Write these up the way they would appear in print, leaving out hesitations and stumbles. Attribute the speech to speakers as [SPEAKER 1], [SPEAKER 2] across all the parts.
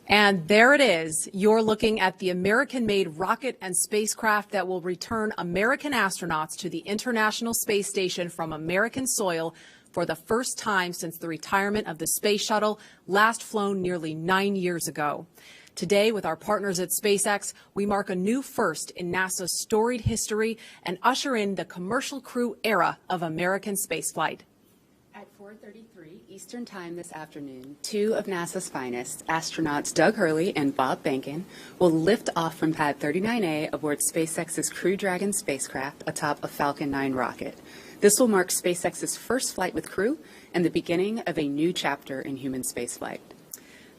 [SPEAKER 1] And there it is. You're looking at the American-made rocket and spacecraft that will return American astronauts to the International Space Station from American soil for the first time since the retirement of the space shuttle, last flown nearly 9 years ago. Today, with our partners at SpaceX, we mark a new first in NASA's storied history and usher in the commercial crew era of American spaceflight.
[SPEAKER 2] At 4:33 Eastern Time this afternoon, two of NASA's finest, astronauts Doug Hurley and Bob Behnken, will lift off from Pad 39A aboard SpaceX's Crew Dragon spacecraft atop a Falcon 9 rocket. This will mark SpaceX's first flight with crew and the beginning of a new chapter in human spaceflight.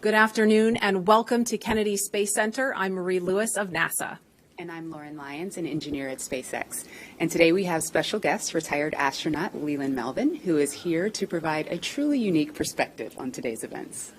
[SPEAKER 1] Good afternoon and welcome to Kennedy Space Center. I'm Marie Lewis of NASA.
[SPEAKER 2] And I'm Lauren Lyons, an engineer at SpaceX. And today we have special guest, retired astronaut Leland Melvin, who is here to provide a truly unique perspective on today's events.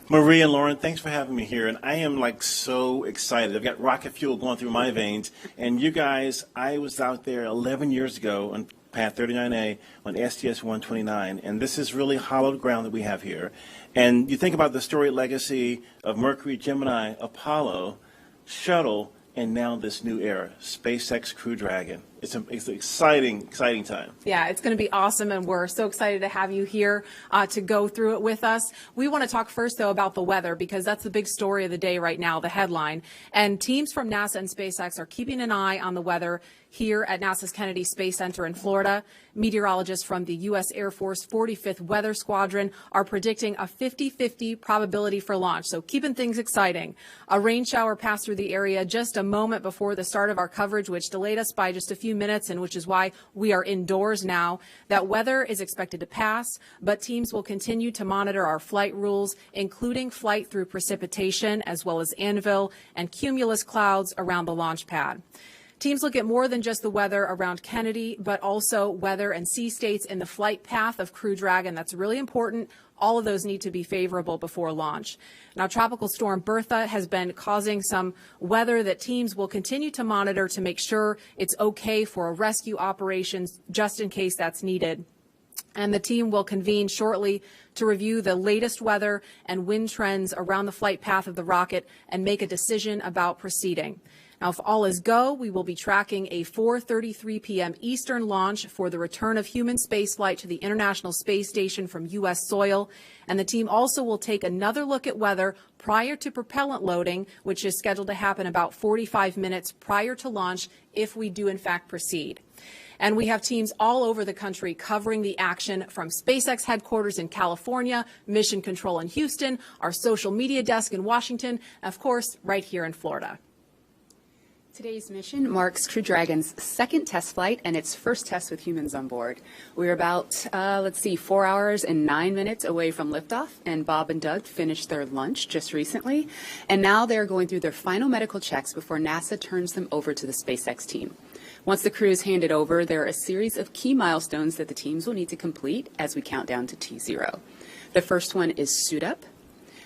[SPEAKER 3] Marie and Lauren, thanks for having me here. And I am so excited. I've got rocket fuel going through my veins. And you guys, I was out there 11 years ago on Pad 39A on STS-129. And this is really hallowed ground that we have here. And you think about the storied legacy of Mercury, Gemini, Apollo, Shuttle, and now this new era, SpaceX Crew Dragon. It's an exciting time.
[SPEAKER 1] Yeah, it's going to be awesome, and we're so excited to have you here to go through it with us. We want to talk first, though, about the weather, because that's the big story of the day right now, the headline. And teams from NASA and SpaceX are keeping an eye on the weather here at NASA's Kennedy Space Center in Florida. Meteorologists from the U.S. Air Force 45th Weather Squadron are predicting a 50-50 probability for launch, so keeping things exciting. A rain shower passed through the area just a moment before the start of our coverage, which delayed us by just a few minutes, and which is why we are indoors now. That weather is expected to pass, but teams will continue to monitor our flight rules, including flight through precipitation, as well as anvil and cumulus clouds around the launch pad. Teams look at more than just the weather around Kennedy, but also weather and sea states in the flight path of Crew Dragon. That's really important. All of those need to be favorable before launch. Now, Tropical Storm Bertha has been causing some weather that teams will continue to monitor to make sure it's okay for rescue operations, just in case that's needed. And the team will convene shortly to review the latest weather and wind trends around the flight path of the rocket and make a decision about proceeding. Now, if all is go, we will be tracking a 4:33 p.m. Eastern launch for the return of human spaceflight to the International Space Station from U.S. soil. And the team also will take another look at weather prior to propellant loading, which is scheduled to happen about 45 minutes prior to launch if we do, in fact, proceed. And we have teams all over the country covering the action, from SpaceX headquarters in California, Mission Control in Houston, our social media desk in Washington, and of course, right here in Florida.
[SPEAKER 2] Today's mission marks Crew Dragon's second test flight and its first test with humans on board. We're about, 4 hours and 9 minutes away from liftoff, and Bob and Doug finished their lunch just recently, and now they're going through their final medical checks before NASA turns them over to the SpaceX team. Once the crew is handed over, there are a series of key milestones that the teams will need to complete as we count down to T0. The first one is suit up.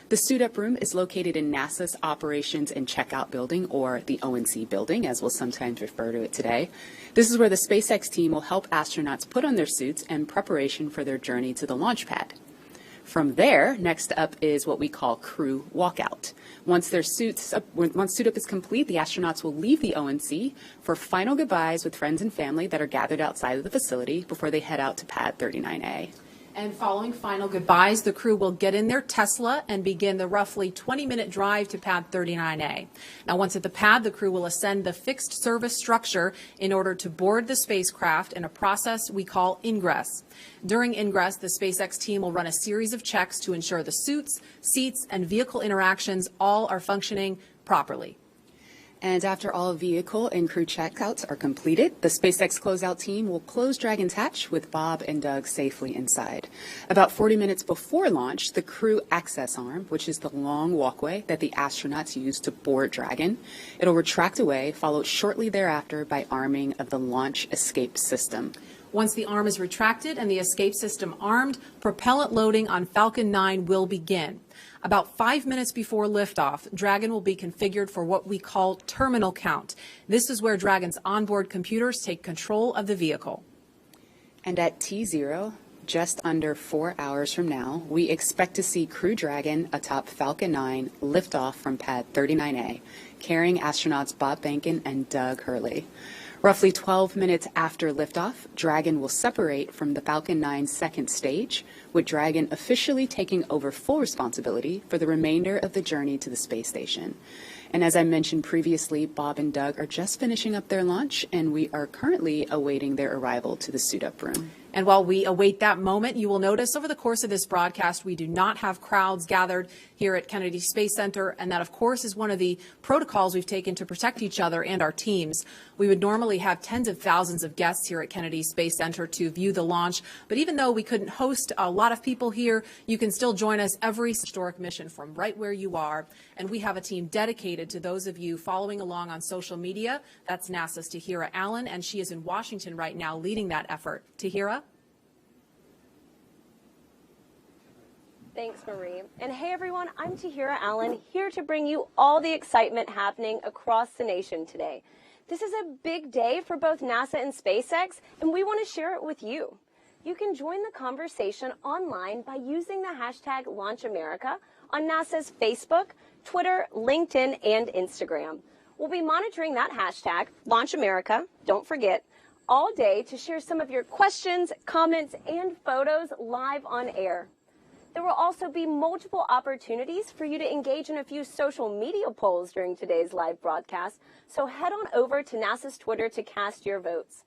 [SPEAKER 2] The suit up room is located in NASA's Operations and Checkout Building, or the ONC building, as we'll sometimes refer to it today. This is where the SpaceX team will help astronauts put on their suits in preparation for their journey to the launch pad. From there, next up is what we call crew walkout. Once suit up is complete, the astronauts will leave the ONC for final goodbyes with friends and family that are gathered outside of the facility before they head out to pad 39A.
[SPEAKER 1] And following final goodbyes, the crew will get in their Tesla and begin the roughly 20-minute drive to pad 39A. Now, once at the pad, the crew will ascend the fixed service structure in order to board the spacecraft in a process we call ingress. During ingress, the SpaceX team will run a series of checks to ensure the suits, seats, and vehicle interactions all are functioning properly.
[SPEAKER 2] And after all vehicle and crew checkouts are completed, the SpaceX closeout team will close Dragon's hatch with Bob and Doug safely inside. About 40 minutes before launch, the crew access arm, which is the long walkway that the astronauts use to board Dragon, it'll retract away, followed shortly thereafter by arming of the launch escape system.
[SPEAKER 1] Once the arm is retracted and the escape system armed, propellant loading on Falcon 9 will begin. About 5 minutes before liftoff, Dragon will be configured for what we call terminal count. This is where Dragon's onboard computers take control of the vehicle.
[SPEAKER 2] And at T0, just under 4 hours from now, we expect to see Crew Dragon atop Falcon 9 lift off from pad 39A, carrying astronauts Bob Behnken and Doug Hurley. Roughly 12 minutes after liftoff, Dragon will separate from the Falcon 9 second stage, with Dragon officially taking over full responsibility for the remainder of the journey to the space station. And as I mentioned previously, Bob and Doug are just finishing up their launch, and we are currently awaiting their arrival to the suit-up room.
[SPEAKER 1] And while we await that moment, you will notice over the course of this broadcast, we do not have crowds gathered here at Kennedy Space Center. And that, of course, is one of the protocols we've taken to protect each other and our teams. We would normally have tens of thousands of guests here at Kennedy Space Center to view the launch. But even though we couldn't host a lot of people here, you can still join us every historic mission from right where you are. And we have a team dedicated to those of you following along on social media. That's NASA's Tahira Allen, and she is in Washington right now leading that effort. Tahira?
[SPEAKER 4] Thanks, Marie. And hey, everyone, I'm Tahira Allen, here to bring you all the excitement happening across the nation today. This is a big day for both NASA and SpaceX, and we want to share it with you. You can join the conversation online by using the hashtag LaunchAmerica on NASA's Facebook, Twitter, LinkedIn, and Instagram. We'll be monitoring that hashtag, LaunchAmerica, don't forget, all day to share some of your questions, comments, and photos live on air. There will also be multiple opportunities for you to engage in a few social media polls during today's live broadcast, so head on over to NASA's Twitter to cast your votes.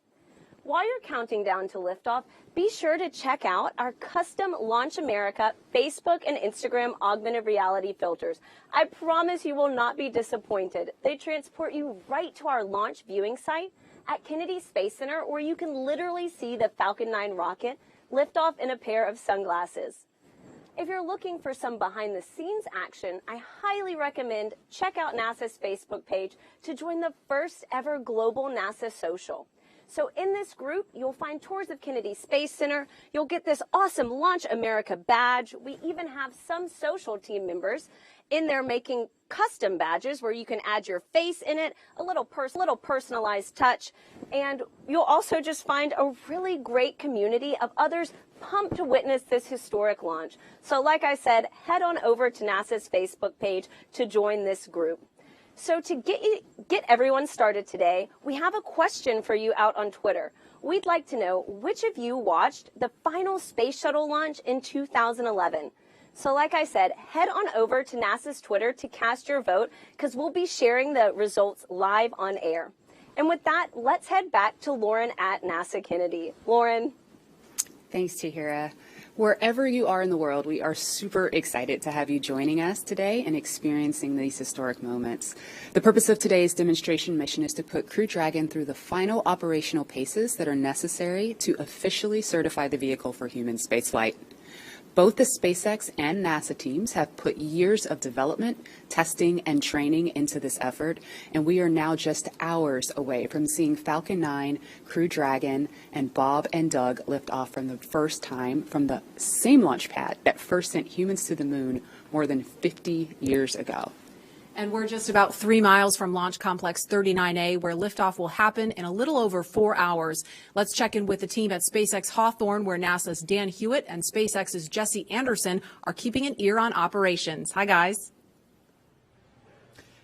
[SPEAKER 4] While you're counting down to liftoff, be sure to check out our custom Launch America Facebook and Instagram augmented reality filters. I promise you will not be disappointed. They transport you right to our launch viewing site at Kennedy Space Center, where you can literally see the Falcon 9 rocket lift off in a pair of sunglasses. If you're looking for some behind-the-scenes action, I highly recommend check out NASA's Facebook page to join the first ever global NASA social. So in this group, you'll find tours of Kennedy Space Center. You'll get this awesome Launch America badge. We even have some social team members in there making custom badges where you can add your face in it, a little personalized touch. And you'll also just find a really great community of others pumped to witness this historic launch. So like I said, head on over to NASA's Facebook page to join this group. So to get everyone started today, we have a question for you out on Twitter. We'd like to know which of you watched the final space shuttle launch in 2011. So like I said, head on over to NASA's Twitter to cast your vote, because we'll be sharing the results live on air. And with that, let's head back to Lauren at NASA Kennedy. Lauren.
[SPEAKER 2] Thanks, Tahira. Wherever you are in the world, we are super excited to have you joining us today and experiencing these historic moments. The purpose of today's demonstration mission is to put Crew Dragon through the final operational paces that are necessary to officially certify the vehicle for human spaceflight. Both the SpaceX and NASA teams have put years of development, testing, and training into this effort, and we are now just hours away from seeing Falcon 9, Crew Dragon, and Bob and Doug lift off for the first time from the same launch pad that first sent humans to the moon more than 50 years ago.
[SPEAKER 1] And we're just about 3 miles from Launch Complex 39A, where liftoff will happen in a little over 4 hours. Let's check in with the team at SpaceX Hawthorne, where NASA's Dan Hewitt and SpaceX's Jesse Anderson are keeping an ear on operations. Hi, guys.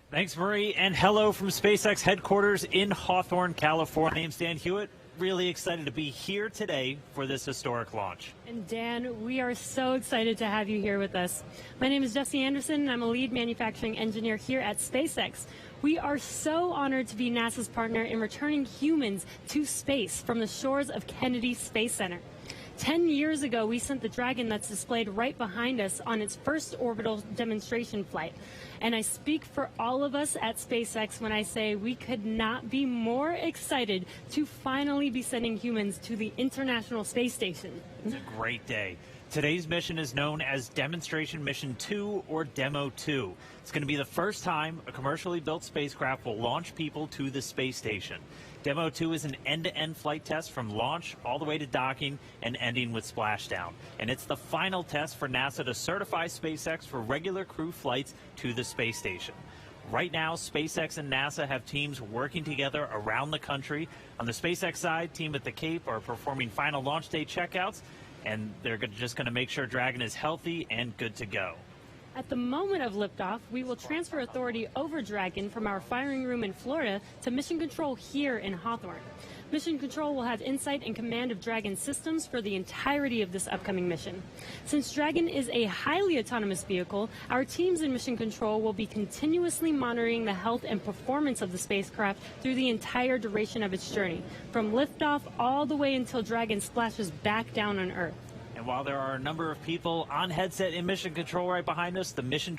[SPEAKER 5] Thanks, Marie, and hello from SpaceX headquarters in Hawthorne, California. My name's Dan Hewitt. Really excited to be here today for this historic launch.
[SPEAKER 6] And Dan, we are so excited to have you here with us. My name is Jesse Anderson, and I'm a lead manufacturing engineer here at SpaceX. We are so honored to be NASA's partner in returning humans to space from the shores of Kennedy Space Center. 10 years ago, we sent the Dragon that's displayed right behind us on its first orbital demonstration flight. And I speak for all of us at SpaceX when I say we could not be more excited to finally be sending humans to the International Space Station.
[SPEAKER 5] It's a great day. Today's mission is known as Demonstration Mission 2, or Demo 2. It's going to be the first time a commercially built spacecraft will launch people to the space station. Demo 2 is an end-to-end flight test from launch all the way to docking and ending with splashdown. And it's the final test for NASA to certify SpaceX for regular crew flights to the space station. Right now, SpaceX and NASA have teams working together around the country. On the SpaceX side, team at the Cape are performing final launch day checkouts, and they're just going to make sure Dragon is healthy and good to go.
[SPEAKER 6] At the moment of liftoff, we will transfer authority over Dragon from our firing room in Florida to Mission Control here in Hawthorne. Mission Control will have insight and command of Dragon systems for the entirety of this upcoming mission. Since Dragon is a highly autonomous vehicle, our teams in Mission Control will be continuously monitoring the health and performance of the spacecraft through the entire duration of its journey, from liftoff all the way until Dragon splashes back down on Earth.
[SPEAKER 5] And while there are a number of people on headset in Mission Control right behind us, the mission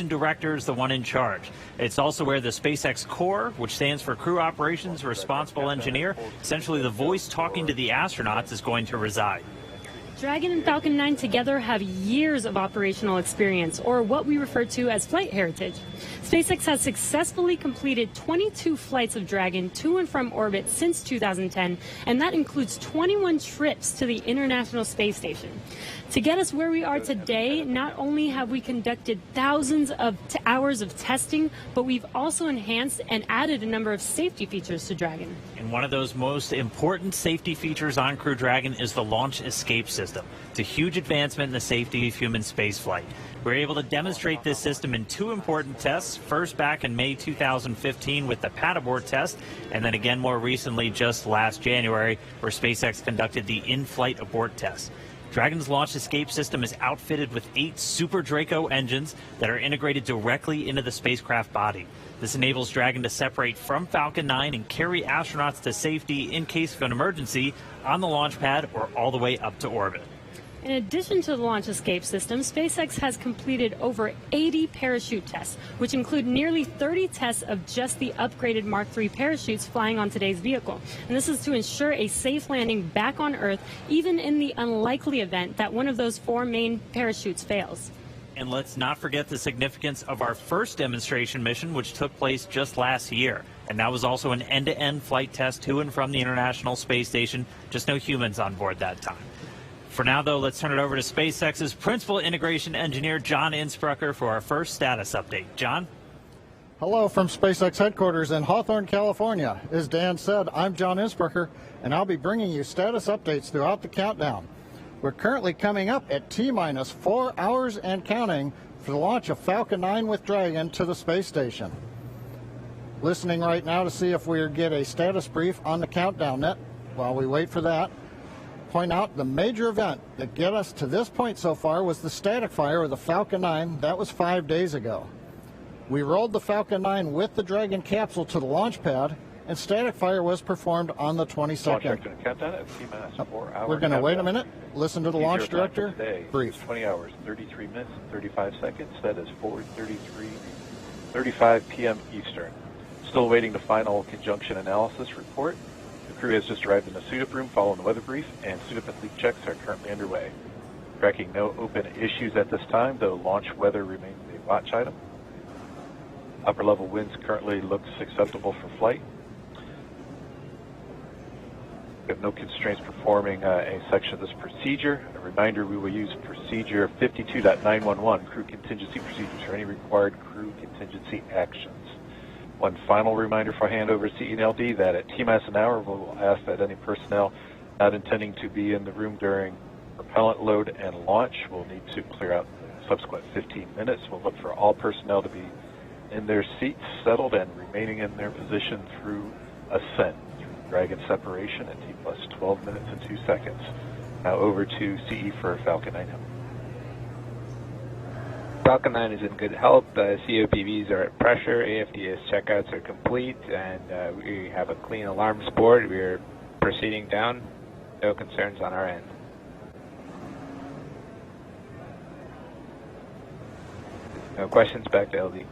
[SPEAKER 5] director is the one in charge. It's also where the SpaceX Core, which stands for Crew Operations Responsible Engineer, essentially the voice talking to the astronauts, is going to reside.
[SPEAKER 6] Dragon and Falcon 9 together have years of operational experience, or what we refer to as flight heritage. SpaceX has successfully completed 22 flights of Dragon to and from orbit since 2010, and that includes 21 trips to the International Space Station. To get us where we are today, not only have we conducted thousands of hours of testing, but we've also enhanced and added a number of safety features to Dragon.
[SPEAKER 5] And one of those most important safety features on Crew Dragon is the Launch Escape System. It's a huge advancement in the safety of human spaceflight. We were able to demonstrate this system in 2 important tests, first back in May 2015 with the pad abort test, and then again more recently just last January where SpaceX conducted the in-flight abort test. Dragon's Launch Escape System is outfitted with 8 Super Draco engines that are integrated directly into the spacecraft body. This enables Dragon to separate from Falcon 9 and carry astronauts to safety in case of an emergency on the launch pad or all the way up to orbit.
[SPEAKER 6] In addition to the Launch Escape System, SpaceX has completed over 80 parachute tests, which include nearly 30 tests of just the upgraded Mark III parachutes flying on today's vehicle. And this is to ensure a safe landing back on Earth, even in the unlikely event that one of those 4 main parachutes fails.
[SPEAKER 5] And let's not forget the significance of our first demonstration mission, which took place just last year. And that was also an end-to-end flight test to and from the International Space Station. Just no humans on board that time. For now, though, let's turn it over to SpaceX's Principal Integration Engineer, John Insprucker, for our first status update. John?
[SPEAKER 7] Hello from SpaceX headquarters in Hawthorne, California. As Dan said, I'm John Insprucker, and I'll be bringing you status updates throughout the countdown. We're currently coming up at T-minus 4 hours and counting for the launch of Falcon 9 with Dragon to the space station. Listening right now to see if we get a status brief on the countdown net. While we wait for that, point out the major event that get us to this point so far was the static fire of the Falcon 9. That was 5 days ago. We rolled the Falcon 9 with the Dragon capsule to the launch pad, and static fire was performed on the 22nd. We're going to wait a minute, listen to the launch director. Brief.
[SPEAKER 8] 20 hours, 33 minutes, and 35 seconds. That is 4:35 p.m. Eastern. Still waiting the final conjunction analysis report. The crew has just arrived in the suit-up room following the weather brief, and suit-up and leak checks are currently underway. Tracking no open issues at this time, though launch weather remains a watch item. Upper level winds currently looks acceptable for flight. We have no constraints performing any section of this procedure. A reminder, we will use procedure 52.911, crew contingency procedures, for any required crew contingency actions. One final reminder for handover to CNLD that at T-minus an hour, we'll ask that any personnel not intending to be in the room during propellant load and launch will need to clear out the subsequent 15 minutes. We'll look for all personnel to be in their seats, settled, and remaining in their position through ascent, through Dragon separation at T plus 12 minutes and 2 seconds. Now over to CE for Falcon 9.
[SPEAKER 9] Falcon 9 is in good health. COPVs are at pressure. AFDS checkouts are complete, and we have a clean alarms board. We are proceeding down. No concerns on our end. No questions. Back to LD.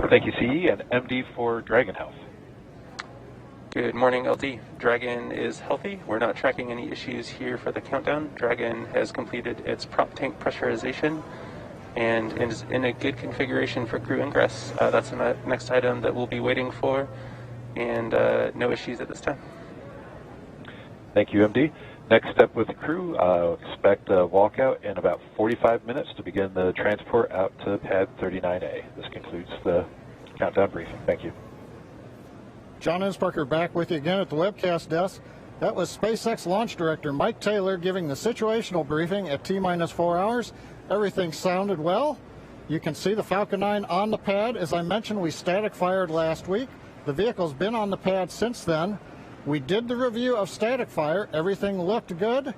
[SPEAKER 8] Thank you, CE, and MD for Dragon Health.
[SPEAKER 10] Good morning, LD. Dragon is healthy. We're not tracking any issues here for the countdown. Dragon has completed its prop tank pressurization and is in a good configuration for crew ingress. That's the next item that we'll be waiting for, and no issues at this time.
[SPEAKER 8] Thank you, MD. Next step with the crew, expect a walkout in about 45 minutes to begin the transport out to pad 39A. This concludes the countdown briefing. Thank you.
[SPEAKER 7] John Insparker back with you again at the webcast desk. That was SpaceX Launch Director Mike Taylor giving the situational briefing at T-minus 4 hours. Everything sounded well. You can see the Falcon 9 on the pad. As I mentioned, we static fired last week. The vehicle's been on the pad since then. We did the review of static fire. Everything looked good.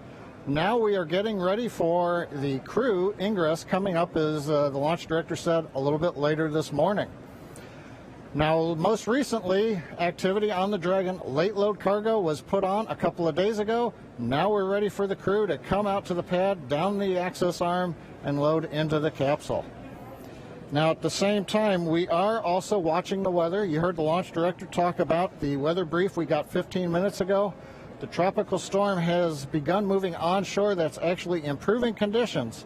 [SPEAKER 7] Now we are getting ready for the crew ingress coming up, as the launch director said, a little bit later this morning. Now, most recently, activity on the Dragon late load cargo was put on a couple of days ago. Now we're ready for the crew to come out to the pad, down the access arm, and load into the capsule. Now, at the same time, we are also watching the weather. You heard the launch director talk about the weather brief we got 15 minutes ago. The tropical storm has begun moving onshore. That's actually improving conditions,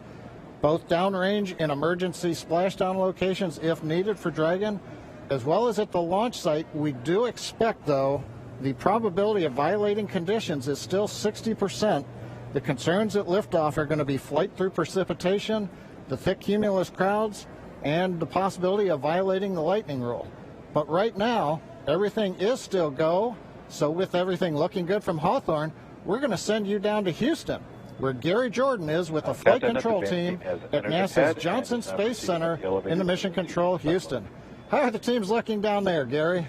[SPEAKER 7] both downrange in emergency splashdown locations if needed for Dragon, as well as at the launch site. We do expect, though, the probability of violating conditions is still 60%. The concerns at liftoff are going to be flight through precipitation, the thick cumulus clouds, and the possibility of violating the lightning rule. But right now, everything is still go. So with everything looking good from Hawthorne, we're going to send you down to Houston, where Gary Jordan is with the flight control team at NASA's Johnson Space Center in the Mission Control Houston. How are the teams looking down there, Gary?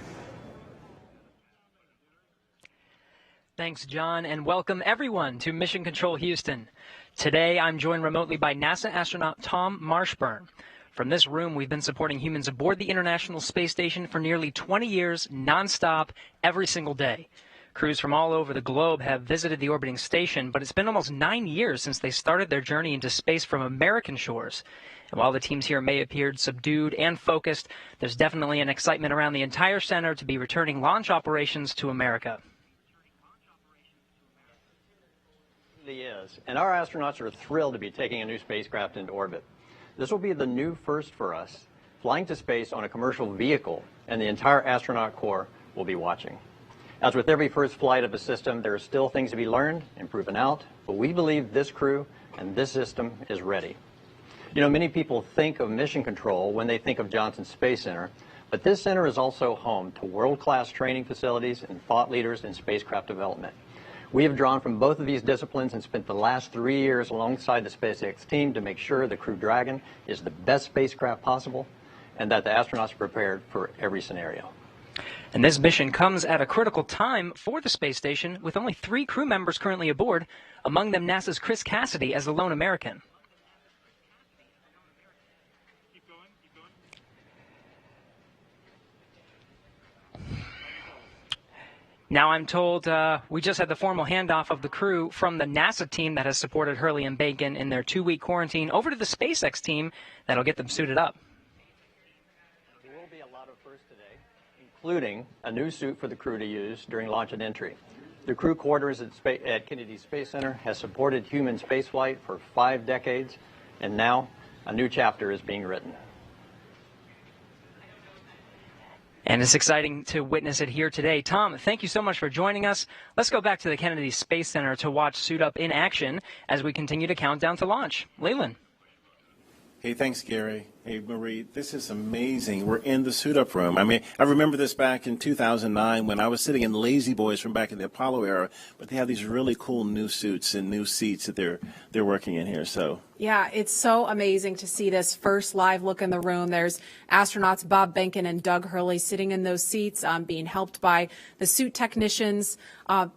[SPEAKER 11] Thanks, John, and welcome everyone to Mission Control Houston. Today, I'm joined remotely by NASA astronaut Tom Marshburn. From this room, we've been supporting humans aboard the International Space Station for nearly 20 years, nonstop, every single day. Crews from all over the globe have visited the orbiting station, but it's been almost 9 years since they started their journey into space from American shores. And while the teams here may appear subdued and focused, there's definitely an excitement around the entire center to be returning launch operations to America.
[SPEAKER 12] It really is, and our astronauts are thrilled to be taking a new spacecraft into orbit. This will be the new first for us, flying to space on a commercial vehicle, and the entire astronaut corps will be watching. As with every first flight of a system, there are still things to be learned and proven out, but we believe this crew and this system is ready. You know, many people think of mission control when they think of Johnson Space Center, but this center is also home to world-class training facilities and thought leaders in spacecraft development. We have drawn from both of these disciplines and spent the last 3 years alongside the SpaceX team to make sure the Crew Dragon is the best spacecraft possible and that the astronauts are prepared for every scenario.
[SPEAKER 11] And this mission comes at a critical time for the space station, with only 3 crew members currently aboard, among them NASA's Chris Cassidy as the lone American. Now I'm told we just had the formal handoff of the crew from the NASA team that has supported Hurley and Bacon in their 2-week quarantine over to the SpaceX team that'll get them suited up.
[SPEAKER 12] There will be a lot of firsts today, including a new suit for the crew to use during launch and entry. The crew quarters at Kennedy Space Center has supported human spaceflight for 5 decades, And now, a new chapter is being written.
[SPEAKER 11] And it's exciting to witness it here today. Tom, thank you so much for joining us. Let's go back to the Kennedy Space Center to watch Suit Up in action as we continue to count down to launch. Leland.
[SPEAKER 3] Hey, thanks, Gary. Hey, Marie, this is amazing. We're in the suit-up room. I mean, I remember this back in 2009 when I was sitting in Lazy Boys from back in the Apollo era, but they have these really cool new suits and new seats that they're working in here. So
[SPEAKER 1] Yeah, it's so amazing to see this first live look in the room. There's astronauts Bob Behnken and Doug Hurley sitting in those seats, being helped by the suit technicians.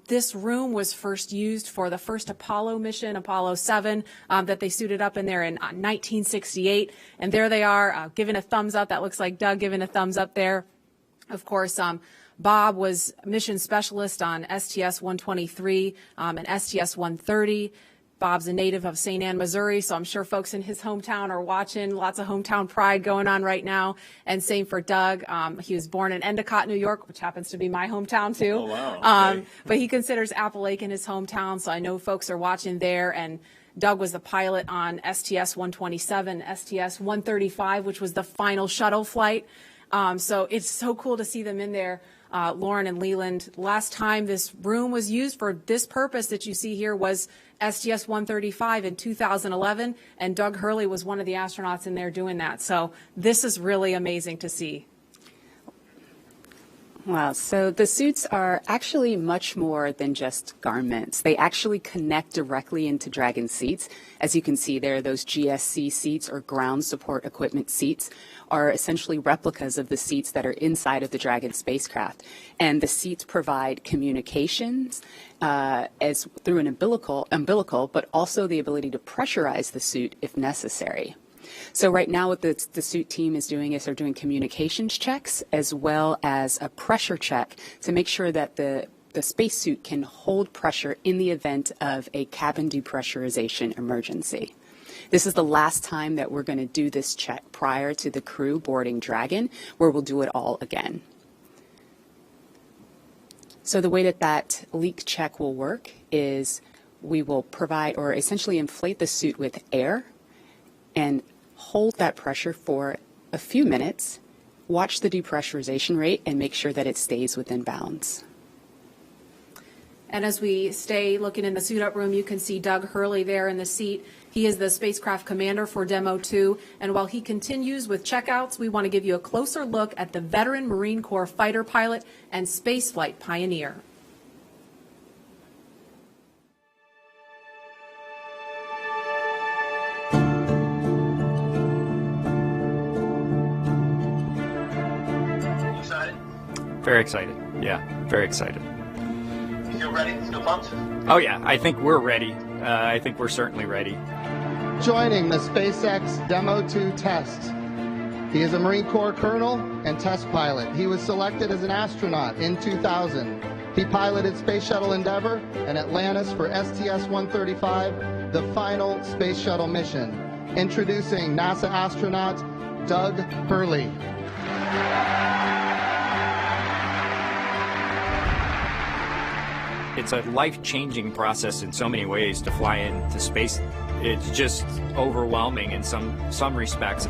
[SPEAKER 1] This room was first used for the first Apollo mission, Apollo 7, that they suited up in there in 1968. And there they are, giving a thumbs up. That looks like Doug giving a thumbs up there. Of course, Bob was mission specialist on STS-123 and STS-130. Bob's a native of St. Ann, Missouri, so I'm sure folks in his hometown are watching. Lots of hometown pride going on right now. And same for Doug. He was born in Endicott, New York, which happens to be my hometown, too.
[SPEAKER 3] Oh, wow. Okay.
[SPEAKER 1] But he considers Appalachian his hometown, so I know folks are watching there. And Doug was the pilot on STS-127, STS-135, which was the final shuttle flight. So it's so cool to see them in there. Lauren and Leland, last time this room was used for this purpose that you see here was STS-135 in 2011, and Doug Hurley was one of the astronauts in there doing that. So this is really amazing to see.
[SPEAKER 2] Wow, so the suits are actually much more than just garments. They actually connect directly into Dragon seats. As you can see there, those GSC seats, or ground support equipment seats, are essentially replicas of the seats that are inside of the Dragon spacecraft. And the seats provide communications as through an umbilical, but also the ability to pressurize the suit if necessary. So right now what the suit team is doing is they're doing communications checks as well as a pressure check to make sure that the spacesuit can hold pressure in the event of a cabin depressurization emergency. This is the last time that we're going to do this check prior to the crew boarding Dragon, where we'll do it all again. So the way that leak check will work is we will provide or essentially inflate the suit with air and hold that pressure for a few minutes, watch the depressurization rate, and make sure that it stays within bounds.
[SPEAKER 1] And as we stay looking in the suit-up room, you can see Doug Hurley there in the seat. He is the spacecraft commander for Demo 2, and while he continues with checkouts, we want to give you a closer look at the veteran Marine Corps fighter pilot and spaceflight pioneer.
[SPEAKER 13] Very excited. Yeah, very excited.
[SPEAKER 14] You feel ready? Still pumped?
[SPEAKER 13] Oh, yeah. I think we're ready. I think we're certainly ready.
[SPEAKER 15] Joining the SpaceX Demo 2 test. He is a Marine Corps colonel and test pilot. He was selected as an astronaut in 2000. He piloted Space Shuttle Endeavour and Atlantis for STS-135, the final Space Shuttle mission. Introducing NASA astronaut Doug Hurley.
[SPEAKER 13] It's a life-changing process in so many ways to fly into space. It's just overwhelming in some respects.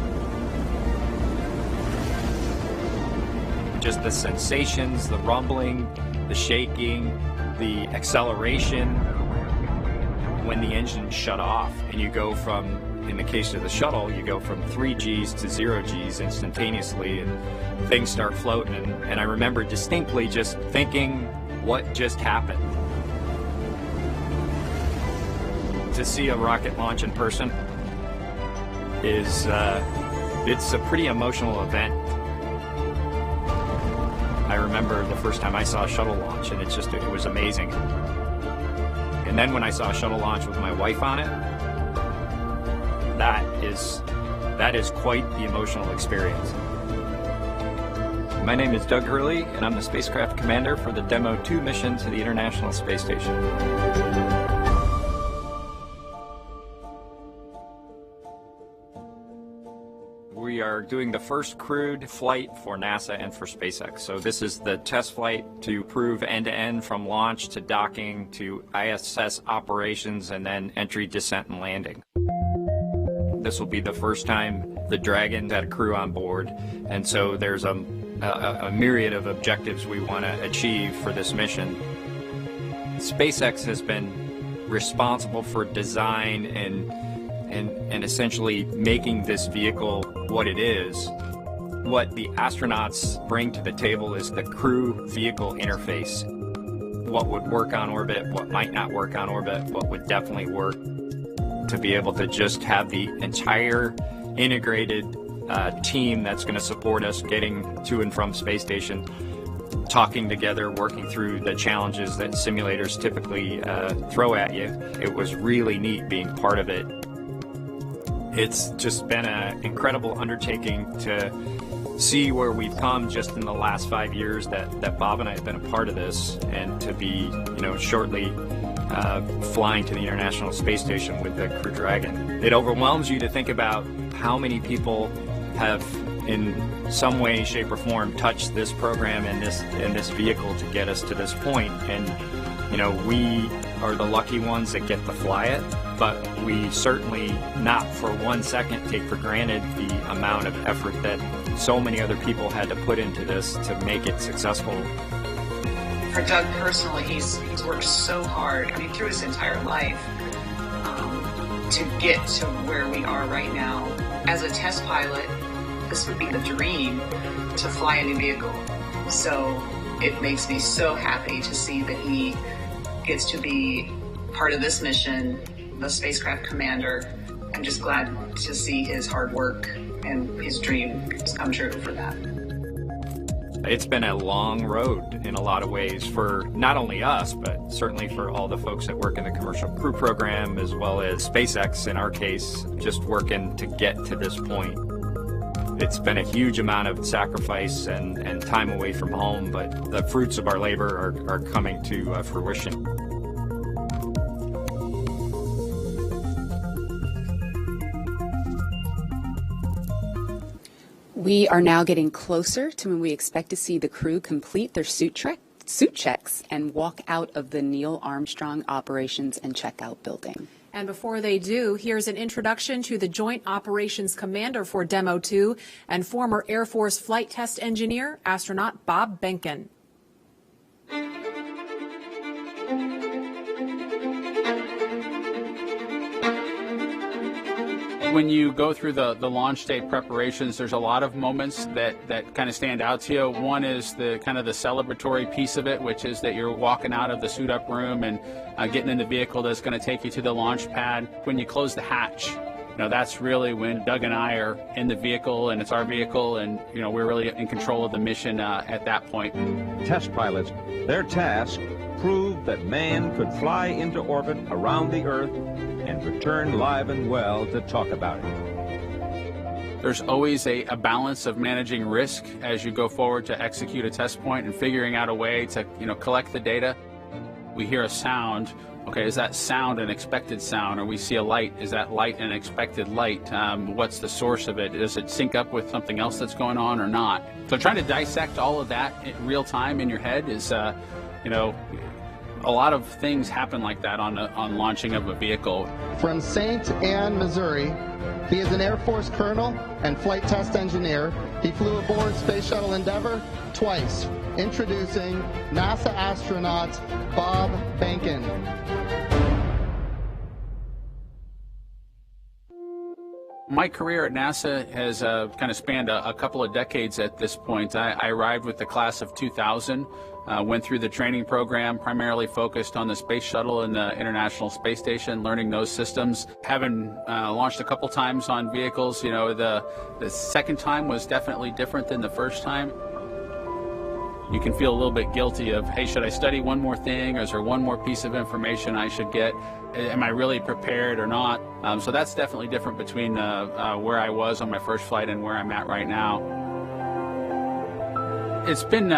[SPEAKER 13] Just the sensations, the rumbling, the shaking, the acceleration when the engine shut off and you go from, in the case of the shuttle, you go from 3 Gs to 0 Gs instantaneously and things start floating. And I remember distinctly just thinking, what just happened? To see a rocket launch in person is, it's a pretty emotional event. I remember the first time I saw a shuttle launch and it was amazing. And then when I saw a shuttle launch with my wife on it, that is quite the emotional experience. My name is Doug Hurley, and I'm the spacecraft commander for the Demo 2 mission to the International Space Station. We are doing the first crewed flight for NASA and for SpaceX. So this is the test flight to prove end-to-end from launch to docking to ISS operations and then entry, descent, and landing. This will be the first time the Dragon had a crew on board, and so there's a myriad of objectives we want to achieve for this mission. SpaceX has been responsible for design and essentially making this vehicle what it is. What the astronauts bring to the table is the crew vehicle interface. What would work on orbit, what might not work on orbit, what would definitely work, to be able to just have the entire integrated team that's going to support us getting to and from space station, talking together, working through the challenges that simulators typically throw at you. It was really neat being part of it. It's just been an incredible undertaking to see where we've come just in the last 5 years that Bob and I have been a part of this, and to be, shortly flying to the International Space Station with the Crew Dragon. It overwhelms you to think about how many people have, in some way, shape, or form, touched this program and this vehicle to get us to this point. And we are the lucky ones that get to fly it, but we certainly not for 1 second take for granted the amount of effort that so many other people had to put into this to make it successful.
[SPEAKER 16] For Doug personally, he's worked so hard, through his entire life, to get to where we are right now. As a test pilot, this would be the dream to fly a new vehicle. So it makes me so happy to see that he gets to be part of this mission, the spacecraft commander. I'm just glad to see his hard work and his dream come true for that.
[SPEAKER 13] It's been a long road in a lot of ways for not only us, but certainly for all the folks that work in the Commercial Crew Program, as well as SpaceX in our case, just working to get to this point. It's been a huge amount of sacrifice and time away from home, but the fruits of our labor are coming to fruition.
[SPEAKER 2] We are now getting closer to when we expect to see the crew complete their suit checks and walk out of the Neil Armstrong Operations and Checkout Building.
[SPEAKER 1] And before they do, here's an introduction to the Joint Operations Commander for Demo 2 and former Air Force flight test engineer, astronaut Bob Behnken.
[SPEAKER 17] When you go through the launch day preparations, there's a lot of moments that kind of stand out to you. One is the kind of the celebratory piece of it, which is that you're walking out of the suit up room and getting in the vehicle that's going to take you to the launch pad. When you close the hatch, that's really when Doug and I are in the vehicle, and it's our vehicle, and we're really in control of the mission at that point.
[SPEAKER 18] Test pilots, their task proved that man could fly into orbit around the Earth and return live and well to talk about it.
[SPEAKER 17] There's always a balance of managing risk as you go forward to execute a test point and figuring out a way to collect the data. We hear a sound. Okay, is that sound an expected sound? Or we see a light, is that light an expected light? What's the source of it? Does it sync up with something else that's going on or not? So trying to dissect all of that in real time in your head is, a lot of things happen like that on launching of a vehicle.
[SPEAKER 15] From St. Anne, Missouri, he is an Air Force colonel and flight test engineer. He flew aboard Space Shuttle Endeavour twice. Introducing NASA astronaut Bob Behnken.
[SPEAKER 17] My career at NASA has kind of spanned a couple of decades at this point. I arrived with the class of 2000, went through the training program, primarily focused on the Space Shuttle and the International Space Station, learning those systems. Having launched a couple times on vehicles, the second time was definitely different than the first time. You can feel a little bit guilty of, hey, should I study one more thing, or is there one more piece of information I should get? Am I really prepared or not? So that's definitely different between where I was on my first flight and where I'm at right now. It's been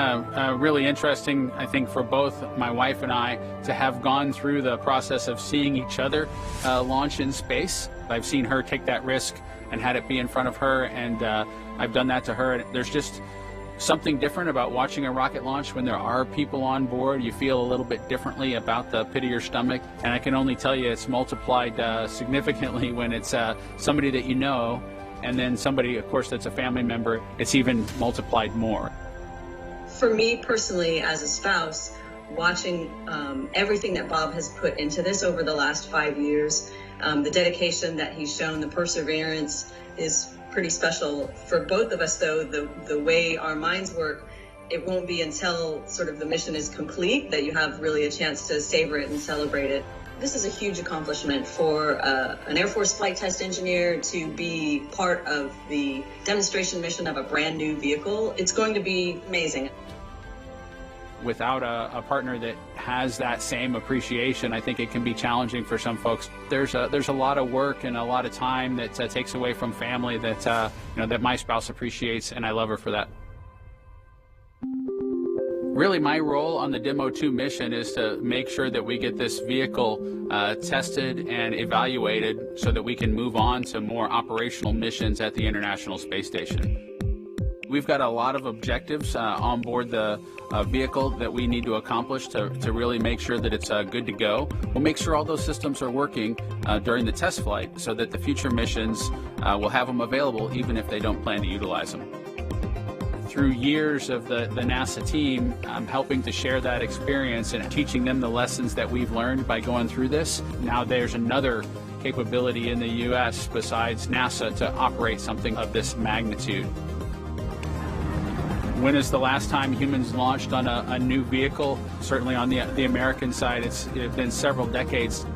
[SPEAKER 17] really interesting, I think, for both my wife and I to have gone through the process of seeing each other launch in space. I've seen her take that risk and had it be in front of her, and I've done that to her. There's just something different about watching a rocket launch when there are people on board. You feel a little bit differently about the pit of your stomach, and I can only tell you it's multiplied significantly when it's somebody that you know, and then somebody, of course, that's a family member. It's even multiplied more.
[SPEAKER 19] For me personally, as a spouse, watching everything that Bob has put into this over the last 5 years, the dedication that he's shown, the perseverance is pretty special. For both of us, though, the way our minds work, it won't be until sort of the mission is complete that you have really a chance to savor it and celebrate it. This is a huge accomplishment for an Air Force flight test engineer to be part of the demonstration mission of a brand new vehicle. It's going to be amazing.
[SPEAKER 17] Without a partner that has that same appreciation, I think it can be challenging for some folks. There's a lot of work and a lot of time that takes away from family that that my spouse appreciates, and I love her for that. Really, my role on the Demo 2 mission is to make sure that we get this vehicle tested and evaluated so that we can move on to more operational missions at the International Space Station. We've got a lot of objectives on board the vehicle that we need to accomplish to really make sure that it's good to go. We'll make sure all those systems are working during the test flight so that the future missions will have them available even if they don't plan to utilize them. Through years of the NASA team, I'm helping to share that experience and teaching them the lessons that we've learned by going through this. Now there's another capability in the U.S. besides NASA to operate something of this magnitude. When is the last time humans launched on a new vehicle? Certainly on the American side, it's been several decades.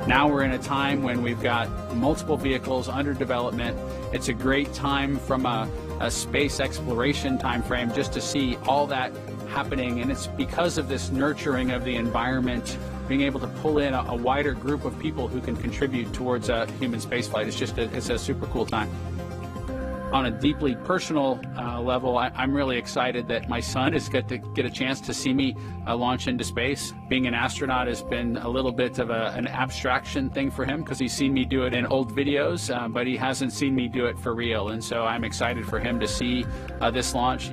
[SPEAKER 17] Now we're in a time when we've got multiple vehicles under development. It's a great time from a space exploration time frame just to see all that happening, and it's because of this nurturing of the environment, being able to pull in a wider group of people who can contribute towards human spaceflight. It's a super cool time. On a deeply personal level, I'm really excited that my son is going to get a chance to see me launch into space. Being an astronaut has been a little bit of an abstraction thing for him because he's seen me do it in old videos, but he hasn't seen me do it for real. And so I'm excited for him to see this launch.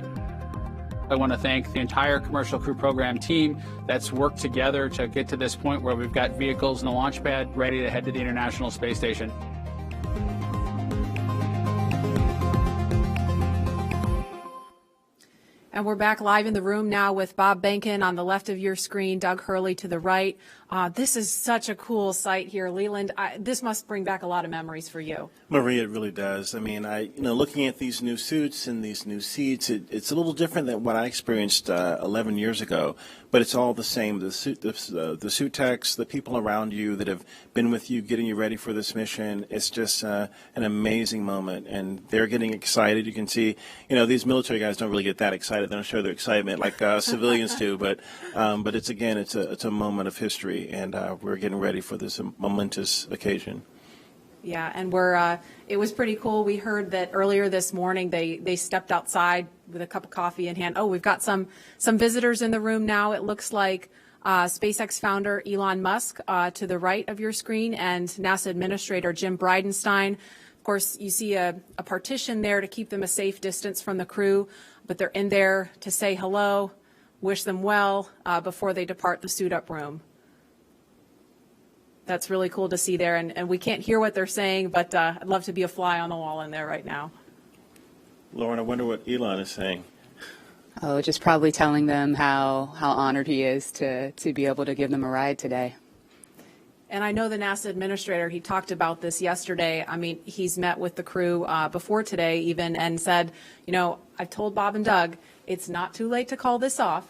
[SPEAKER 17] I want to thank the entire Commercial Crew Program team that's worked together to get to this point where we've got vehicles and a launch pad ready to head to the International Space Station.
[SPEAKER 1] And we're back live in the room now with Bob Behnken on the left of your screen, Doug Hurley to the right. This is such a cool site here, Leland. This must bring back a lot of memories for you.
[SPEAKER 3] Maria, it really does. I mean, looking at these new suits and these new seats, it's a little different than what I experienced 11 years ago, but it's all the same. The suit techs, the people around you that have been with you, getting you ready for this mission, it's just an amazing moment, and they're getting excited. You can see, these military guys don't really get that excited. They don't show their excitement like civilians do, but it's a moment of history. And we're getting ready for this momentous occasion.
[SPEAKER 1] Yeah, and it was pretty cool. We heard that earlier this morning they stepped outside with a cup of coffee in hand. Oh, we've got some visitors in the room now. It looks like SpaceX founder Elon Musk to the right of your screen, and NASA Administrator Jim Bridenstine. Of course, you see a partition there to keep them a safe distance from the crew, but they're in there to say hello, wish them well before they depart the suit-up room. That's really cool to see there, and we can't hear what they're saying, but I'd love to be a fly on the wall in there right now.
[SPEAKER 3] Lauren, I wonder what Elon is saying.
[SPEAKER 2] Oh, just probably telling them how honored he is to be able to give them a ride today.
[SPEAKER 1] And I know the NASA Administrator, he talked about this yesterday. I mean, he's met with the crew before today even and said, I've told Bob and Doug, it's not too late to call this off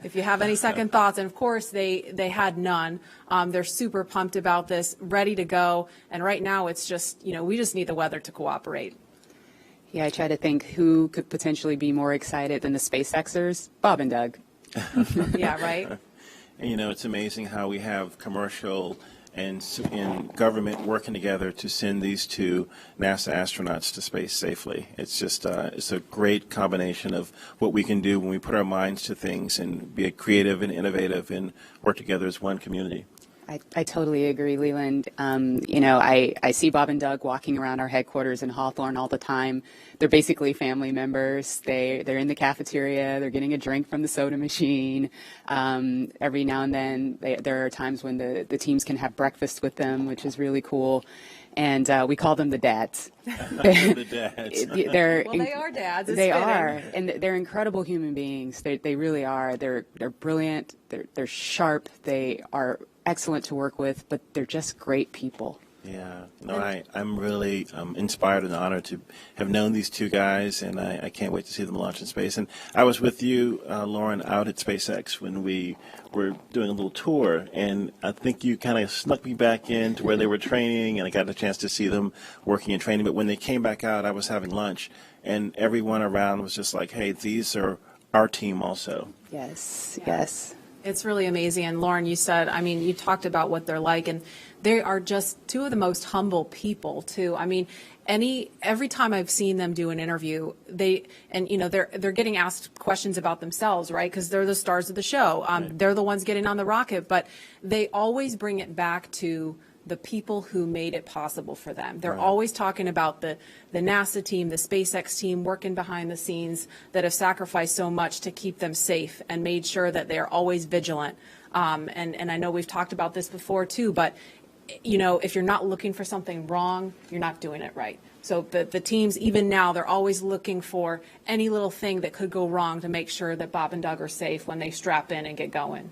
[SPEAKER 1] if you have any second thoughts. And of course, they had none. They're super pumped about this, ready to go. And right now it's just, we just need the weather to cooperate.
[SPEAKER 2] Yeah, I try to think who could potentially be more excited than the SpaceXers, Bob and Doug.
[SPEAKER 1] Yeah, right?
[SPEAKER 3] And, it's amazing how we have commercial and government working together to send these two NASA astronauts to space safely. It's just it's a great combination of what we can do when we put our minds to things and be creative and innovative and work together as one community.
[SPEAKER 2] I totally agree, Leland. I see Bob and Doug walking around our headquarters in Hawthorne all the time. They're basically family members. They're in the cafeteria. They're getting a drink from the soda machine. Every now and then, there are times when the teams can have breakfast with them, which is really cool. And we call them the dads.
[SPEAKER 3] The dads.
[SPEAKER 1] They are dads.
[SPEAKER 2] They are, and they're incredible human beings. They really are. They're brilliant. They're sharp. They are excellent to work with, but they're just great people.
[SPEAKER 3] Yeah, no, I'm really inspired and honored to have known these two guys, and I can't wait to see them launch in space. And I was with you, Lauren, out at SpaceX when we were doing a little tour, and I think you kind of snuck me back in to where they were training, and I got a chance to see them working and training. But when they came back out, I was having lunch, and everyone around was just like, hey, these are our team also.
[SPEAKER 2] Yes, yes.
[SPEAKER 1] It's really amazing. And Lauren, you said, I mean, you talked about what they're like, and they are just two of the most humble people too. I mean, every time I've seen them do an interview, they're getting asked questions about themselves, right? Because they're the stars of the show. They're the ones getting on the rocket, but they always bring it back to the people who made it possible for them. They're always talking about the NASA team, the SpaceX team working behind the scenes that have sacrificed so much to keep them safe and made sure that they're always vigilant. And I know we've talked about this before too, but if you're not looking for something wrong, you're not doing it right. So the teams, even now, they're always looking for any little thing that could go wrong to make sure that Bob and Doug are safe when they strap in and get going.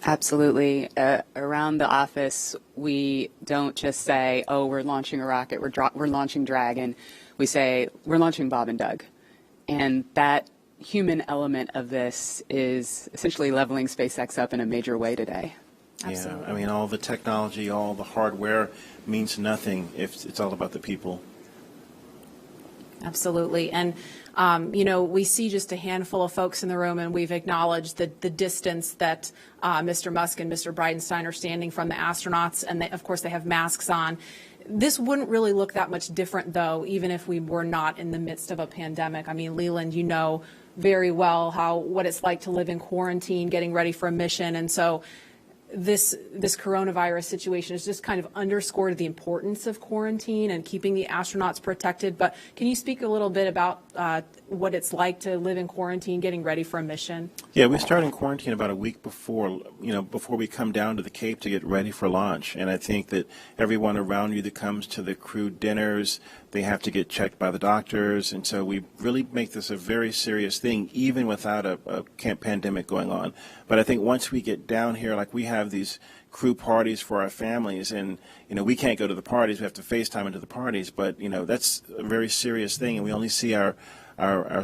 [SPEAKER 2] Absolutely. Around the office, we don't just say, oh, we're launching a rocket, we're launching Dragon. We say, we're launching Bob and Doug. And that human element of this is essentially leveling SpaceX up in a major way today.
[SPEAKER 1] Absolutely.
[SPEAKER 3] Yeah, I mean, all the technology, all the hardware means nothing if it's all about the people.
[SPEAKER 1] Absolutely. And, we see just a handful of folks in the room, and we've acknowledged the distance that Mr. Musk and Mr. Bridenstine are standing from the astronauts. And, of course, they have masks on. This wouldn't really look that much different, though, even if we were not in the midst of a pandemic. I mean, Leland, you know very well what it's like to live in quarantine, getting ready for a mission. And so this coronavirus situation has just kind of underscored the importance of quarantine and keeping the astronauts protected. But can you speak a little bit about what it's like to live in quarantine, getting ready for a mission?
[SPEAKER 3] Yeah, we start in quarantine about a week before we come down to the Cape to get ready for launch. And I think that everyone around you that comes to the crew dinners, they have to get checked by the doctors. And so we really make this a very serious thing, even without a pandemic going on. But I think once we get down here, like we have these crew parties for our families, and we can't go to the parties, we have to FaceTime into the parties, but that's a very serious thing, and we only see our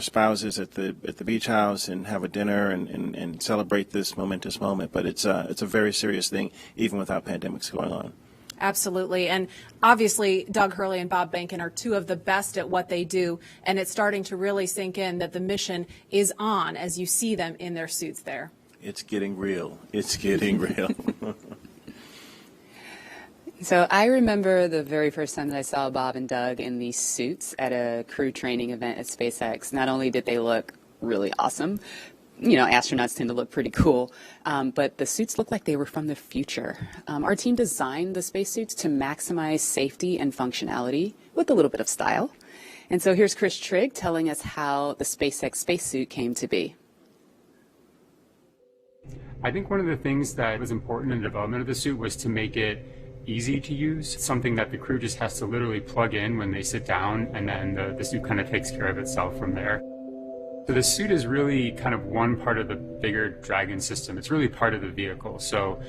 [SPEAKER 3] spouses at the beach house and have a dinner and celebrate this momentous moment. But it's a very serious thing, even without pandemics going on.
[SPEAKER 1] Absolutely. And obviously, Doug Hurley and Bob Behnken are two of the best at what they do, and it's starting to really sink in that the mission is on as you see them in their suits there.
[SPEAKER 3] It's getting real. It's getting real.
[SPEAKER 2] So I remember the very first time that I saw Bob and Doug in these suits at a crew training event at SpaceX. Not only did they look really awesome, astronauts tend to look pretty cool, but the suits looked like they were from the future. Our team designed the spacesuits to maximize safety and functionality with a little bit of style. And so here's Chris Trigg telling us how the SpaceX spacesuit came to be.
[SPEAKER 20] I think one of the things that was important in the development of the suit was to make it easy to use, something that the crew just has to literally plug in when they sit down, and then the suit kind of takes care of itself from there. So the suit is really kind of one part of the bigger Dragon system. It's really part of the vehicle. So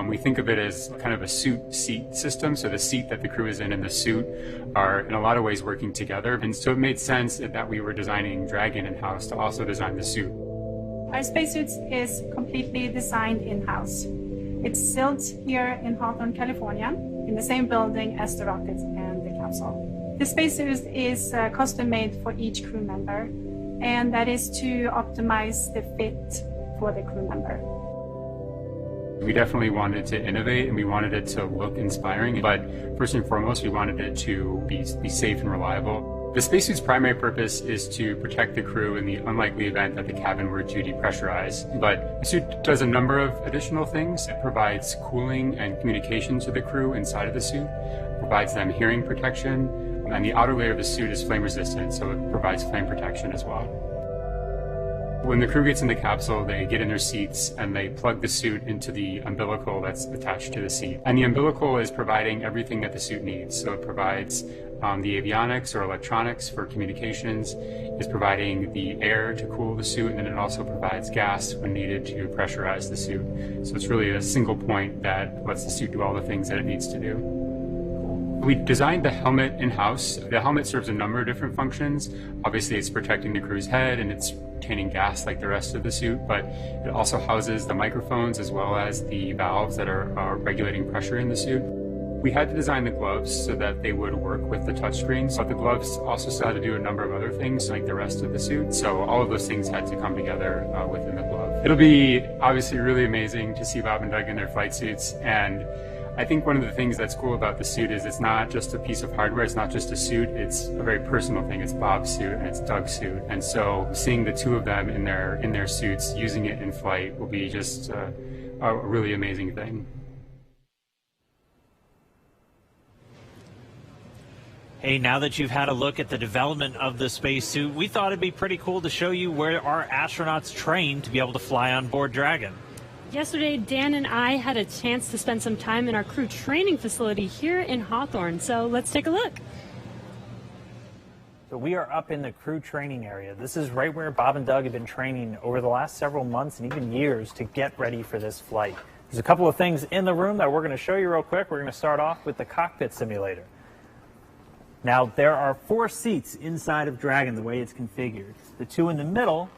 [SPEAKER 20] we think of it as kind of a suit seat system. So the seat that the crew is in and the suit are in a lot of ways working together. And so it made sense that we were designing Dragon in-house to also design the suit.
[SPEAKER 21] Our spacesuit is completely designed in-house. It's built here in Hawthorne, California, in the same building as the rocket and the capsule. The spacesuit is custom-made for each crew member, and that is to optimize the fit for the crew member.
[SPEAKER 20] We definitely wanted to innovate, and we wanted it to look inspiring, but first and foremost, we wanted it to be safe and reliable. The spacesuit's primary purpose is to protect the crew in the unlikely event that the cabin were to depressurize. But the suit does a number of additional things. It provides cooling and communication to the crew inside of the suit, provides them hearing protection, and the outer layer of the suit is flame resistant, so it provides flame protection as well. When the crew gets in the capsule, they get in their seats and they plug the suit into the umbilical that's attached to the seat. And the umbilical is providing everything that the suit needs. So it provides the avionics or electronics for communications, is providing the air to cool the suit, and then it also provides gas when needed to pressurize the suit. So it's really a single point that lets the suit do all the things that it needs to do. We designed the helmet in-house. The helmet serves a number of different functions. Obviously, it's protecting the crew's head and it's retaining gas like the rest of the suit, but it also houses the microphones as well as the valves that are regulating pressure in the suit. We had to design the gloves so that they would work with the touchscreens, but the gloves also still had to do a number of other things like the rest of the suit. So all of those things had to come together within the glove. It'll be obviously really amazing to see Bob and Doug in their flight suits, and I think one of the things that's cool about the suit is it's not just a piece of hardware, it's not just a suit, it's a very personal thing. It's Bob's suit and it's Doug's suit. And so seeing the two of them in their suits using it in flight will be just a really amazing thing.
[SPEAKER 5] Hey, now that you've had a look at the development of the spacesuit, we thought it'd be pretty cool to show you where our astronauts train to be able to fly on board Dragon.
[SPEAKER 6] Yesterday, Dan and I had a chance to spend some time in our crew training facility here in Hawthorne, so let's take a look.
[SPEAKER 5] So we are up in the crew training area. This is right where Bob and Doug have been training over the last several months and even years to get ready for this flight. There's a couple of things in the room that we're going to show you real quick. We're going to start off with the cockpit simulator. Now, there are 4 seats inside of Dragon the way it's configured. The 2 in the middle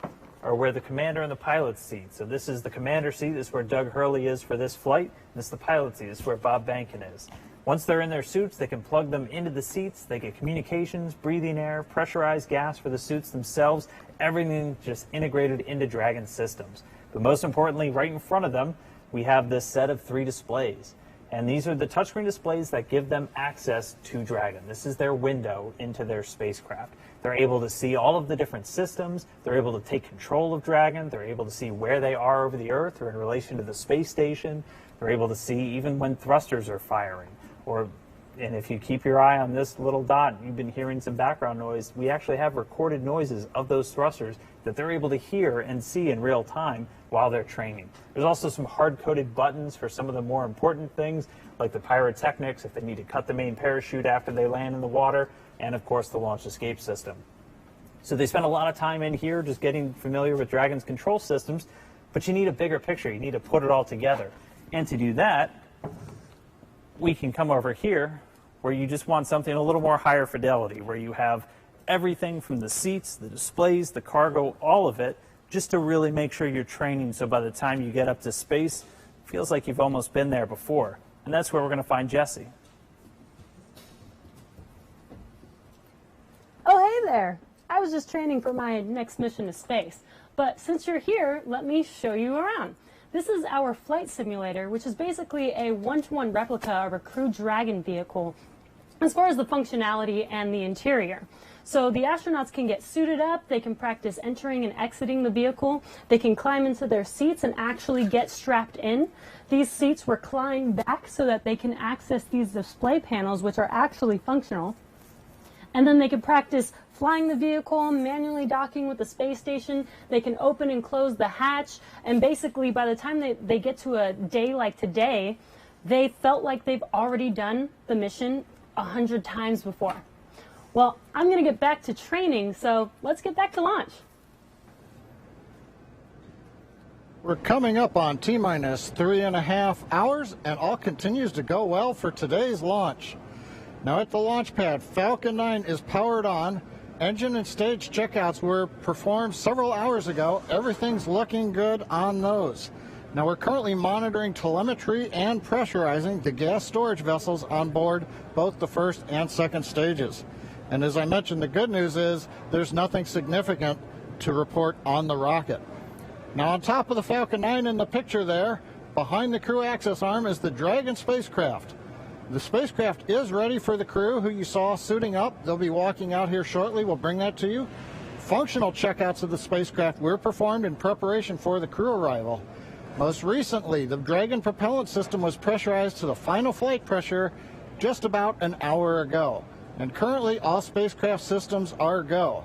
[SPEAKER 5] are where the commander and the pilot's seat. So this is the commander seat. This is where Doug Hurley is for this flight. This is the pilot seat. This is where Bob Behnken is. Once they're in their suits, they can plug them into the seats. They get communications, breathing air, pressurized gas for the suits themselves. Everything just integrated into Dragon systems. But most importantly, right in front of them, we have this set of 3 displays. And these are the touchscreen displays that give them access to Dragon. This is their window into their spacecraft. They're able to see all of the different systems. They're able to take control of Dragon. They're able to see where they are over the Earth or in relation to the space station. They're able to see even when thrusters are firing. And if you keep your eye on this little dot, you've been hearing some background noise. We actually have recorded noises of those thrusters that they're able to hear and see in real time while they're training. There's also some hard-coded buttons for some of the more important things, like the pyrotechnics, if they need to cut the main parachute after they land in the water, and of course the launch escape system. So they spend a lot of time in here just getting familiar with Dragon's control systems, but you need a bigger picture. You need to put it all together. And to do that, we can come over here where you just want something a little more higher fidelity, where you have everything from the seats, the displays, the cargo, all of it, just to really make sure you're training so by the time you get up to space, it feels like you've almost been there before. And that's where we're going to find Jesse.
[SPEAKER 6] Oh, hey there. I was just training for my next mission to space. But since you're here, let me show you around. This is our flight simulator, which is basically a one-to-one replica of a Crew Dragon vehicle as far as the functionality and the interior. So the astronauts can get suited up, they can practice entering and exiting the vehicle, they can climb into their seats and actually get strapped in. These seats recline back so that they can access these display panels, which are actually functional. And then they can practice flying the vehicle, manually docking with the space station. They can open and close the hatch. And basically, by the time they get to a day like today, they felt like they've already done the mission 100 times before. Well, I'm going to get back to training, so let's get back to launch.
[SPEAKER 7] We're coming up on T-minus 3.5 hours, and all continues to go well for today's launch. Now at the launch pad, Falcon 9 is powered on. Engine and stage checkouts were performed several hours ago. Everything's looking good on those. Now we're currently monitoring telemetry and pressurizing the gas storage vessels on board both the first and second stages. And as I mentioned, the good news is there's nothing significant to report on the rocket. Now on top of the Falcon 9 in the picture there, behind the crew access arm is the Dragon spacecraft. The spacecraft is ready for the crew who you saw suiting up. They'll be walking out here shortly. We'll bring that to you. Functional checkouts of the spacecraft were performed in preparation for the crew arrival. Most recently, the Dragon propellant system was pressurized to the final flight pressure just about an hour ago. And currently, all spacecraft systems are go.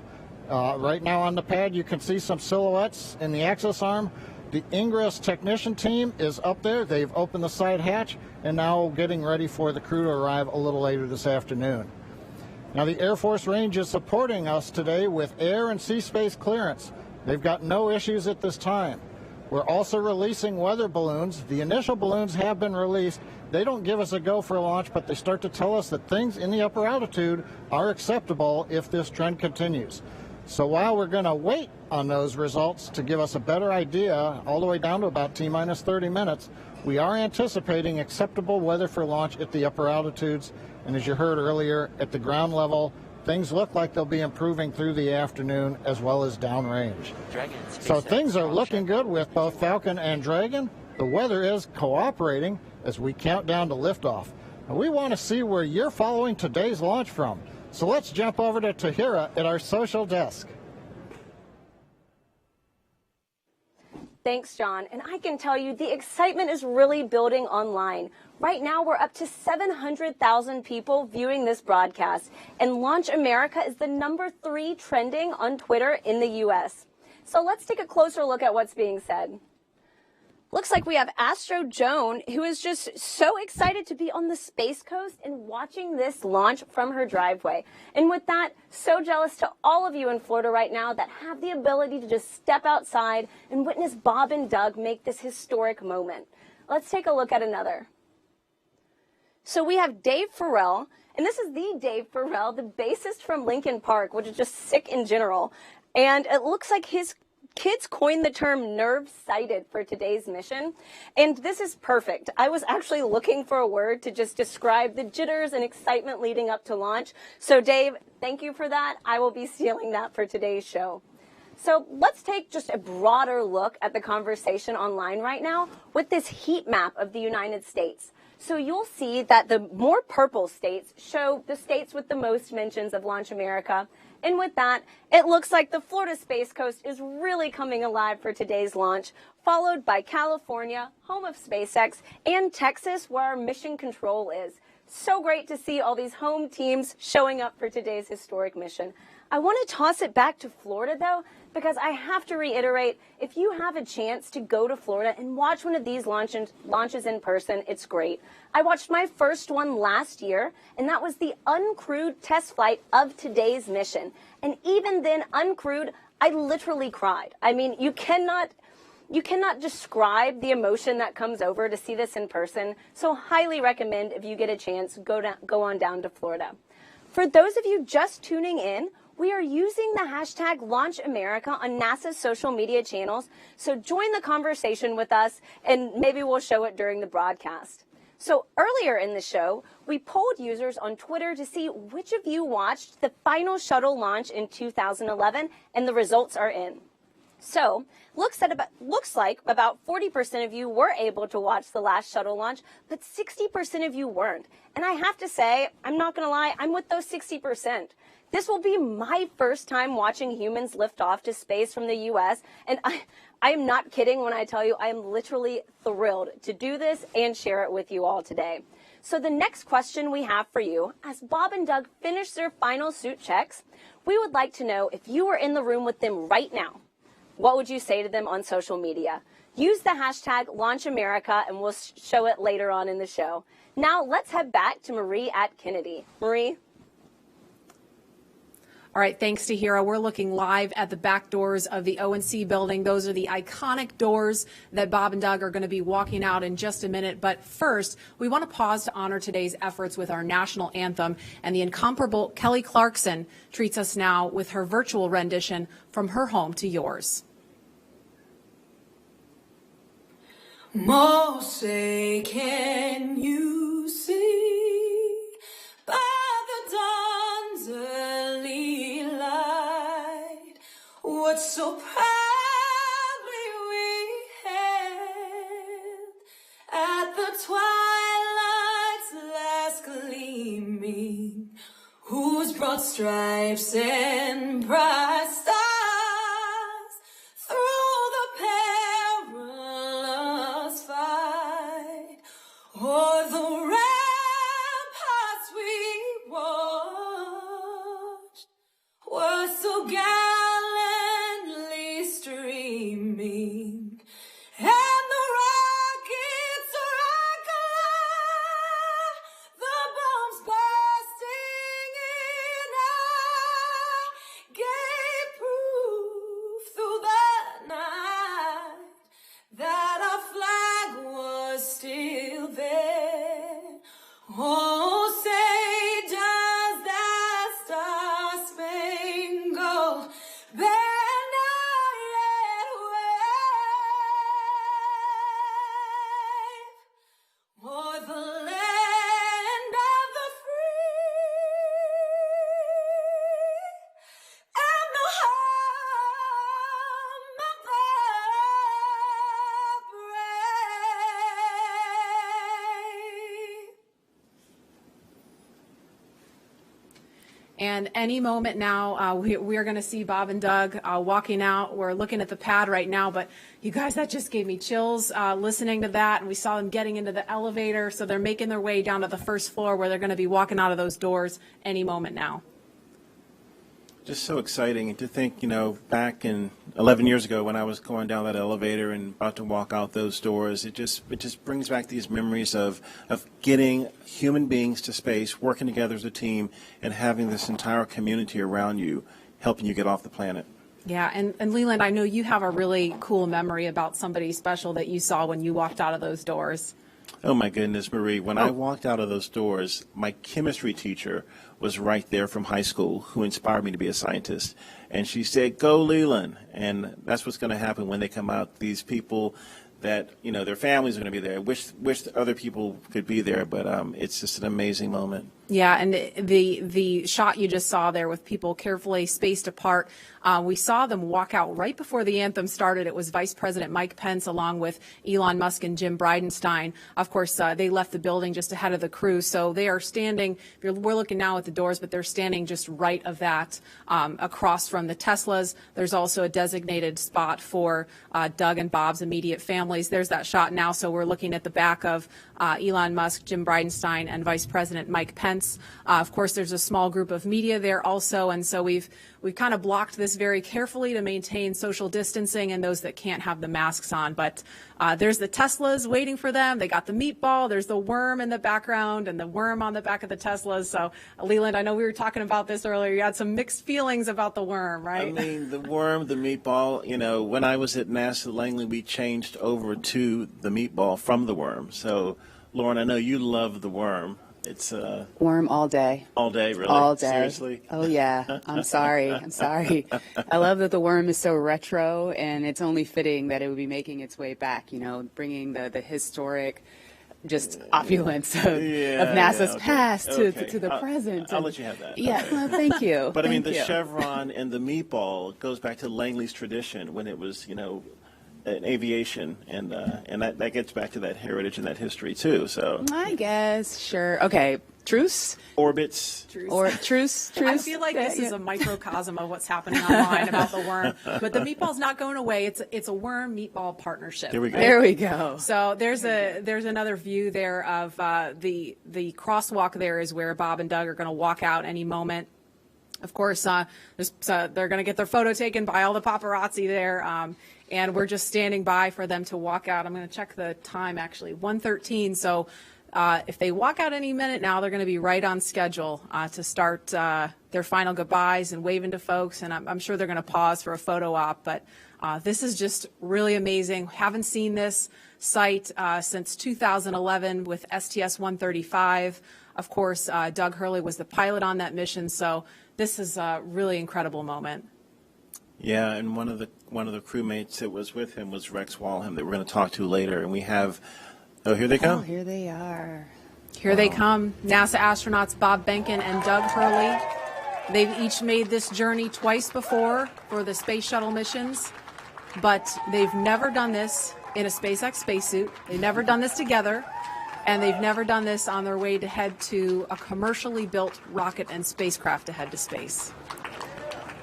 [SPEAKER 7] Right now on the pad, you can see some silhouettes in the access arm. The Ingress technician team is up there. They've opened the side hatch and now getting ready for the crew to arrive a little later this afternoon. Now, the Air Force Range is supporting us today with air and sea space clearance. They've got no issues at this time. We're also releasing weather balloons. The initial balloons have been released. They don't give us a go for launch, but they start to tell us that things in the upper altitude are acceptable if this trend continues. So while we're going to wait on those results to give us a better idea, all the way down to about T-minus 30 minutes, we are anticipating acceptable weather for launch at the upper altitudes. And as you heard earlier, at the ground level, things look like they'll be improving through the afternoon as well as downrange. So things are looking good with both Falcon and Dragon. The weather is cooperating as we count down to liftoff. And we want to see where you're following today's launch from. So let's jump over to Tahira at our social desk.
[SPEAKER 4] Thanks, John. And I can tell you the excitement is really building online. Right now, we're up to 700,000 people viewing this broadcast. And Launch America is the #3 trending on Twitter in the U.S. So let's take a closer look at what's being said. Looks like we have Astro Joan, who is just so excited to be on the Space Coast and watching this launch from her driveway. And with that, so jealous to all of you in Florida right now that have the ability to just step outside and witness Bob and Doug make this historic moment. Let's take a look at another. So we have Dave Farrell, and this is the Dave Farrell, the bassist from Linkin Park, which is just sick in general. And it looks like his kids coined the term nerve-sighted for today's mission, and this is perfect. I was actually looking for a word to just describe the jitters and excitement leading up to launch. So Dave, thank you for that. I will be stealing that for today's show. So let's take just a broader look at the conversation online right now with this heat map of the United States. So you'll see that the more purple states show the states with the most mentions of Launch America. And with that, it looks like the Florida Space Coast is really coming alive for today's launch, followed by California, home of SpaceX, and Texas, where our mission control is. So great to see all these home teams showing up for today's historic mission. I want to toss it back to Florida, though, because I have to reiterate, if you have a chance to go to Florida and watch one of these launches in person, it's great. I watched my first one last year, and that was the uncrewed test flight of today's mission. And even then, uncrewed, I literally cried. I mean, you cannot describe the emotion that comes over to see this in person. So highly recommend, if you get a chance, go on down to Florida. For those of you just tuning in, we are using the hashtag #LaunchAmerica on NASA's social media channels, so join the conversation with us, and maybe we'll show it during the broadcast. So earlier in the show, we polled users on Twitter to see which of you watched the final shuttle launch in 2011, and the results are in. So, looks like about 40% of you were able to watch the last shuttle launch, but 60% of you weren't. And I have to say, I'm not going to lie, I'm with those 60%. This will be my first time watching humans lift off to space from the U.S., and I am not kidding when I tell you I am literally thrilled to do this and share it with you all today. So the next question we have for you, as Bob and Doug finish their final suit checks, we would like to know if you were in the room with them right now, what would you say to them on social media? Use the hashtag #LaunchAmerica, and we'll show it later on in the show. Now let's head back to Marie at Kennedy. Marie?
[SPEAKER 1] All right, thanks to Tahira. We're looking live at the back doors of the ONC building. Those are the iconic doors that Bob and Doug are going to be walking out in just a minute. But first, we want to pause to honor today's efforts with our national anthem. And the incomparable Kelly Clarkson treats us now with her virtual rendition from her home to yours.
[SPEAKER 22] Moshe, can you see by the dawn's early light what so proudly we hailed at the twilight's last broad stripes and bright stars through the perilous fight, o'er the ramparts we watched were so gallantly streaming, and the rockets rock-a-lie, the bombs bursting in air, gave proof through the night that our flag was still there. Oh, say does that star-spangled banner yet wave o'er the land of the free and the home of the brave.
[SPEAKER 1] And any moment now, we are going to see Bob and Doug walking out. We're looking at the pad right now, but you guys, that just gave me chills listening to that. And we saw them getting into the elevator. So they're making their way down to the first floor where they're going to be walking out of those doors any moment now.
[SPEAKER 3] Just so exciting. And to think, back in 11 years ago when I was going down that elevator and about to walk out those doors, it just brings back these memories of getting human beings to space, working together as a team, and having this entire community around you helping you get off the planet.
[SPEAKER 1] Yeah, and Leland, I know you have a really cool memory about somebody special that you saw when you walked out of those doors.
[SPEAKER 3] Oh my goodness, Marie, when I walked out of those doors, my chemistry teacher was right there from high school who inspired me to be a scientist. And she said, "Go Leland." And that's what's going to happen when they come out. These people that, their families are going to be there. Wish other people could be there, but it's just an amazing moment.
[SPEAKER 1] Yeah, and the shot you just saw there with people carefully spaced apart, we saw them walk out right before the anthem started. It was Vice President Mike Pence along with Elon Musk and Jim Bridenstine. Of course, they left the building just ahead of the crew, so they are standing. We're looking now at the doors, but they're standing just right of that, across from the Teslas. There's also a designated spot for Doug and Bob's immediate families. There's that shot now, so we're looking at the back of Elon Musk, Jim Bridenstine, and Vice President Mike Pence. Of course, there's a small group of media there also, and so we've kind of blocked this very carefully to maintain social distancing and those that can't have the masks on. But there's the Teslas waiting for them. They got the meatball. There's the worm in the background and the worm on the back of the Teslas. So, Leland, I know we were talking about this earlier. You had some mixed feelings about the worm, right?
[SPEAKER 3] I mean, the worm, the meatball, when I was at NASA Langley, we changed over to the meatball from the worm. So, Lauren, I know you love the worm. It's
[SPEAKER 2] worm all day.
[SPEAKER 3] All day, really?
[SPEAKER 2] All day.
[SPEAKER 3] Seriously?
[SPEAKER 2] Oh, yeah. I'm sorry. I love that the worm is so retro, and it's only fitting that it would be making its way back, bringing the historic just opulence of NASA's past to the present.
[SPEAKER 3] I'll let you have that.
[SPEAKER 2] Yeah, well, thank you.
[SPEAKER 3] But I mean,
[SPEAKER 2] Thank
[SPEAKER 3] the
[SPEAKER 2] you.
[SPEAKER 3] chevron and the meatball goes back to Langley's tradition when it was, in aviation, and that gets back to that heritage and that history too. So
[SPEAKER 2] I guess, sure. Okay, truce?
[SPEAKER 3] Orbits.
[SPEAKER 2] Or truce?
[SPEAKER 1] I feel like this is a microcosm of what's happening online about the worm. But the meatball's not going away. It's a worm meatball partnership.
[SPEAKER 3] There we go.
[SPEAKER 1] Right?
[SPEAKER 2] There we go.
[SPEAKER 1] So there's another view there of the crosswalk. There is where Bob and Doug are going to walk out any moment. Of course, they're going to get their photo taken by all the paparazzi there. And we're just standing by for them to walk out. I'm going to check the time, actually, 1:13. So if they walk out any minute now, they're going to be right on schedule to start their final goodbyes and waving to folks. And I'm sure they're going to pause for a photo op. But this is just really amazing. Haven't seen this site since 2011 with STS-135. Of course, Doug Hurley was the pilot on that mission. So this is a really incredible moment.
[SPEAKER 3] Yeah, and one of the crewmates that was with him was Rex Walham that we're going to talk to later. And we have, here they come.
[SPEAKER 2] Oh, here they are.
[SPEAKER 1] Here they come, NASA astronauts Bob Behnken and Doug Hurley. They've each made this journey twice before for the space shuttle missions, but they've never done this in a SpaceX spacesuit. They've never done this together. And they've never done this on their way to head to a commercially built rocket and spacecraft to head to space.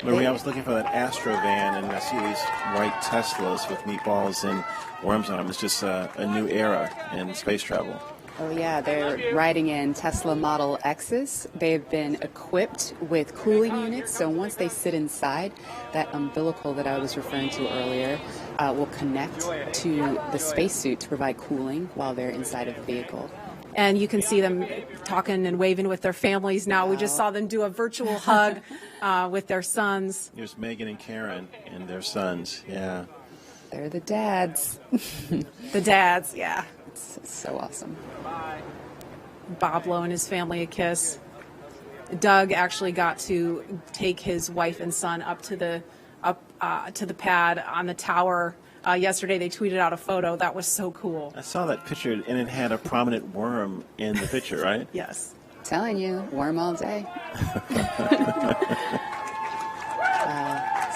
[SPEAKER 3] Marie, I was looking for that Astro van, and I see these white Teslas with meatballs and worms on them. It's just a new era in space travel.
[SPEAKER 2] Oh yeah, they're riding in Tesla Model X's. They've been equipped with cooling units, so once they sit inside, that umbilical that I was referring to earlier will connect to the spacesuit to provide cooling while they're inside of the vehicle.
[SPEAKER 1] And you can see them talking and waving with their families now. We just saw them do a virtual hug with their sons.
[SPEAKER 3] Here's Megan and Karen and their sons, yeah.
[SPEAKER 2] They're the dads.
[SPEAKER 1] The dads, yeah.
[SPEAKER 2] It's so awesome.
[SPEAKER 1] Bob blowing his family a kiss. Doug actually got to take his wife and son up to the pad on the tower. Yesterday they tweeted out a photo. That was so cool.
[SPEAKER 3] I saw that picture, and it had a prominent worm in the picture, right?
[SPEAKER 1] Yes.
[SPEAKER 2] Telling you, worm all day.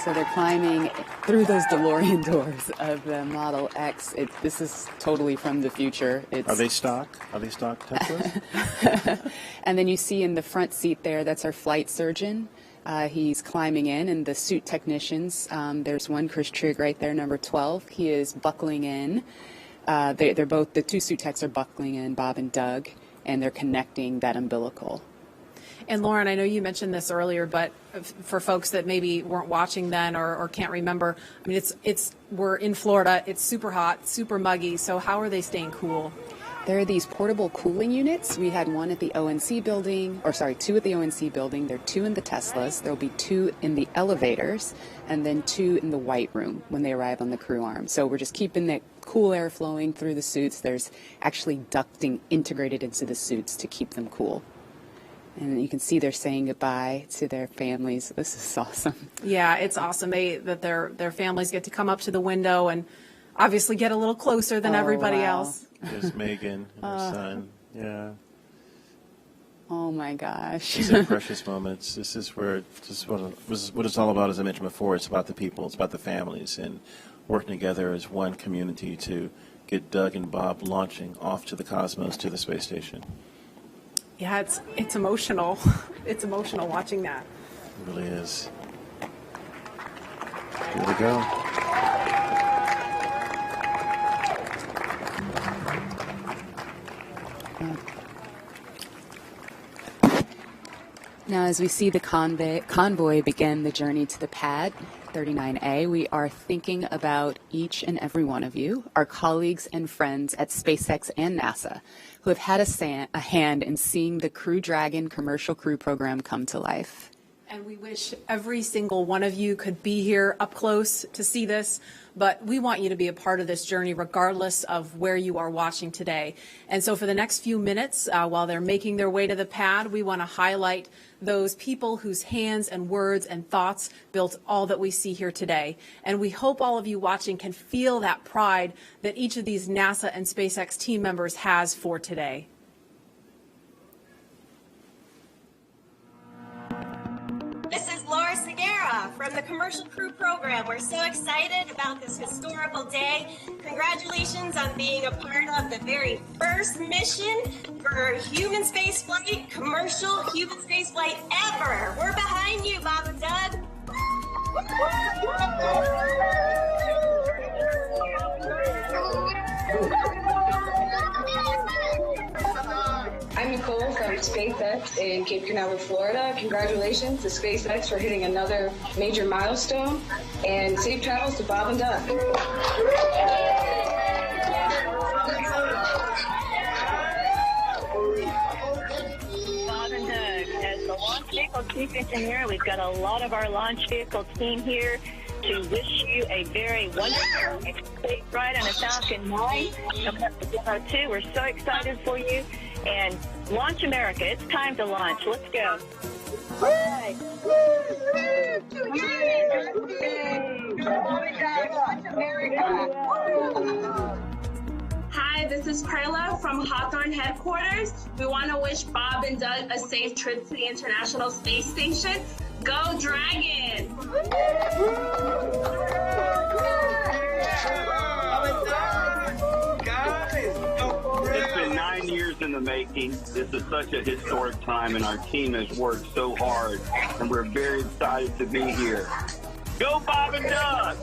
[SPEAKER 2] So they're climbing through those DeLorean doors of the Model X. This is totally from the future.
[SPEAKER 3] Are they stock? Are they stock Teslas?
[SPEAKER 2] And then you see in the front seat there, that's our flight surgeon. He's climbing in, and the suit technicians, there's one, Chris Trigg right there, number 12. He is buckling in. They're both, the two suit techs are buckling in, Bob and Doug, and they're connecting that umbilical.
[SPEAKER 1] And Lauren, I know you mentioned this earlier, but for folks that maybe weren't watching then or can't remember, I mean, we're in Florida. It's super hot, super muggy. So how are they staying cool?
[SPEAKER 2] There are these portable cooling units. We had one at the ONC building, two at the ONC building. There are two in the Teslas. There'll be two in the elevators, and then two in the white room when they arrive on the crew arm. So we're just keeping that cool air flowing through the suits. There's actually ducting integrated into the suits to keep them cool. And you can see they're saying goodbye to their families. This is awesome.
[SPEAKER 1] Yeah, it's awesome. That their families get to come up to the window and obviously get a little closer than everybody else.
[SPEAKER 3] There's Megan and her son. Yeah.
[SPEAKER 2] Oh my gosh.
[SPEAKER 3] These are precious moments. This is what it's all about, as I mentioned before. It's about the people. It's about the families and working together as one community to get Doug and Bob launching off to the cosmos, to the space station.
[SPEAKER 1] Yeah, it's emotional. It's emotional watching that.
[SPEAKER 3] It really is. Here we go.
[SPEAKER 2] Now, as we see the convoy begin the journey to the pad, 39A, we are thinking about each and every one of you, our colleagues and friends at SpaceX and NASA, who have had a hand in seeing the Crew Dragon commercial crew program come to life.
[SPEAKER 1] And we wish every single one of you could be here up close to see this, but we want you to be a part of this journey regardless of where you are watching today. And so for the next few minutes, while they're making their way to the pad, we want to highlight those people whose hands and words and thoughts built all that we see here today. And we hope all of you watching can feel that pride that each of these NASA and SpaceX team members has for today.
[SPEAKER 9] This is Laura Segura from the Commercial Crew Program. We're so excited about this historical day. Congratulations on being a part of the very first mission for human spaceflight, commercial human spaceflight ever. We're behind you, Bob and Doug.
[SPEAKER 10] I'm Nicole from SpaceX in Cape Canaveral, Florida. Congratulations to SpaceX for hitting another major milestone, and safe travels to Bob and Doug.
[SPEAKER 23] Bob and Doug, as the launch vehicle chief engineer, we've got a lot of our launch vehicle team here to wish you a very wonderful space ride on a Falcon 9 coming up to Demo 2. We're so excited for you. And launch America. It's time to launch. Let's go.
[SPEAKER 9] Hi, this is Perla from Hawthorne headquarters. We want to wish Bob and Doug a safe trip to the International Space Station. Go Dragon!
[SPEAKER 14] It's been 9 years.
[SPEAKER 8] in the making. This is such a historic time, and our team has worked so hard, and we're very excited to be here. Go Bob and Doug!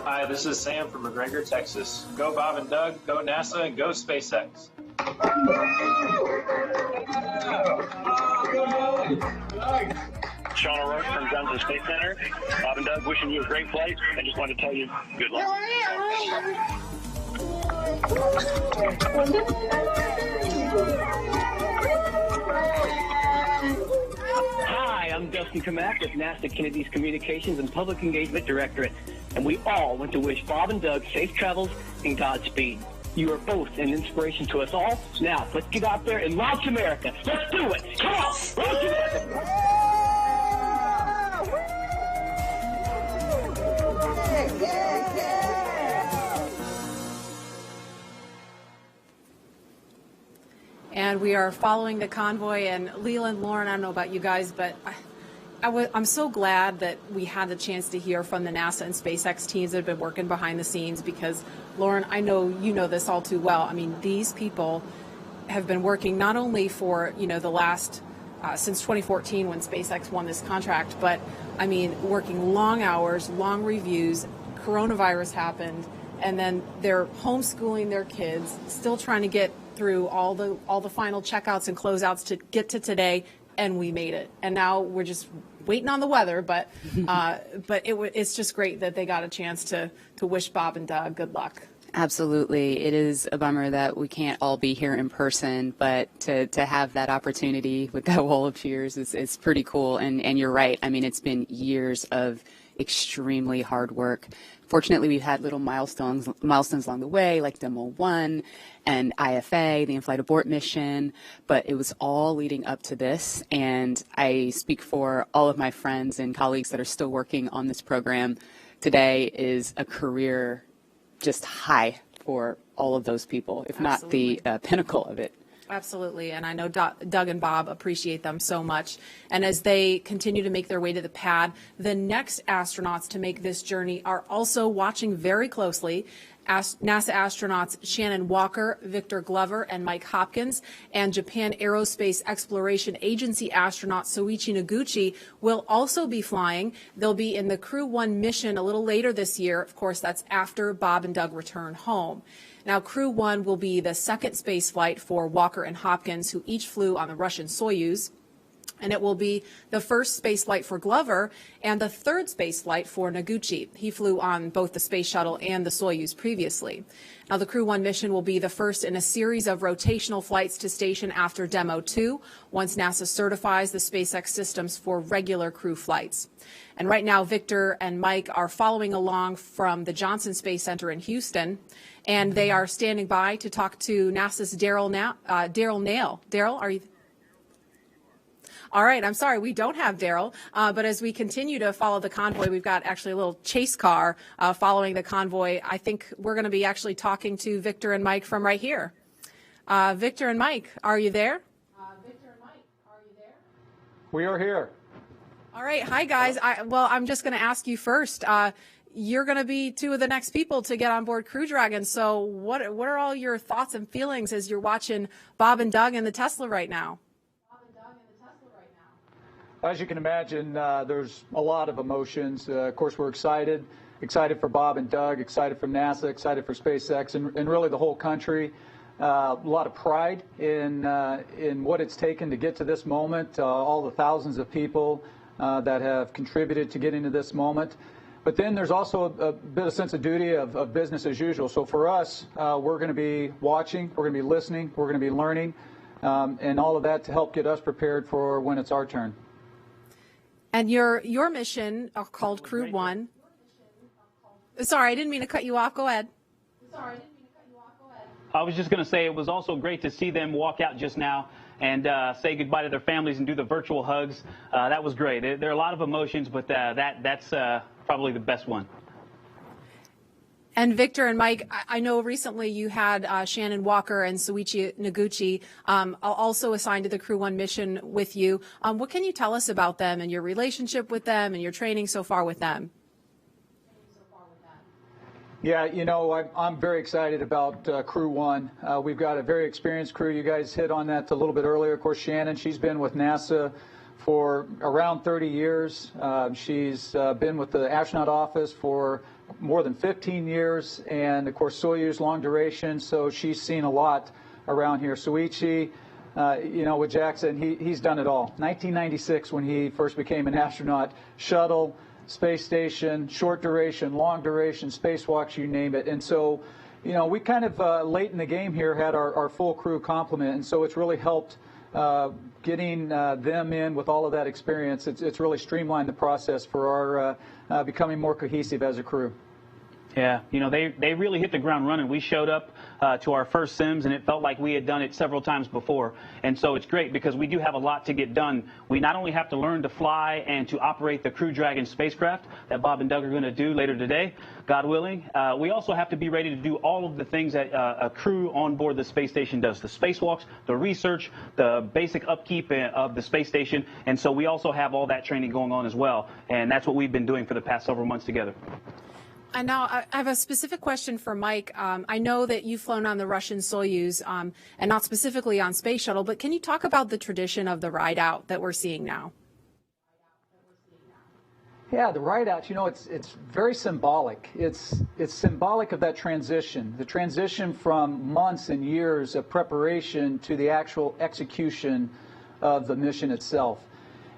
[SPEAKER 11] Hi, this is Sam from McGregor, Texas. Go Bob and Doug, go NASA, and go SpaceX.
[SPEAKER 14] Sean O'Rourke from Johnson Space Center. Bob and Doug, wishing you a great flight. I just wanted to tell you good luck.
[SPEAKER 12] Hi, I'm Dustin Kamak with NASA Kennedy's Communications and Public Engagement Directorate, and we all want to wish Bob and Doug safe travels and Godspeed. You are both an inspiration to us all. Now, let's get out there and launch America. Let's do it. Come on, launch America.
[SPEAKER 1] And we are following the convoy. And Leland, Lauren, I don't know about you guys, but I'm so glad that we had the chance to hear from the NASA and SpaceX teams that have been working behind the scenes, because, Lauren, I know you know this all too well. I mean, these people have been working not only for, the last, since 2014 when SpaceX won this contract, but, I mean, working long hours, long reviews. Coronavirus happened, and then they're homeschooling their kids, still trying to get through all the final checkouts and closeouts to get to today, and we made it. And now we're just waiting on the weather, but it's just great that they got a chance to wish Bob and Doug good luck.
[SPEAKER 2] Absolutely. It is a bummer that we can't all be here in person, but to have that opportunity with that wall of cheers is pretty cool. And you're right. I mean, it's been years of extremely hard work. Fortunately, we've had little milestones along the way, like Demo 1 and IFA, the in-flight abort mission, but it was all leading up to this. And I speak for all of my friends and colleagues that are still working on this program. Today is a career just high for all of those people, if
[SPEAKER 1] Absolutely.
[SPEAKER 2] not the pinnacle of it.
[SPEAKER 1] Absolutely, and I know Doug and Bob appreciate them so much. And as they continue to make their way to the pad, the next astronauts to make this journey are also watching very closely. NASA astronauts Shannon Walker, Victor Glover, and Mike Hopkins, and Japan Aerospace Exploration Agency astronaut Soichi Noguchi will also be flying. They'll be in the Crew 1 mission a little later this year. Of course, that's after Bob and Doug return home. Now, Crew 1 will be the second space flight for Walker and Hopkins, who each flew on the Russian Soyuz. And it will be the first space flight for Glover and the third space flight for Noguchi. He flew on both the space shuttle and the Soyuz previously. Now, the Crew 1 mission will be the first in a series of rotational flights to station after Demo 2, once NASA certifies the SpaceX systems for regular crew flights. And right now, Victor and Mike are following along from the Johnson Space Center in Houston, and they are standing by to talk to NASA's Darryl Nail. Darryl, are you? All right, I'm sorry, we don't have Darryl, but as we continue to follow the convoy, we've got actually a little chase car following the convoy. I think we're going to be actually talking to Victor and Mike from right here. Victor and Mike, are you there?
[SPEAKER 24] We are here.
[SPEAKER 1] All right, hi guys. I'm just going to ask you first. You're going to be two of the next people to get on board Crew Dragon. So what are all your thoughts and feelings as you're watching Bob and Doug in the Tesla right now?
[SPEAKER 24] As you can imagine, there's a lot of emotions. Of course, we're excited for Bob and Doug, excited for NASA, excited for SpaceX, and really the whole country. A lot of pride in what it's taken to get to this moment, all the thousands of people that have contributed to getting to this moment. But then there's also a bit of sense of duty of business as usual. So for us, we're going to be watching, we're going to be listening, we're going to be learning, and all of that to help get us prepared for when it's our turn.
[SPEAKER 1] And your mission called Crew 1. Sorry, I didn't mean to cut you off. Go ahead.
[SPEAKER 25] I was just going to say it was also great to see them walk out just now and say goodbye to their families and do the virtual hugs. That was great. There are a lot of emotions, but that's probably the best one.
[SPEAKER 1] And Victor and Mike, I know recently you had Shannon Walker and Soichi Noguchi also assigned to the Crew 1 mission with you. What can you tell us about them and your relationship with them and your training so far with them?
[SPEAKER 24] Yeah, you know, I'm very excited about Crew 1. We've got a very experienced crew. You guys hit on that a little bit earlier. Of course, Shannon, she's been with NASA for around 30 years. She's been with the astronaut office for more than 15 years, and of course Soyuz long duration, so she's seen a lot around here. Soichi, you know, with Jackson, he's done it all. 1996 when he first became an astronaut, shuttle, space station, short duration, long duration, spacewalks, you name it. And so, you know, we kind of late in the game here had our full crew complement, and so it's really helped getting them in with all of that experience. It's really streamlined the process for our becoming more cohesive as a crew.
[SPEAKER 25] Yeah, you know, they really hit the ground running. We showed up to our first sims, and it felt like we had done it several times before. And so it's great because we do have a lot to get done. We not only have to learn to fly and to operate the Crew Dragon spacecraft that Bob and Doug are going to do later today, God willing. We also have to be ready to do all of the things that a crew on board the space station does, the spacewalks, the research, the basic upkeep of the space station. And so we also have all that training going on as well. And that's what we've been doing for the past several months together.
[SPEAKER 1] And now I have a specific question for Mike. I know that you've flown on the Russian Soyuz and not specifically on Space Shuttle, but can you talk about the tradition of the ride out that we're seeing now?
[SPEAKER 24] Yeah, the ride out, you know, it's very symbolic. It's symbolic of that transition, the transition from months and years of preparation to the actual execution of the mission itself.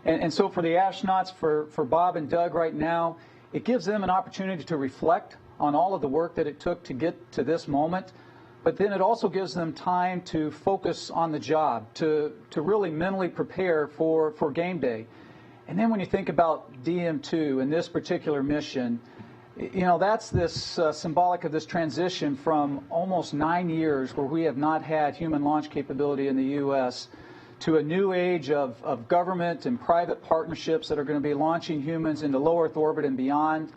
[SPEAKER 24] And so for the astronauts, for Bob and Doug right now, it gives them an opportunity to reflect on all of the work that it took to get to this moment, but then it also gives them time to focus on the job, to really mentally prepare for game day. And then when you think about DM2 and this particular mission, you know, that's this symbolic of this transition from almost 9 years where we have not had human launch capability in the U.S. to a new age of government and private partnerships that are going to be launching humans into low Earth orbit and beyond.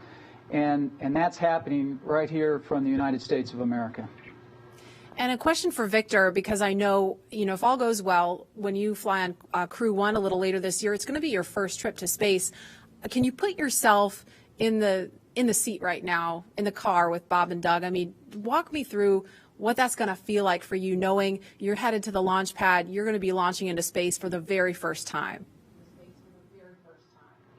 [SPEAKER 24] And that's happening right here from the United States of America.
[SPEAKER 1] And a question for Victor, because I know, you know, if all goes well, when you fly on Crew 1 a little later this year, it's going to be your first trip to space. Can you put yourself in the seat right now, in the car with Bob and Doug? I mean, walk me through what that's going to feel like for you, knowing you're headed to the launch pad, you're going to be launching into space for the very first time.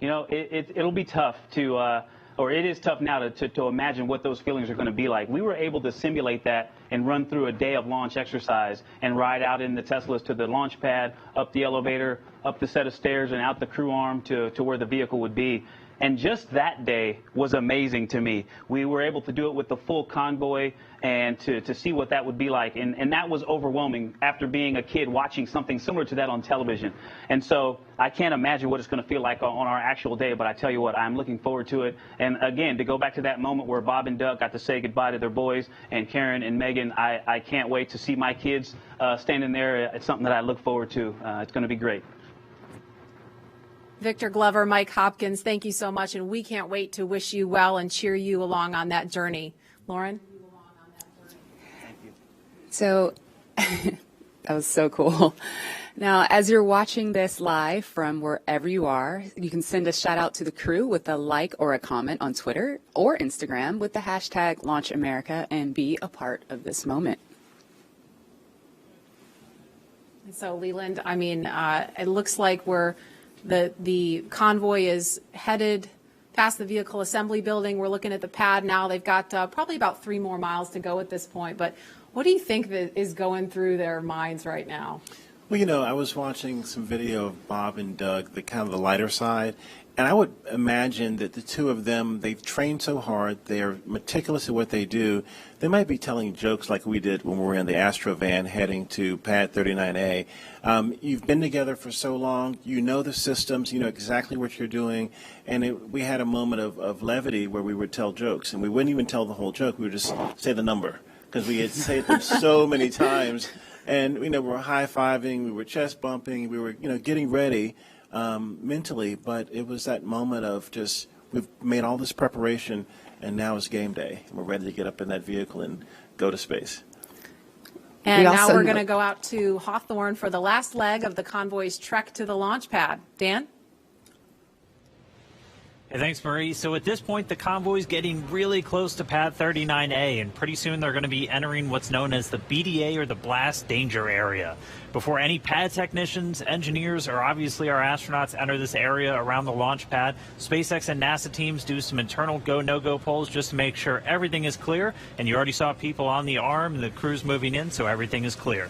[SPEAKER 25] You know, it'll be tough to, or it is tough now to imagine what those feelings are going to be like. We were able to simulate that and run through a day of launch exercise and ride out in the Teslas to the launch pad, up the elevator, up the set of stairs, and out the crew arm to where the vehicle would be. And just that day was amazing to me. We were able to do it with the full convoy and to see what that would be like. And that was overwhelming after being a kid watching something similar to that on television. And so I can't imagine what it's going to feel like on our actual day, but I tell you what, I'm looking forward to it. And again, to go back to that moment where Bob and Doug got to say goodbye to their boys, and Karen and Megan, I can't wait to see my kids standing there. It's something that I look forward to. It's going to be great.
[SPEAKER 1] Victor Glover, Mike Hopkins, thank you so much, and we can't wait to wish you well and cheer you along on that journey. Lauren?
[SPEAKER 2] So that was so cool. Now, as you're watching this live from wherever you are, you can send a shout out to the crew with a like or a comment on Twitter or Instagram with the hashtag LaunchAmerica and be a part of this moment.
[SPEAKER 1] So, Leland, I mean, it looks like the convoy is headed past the vehicle assembly building. We're looking at the pad now. They've got probably about 3 more miles to go at this point. But what do you think that is going through their minds right now?
[SPEAKER 3] Well, you know, I was watching some video of Bob and Doug, the kind of the lighter side, and I would imagine that the two of them, they've trained so hard, they're meticulous at what they do, they might be telling jokes like we did when we were in the Astro van heading to Pad 39A. You've been together for so long, you know the systems, you know exactly what you're doing, and we had a moment of levity where we would tell jokes, and we wouldn't even tell the whole joke, we would just say the number, because we had said them so many times. And, you know, we were high-fiving, we were chest bumping, we were, you know, getting ready mentally. But it was that moment of just, we've made all this preparation, and now it's game day. And we're ready to get up in that vehicle and go to space.
[SPEAKER 1] And now we're going to go out to Hawthorne for the last leg of the convoy's trek to the launch pad. Dan?
[SPEAKER 5] Hey, thanks, Marie. So at this point, the convoy's getting really close to Pad 39A, and pretty soon they're going to be entering what's known as the BDA, or the Blast Danger Area. Before any pad technicians, engineers, or obviously our astronauts enter this area around the launch pad, SpaceX and NASA teams do some internal go, no-go polls just to make sure everything is clear. And you already saw people on the arm and the crew's moving in, so everything is clear.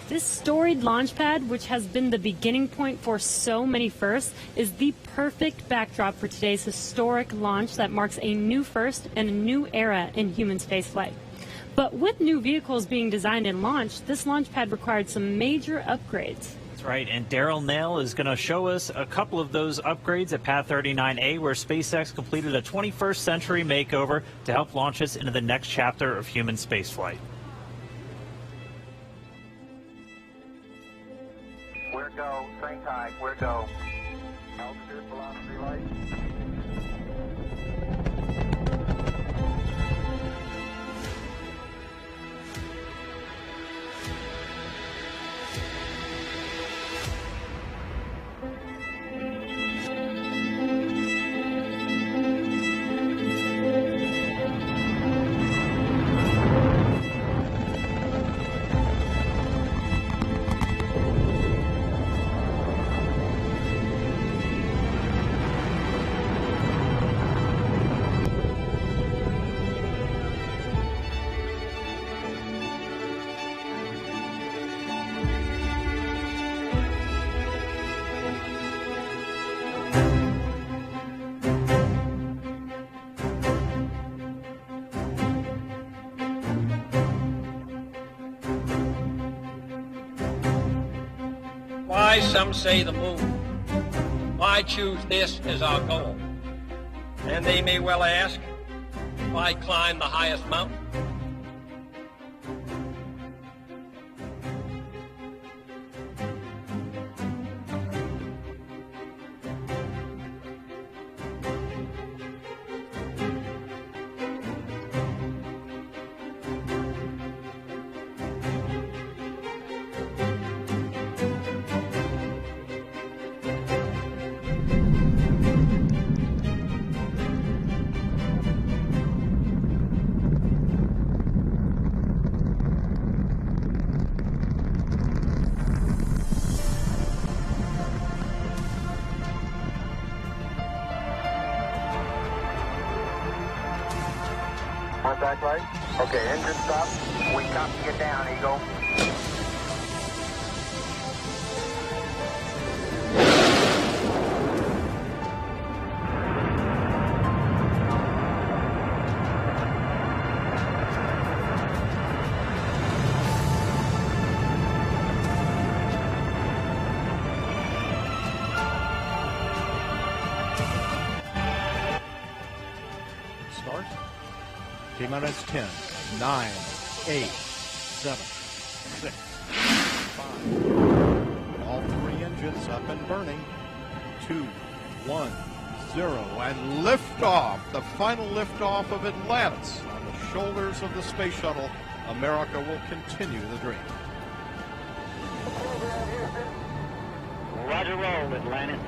[SPEAKER 6] This storied launch pad, which has been the beginning point for so many firsts, is the perfect backdrop for today's historic launch that marks a new first and a new era in human spaceflight. But with new vehicles being designed and launched, this launch pad required some major upgrades.
[SPEAKER 5] That's right, and Daryl Nail is going to show us a couple of those upgrades at Pad 39A, where SpaceX completed a 21st century makeover to help launch us into the next chapter of human spaceflight.
[SPEAKER 14] We're go, train tight, we're go. Altitude, velocity, light.
[SPEAKER 13] Why, some say the moon. Why choose this as our goal? And they may well ask, why climb the highest mountain? Contact light. Okay, engine stop. We copy you down, Eagle.
[SPEAKER 15] Start. T-minus 10, 9, 8, 7, 6, 5. All three engines up and burning. 2, 1, 0, and liftoff. The final liftoff of Atlantis on the shoulders of the space shuttle. America will continue the dream.
[SPEAKER 14] Roger, roll, Atlantis.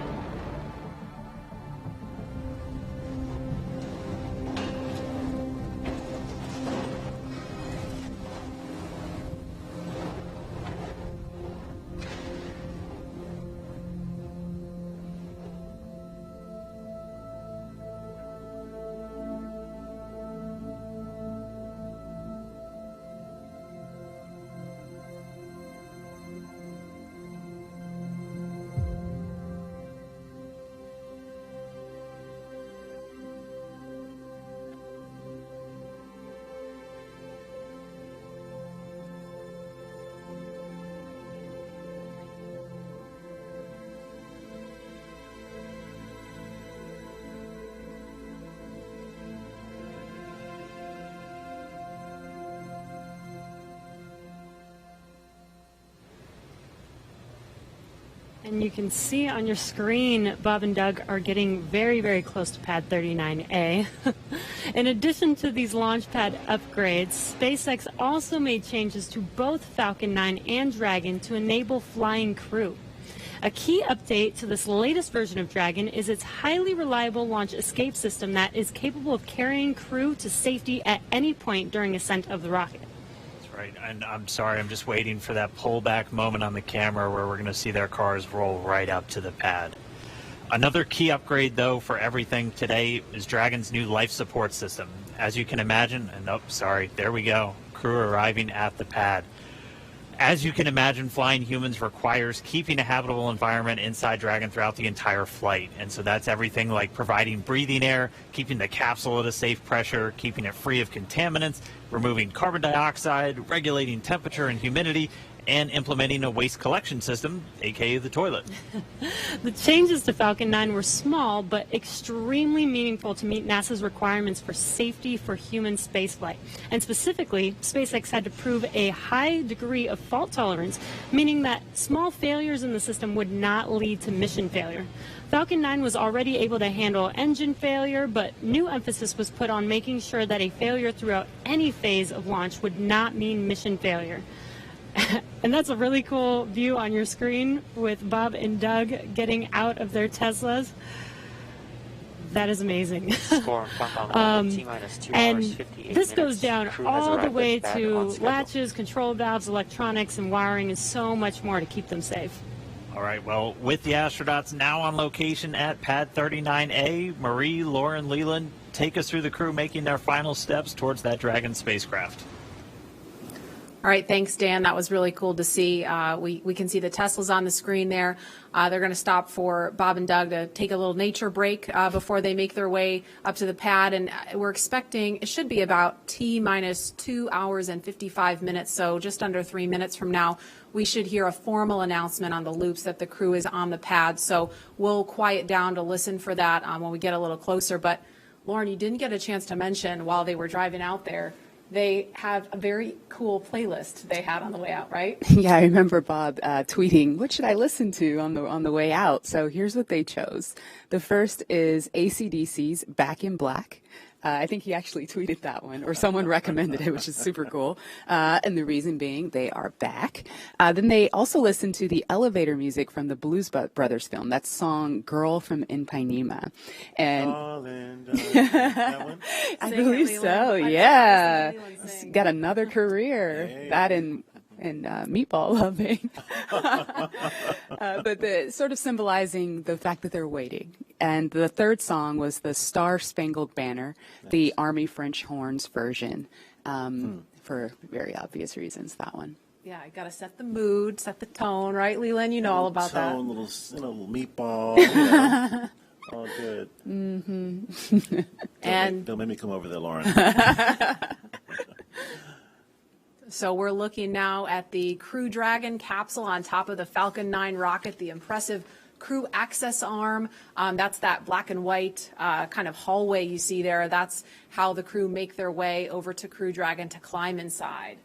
[SPEAKER 6] And you can see on your screen, Bob and Doug are getting very, very close to Pad 39A. In addition to these launch pad upgrades, SpaceX also made changes to both Falcon 9 and Dragon to enable flying crew. A key update to this latest version of Dragon is its highly reliable launch escape system that is capable of carrying crew to safety at any point during ascent of the rocket.
[SPEAKER 5] That's right. And I'm sorry, I'm just waiting for that pullback moment on the camera where we're going to see their cars roll right up to the pad. Another key upgrade, though, for everything today is Dragon's new life support system. As you can imagine, and oh, sorry, there we go, crew arriving at the pad. As you can imagine, flying humans requires keeping a habitable environment inside Dragon throughout the entire flight. And so that's everything like providing breathing air, keeping the capsule at a safe pressure, keeping it free of contaminants, removing carbon dioxide, regulating temperature and humidity, and implementing a waste collection system, aka the toilet.
[SPEAKER 6] The changes to Falcon 9 were small but extremely meaningful to meet NASA's requirements for safety for human spaceflight. And specifically, SpaceX had to prove a high degree of fault tolerance, meaning that small failures in the system would not lead to mission failure. Falcon 9 was already able to handle engine failure, but new emphasis was put on making sure that a failure throughout any phase of launch would not mean mission failure. And that's a really cool view on your screen with Bob and Doug getting out of their Teslas. That is amazing. And this goes down all the way to latches, control valves, electronics, and wiring, and so much more to keep them safe.
[SPEAKER 5] All right, well, with the astronauts now on location at Pad 39A, Marie, Lauren, Leland, take us through the crew making their final steps towards that Dragon spacecraft.
[SPEAKER 1] All right, thanks, Dan. That was really cool to see. We can see the Teslas on the screen there. They're going to stop for Bob and Doug to take a little nature break before they make their way up to the pad. And we're expecting it should be about T-minus 2 hours and 55 minutes, so just under 3 minutes from now, we should hear a formal announcement on the loops that the crew is on the pad. So we'll quiet down to listen for that when we get a little closer. But, Lauren, you didn't get a chance to mention while they were driving out there, they have a very cool playlist they had on the way out, right?
[SPEAKER 2] Yeah, I remember Bob tweeting, what should I listen to on the way out? So here's what they chose. The first is AC/DC's Back in Black. I think he actually tweeted that one, or someone recommended it, which is super cool. And the reason being, they are back. Then they also listened to the elevator music from the Blues Brothers film, that song "Girl from Ipanema." And
[SPEAKER 3] that one?
[SPEAKER 2] I believe so, yeah. Got another career.
[SPEAKER 3] Hey.
[SPEAKER 2] That and meatball loving. But the sort of symbolizing the fact that they're waiting. And the third song was the Star Spangled Banner, the Army French horns version, for very obvious reasons, that one.
[SPEAKER 1] Yeah, I got to set the mood, set the tone, right, Leland? You know all about that.
[SPEAKER 3] Little meatball, you know. All good.
[SPEAKER 2] Mm-hmm.
[SPEAKER 1] And
[SPEAKER 3] don't make me come over there, Lauren.
[SPEAKER 1] So we're looking now at the Crew Dragon capsule on top of the Falcon 9 rocket, the impressive crew access arm. That's that black and white kind of hallway you see there. That's how the crew make their way over to Crew Dragon to climb inside.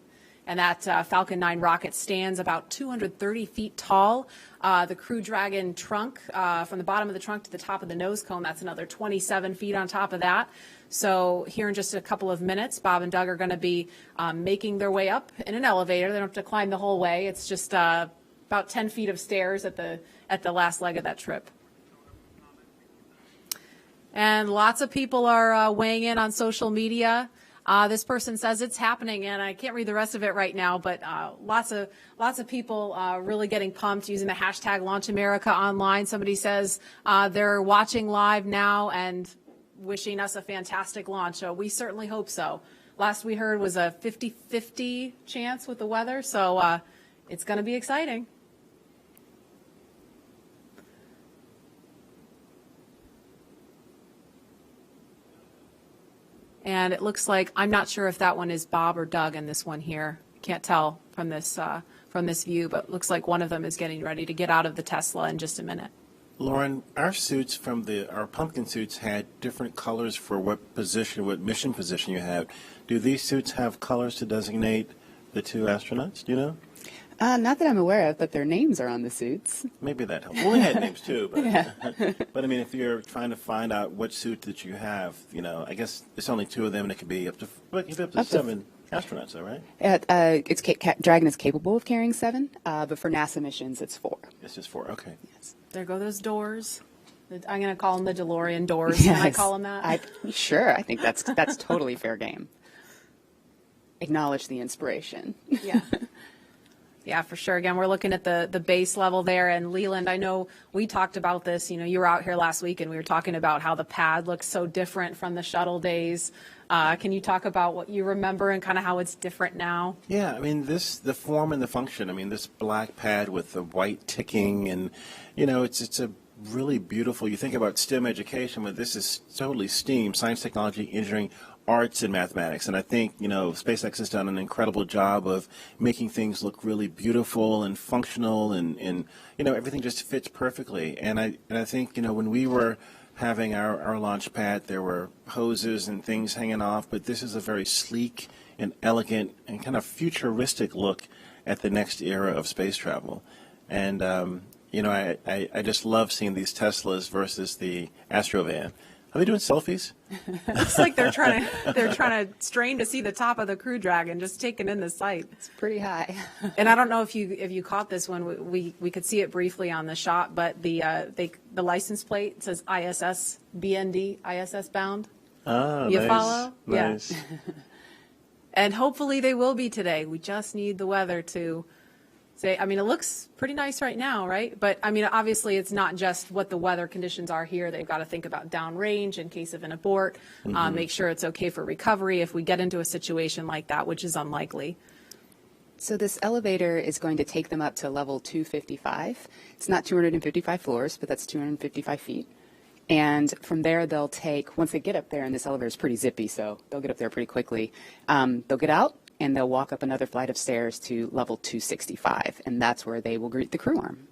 [SPEAKER 1] And that Falcon 9 rocket stands about 230 feet tall. The Crew Dragon trunk, from the bottom of the trunk to the top of the nose cone, that's another 27 feet on top of that. So here in just a couple of minutes, Bob and Doug are going to be making their way up in an elevator. They don't have to climb the whole way. It's just about 10 feet of stairs at the last leg of that trip. And lots of people are weighing in on social media. This person says it's happening, and I can't read the rest of it right now, but lots of people really getting pumped using the hashtag #LaunchAmerica online. Somebody says they're watching live now and wishing us a fantastic launch. So we certainly hope so. Last we heard was a 50-50 chance with the weather, so it's going to be exciting. And it looks like, I'm not sure if that one is Bob or Doug in this one here. Can't tell from this view, but it looks like one of them is getting ready to get out of the Tesla in just a minute.
[SPEAKER 3] Lauren, our suits our pumpkin suits had different colors for what mission position you have. Do these suits have colors to designate the two astronauts? Do you know?
[SPEAKER 2] Not that I'm aware of, but their names are on the suits.
[SPEAKER 3] Maybe that helps. Well, we had names too, but
[SPEAKER 2] Yeah.
[SPEAKER 3] but I mean, if you're trying to find out what suit that you have, I guess it's only two of them, and it could be up to seven. astronauts, though, right?
[SPEAKER 2] Dragon is capable of carrying 7, but for NASA missions, it's 4.
[SPEAKER 3] It's just 4. Okay.
[SPEAKER 1] There go those doors. I'm going to call them the DeLorean doors. Can I call them that?
[SPEAKER 2] Sure. I think that's totally fair game. Acknowledge the inspiration.
[SPEAKER 1] Yeah. Yeah, for sure. Again, we're looking at the base level there. And Leland, I know we talked about this. You know, you were out here last week and we were talking about how the pad looks so different from the shuttle days. Can you talk about what you remember and kind of how it's different now?
[SPEAKER 3] Yeah, I mean, the form and the function. I mean, this black pad with the white ticking, and you know, it's a really beautiful. You think about STEM education, but this is totally STEAM: science, technology, engineering, arts, and mathematics. And I think, you know, SpaceX has done an incredible job of making things look really beautiful and functional, and you know, everything just fits perfectly. And I think, you know, when we were having our launch pad, there were hoses and things hanging off, but this is a very sleek and elegant and kind of futuristic look at the next era of space travel. And you know, I just love seeing these Teslas versus the Astrovan. Are they doing selfies?
[SPEAKER 1] Looks like they're trying to strain to see the top of the Crew Dragon, just taking in the sight.
[SPEAKER 2] It's pretty high.
[SPEAKER 1] And I don't know if you caught this one. We could see it briefly on the shot, but the license plate says ISS BND, ISS bound.
[SPEAKER 3] Oh,
[SPEAKER 1] you
[SPEAKER 3] nice.
[SPEAKER 1] Follow?
[SPEAKER 3] Nice.
[SPEAKER 1] Yeah. And hopefully they will be today. We just need the weather to say, I mean, it looks pretty nice right now, right? But I mean, obviously it's not just what the weather conditions are here. They've got to think about downrange in case of an abort, make sure it's okay for recovery if we get into a situation like that, which is unlikely.
[SPEAKER 2] So this elevator is going to take them up to level 255. It's not 255 floors, but that's 255 feet. And from there, they'll take, once they get up there, and this elevator is pretty zippy, so they'll get up there pretty quickly, they'll get out, and they'll walk up another flight of stairs to level 265, and that's where they will greet the crew arm.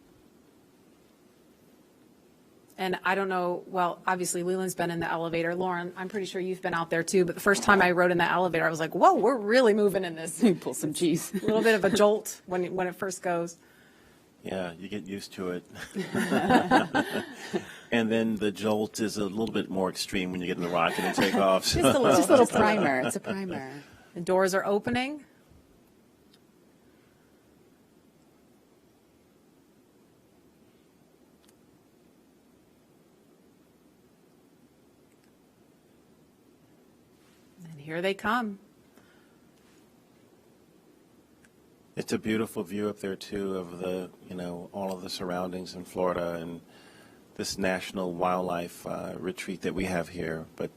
[SPEAKER 1] And I don't know, well, obviously Leland's been in the elevator. Lauren, I'm pretty sure you've been out there too, but the first time I rode in the elevator, I was like, whoa, we're really moving in this.
[SPEAKER 2] Pull some G's.
[SPEAKER 1] A little bit of a jolt when it first goes.
[SPEAKER 3] Yeah, you get used to it. And then the jolt is a little bit more extreme when you get in the rocket and take off. So.
[SPEAKER 2] Just a little primer. It's a primer.
[SPEAKER 1] The doors are opening. And here they come.
[SPEAKER 3] It's a beautiful view up there too of the, you know, all of the surroundings in Florida and this national wildlife retreat that we have here. But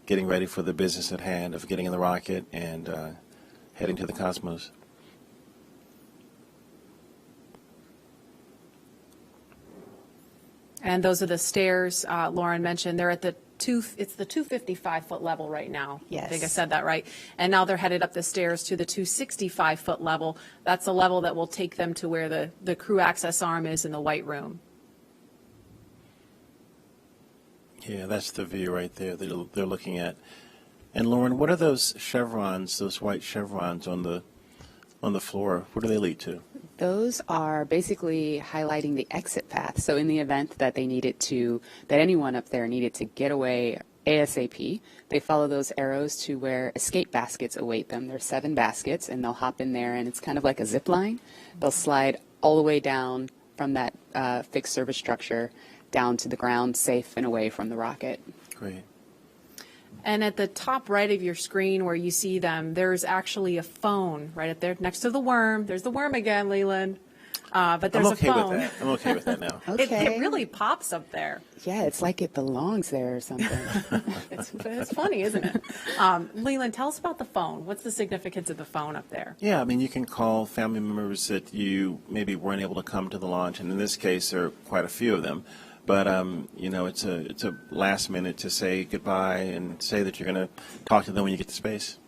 [SPEAKER 3] getting ready for the business at hand of getting in the rocket and heading to the cosmos.
[SPEAKER 1] And those are the stairs Lauren mentioned. They're at the it's the 255-foot level right now.
[SPEAKER 2] Yes.
[SPEAKER 1] I think I said that right. And now they're headed up the stairs to the 265-foot level. That's the level that will take them to where the crew access arm is in the white room.
[SPEAKER 3] Yeah, that's the view right there that they're looking at. And Lauren, what are those chevrons, those white chevrons on the floor? What do they lead to?
[SPEAKER 2] Those are basically highlighting the exit path. So in the event that that anyone up there needed to get away ASAP, they follow those arrows to where escape baskets await them. There's 7 baskets, and they'll hop in there, and it's kind of like a zip line. They'll slide all the way down from that fixed service structure down to the ground, safe and away from the rocket.
[SPEAKER 3] Great.
[SPEAKER 1] And at the top right of your screen where you see them, there's actually a phone right up there next to the worm. There's the worm again, Leland. But there's
[SPEAKER 3] I'm okay
[SPEAKER 1] a phone.
[SPEAKER 3] with that. I'm okay with that now.
[SPEAKER 1] It really pops up there.
[SPEAKER 2] Yeah, it's like it belongs there or something.
[SPEAKER 1] It's funny, isn't it? Leland, tell us about the phone. What's the significance of the phone up there?
[SPEAKER 3] Yeah, I mean, you can call family members that you maybe weren't able to come to the launch, and in this case, there are quite a few of them. But you know, it's a last minute to say goodbye and say that you're going to talk to them when you get to space.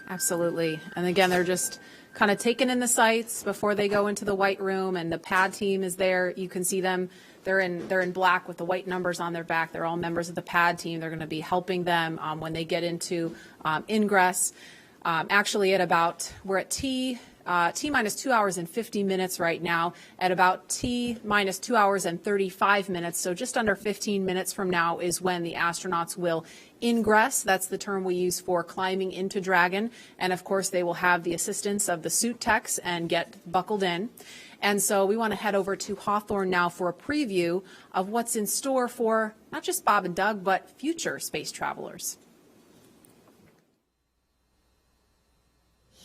[SPEAKER 1] Absolutely. And again, they're just kind of taking in the sights before they go into the white room, and the pad team is there. You can see them. They're in black with the white numbers on their back. They're all members of the pad team. They're going to be helping them when they get into ingress. Actually, we're at T T minus 2 hours and 50 minutes right now at about T minus 2 hours and 35 minutes. So just under 15 minutes from now is when the astronauts will ingress. That's the term we use for climbing into Dragon. And of course, they will have the assistance of the suit techs and get buckled in. And so we want to head over to Hawthorne now for a preview of what's in store for not just Bob and Doug, but future space travelers.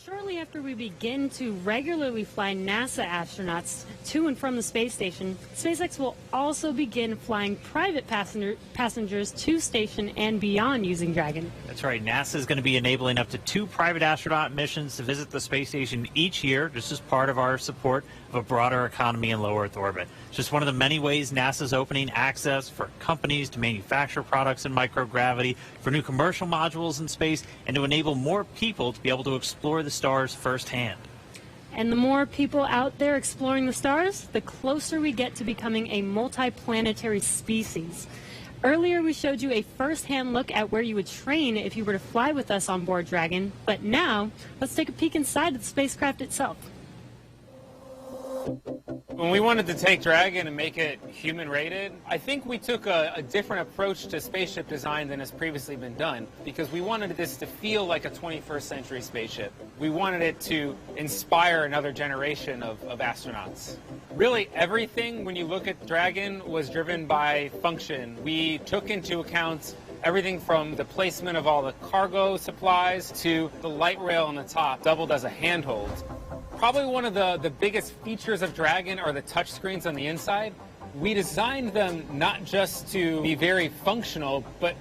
[SPEAKER 6] Shortly after we begin to regularly fly NASA astronauts to and from the space station, SpaceX will also begin flying private passengers to station and beyond using Dragon.
[SPEAKER 5] That's right. NASA is going to be enabling up to 2 private astronaut missions to visit the space station each year, just as part of our support of a broader economy in low Earth orbit. It's just one of the many ways NASA's opening access for companies to manufacture products in microgravity, for new commercial modules in space, and to enable more people to be able to explore the stars firsthand.
[SPEAKER 6] And the more people out there exploring the stars, the closer we get to becoming a multiplanetary species. Earlier, we showed you a first-hand look at where you would train if you were to fly with us on board Dragon. But now, let's take a peek inside of the spacecraft itself.
[SPEAKER 16] When we wanted to take Dragon and make it human-rated, I think we took a different approach to spaceship design than has previously been done, because we wanted this to feel like a 21st century spaceship. We wanted it to inspire another generation of astronauts. Really, everything when you look at Dragon was driven by function. We took into account everything from the placement of all the cargo supplies to the light rail on the top, doubled as a handhold. Probably one of the biggest features of Dragon are the touch screens on the inside. We designed them not just to be very functional, but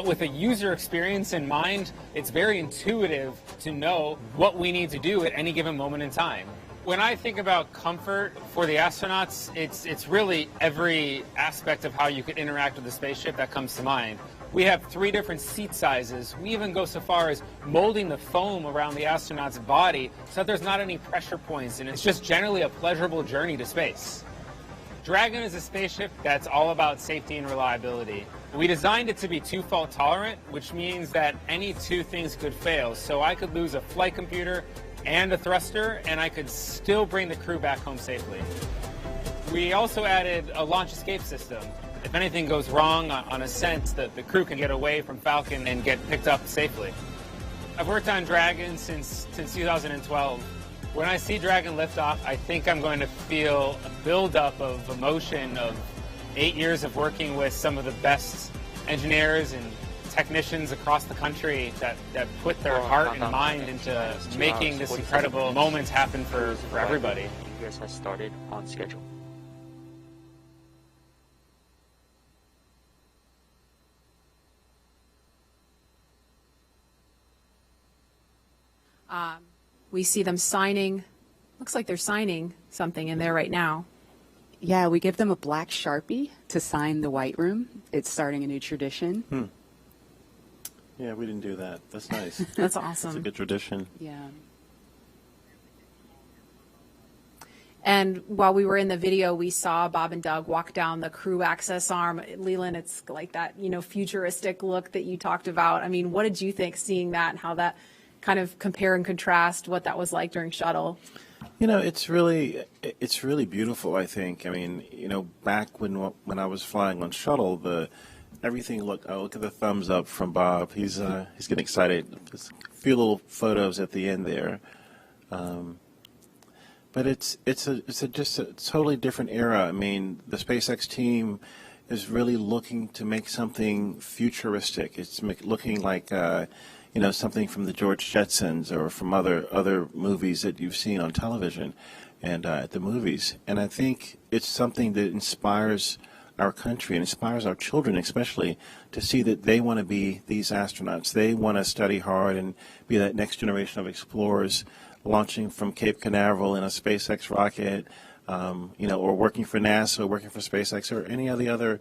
[SPEAKER 16] with a user experience in mind. It's very intuitive to know what we need to do at any given moment in time. When I think about comfort for the astronauts, it's really every aspect of how you could interact with the spaceship that comes to mind. We have 3 different seat sizes. We even go so far as molding the foam around the astronaut's body so that there's not any pressure points, and it's just generally a pleasurable journey to space. Dragon is a spaceship that's all about safety and reliability. We designed it to be 2-fault tolerant, which means that any 2 things could fail. So I could lose a flight computer and a thruster, and I could still bring the crew back home safely. We also added a launch escape system. If anything goes wrong on ascent, the crew can get away from Falcon and get picked up safely. I've worked on Dragon since 2012. When I see Dragon lift off, I think I'm going to feel a buildup of emotion of 8 years of working with some of the best engineers and technicians across the country that put their heart and mind into making this incredible moment happen for everybody.
[SPEAKER 17] Egress has started on schedule.
[SPEAKER 1] We see them signing. Looks like they're signing something in there right now.
[SPEAKER 2] Yeah, we give them a black Sharpie to sign the White Room. It's starting a new tradition.
[SPEAKER 3] Yeah, we didn't do that. That's nice.
[SPEAKER 1] That's awesome.
[SPEAKER 3] It's a good tradition.
[SPEAKER 2] Yeah.
[SPEAKER 1] And while we were in the video, we saw Bob and Doug walk down the crew access arm. Leland, it's like that, futuristic look that you talked about. I mean, what did you think seeing that and how that kind of compare and contrast what that was like during shuttle?
[SPEAKER 3] It's really beautiful, I think. I mean, back when I was flying on shuttle, everything looked. Oh, look at the thumbs up from Bob. He's getting excited. There's a few little photos at the end there, but it's just a totally different era. I mean, the SpaceX team is really looking to make something futuristic. It's looking like something from the George Jetsons or from other movies that you've seen on television and at the movies. And I think it's something that inspires our country and inspires our children especially to see that they want to be these astronauts. They want to study hard and be that next generation of explorers launching from Cape Canaveral in a SpaceX rocket, or working for NASA, or working for SpaceX, or any of the other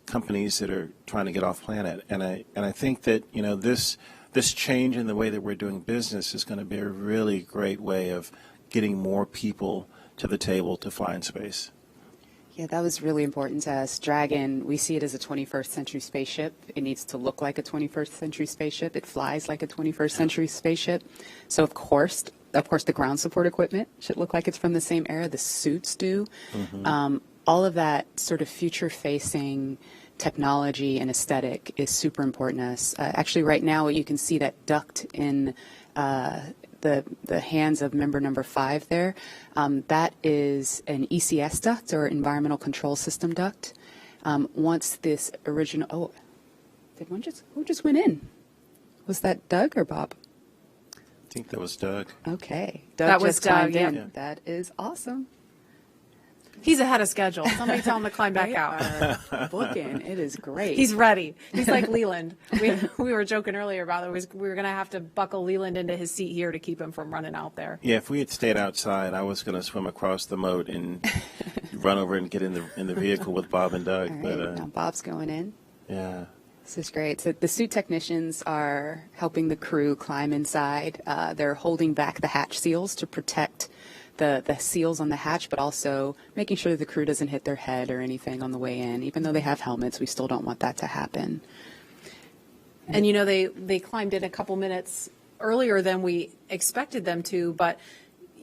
[SPEAKER 3] companies that are trying to get off planet. And I think that this change in the way that we're doing business is going to be a really great way of getting more people to the table to fly in space.
[SPEAKER 2] Yeah, that was really important to us. Dragon, we see it as a 21st century spaceship. It needs to look like a 21st century spaceship. It flies like a 21st century spaceship. So, of course, of course, the ground support equipment should look like it's from the same era. The suits do. All of that sort of future-facing technology and aesthetic is super important to us. Actually, right now, you can see that duct in the hands of member number 5 there. That is an ECS duct, or Environmental Control System duct. Once this original, who just went in? Was that Doug or Bob?
[SPEAKER 3] I think that was Doug.
[SPEAKER 2] Okay. Doug
[SPEAKER 1] That was
[SPEAKER 2] just climbed
[SPEAKER 1] Doug,
[SPEAKER 2] in.
[SPEAKER 1] yeah.
[SPEAKER 2] That is awesome.
[SPEAKER 1] He's ahead of schedule. Somebody tell him to climb back
[SPEAKER 2] They
[SPEAKER 1] out.
[SPEAKER 2] are booking. It is great.
[SPEAKER 1] He's ready. He's like Leland. We were joking earlier about it. We were going to have to buckle Leland into his seat here to keep him from running out there.
[SPEAKER 3] Yeah, if we had stayed outside, I was going to swim across the moat and run over and get in the vehicle with Bob and Doug.
[SPEAKER 2] All right,
[SPEAKER 3] But
[SPEAKER 2] now Bob's going in.
[SPEAKER 3] yeah.
[SPEAKER 2] This is great. So the suit technicians are helping the crew climb inside. They're holding back the hatch seals to protect the seals on the hatch, but also making sure that the crew doesn't hit their head or anything on the way in. Even though they have helmets, we still don't want that to happen.
[SPEAKER 1] And you know, they climbed in a couple minutes earlier than we expected them to, but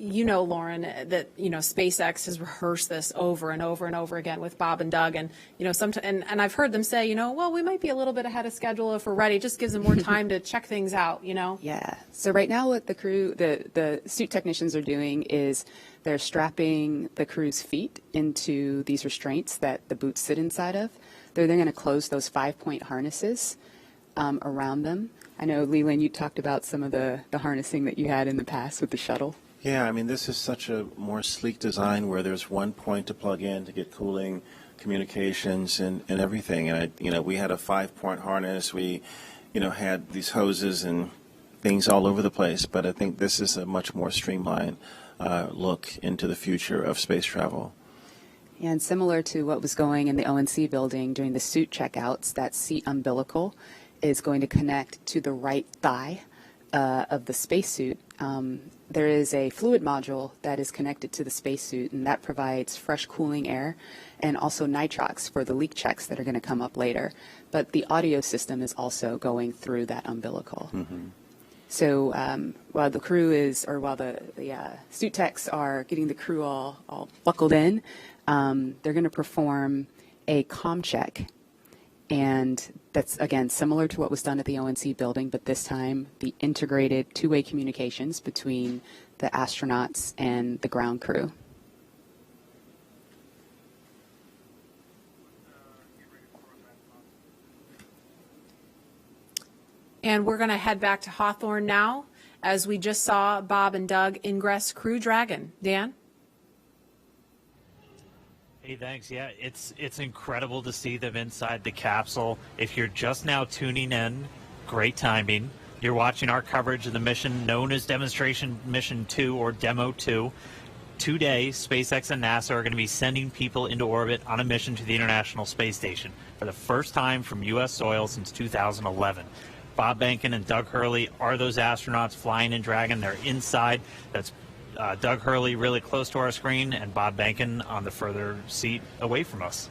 [SPEAKER 1] you know, Lauren, that, you know, SpaceX has rehearsed this over and over and over again with Bob and Doug. And, you know, and I've heard them say, you know, well, we might be a little bit ahead of schedule if we're ready. It just gives them more time to check things out, you know?
[SPEAKER 2] Yeah. So right now what the crew, the suit technicians are doing is they're strapping the crew's feet into these restraints that the boots sit inside of. They're then going to close those 5-point harnesses around them. I know, Leland, you talked about some of the harnessing that you had in the past with the shuttle.
[SPEAKER 3] Yeah, I mean, this is such a more sleek design where there's one point to plug in to get cooling, communications, and everything. And, we had a 5-point harness. We, had these hoses and things all over the place. But I think this is a much more streamlined look into the future of space travel.
[SPEAKER 2] And similar to what was going in the ONC building during the suit checkouts, that seat umbilical is going to connect to the right thigh of the spacesuit. There is a fluid module that is connected to the spacesuit, and that provides fresh cooling air and also nitrox for the leak checks that are going to come up later. But the audio system is also going through that umbilical. So while the crew while the suit techs are getting the crew all buckled in, they're going to perform a comm check. And that's, again, similar to what was done at the ONC building, but this time the integrated two-way communications between the astronauts and the ground crew.
[SPEAKER 1] And we're going to head back to Hawthorne now, as we just saw Bob and Doug ingress Crew Dragon. Dan?
[SPEAKER 5] Hey, thanks. Yeah, it's incredible to see them inside the capsule. If you're just now tuning in, great timing. You're watching our coverage of the mission known as Demonstration Mission 2 or Demo 2. Today, SpaceX and NASA are going to be sending people into orbit on a mission to the International Space Station for the first time from U.S. soil since 2011. Bob Behnken and Doug Hurley are those astronauts flying in Dragon. They're inside. That's Doug Hurley really close to our screen and Bob Behnken on the further seat away from us.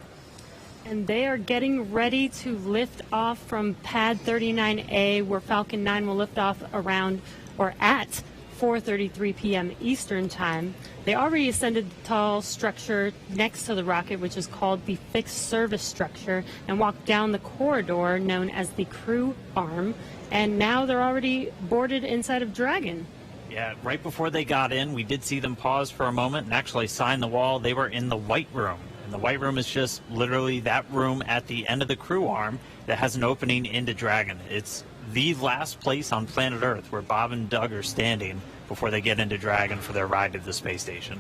[SPEAKER 6] And they are getting ready to lift off from Pad 39A, where Falcon 9 will lift off around or at 4:33 p.m. Eastern Time. They already ascended the tall structure next to the rocket, which is called the Fixed Service Structure, and walked down the corridor known as the Crew Arm. And now they're already boarded inside of Dragon.
[SPEAKER 5] Yeah, right before they got in, we did see them pause for a moment and actually sign the wall. They were in the White Room. And the White Room is just literally that room at the end of the crew arm that has an opening into Dragon. It's the last place on planet Earth where Bob and Doug are standing before they get into Dragon for their ride to the space station.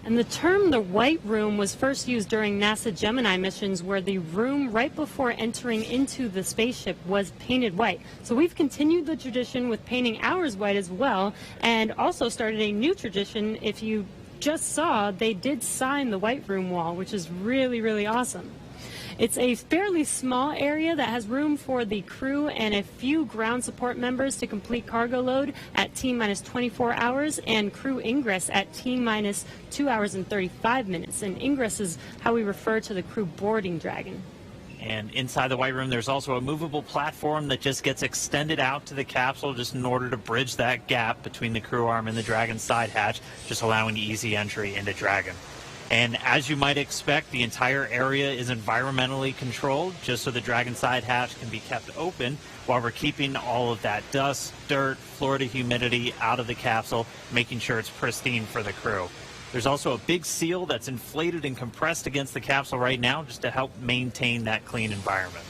[SPEAKER 6] And the term the White Room was first used during NASA Gemini missions, where the room right before entering into the spaceship was painted white. So we've continued the tradition with painting ours white as well, and also started a new tradition. If you just saw, they did sign the White Room wall, which is really, really awesome. It's a fairly small area that has room for the crew and a few ground support members to complete cargo load at T-minus 24 hours and crew ingress at T-minus 2 hours and 35 minutes. And ingress is how we refer to the crew boarding Dragon.
[SPEAKER 5] And inside the White Room, there's also a movable platform that just gets extended out to the capsule just in order to bridge that gap between the crew arm and the Dragon side hatch, just allowing easy entry into Dragon. And as you might expect, the entire area is environmentally controlled just so the Dragon side hatch can be kept open while we're keeping all of that dust, dirt, Florida humidity out of the capsule, making sure it's pristine for the crew. There's also a big seal that's inflated and compressed against the capsule right now just to help maintain that clean environment.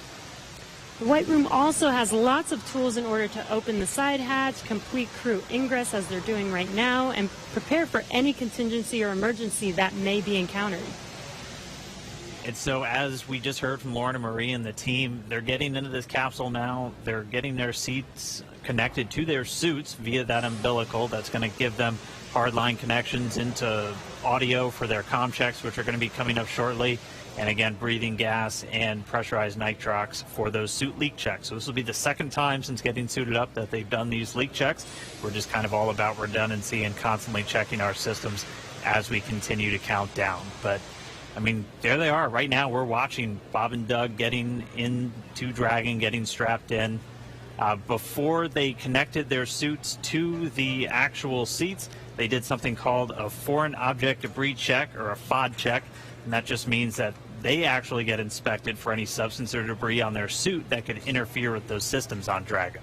[SPEAKER 6] The White Room also has lots of tools in order to open the side hatch, complete crew ingress as they're doing right now, and prepare for any contingency or emergency that may be encountered.
[SPEAKER 5] And so as we just heard from Lauren and Marie and the team, they're getting into this capsule now. They're getting their seats connected to their suits via that umbilical. That's going to give them hardline connections into audio for their comm checks, which are going to be coming up shortly. And again, breathing gas and pressurized nitrox for those suit leak checks. So this will be the second time since getting suited up that they've done these leak checks. We're just kind of all about redundancy and constantly checking our systems as we continue to count down. But I mean, there they are. Right now, we're watching Bob and Doug getting into Dragon, getting strapped in. Before they connected their suits to the actual seats, they did something called a foreign object debris check, or a FOD check, and that just means that they actually get inspected for any substance or debris on their suit that could interfere with those systems on Dragon.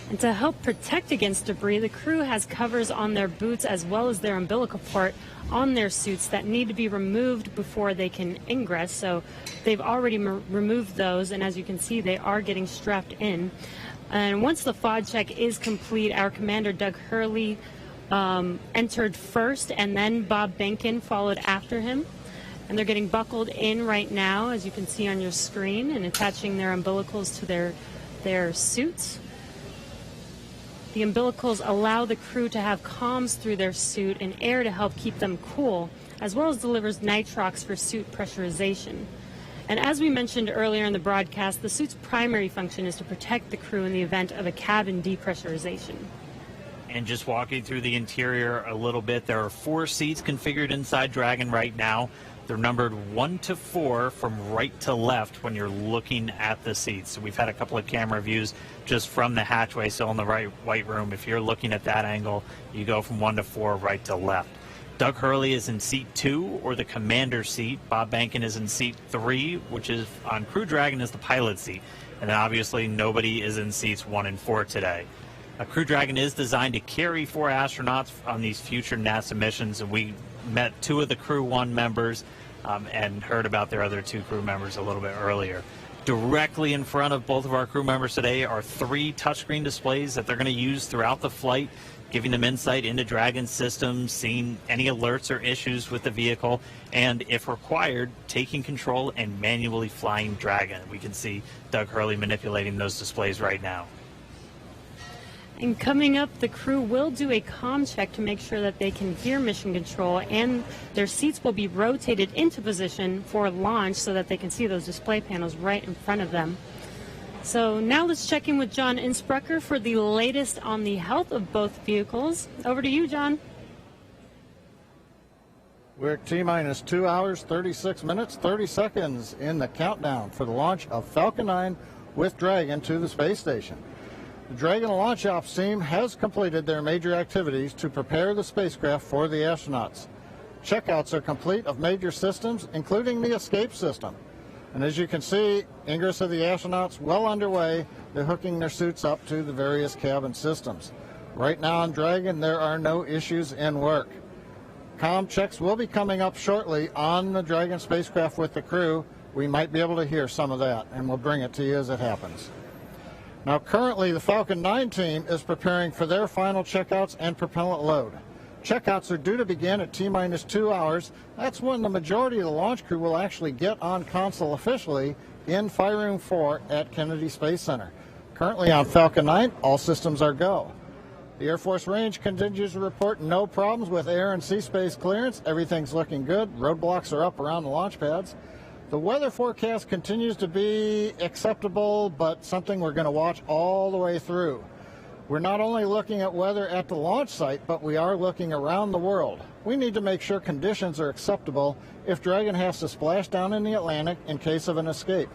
[SPEAKER 6] And to help protect against debris, the crew has covers on their boots as well as their umbilical port on their suits that need to be removed before they can ingress. So they've already removed those, and as you can see, they are getting strapped in. And once the FOD check is complete, our commander, Doug Hurley, entered first, and then Bob Behnken followed after him. And they're getting buckled in right now, as you can see on your screen, and attaching their umbilicals to their suits. The umbilicals allow the crew to have comms through their suit and air to help keep them cool, as well as delivers nitrox for suit pressurization. And as we mentioned earlier in the broadcast, the suit's primary function is to protect the crew in the event of a cabin depressurization.
[SPEAKER 5] And just walking through the interior a little bit, there are 4 seats configured inside Dragon right now. They're numbered 1 to 4 from right to left when you're looking at the seats. So we've had a couple of camera views just from the hatchway, so in the White Room. If you're looking at that angle, you go from 1 to 4 right to left. Doug Hurley is in seat 2, or the commander seat. Bob Behnken is in seat 3, which is on Crew Dragon is the pilot seat. And then obviously nobody is in seats 1 and 4 today. Crew Dragon is designed to carry 4 astronauts on these future NASA missions, and we met 2 of the Crew 1 members and heard about their other 2 crew members a little bit earlier. Directly in front of both of our crew members today are 3 touchscreen displays that they're going to use throughout the flight, giving them insight into Dragon systems, seeing any alerts or issues with the vehicle, and if required, taking control and manually flying Dragon. We can see Doug Hurley manipulating those displays right now.
[SPEAKER 6] And coming up, the crew will do a comm check to make sure that they can hear mission control, and their seats will be rotated into position for launch so that they can see those display panels right in front of them. So now let's check in with John Innsbrucker for the latest on the health of both vehicles. Over to you, John.
[SPEAKER 15] We're at T-minus 2 hours, 36 minutes, 30 seconds in the countdown for the launch of Falcon 9 with Dragon to the space station. The Dragon launch ops team has completed their major activities to prepare the spacecraft for the astronauts. Checkouts are complete of major systems, including the escape system. And as you can see, ingress of the astronauts well underway. They're hooking their suits up to the various cabin systems. Right now on Dragon, there are no issues in work. Comm checks will be coming up shortly on the Dragon spacecraft with the crew. We might be able to hear some of that, and we'll bring it to you as it happens. Now, currently, the Falcon 9 team is preparing for their final checkouts and propellant load. Checkouts are due to begin at T-minus 2 hours. That's when the majority of the launch crew will actually get on console officially in Fire Room 4 at Kennedy Space Center. Currently on Falcon 9, all systems are go. The Air Force Range continues to report no problems with air and sea space clearance. Everything's looking good. Roadblocks are up around the launch pads. The weather forecast continues to be acceptable, but something we're going to watch all the way through.
[SPEAKER 7] We're not only looking at weather at the launch site, but we are looking around the world. We need to make sure conditions are acceptable if Dragon has to splash down in the Atlantic in case of an escape.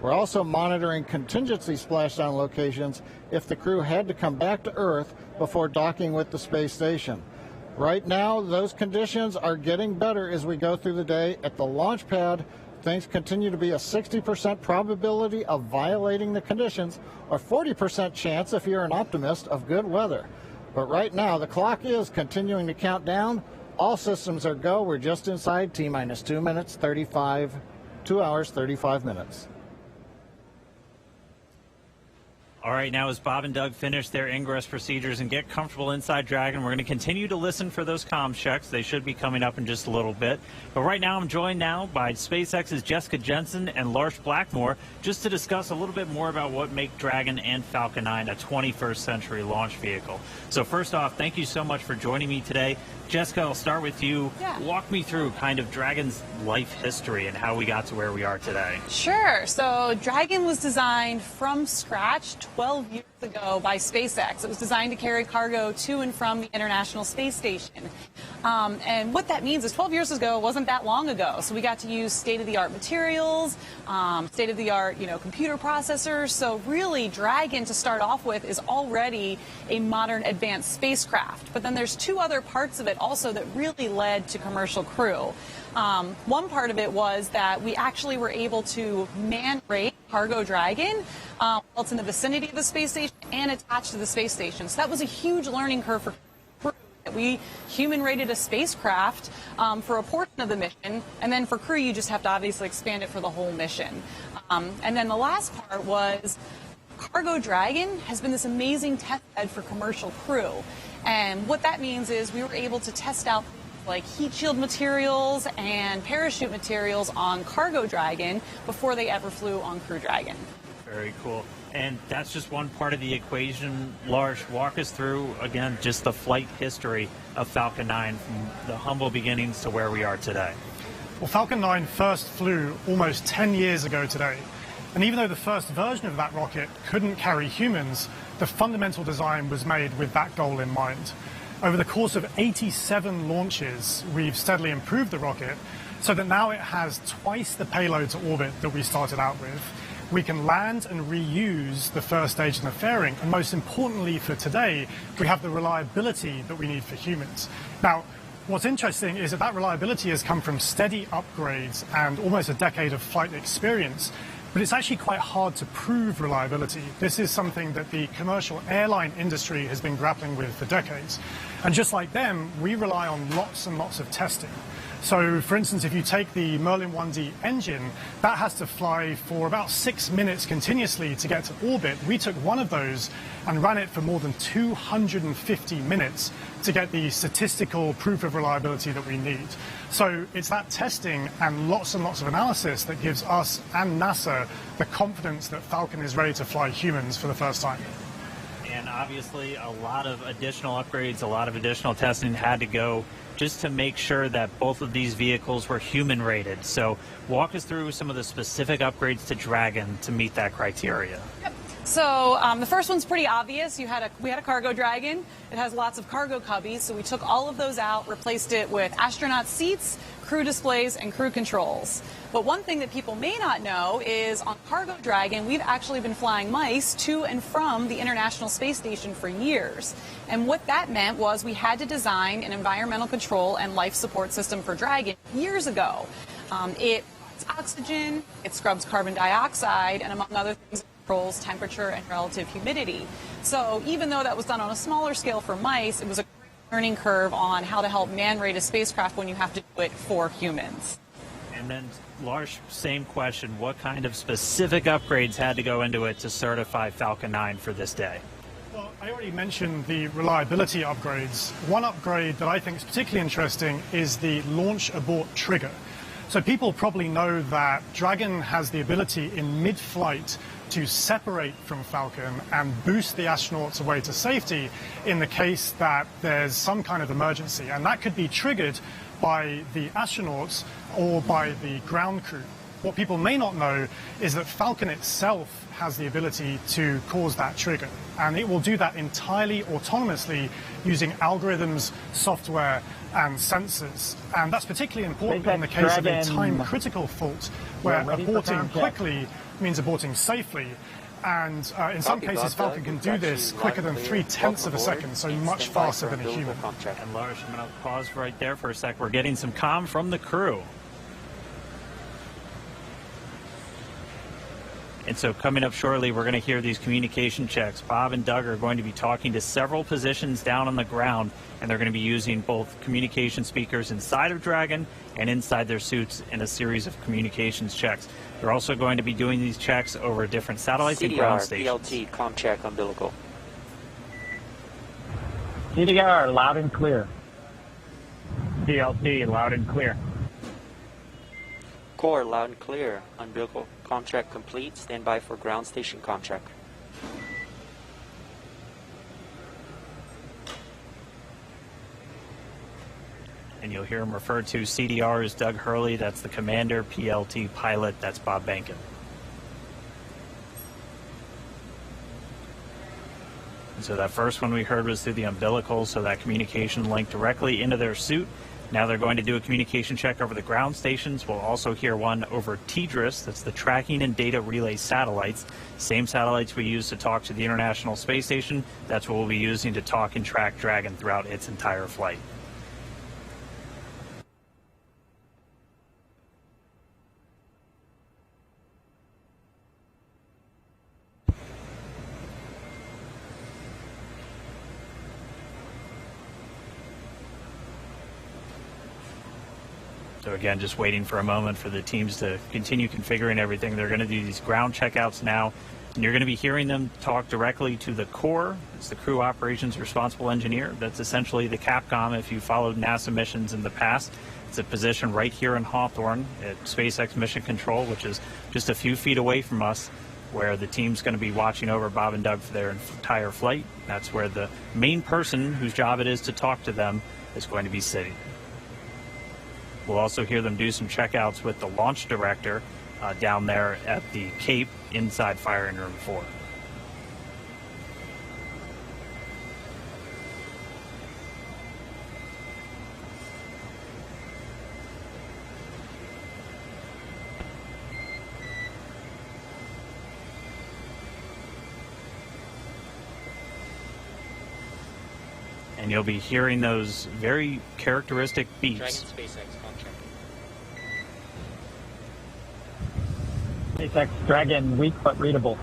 [SPEAKER 7] We're also monitoring contingency splashdown locations if the crew had to come back to Earth before docking with the space station. Right now, those conditions are getting better as we go through the day. At the launch pad, things continue to be a 60% probability of violating the conditions, or 40% chance, if you're an optimist, of good weather. But right now, the clock is continuing to count down. All systems are go. We're just inside T-minus 2 hours, 35 minutes.
[SPEAKER 5] All right, now as Bob and Doug finish their ingress procedures and get comfortable inside Dragon, we're going to continue to listen for those comm checks. They should be coming up in just a little bit. But right now I'm joined now by SpaceX's Jessica Jensen and Lars Blackmore just to discuss a little bit more about what make Dragon and Falcon 9 a 21st century launch vehicle. So first off, thank you so much for joining me today. Jessica, I'll start with you.
[SPEAKER 1] Yeah.
[SPEAKER 5] Walk me through kind of Dragon's life history and how we got to where we are today.
[SPEAKER 1] Sure. So Dragon was designed from scratch 12 years ago by SpaceX. It was designed to carry cargo to and from the International Space Station. And what that means is 12 years ago wasn't that long ago. So we got to use state-of-the-art materials, state-of-the-art, computer processors. So really, Dragon, to start off with, is already a modern advanced spacecraft. But then there's two other parts of it also that really led to commercial crew. One part of it was that we actually were able to man-rate Cargo Dragon while it's in the vicinity of the space station and attached to the space station. So that was a huge learning curve for crew. We human-rated a spacecraft for a portion of the mission, and then for crew, you just have to obviously expand it for the whole mission. And then the last part was Cargo Dragon has been this amazing test bed for commercial crew. And what that means is we were able to test out like heat shield materials and parachute materials on Cargo Dragon before they ever flew on Crew Dragon.
[SPEAKER 5] Very cool. And that's just one part of the equation. Lars, walk us through, again, just the flight history of Falcon 9 from the humble beginnings to where we are today.
[SPEAKER 18] Well, Falcon 9 first flew almost 10 years ago today. And even though the first version of that rocket couldn't carry humans, the fundamental design was made with that goal in mind. Over the course of 87 launches, we've steadily improved the rocket so that now it has twice the payload to orbit that we started out with. We can land and reuse the first stage and the fairing, and most importantly for today, we have the reliability that we need for humans. Now, what's interesting is that that reliability has come from steady upgrades and almost a decade of flight experience. But it's actually quite hard to prove reliability. This is something that the commercial airline industry has been grappling with for decades. And just like them, we rely on lots and lots of testing. So, for instance, if you take the Merlin 1D engine, that has to fly for about 6 minutes continuously to get to orbit. We took one of those and ran it for more than 250 minutes to get the statistical proof of reliability that we need. So it's that testing and lots of analysis that gives us and NASA the confidence that Falcon is ready to fly humans for the first time.
[SPEAKER 5] And obviously a lot of additional upgrades, a lot of additional testing had to go just to make sure that both of these vehicles were human rated. So walk us through some of the specific upgrades to Dragon to meet that criteria.
[SPEAKER 1] Yep. So the first one's pretty obvious. We had a Cargo Dragon. It has lots of cargo cubbies, so we took all of those out, replaced it with astronaut seats, crew displays, and crew controls. But one thing that people may not know is on Cargo Dragon, we've actually been flying mice to and from the International Space Station for years. And what that meant was we had to design an environmental control and life support system for Dragon years ago. It provides oxygen, it scrubs carbon dioxide, and among other things, controls temperature and relative humidity. So even though that was done on a smaller scale for mice, it was a learning curve on how to help man-rate a spacecraft when you have to do it for humans.
[SPEAKER 5] And then, Lars, same question. What kind of specific upgrades had to go into it to certify Falcon 9 for this day?
[SPEAKER 18] Well, I already mentioned the reliability upgrades. One upgrade that I think is particularly interesting is the launch abort trigger. So people probably know that Dragon has the ability in mid-flight to separate from Falcon and boost the astronauts away to safety in the case that there's some kind of emergency. And that could be triggered by the astronauts or by the ground crew. What people may not know is that Falcon itself has the ability to cause that trigger, and it will do that entirely autonomously using algorithms, software, and sensors. And that's particularly important in the case of a time-critical fault, where aborting quickly means aborting safely. And in some cases, Falcon can do this quicker than 0.3 of a second, so much faster than a human.
[SPEAKER 5] And Lars, I'm going to pause right there for a sec. We're getting some comm from the crew. And so coming up shortly, we're going to hear these communication checks. Bob and Doug are going to be talking to several positions down on the ground, and they're going to be using both communication speakers inside of Dragon and inside their suits in a series of communications checks. They're also going to be doing these checks over different satellites and ground stations.
[SPEAKER 17] PLT, comm check, umbilical.
[SPEAKER 4] CDR, loud and clear. PLT, loud and clear.
[SPEAKER 17] Core, loud and clear. Umbilical contract complete. Stand by for ground station contract.
[SPEAKER 5] And you'll hear him referred to CDR as Doug Hurley. That's the commander. PLT pilot. That's Bob Behnken. And so that first one we heard was through the umbilical, so that communication linked directly into their suit. Now they're going to do a communication check over the ground stations. We'll also hear one over TDRS, that's the Tracking and Data Relay Satellites. Same satellites we use to talk to the International Space Station. That's what we'll be using to talk and track Dragon throughout its entire flight. So again, just waiting for a moment for the teams to continue configuring everything. They're going to do these ground checkouts now, and you're going to be hearing them talk directly to the core. It's the Crew Operations Responsible Engineer. That's essentially the Capcom if you followed NASA missions in the past. It's a position right here in Hawthorne at SpaceX Mission Control, which is just a few feet away from us, where the team's going to be watching over Bob and Doug for their entire flight. That's where the main person whose job it is to talk to them is going to be sitting. We'll also hear them do some checkouts with the launch director down there at the Cape inside firing room 4. And you'll be hearing those very characteristic beeps.
[SPEAKER 17] Dragon SpaceX contract.
[SPEAKER 4] SpaceX Dragon, weak but readable.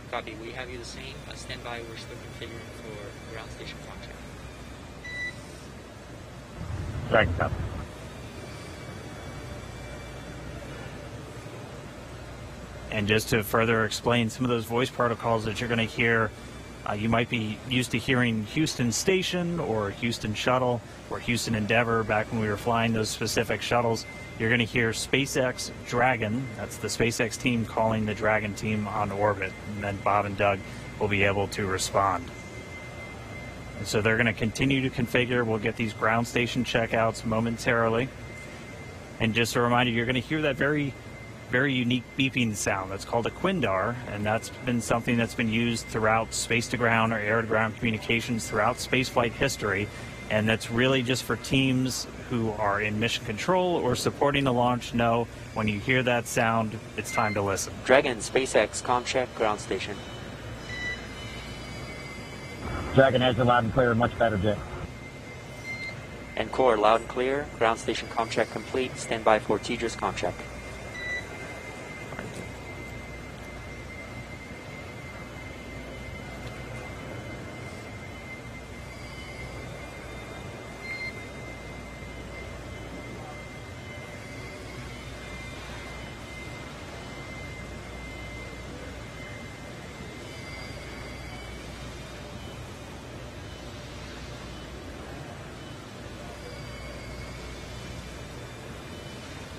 [SPEAKER 17] Copy. We have you the same. Stand by. We're still configuring for ground station contract.
[SPEAKER 4] Dragon copy.
[SPEAKER 5] And just to further explain some of those voice protocols that you're going to hear, you might be used to hearing Houston Station or Houston Shuttle or Houston Endeavor back when we were flying those specific shuttles. You're going to hear SpaceX Dragon. That's the SpaceX team calling the Dragon team on orbit. And then Bob and Doug will be able to respond. And so they're going to continue to configure. We'll get these ground station checkouts momentarily. And just a reminder, you're going to hear that very unique beeping sound. That's called a Quindar, and that's been something that's been used throughout space-to-ground or air-to-ground communications throughout spaceflight history, and that's really just for teams who are in mission control or supporting the launch. Know when you hear that sound, it's time to listen.
[SPEAKER 17] Dragon SpaceX comm check, ground station.
[SPEAKER 4] Dragon has a loud and clear, much better, Jay.
[SPEAKER 17] And core, loud and clear. Ground station comm check complete. Stand by for TDRS comm check.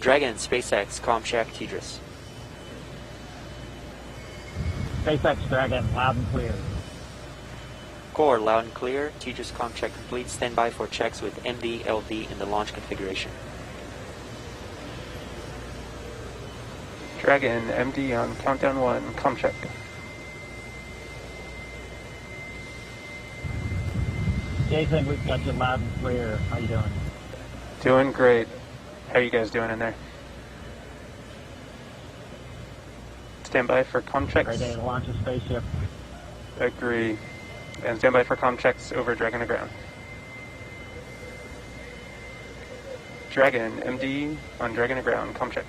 [SPEAKER 17] Dragon SpaceX comm check, TDRS.
[SPEAKER 4] SpaceX Dragon, loud and clear.
[SPEAKER 17] Core, loud and clear. TDRS comm check complete. Stand by for checks with MD, LD in the launch configuration.
[SPEAKER 10] Dragon, MD on countdown 1, comm check.
[SPEAKER 4] Jason, we've got you loud and clear. How you doing?
[SPEAKER 10] Doing great. How are you guys doing in there? Stand by for comm checks.
[SPEAKER 4] Great day to launch a spaceship.
[SPEAKER 10] Agree. And stand by for comm checks over Dragon to ground. Dragon, MD on Dragon to ground, comm check.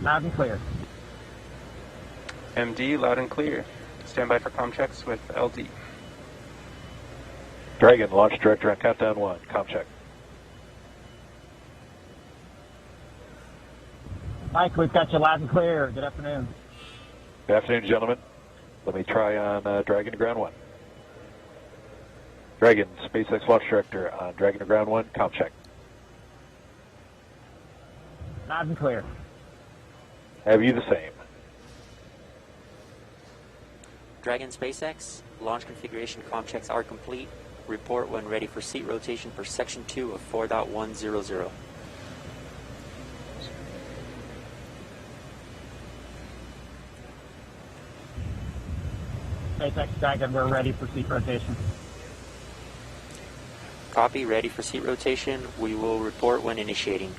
[SPEAKER 4] Loud and clear.
[SPEAKER 10] MD, loud and clear. Stand by for comm checks with LD.
[SPEAKER 19] Dragon, launch director on countdown 1, comm check.
[SPEAKER 4] Mike, we've got you loud and clear. Good afternoon.
[SPEAKER 19] Good afternoon, gentlemen. Let me try on Dragon to ground 1. Dragon, SpaceX launch director on Dragon to ground 1, comm check.
[SPEAKER 4] Loud and clear.
[SPEAKER 19] Have you the same?
[SPEAKER 17] Dragon SpaceX, launch configuration comm checks are complete. Report when ready for seat rotation for section 2 of 4.100.
[SPEAKER 4] SpaceX Dragon, we're ready for seat rotation.
[SPEAKER 17] Copy, ready for seat rotation. We will report when initiating.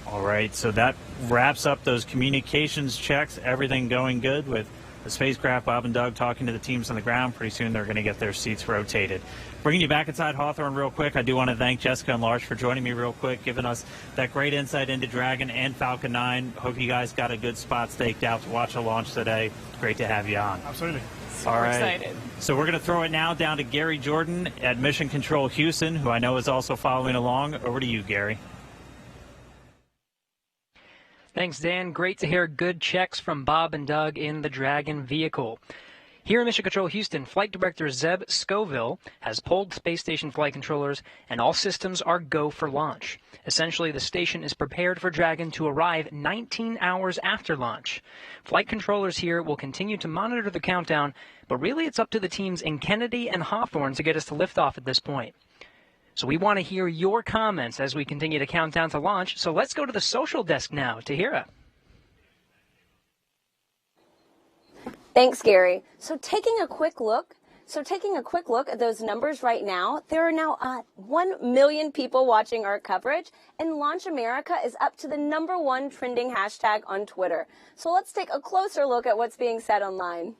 [SPEAKER 5] All right, so that wraps up those communications checks. Everything going good with the spacecraft. Bob and Doug talking to the teams on the ground. Pretty soon they're going to get their seats rotated. Bringing you back inside Hawthorne real quick, I do want to thank Jessica and Lars for joining me real quick, giving us that great insight into Dragon and Falcon 9. Hope you guys got a good spot staked out to watch the launch today. Great to have you on.
[SPEAKER 18] Absolutely.
[SPEAKER 5] All right.
[SPEAKER 20] Excited.
[SPEAKER 5] So we're going to throw it now down to Gary Jordan at Mission Control Houston, who I know is also following along. Over to you, Gary.
[SPEAKER 20] Thanks, Dan. Great to hear good checks from Bob and Doug in the Dragon vehicle. Here in Mission Control Houston, Flight Director Zeb Scoville has pulled space station flight controllers, and all systems are go for launch. Essentially, the station is prepared for Dragon to arrive 19 hours after launch. Flight controllers here will continue to monitor the countdown, but really it's up to the teams in Kennedy and Hawthorne to get us to liftoff at this point. So we want to hear your comments as we continue to count down to launch. So let's go to the social desk now. Tahira.
[SPEAKER 21] Thanks, Gary. So taking a quick look at those numbers right now, there are now 1 million people watching our coverage, and Launch America is up to the #1 trending hashtag on Twitter. So let's take a closer look at what's being said online.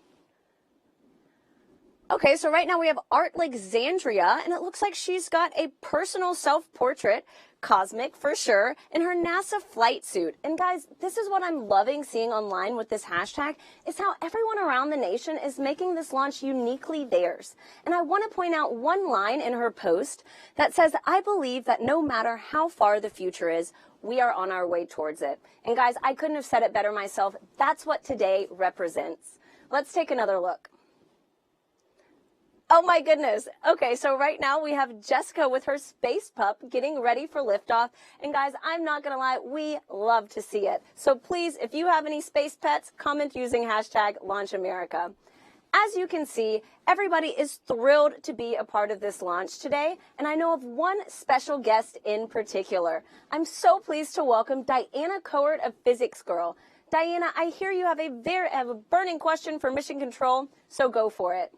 [SPEAKER 21] Okay, so right now we have Art Alexandria, and it looks like she's got a personal self-portrait, cosmic for sure, in her NASA flight suit. And guys, this is what I'm loving seeing online with this hashtag, is how everyone around the nation is making this launch uniquely theirs. And I want to point out one line in her post that says, "I believe that no matter how far the future is, we are on our way towards it." And guys, I couldn't have said it better myself. That's what today represents. Let's take another look. Oh my goodness. Okay, so right now we have Jessica with her space pup getting ready for liftoff. And guys, I'm not going to lie, we love to see it. So please, if you have any space pets, comment using hashtag LaunchAmerica. As you can see, everybody is thrilled to be a part of this launch today, and I know of one special guest in particular. I'm so pleased to welcome Diana Cohort of Physics Girl. Diana, I hear you have a burning question for Mission Control, so go for it.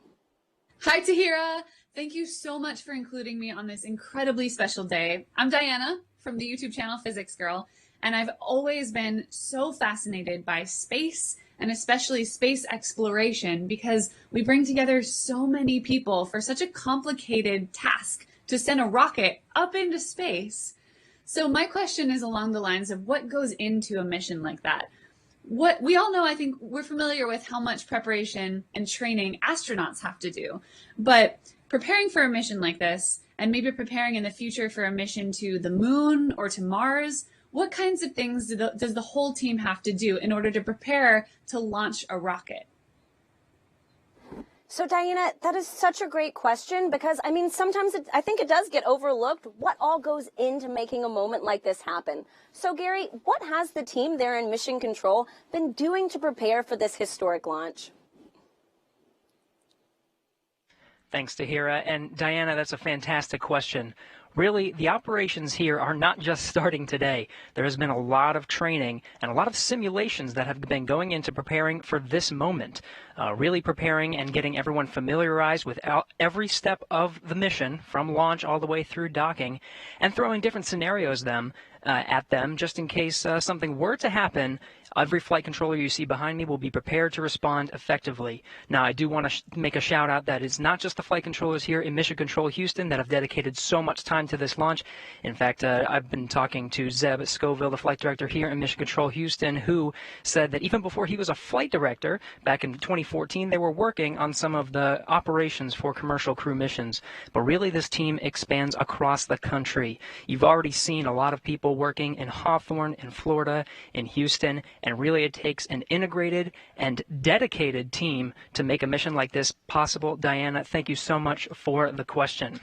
[SPEAKER 22] Hi, Tahira. Thank you so much for including me on this incredibly special day. I'm Diana from the YouTube channel Physics Girl, and I've always been so fascinated by space and especially space exploration because we bring together so many people for such a complicated task to send a rocket up into space. So my question is along the lines of what goes into a mission like that? What we all know, I think we're familiar with how much preparation and training astronauts have to do, but preparing for a mission like this and maybe preparing in the future for a mission to the moon or to Mars, what kinds of things does the whole team have to do in order to prepare to launch a rocket?
[SPEAKER 21] So Diana, that is such a great question because, I mean, sometimes I think it does get overlooked what all goes into making a moment like this happen. So Gary, what has the team there in Mission Control been doing to prepare for this historic launch?
[SPEAKER 20] Thanks, Tahira. And Diana, that's a fantastic question. really, the operations here are not just starting today. There has been a lot of training and a lot of simulations that have been going into preparing for this moment, really preparing and getting everyone familiarized with every step of the mission, from launch all the way through docking, and throwing different scenarios at them just in case something were to happen. Every flight controller you see behind me will be prepared to respond effectively. Now, I do want to make a shout out that it's not just the flight controllers here in Mission Control Houston that have dedicated so much time to this launch. In fact, I've been talking to Zeb Scoville, the flight director here in Mission Control Houston, who said that even before he was a flight director back in 2014, they were working on some of the operations for commercial crew missions. But really, this team expands across the country. You've already seen a lot of people working in Hawthorne, in Florida, in Houston, and really it takes an integrated and dedicated team to make a mission like this possible. Diana, thank you so much for the question.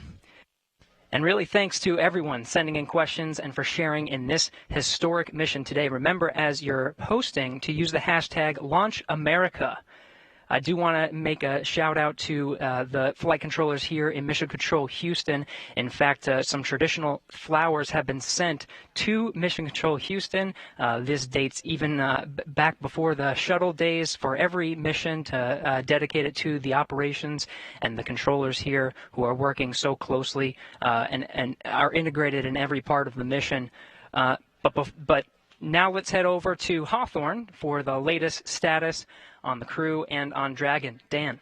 [SPEAKER 20] And really thanks to everyone sending in questions and for sharing in this historic mission today. Remember, as you're posting, to use the hashtag #LaunchAmerica. I do want to make a shout out to the flight controllers here in Mission Control Houston. In fact, some traditional flowers have been sent to Mission Control Houston. This dates even back before the shuttle days for every mission to dedicate it to the operations and the controllers here who are working so closely and are integrated in every part of the mission. But now let's head over to Hawthorne for the latest status on the crew and on Dragon. Dan.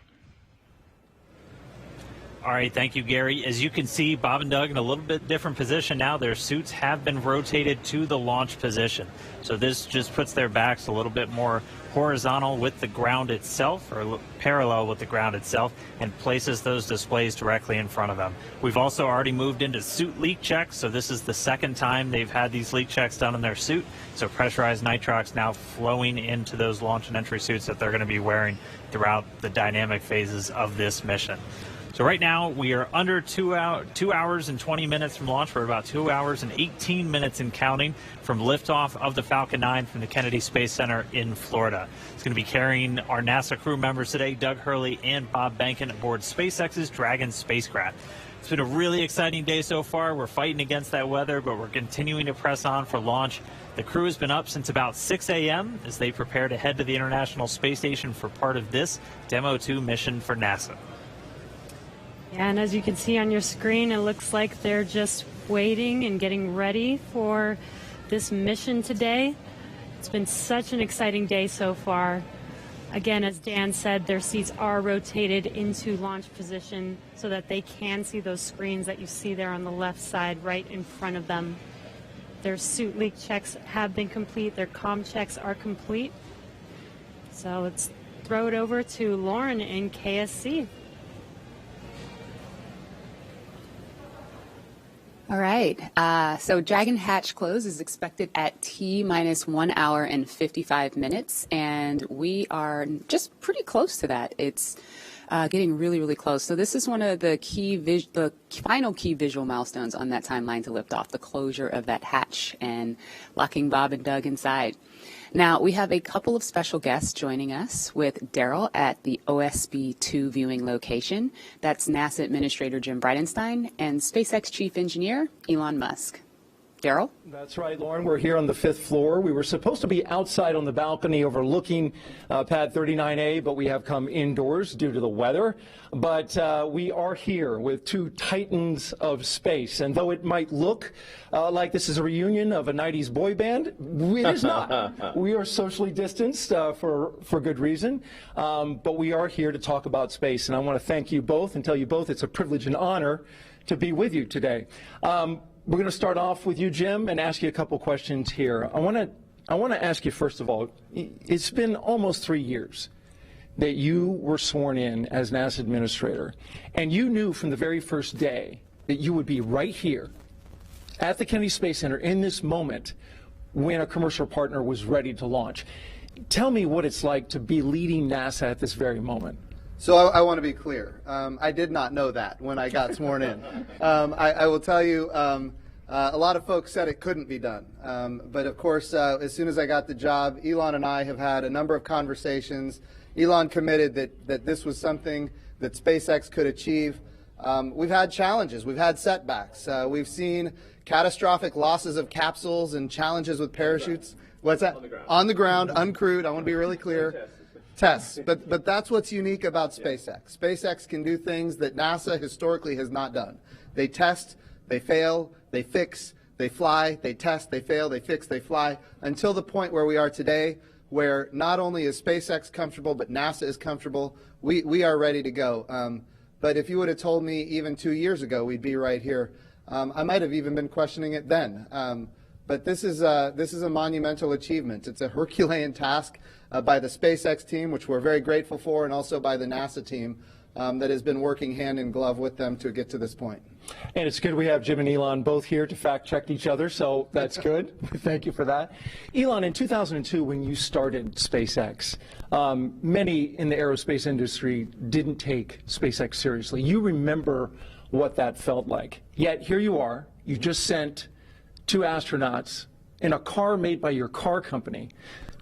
[SPEAKER 5] All right, thank you, Gary. As you can see, Bob and Doug in a little bit different position now. Their suits have been rotated to the launch position. So this just puts their backs a little bit more horizontal with the ground itself, or parallel with the ground itself, and places those displays directly in front of them. We've also already moved into suit leak checks, so this is the second time they've had these leak checks done in their suit. So pressurized nitrox now flowing into those launch and entry suits that they're going to be wearing throughout the dynamic phases of this mission. So right now we are under 2 hours and 20 minutes from launch. We're about 2 hours and 18 minutes and counting from liftoff of the Falcon 9 from the Kennedy Space Center in Florida. It's going to be carrying our NASA crew members today, Doug Hurley and Bob Behnken, aboard SpaceX's Dragon spacecraft. It's been a really exciting day so far. We're fighting against that weather, but we're continuing to press on for launch. The crew has been up since about 6 a.m. as they prepare to head to the International Space Station for part of this Demo 2 mission for NASA.
[SPEAKER 6] Yeah, and as you can see on your screen, it looks like they're just waiting and getting ready for this mission today. It's been such an exciting day so far. Again, as Dan said, their seats are rotated into launch position so that they can see those screens that you see there on the left side right in front of them. Their suit leak checks have been complete. Their comm checks are complete. So let's throw it over to Lauren in KSC.
[SPEAKER 2] All right. So Dragon hatch close is expected at T-1 hour and 55 minutes, and we are just pretty close to that. It's getting really, really close. So this is one of the the final key visual milestones on that timeline to lift off, the closure of that hatch and locking Bob and Doug inside. Now, we have a couple of special guests joining us with Daryl at the OSB-2 viewing location. That's NASA Administrator Jim Bridenstine and SpaceX Chief Engineer Elon Musk. Daryl?
[SPEAKER 8] That's right, Lauren. We're here on the 5th floor. We were supposed to be outside on the balcony overlooking pad 39A, but we have come indoors due to the weather. But we are here with two titans of space. And though it might look like this is a reunion of a 90s boy band, it is not. We are socially distanced for good reason. But we are here to talk about space. And I want to thank you both and tell you both it's a privilege and honor to be with you today. We're going to start off with you, Jim, and ask you a couple questions here. I want to ask you, first of all, it's been almost 3 years that you were sworn in as NASA Administrator, and you knew from the very first day that you would be right here at the Kennedy Space Center in this moment when a commercial partner was ready to launch. Tell me what it's like to be leading NASA at this very moment.
[SPEAKER 9] So I want to be clear. I did not know that when I got sworn in. I will tell you, a lot of folks said it couldn't be done. But of course, as soon as I got the job, Elon and I have had a number of conversations. Elon committed that this was something that SpaceX could achieve. We've had challenges. We've had setbacks. We've seen catastrophic losses of capsules and challenges with parachutes. What's that? On the ground, uncrewed. I want to be really clear. Tests. But that's what's unique about SpaceX. SpaceX can do things that NASA historically has not done. They test, they fail, they fix, they fly, they test, they fail, they fix, they fly, until the point where we are today, where not only is SpaceX comfortable, but NASA is comfortable. We are ready to go. But if you would have told me even 2 years ago we'd be right here, I might have even been questioning it then. But this is a monumental achievement. It's a Herculean task by the SpaceX team, which we're very grateful for, and also by the NASA team that has been working hand in glove with them to get to this point.
[SPEAKER 8] And it's good we have Jim and Elon both here to fact check each other, so that's good. Thank you for that. Elon, in 2002, when you started SpaceX, many in the aerospace industry didn't take SpaceX seriously. You remember what that felt like. Yet here you are. You just sent 2 astronauts in a car made by your car company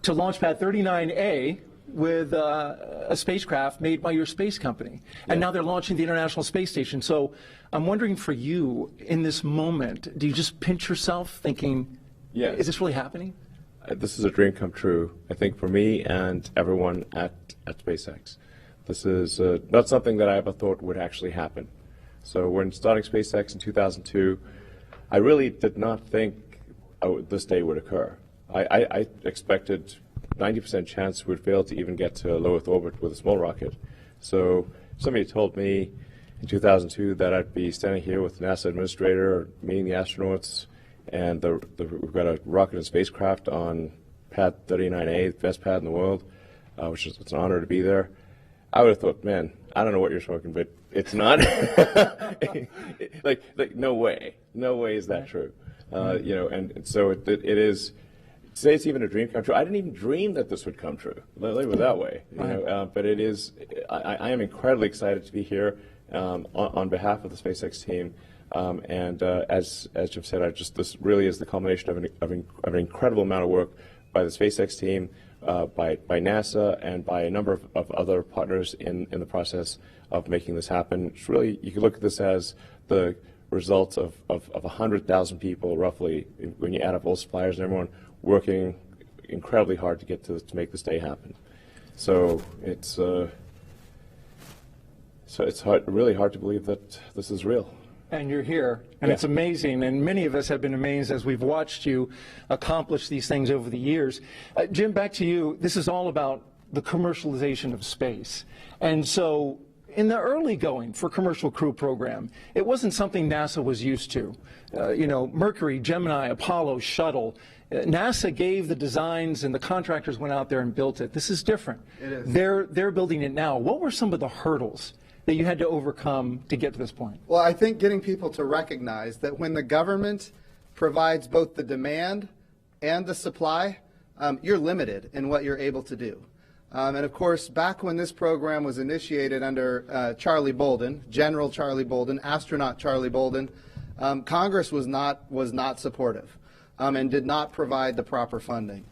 [SPEAKER 8] to Launchpad 39A with a spacecraft made by your space company. And now they're launching the International Space Station. So I'm wondering, for you, in this moment, do you just pinch yourself thinking, is this really happening?
[SPEAKER 11] This is a dream come true, I think, for me and everyone at SpaceX. This is not something that I ever thought would actually happen. So when starting SpaceX in 2002, I really did not think this day would occur. I expected 90% chance we'd fail to even get to low Earth orbit with a small rocket. So somebody told me in 2002 that I'd be standing here with the NASA administrator, meeting the astronauts, and we've got a rocket and spacecraft on pad 39A, the best pad in the world, which is it's an honor to be there. I would have thought, man, I don't know what you're smoking, but it's not. like no way is that true. You know, and so it is. Say it's even a dream come true. I didn't even dream that this would come true. Let me put it that way. You know, but it is. I am incredibly excited to be here on behalf of the SpaceX team. And as Jim said, this really is the culmination of an incredible amount of work by the SpaceX team, by NASA, and by a number of other partners in the process of making this happen. It's really, you can look at this as the results of 100,000 people, roughly, when you add up all suppliers and everyone working incredibly hard to get to make this day happen. So it's really hard to believe that this is real.
[SPEAKER 8] And you're here, and it's amazing, and many of us have been amazed as we've watched you accomplish these things over the years. Jim, back to you. This is all about the commercialization of space. And so in the early going for Commercial Crew Program, it wasn't something NASA was used to. You know, Mercury, Gemini, Apollo, Shuttle. NASA gave the designs and the contractors went out there and built it. This is different.
[SPEAKER 9] It is.
[SPEAKER 8] They're building it now. What were some of the hurdles that you had to overcome to get to this point?
[SPEAKER 9] Well, I think getting people to recognize that when the government provides both the demand and the supply, you're limited in what you're able to do. And of course, back when this program was initiated under Charlie Bolden, General Charlie Bolden, astronaut Charlie Bolden, Congress was not supportive and did not provide the proper funding.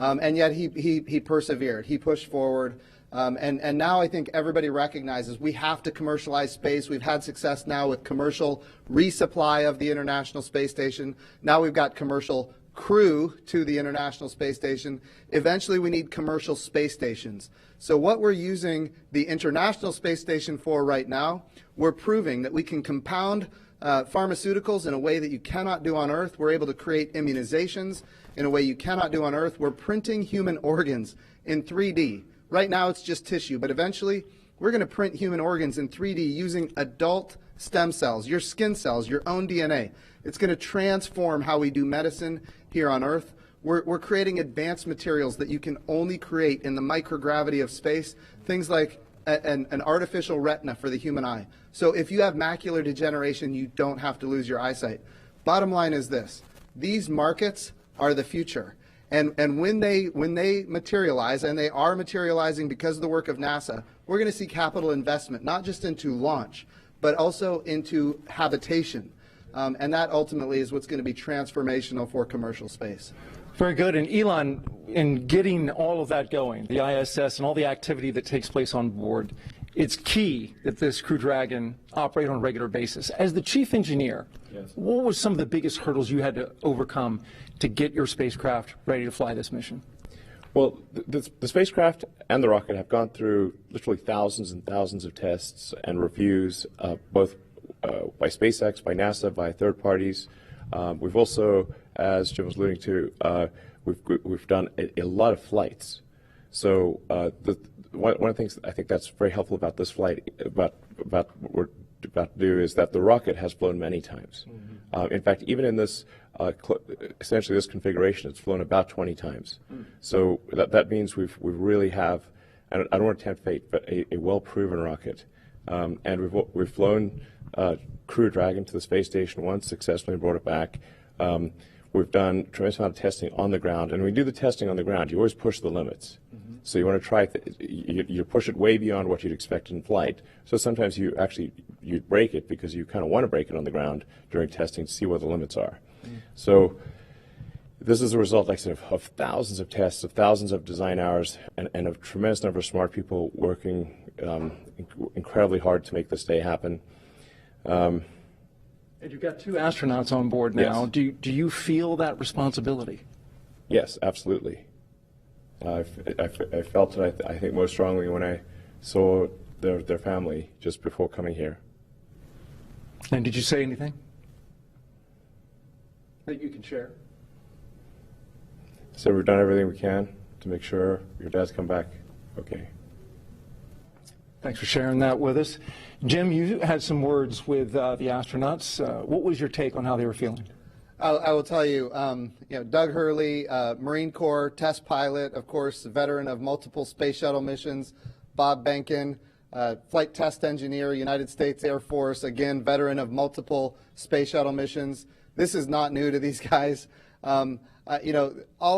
[SPEAKER 9] And yet he persevered. He pushed forward. And now I think everybody recognizes we have to commercialize space. We've had success now with commercial resupply of the International Space Station. Now we've got commercial crew to the International Space Station. Eventually we need commercial space stations. So what we're using the International Space Station for right now, we're proving that we can compound pharmaceuticals in a way that you cannot do on Earth. We're able to create immunizations in a way you cannot do on Earth. We're printing human organs in 3D. Right now it's just tissue, but eventually we're going to print human organs in 3D using adult stem cells, your skin cells, your own DNA. It's going to transform how we do medicine here on Earth. We're creating advanced materials that you can only create in the microgravity of space, things like an artificial retina for the human eye. So if you have macular degeneration, you don't have to lose your eyesight. Bottom line is this: these markets are the future. And when they materialize, and they are materializing because of the work of NASA, we're going to see capital investment, not just into launch, but also into habitation. And that ultimately is what's going to be transformational for commercial space.
[SPEAKER 8] Very good. And Elon, in getting all of that going, the ISS and all the activity that takes place on board, it's key that this Crew Dragon operate on a regular basis. As the chief engineer, what were some of the biggest hurdles you had to overcome to get your spacecraft ready to fly this mission?
[SPEAKER 11] Well, the spacecraft and the rocket have gone through literally thousands and thousands of tests and reviews, both by SpaceX, by NASA, by third parties. We've also, as Jim was alluding to, we've done a lot of flights. So one of the things I think that's very helpful about this flight, about what we're about to do, is that the rocket has flown many times. In fact, even in this, essentially this configuration, it's flown about 20 times. So that means we really have, I don't want to tempt fate, but a well-proven rocket. And we've flown Crew Dragon to the space station once, successfully brought it back. We've done a tremendous amount of testing on the ground, and when you do the testing on the ground, you always push the limits. So you want to try, you push it way beyond what you'd expect in flight. So sometimes you break it because you kind of want to break it on the ground during testing to see what the limits are. So this is a result, like I said, of thousands of tests, of thousands of design hours, and a tremendous number of smart people working incredibly hard to make this day happen.
[SPEAKER 8] And you've got 2 astronauts on board now.
[SPEAKER 11] Yes.
[SPEAKER 8] Do you feel that responsibility?
[SPEAKER 11] Yes, absolutely. I felt it, I think, most strongly when I saw their family just before coming here.
[SPEAKER 8] And did you say anything that you can share?
[SPEAKER 11] So we've done everything we can to make sure your dad's come back okay.
[SPEAKER 8] Thanks for sharing that with us. Jim, you had some words with the astronauts. What was your take on how they were feeling?
[SPEAKER 9] I will tell you, Doug Hurley, Marine Corps test pilot, of course, veteran of multiple space shuttle missions. Bob Behnken, flight test engineer, United States Air Force, again, veteran of multiple space shuttle missions. This is not new to these guys. All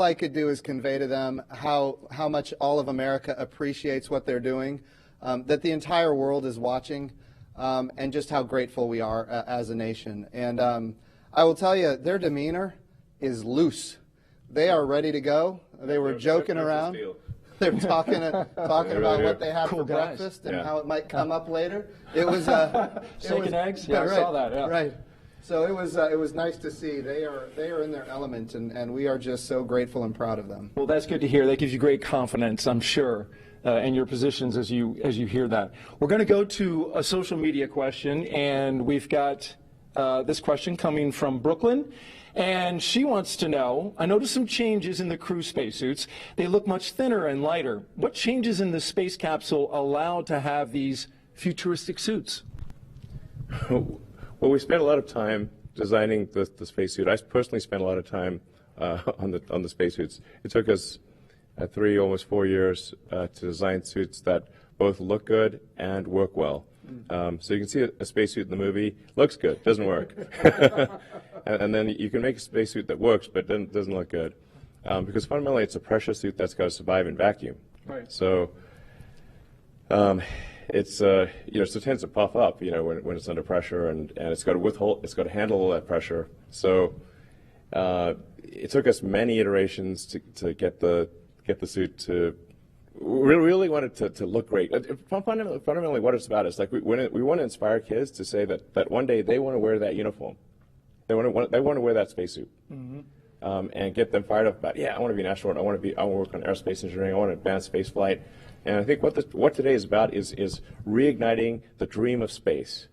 [SPEAKER 9] I could do is convey to them how much all of America appreciates what they're doing, that the entire world is watching, and just how grateful we are as a nation. And I will tell you, their demeanor is loose. They are ready to go. They were joking around. They were talking about what they had for breakfast and how it might come up later. It was
[SPEAKER 8] Steak and eggs. Yeah, I saw that. Yeah.
[SPEAKER 9] Right. So it was nice to see. They are in their element, and we are just so grateful and proud of them.
[SPEAKER 8] Well, that's good to hear. That gives you great confidence, I'm sure, in your positions as you hear that. We're going to go to a social media question, and we've got this question coming from Brooklyn. And she wants to know, I noticed some changes in the crew spacesuits. They look much thinner and lighter. What changes in the space capsule allow to have these futuristic suits?
[SPEAKER 11] Well, we spent a lot of time designing the spacesuit. I personally spent a lot of time on the spacesuits. It took us 3, almost 4 years to design suits that both look good and work well. So you can see a spacesuit in the movie, looks good, doesn't work. and then you can make a spacesuit that works but doesn't look good. Because fundamentally it's a pressure suit that's got to survive in vacuum.
[SPEAKER 8] Right.
[SPEAKER 11] So it's so it tends to puff up, when it's under pressure, and it's got to handle all that pressure. So it took us many iterations to get the suit to. We really wanted to look great. Fundamentally, what it's about is like we want to inspire kids to say that one day they want to wear that uniform. They want to wear that spacesuit, and get them fired up about, I want to be an astronaut. I want to work on aerospace engineering. I want to advance space flight. And I think what today is about is reigniting the dream of space,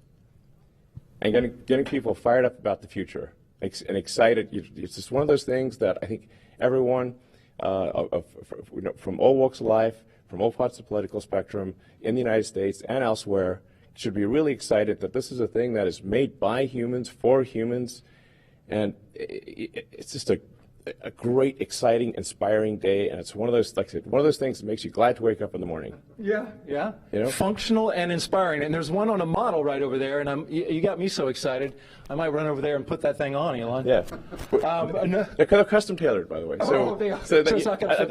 [SPEAKER 11] and getting people fired up about the future and excited. It's just one of those things that I think everyone. From all walks of life, from all parts of the political spectrum in the United States and elsewhere, should be really excited that this is a thing that is made by humans, for humans, and it's just a great, exciting, inspiring day, and it's one of those, like I said, one of those things that makes you glad to wake up in the morning.
[SPEAKER 8] Yeah. Functional and inspiring. And there's one on a model right over there, and you got me so excited. I might run over there and put that thing on, Elon.
[SPEAKER 11] Yeah. They're custom tailored, by the way.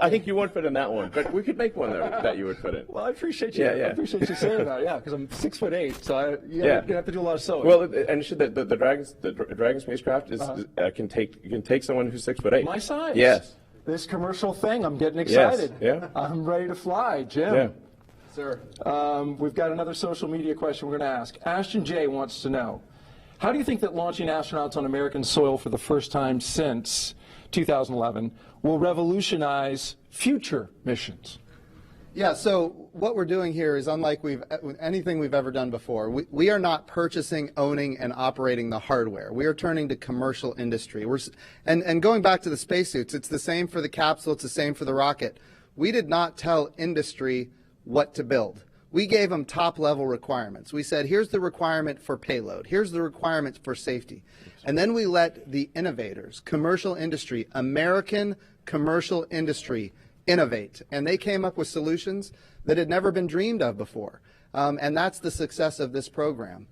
[SPEAKER 11] I think you won't fit in that one, but we could make one that you would fit in.
[SPEAKER 8] Well, I appreciate you. I appreciate you saying that. Yeah, because I'm 6'8", so you're gonna have to do a lot of sewing.
[SPEAKER 11] Well, and the Dragon spacecraft can take someone who's 6'8".
[SPEAKER 8] My size.
[SPEAKER 11] Yes.
[SPEAKER 8] This commercial thing, I'm getting excited.
[SPEAKER 11] Yes. Yeah.
[SPEAKER 8] I'm ready to fly, Jim.
[SPEAKER 11] Yeah.
[SPEAKER 9] Sir.
[SPEAKER 8] We've got another social media question we're going to ask. Ashton J. wants to know, how do you think that launching astronauts on American soil for the first time since 2011 will revolutionize future missions?
[SPEAKER 9] Yeah, so what we're doing here is unlike anything we've ever done before. We are not purchasing, owning, and operating the hardware. We are turning to commercial industry. And going back to the spacesuits, it's the same for the capsule, it's the same for the rocket. We did not tell industry what to build. We gave them top-level requirements. We said, here's the requirement for payload. Here's the requirement for safety. And then we let the innovators, commercial industry, American commercial industry, innovate. And they came up with solutions that had never been dreamed of before. And that's the success of this program.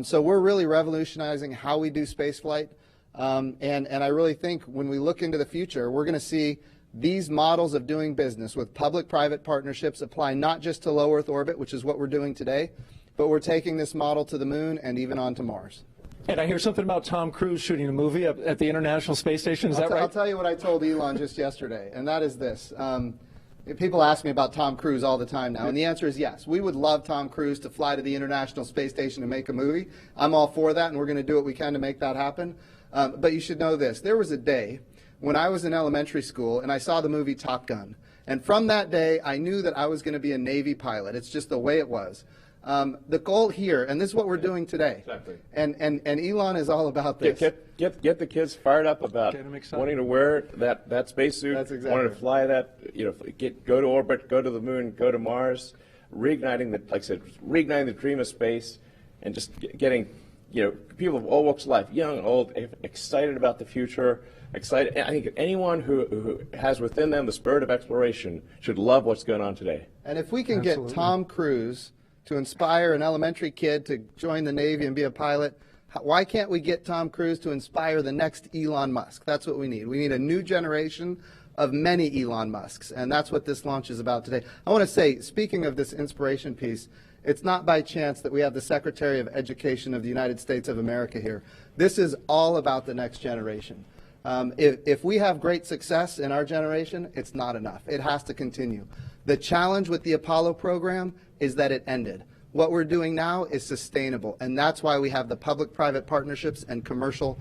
[SPEAKER 9] So we're really revolutionizing how we do spaceflight. And I really think when we look into the future, we're going to see these models of doing business with public-private partnerships apply not just to low Earth orbit, which is what we're doing today, but we're taking this model to the moon and even on to Mars.
[SPEAKER 8] And I hear something about Tom Cruise shooting a movie at the International Space Station. Is that right?
[SPEAKER 9] I'll tell you what I told Elon just yesterday, and that is this. People ask me about Tom Cruise all the time now, and the answer is yes. We would love Tom Cruise to fly to the International Space Station and make a movie. I'm all for that, and we're going to do what we can to make that happen. But you should know this. There was a day when I was in elementary school and I saw the movie Top Gun. And from that day, I knew that I was going to be a Navy pilot. It's just the way it was. The goal here, and this is what we're doing today.
[SPEAKER 11] Exactly.
[SPEAKER 9] And Elon is all about this.
[SPEAKER 11] Get the kids fired up about wanting to wear that spacesuit,
[SPEAKER 9] That's exactly
[SPEAKER 11] wanting to fly that, go to orbit, go to the moon, go to Mars, reigniting the dream of space, and just getting, people of all walks of life, young, old, excited about the future. Excited. I think anyone who has within them the spirit of exploration should love what's going on today.
[SPEAKER 9] And if we can get Tom Cruise to inspire an elementary kid to join the Navy and be a pilot, why can't we get Tom Cruise to inspire the next Elon Musk? That's what we need. We need a new generation of many Elon Musks, and that's what this launch is about today. I want to say, speaking of this inspiration piece, it's not by chance that we have the Secretary of Education of the United States of America here. This is all about the next generation. If we have great success in our generation, it's not enough. It has to continue. The challenge with the Apollo program is that it ended. What we're doing now is sustainable, and that's why we have the public-private partnerships and commercial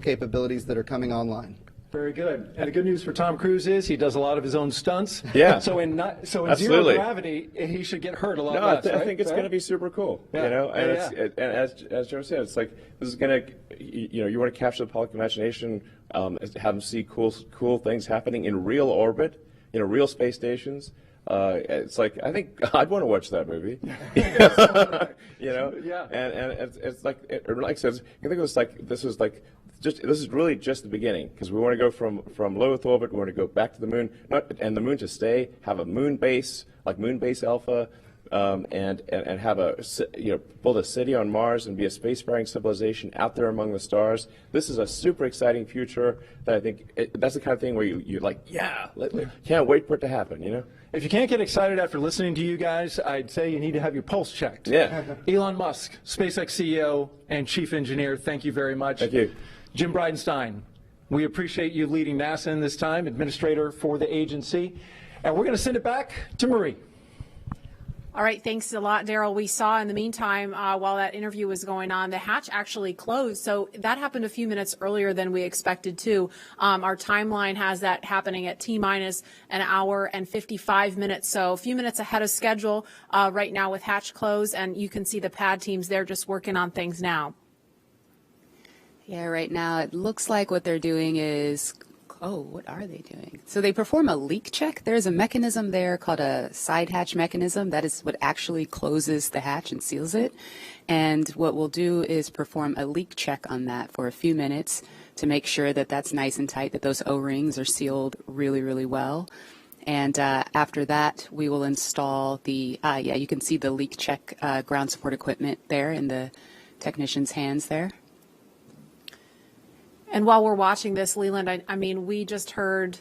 [SPEAKER 9] capabilities that are coming online.
[SPEAKER 8] Very good. And the good news for Tom Cruise is he does a lot of his own stunts.
[SPEAKER 11] Yeah.
[SPEAKER 8] So in zero gravity, he should get hurt a lot less.
[SPEAKER 11] I think it's going to be super cool.
[SPEAKER 8] Yeah.
[SPEAKER 11] And as Joe said, it's like this is going to, you want to capture the public imagination, have them see cool things happening in real orbit, real space stations. It's like, I think I'd want to watch that movie.
[SPEAKER 8] Yeah.
[SPEAKER 11] And it's like I said, I think it was like this is really just the beginning, because we want to go from low Earth orbit, we want to go back to the moon, and the moon to stay, have a moon base like Moon Base Alpha, and have build a city on Mars and be a spacefaring civilization out there among the stars. This is a super exciting future that I think that's the kind of thing where you're like, can't wait for it to happen.
[SPEAKER 8] If you can't get excited after listening to you guys, I'd say you need to have your pulse checked.
[SPEAKER 11] Yeah.
[SPEAKER 8] Elon Musk, SpaceX CEO and Chief Engineer, thank you very much.
[SPEAKER 11] Thank you.
[SPEAKER 8] Jim Bridenstine, we appreciate you leading NASA in this time, Administrator for the agency. And we're going to send it back to Marie.
[SPEAKER 1] All right, thanks a lot, Daryl. We saw in the meantime, while that interview was going on, the hatch actually closed. So that happened a few minutes earlier than we expected to. Our timeline has that happening at T-minus an hour and 55 minutes. So a few minutes ahead of schedule right now with hatch closed. And you can see the pad teams there just working on things now.
[SPEAKER 2] Yeah, right now it looks like what they're doing is, what are they doing? So they perform a leak check. There's a mechanism there called a side hatch mechanism. That is what actually closes the hatch and seals it. And what we'll do is perform a leak check on that for a few minutes to make sure that that's nice and tight, that those O-rings are sealed really, really well. And after that, we will install the, you can see the leak check ground support equipment there in the technician's hands there.
[SPEAKER 1] And while we're watching this, Leland, I mean, we just heard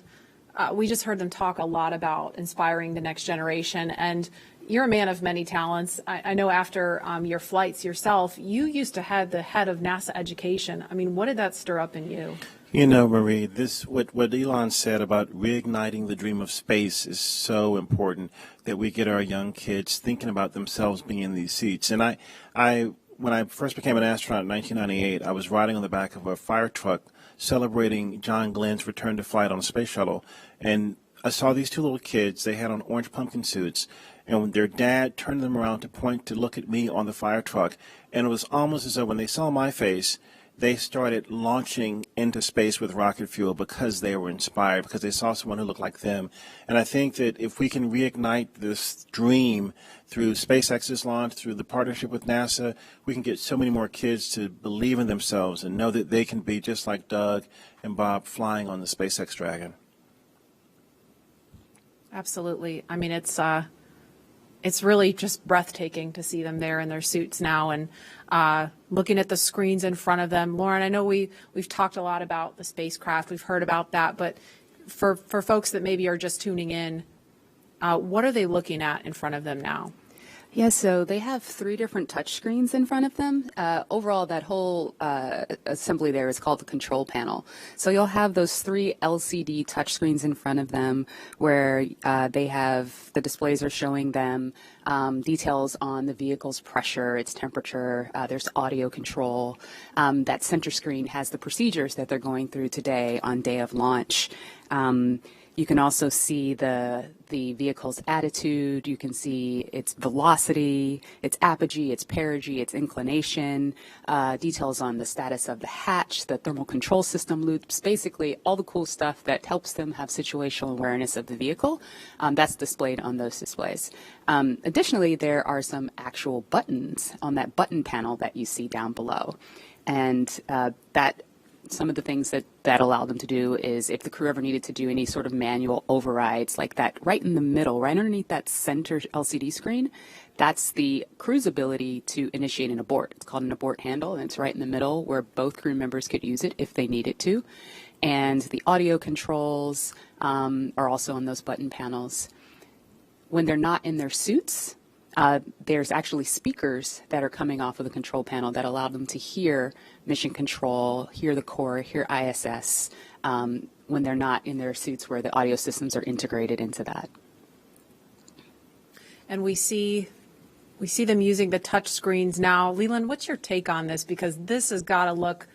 [SPEAKER 1] them talk a lot about inspiring the next generation. And you're a man of many talents. I know after your flights yourself, you used to have the head of NASA education. I mean, what did that stir up in you?
[SPEAKER 3] You know, Marie, what Elon said about reigniting the dream of space is so important, that we get our young kids thinking about themselves being in these seats. And when I first became an astronaut in 1998, I was riding on the back of a fire truck celebrating John Glenn's return to flight on a space shuttle. And I saw these two little kids. They had on orange pumpkin suits. And when their dad turned them around to point to look at me on the fire truck, and it was almost as though when they saw my face, they started launching into space with rocket fuel because they were inspired, because they saw someone who looked like them. And I think that if we can reignite this dream through SpaceX's launch, through the partnership with NASA, we can get so many more kids to believe in themselves and know that they can be just like Doug and Bob flying on the SpaceX Dragon.
[SPEAKER 1] Absolutely. I mean, it's really just breathtaking to see them there in their suits now, and looking at the screens in front of them. Lauren, I know we've talked a lot about the spacecraft. We've heard about that, but for folks that maybe are just tuning in, what are they looking at in front of them now?
[SPEAKER 2] Yeah, so they have 3 different touch screens in front of them. Overall, that whole assembly there is called the control panel. So you'll have those 3 LCD touch screens in front of them where they have, the displays are showing them details on the vehicle's pressure, its temperature, there's audio control. That center screen has the procedures that they're going through today on day of launch. You can also see the vehicle's attitude. You can see its velocity, its apogee, its perigee, its inclination, details on the status of the hatch, the thermal control system loops, basically all the cool stuff that helps them have situational awareness of the vehicle. That's displayed on those displays. Additionally, there are some actual buttons on that button panel that you see down below. And some of the things that allow them to do is, if the crew ever needed to do any sort of manual overrides like that, right in the middle, right underneath that center LCD screen, that's the crew's ability to initiate an abort. It's called an abort handle, and it's right in the middle where both crew members could use it if they needed to. And the audio controls are also on those button panels. When they're not in their suits, there's actually speakers that are coming off of the control panel that allow them to hear mission control, hear the core, hear ISS, when they're not in their suits, where the audio systems are integrated into that.
[SPEAKER 1] And we see them using the touch screens now. Leland, what's your take on this? Because this has got to look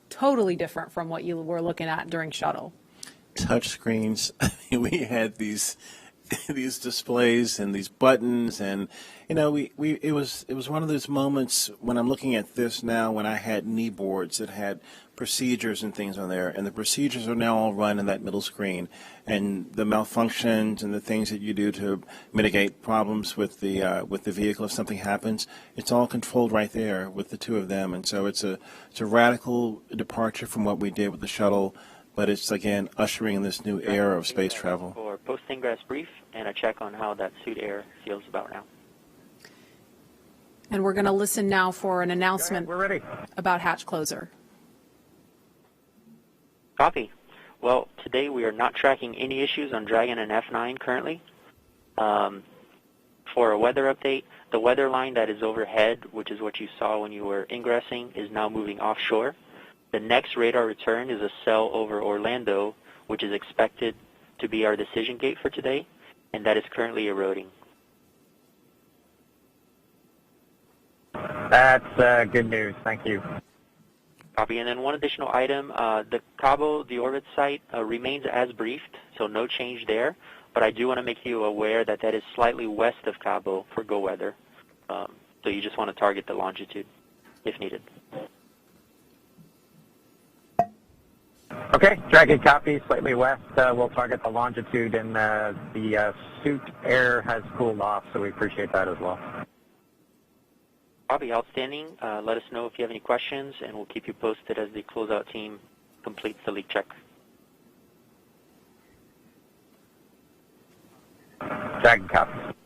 [SPEAKER 1] totally different from what you were looking at during shuttle.
[SPEAKER 3] Touch screens. We had these displays and these buttons, and it was one of those moments when I'm looking at this now, when I had knee boards that had procedures and things on there, and the procedures are now all run in that middle screen, and the malfunctions and the things that you do to mitigate problems with the vehicle if something happens, it's all controlled right there with the 2 of them. And so it's a radical departure from what we did with the shuttle, but it's again ushering in this new era of space travel.
[SPEAKER 17] For post-ingress brief and a check on how that suit air feels about now.
[SPEAKER 1] And we're going to listen now for an announcement about hatch closer.
[SPEAKER 17] Copy. Well, today we are not tracking any issues on Dragon and F9 currently. For a weather update, the weather line that is overhead, which is what you saw when you were ingressing, is now moving offshore. The next radar return is a cell over Orlando, which is expected to be our decision gate for today, and that is currently eroding.
[SPEAKER 4] That's good news. Thank you.
[SPEAKER 17] Copy. And then one additional item, the Cabo, the orbit site, remains as briefed, so no change there. But I do want to make you aware that that is slightly west of Cabo for go weather. So you just want to target the longitude if needed.
[SPEAKER 4] Okay, Dragon copy, slightly west. We'll target the longitude, and the suit air has cooled off, so we appreciate that as well.
[SPEAKER 17] Copy, outstanding. Let us know if you have any questions, and we'll keep you posted as the closeout team completes the leak check.
[SPEAKER 4] Dragon copy.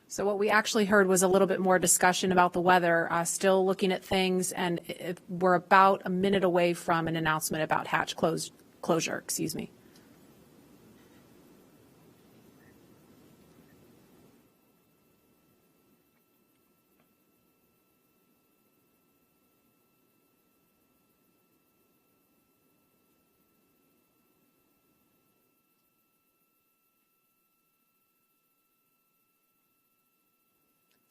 [SPEAKER 1] So what we actually heard was a little bit more discussion about the weather, still looking at things, and we're about a minute away from an announcement about hatch closure. Excuse me.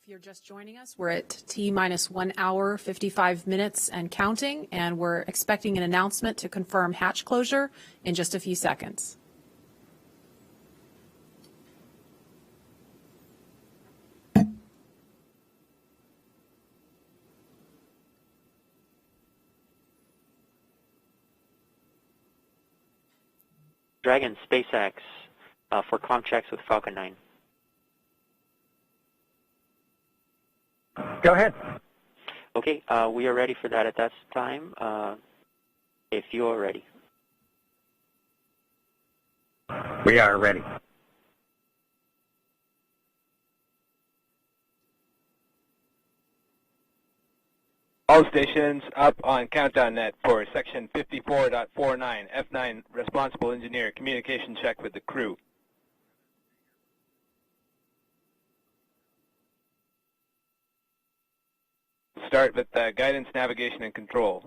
[SPEAKER 1] If you're just joining us, we're at T-minus 1 hour, 55 minutes and counting, and we're expecting an announcement to confirm hatch closure in just a few seconds.
[SPEAKER 17] Dragon, SpaceX, for comm checks with Falcon 9.
[SPEAKER 4] Go ahead.
[SPEAKER 17] Okay, we are ready for that at that time, if you are ready.
[SPEAKER 4] We are ready.
[SPEAKER 12] All stations up on Countdown Net for section 54.49, F9 responsible engineer, communication check with the crew. Start with guidance, navigation, and control.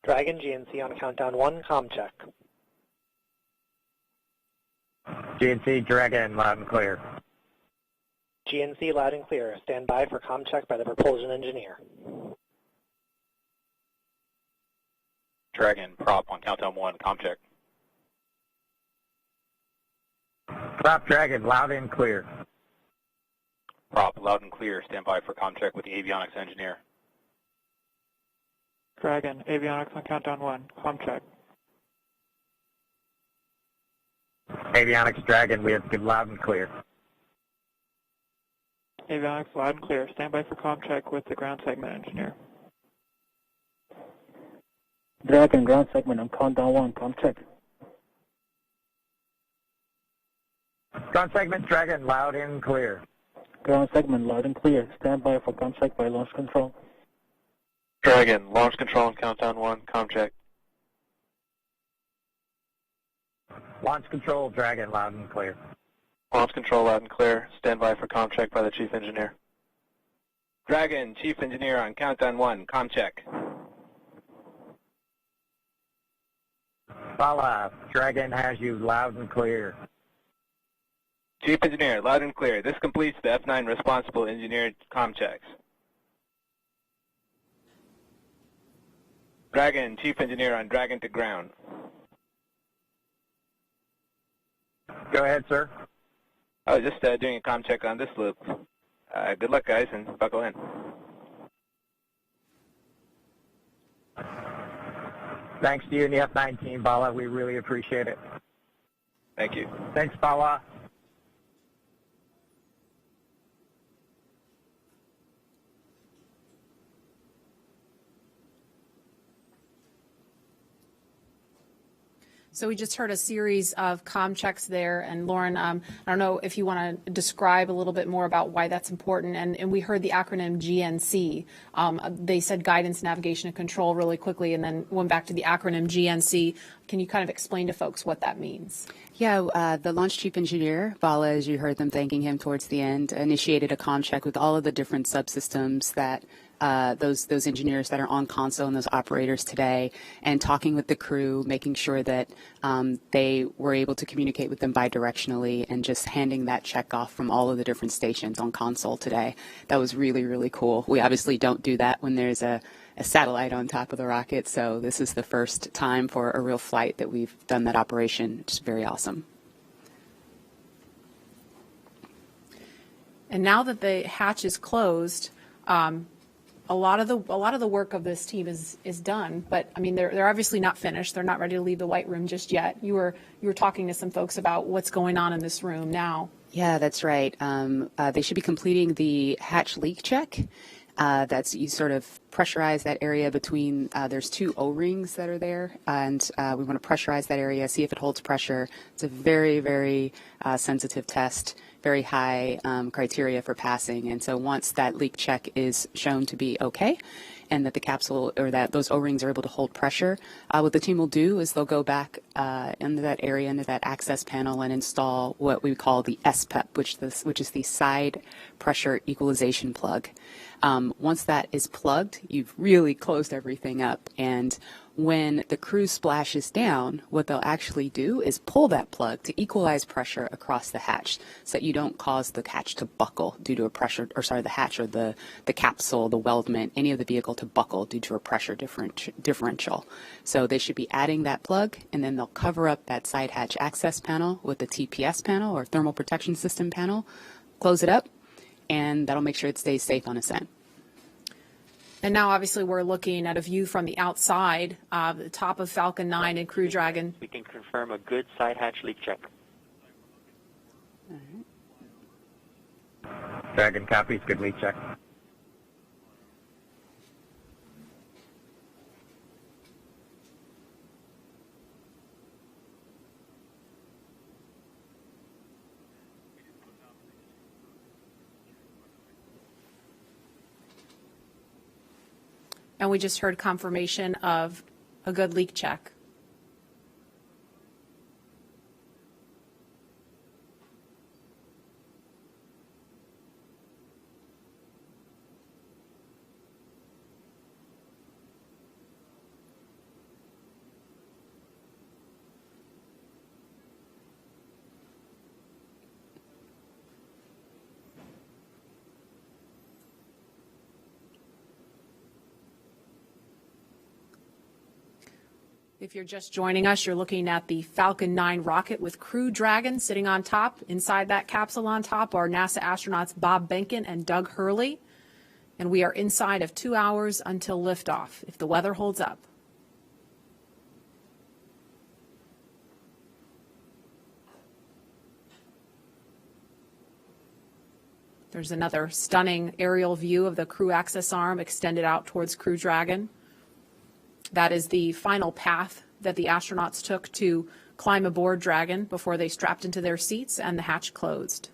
[SPEAKER 13] Dragon, GNC on Countdown 1, comm check.
[SPEAKER 4] GNC, Dragon, loud and clear.
[SPEAKER 13] GNC, loud and clear. Stand by for comm check by the propulsion engineer.
[SPEAKER 12] Dragon, prop on Countdown 1, comm check.
[SPEAKER 4] Prop, Dragon, loud and clear.
[SPEAKER 12] Prop, loud and clear. Stand by for comm check with the avionics engineer.
[SPEAKER 10] Dragon, avionics on Countdown 1, comm check.
[SPEAKER 4] Avionics, Dragon, we have good loud and clear.
[SPEAKER 10] Avionics, loud and clear. Stand by for comm check with the ground segment engineer.
[SPEAKER 13] Dragon, ground segment on Countdown 1, comm check.
[SPEAKER 4] Ground segment, Dragon, loud and clear.
[SPEAKER 13] Ground segment, loud and clear. Stand by for comm check by launch control.
[SPEAKER 12] Dragon, launch control on Countdown 1, comm check.
[SPEAKER 4] Launch control, Dragon, loud and clear.
[SPEAKER 12] Launch control, loud and clear. Stand by for comm check by the chief engineer. Dragon, chief engineer on Countdown 1, comm check.
[SPEAKER 4] Bala, Dragon has you loud and clear.
[SPEAKER 12] Chief engineer, loud and clear. This completes the F9 responsible engineer comm checks. Dragon, chief engineer on Dragon to ground.
[SPEAKER 4] Go ahead, sir.
[SPEAKER 12] I was just doing a comm check on this loop. Good luck, guys, and buckle in.
[SPEAKER 4] Thanks to you and the F9 team, Bala. We really appreciate it.
[SPEAKER 12] Thank you.
[SPEAKER 4] Thanks, Bala.
[SPEAKER 1] So we just heard a series of comm checks there. And Lauren, I don't know if you want to describe a little bit more about why that's important. And we heard the acronym GNC. They said guidance, navigation, and control really quickly, and then went back to the acronym GNC. Can you kind of explain to folks what that means?
[SPEAKER 2] Yeah, the launch chief engineer, Bala, as you heard them thanking him towards the end, initiated a comm check with all of the different subsystems that those engineers that are on console and those operators today, and talking with the crew, making sure that they were able to communicate with them bidirectionally, and just handing that check off from all of the different stations on console today. That was really, really cool. We obviously don't do that when there's a satellite on top of the rocket, so this is the first time for a real flight that we've done that operation. It's very awesome.
[SPEAKER 1] And now that the hatch is closed, a lot of the work of this team is done, but I mean they're obviously not finished. They're not ready to leave the white room just yet. You were talking to some folks about what's going on in this room now.
[SPEAKER 2] Yeah, that's right. They should be completing the hatch leak check. That's you sort of pressurize that area between, there's two O-rings that are there, and we want to pressurize that area, see if it holds pressure. It's a very, very sensitive test, very high criteria for passing. And so once that leak check is shown to be okay, and that the capsule or that those O-rings are able to hold pressure, what the team will do is they'll go back into that area, into that access panel, and install what we call the SPEP, which is the side pressure equalization plug. Once that is plugged, you've really closed everything up. And When the crew splashes down, what they'll actually do is pull that plug to equalize pressure across the hatch so that you don't cause the hatch to buckle due to a pressure, or sorry, the hatch or the capsule, the weldment, any of the vehicle to buckle due to a pressure differential. So they should be adding that plug, and then they'll cover up that side hatch access panel with the TPS panel or thermal protection system panel, close it up, and that'll make sure it stays safe on ascent.
[SPEAKER 1] And now, obviously, we're looking at a view from the outside, the top of Falcon 9 and Crew Dragon.
[SPEAKER 17] We can confirm a good side hatch leak check.
[SPEAKER 4] Dragon copies, good leak check.
[SPEAKER 1] And we just heard confirmation of a good leak check. If you're just joining us, you're looking at the Falcon 9 rocket with Crew Dragon sitting on top. Inside that capsule on top are NASA astronauts Bob Behnken and Doug Hurley. And we are inside of 2 hours until liftoff, if the weather holds up. There's another stunning aerial view of the crew access arm extended out towards Crew Dragon. That is the final path that the astronauts took to climb aboard Dragon before they strapped into their seats and the hatch closed.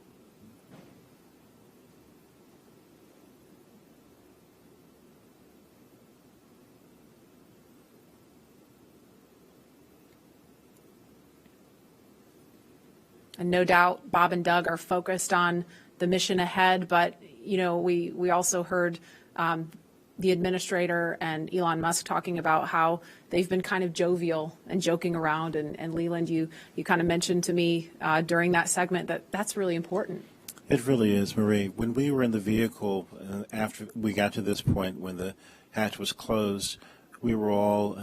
[SPEAKER 1] And no doubt Bob and Doug are focused on the mission ahead, but you know, we also heard the administrator and Elon Musk talking about how they've been kind of jovial and joking around. And Leland, you kind of mentioned to me during that segment that that's really important.
[SPEAKER 3] It really is, Marie. When we were in the vehicle, after we got to this point when the hatch was closed, we were all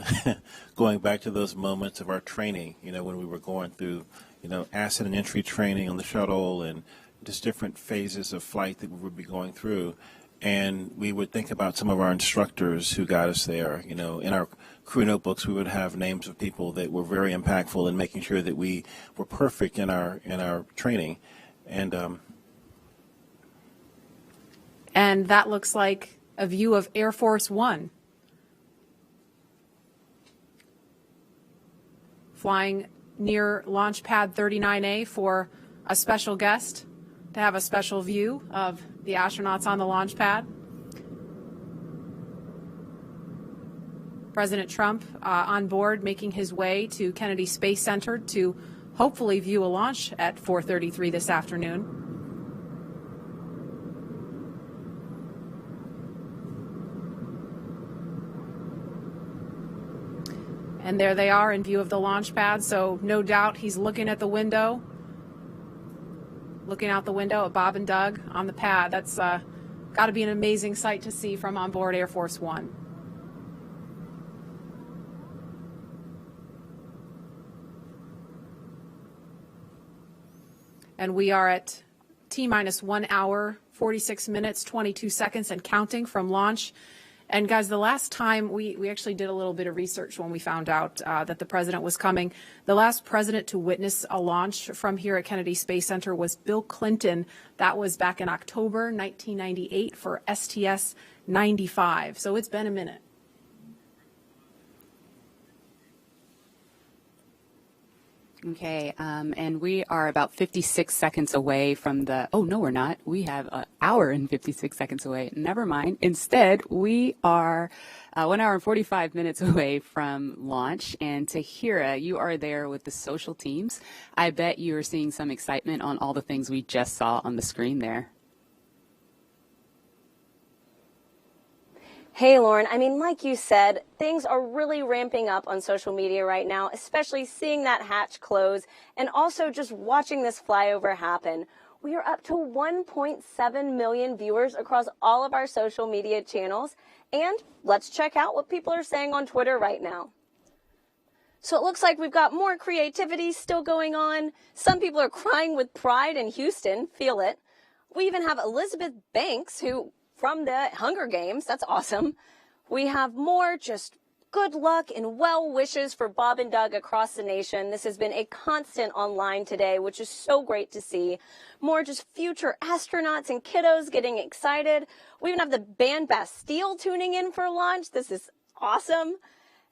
[SPEAKER 3] going back to those moments of our training, you know, when we were going through, you know, ascent and entry training on the shuttle and just different phases of flight that we would be going through. And we would think about some of our instructors who got us there. You know, in our crew notebooks, we would have names of people that were very impactful in making sure that we were perfect in our training. And
[SPEAKER 1] that looks like a view of Air Force One flying near Launch Pad 39A for a special guest to have a special view of the astronauts on the launch pad. President Trump on board, making his way to Kennedy Space Center to hopefully view a launch at 4:33 this afternoon. And there they are in view of the launch pad, so no doubt he's looking at the window, looking out the window at Bob and Doug on the pad. That's got to be an amazing sight to see from on board Air Force One. And we are at T-minus 1 hour, 46 minutes, 22 seconds and counting from launch. And guys, the last time we actually did a little bit of research when we found out that the president was coming. The last president to witness a launch from here at Kennedy Space Center was Bill Clinton. That was back in October 1998 for STS-95. So it's been a minute.
[SPEAKER 2] Okay, and we are about 56 seconds away from the, oh, no, we're not. We have an hour and 56 seconds away. Never mind. Instead, we are 1 hour and 45 minutes away from launch. And Tahira, you are there with the social teams. I bet you are seeing some excitement on all the things we just saw on the screen there.
[SPEAKER 21] Hey, Lauren. I mean, like you said, things are really ramping up on social media right now, especially seeing that hatch close and also just watching this flyover happen. We are up to 1.7 million viewers across all of our social media channels. And let's check out what people are saying on Twitter right now. So it looks like we've got more creativity still going on. Some people are crying with pride in Houston. Feel it. We even have Elizabeth Banks, who from the Hunger Games. That's awesome. We have more just good luck and well wishes for Bob and Doug across the nation. This has been a constant online today, which is so great to see. More just future astronauts and kiddos getting excited. We even have the band Bastille tuning in for launch. This is awesome.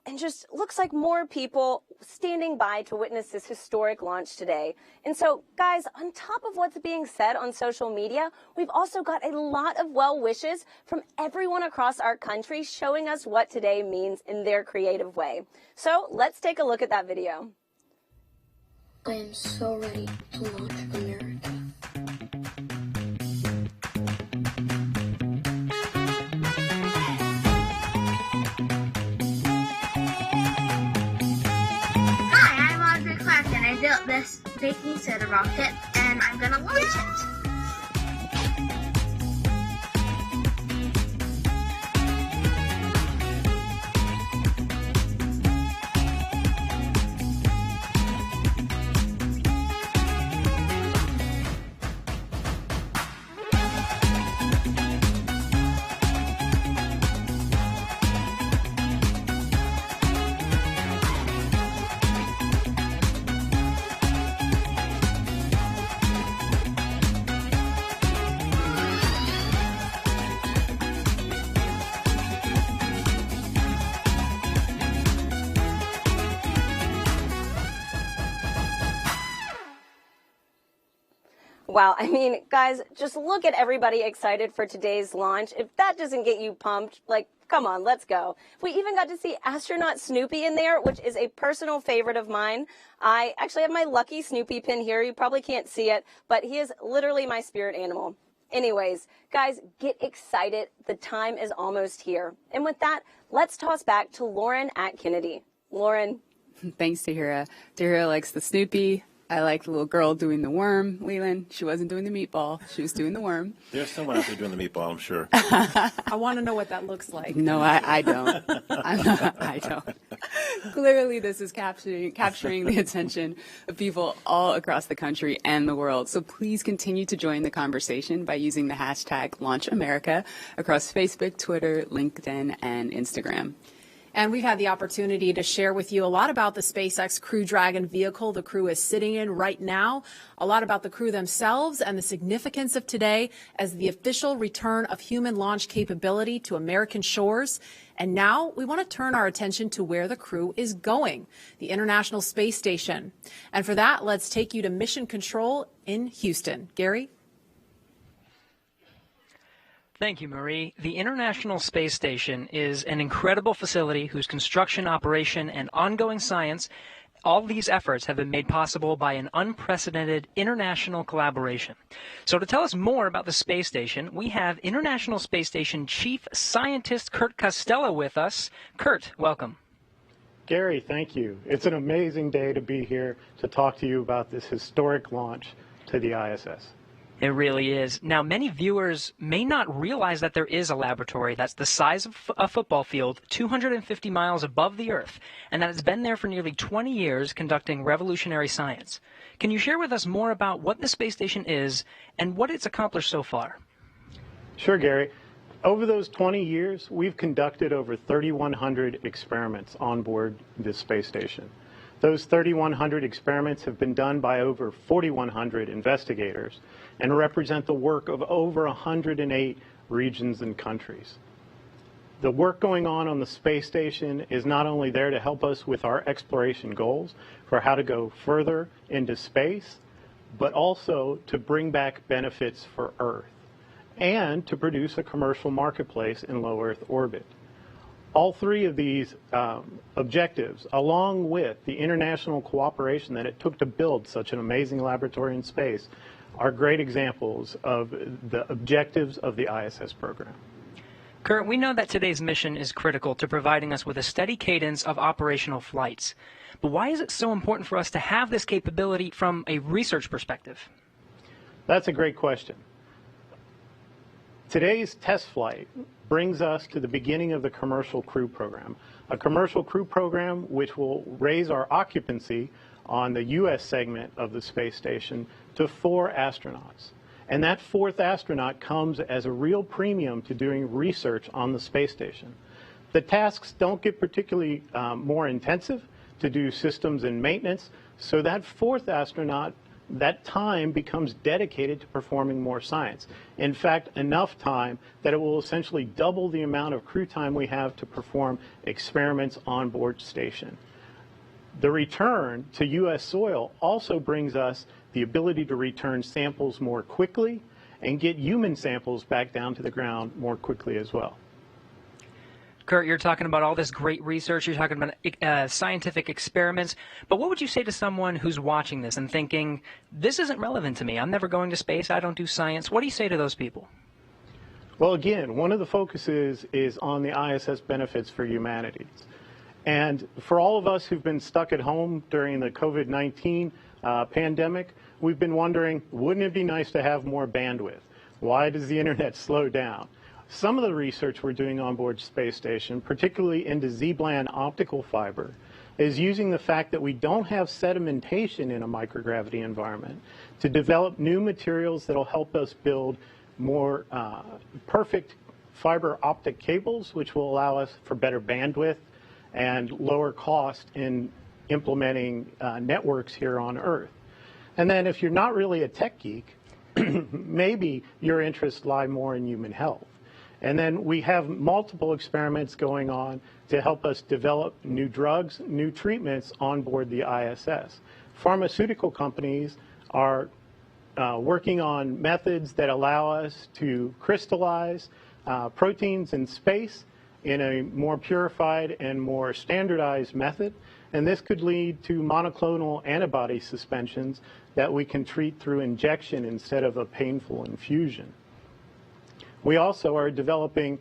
[SPEAKER 21] And just looks like more people standing by to witness this historic launch today. And so, guys, on top of what's being said on social media, we've also got a lot of well wishes from everyone across our country showing us what today means in their creative way. So let's take a look at that video.
[SPEAKER 14] I am so ready to launch America.
[SPEAKER 16] I built this baking soda rocket and I'm gonna launch it.
[SPEAKER 21] Wow, I mean, guys, just look at everybody excited for today's launch. If that doesn't get you pumped, like, come on, let's go. We even got to see astronaut Snoopy in there, which is a personal favorite of mine. I actually have my lucky Snoopy pin here. You probably can't see it, but he is literally my spirit animal. Anyways, guys, get excited. The time is almost here. And with that, let's toss back to Lauren at Kennedy. Lauren.
[SPEAKER 2] Thanks, Tahira. Tahira likes the Snoopy. I like the little girl doing the worm. Leland, she wasn't doing the meatball. She was doing the worm.
[SPEAKER 3] There's someone out there doing the meatball, I'm sure.
[SPEAKER 1] I want to know what that looks like.
[SPEAKER 2] No, I don't. I don't. Clearly, this is capturing the attention of people all across the country and the world. So please continue to join the conversation by using the hashtag #LaunchAmerica across Facebook, Twitter, LinkedIn, and Instagram.
[SPEAKER 1] And we've had the opportunity to share with you a lot about the SpaceX Crew Dragon vehicle the crew is sitting in right now, a lot about the crew themselves and the significance of today as the official return of human launch capability to American shores. And now we want to turn our attention to where the crew is going, the International Space Station. And for that, let's take you to Mission Control in Houston. Gary?
[SPEAKER 20] Thank you, Marie. The International Space Station is an incredible facility whose construction, operation, and ongoing science, all these efforts have been made possible by an unprecedented international collaboration. So to tell us more about the space station, we have International Space Station Chief Scientist Kurt Costello with us. Kurt, welcome.
[SPEAKER 23] Gary, thank you. It's an amazing day to be here to talk to you about this historic launch to the ISS.
[SPEAKER 20] It really is. Now, many viewers may not realize that there is a laboratory that's the size of a football field, 250 miles above the Earth, and that has been there for nearly 20 years conducting revolutionary science. Can you share with us more about what the space station is and what it's accomplished so far?
[SPEAKER 23] Sure, Gary. Over those 20 years, we've conducted over 3,100 experiments on board this space station. Those 3,100 experiments have been done by over 4,100 investigators and represent the work of over 108 regions and countries. The work going on the space station is not only there to help us with our exploration goals for how to go further into space, but also to bring back benefits for Earth and to produce a commercial marketplace in low Earth orbit. All three of these objectives, along with the international cooperation that it took to build such an amazing laboratory in space, are great examples of the objectives of the ISS program.
[SPEAKER 20] Kurt, we know that today's mission is critical to providing us with a steady cadence of operational flights. But why is it so important for us to have this capability from a research perspective?
[SPEAKER 23] That's a great question. Today's test flight brings us to the beginning of the Commercial Crew Program, a commercial crew program which will raise our occupancy on the U.S. segment of the space station to 4 astronauts. And that 4th astronaut comes as a real premium to doing research on the space station. The tasks don't get particularly more intensive to do systems and maintenance, so that 4th astronaut, that time becomes dedicated to performing more science. In fact, enough time that it will essentially double the amount of crew time we have to perform experiments on board station. The return to U.S. soil also brings us the ability to return samples more quickly and get human samples back down to the ground more quickly as well.
[SPEAKER 20] Kurt, you're talking about all this great research, you're talking about scientific experiments, but what would you say to someone who's watching this and thinking, this isn't relevant to me, I'm never going to space, I don't do science? What do you say to those people?
[SPEAKER 23] Well, again, one of the focuses is on the ISS benefits for humanity. And for all of us who've been stuck at home during the COVID-19 pandemic, we've been wondering, wouldn't it be nice to have more bandwidth? Why does the internet slow down? Some of the research we're doing on board space station, particularly into Z-band optical fiber, is using the fact that we don't have sedimentation in a microgravity environment to develop new materials that will help us build more perfect fiber optic cables, which will allow us for better bandwidth and lower cost in implementing networks here on Earth. And then if you're not really a tech geek, maybe your interests lie more in human health. And then we have multiple experiments going on to help us develop new drugs, new treatments on board the ISS. Pharmaceutical companies are working on methods that allow us to crystallize proteins in space in a more purified and more standardized method. And this could lead to monoclonal antibody suspensions that we can treat through injection instead of a painful infusion. We also are developing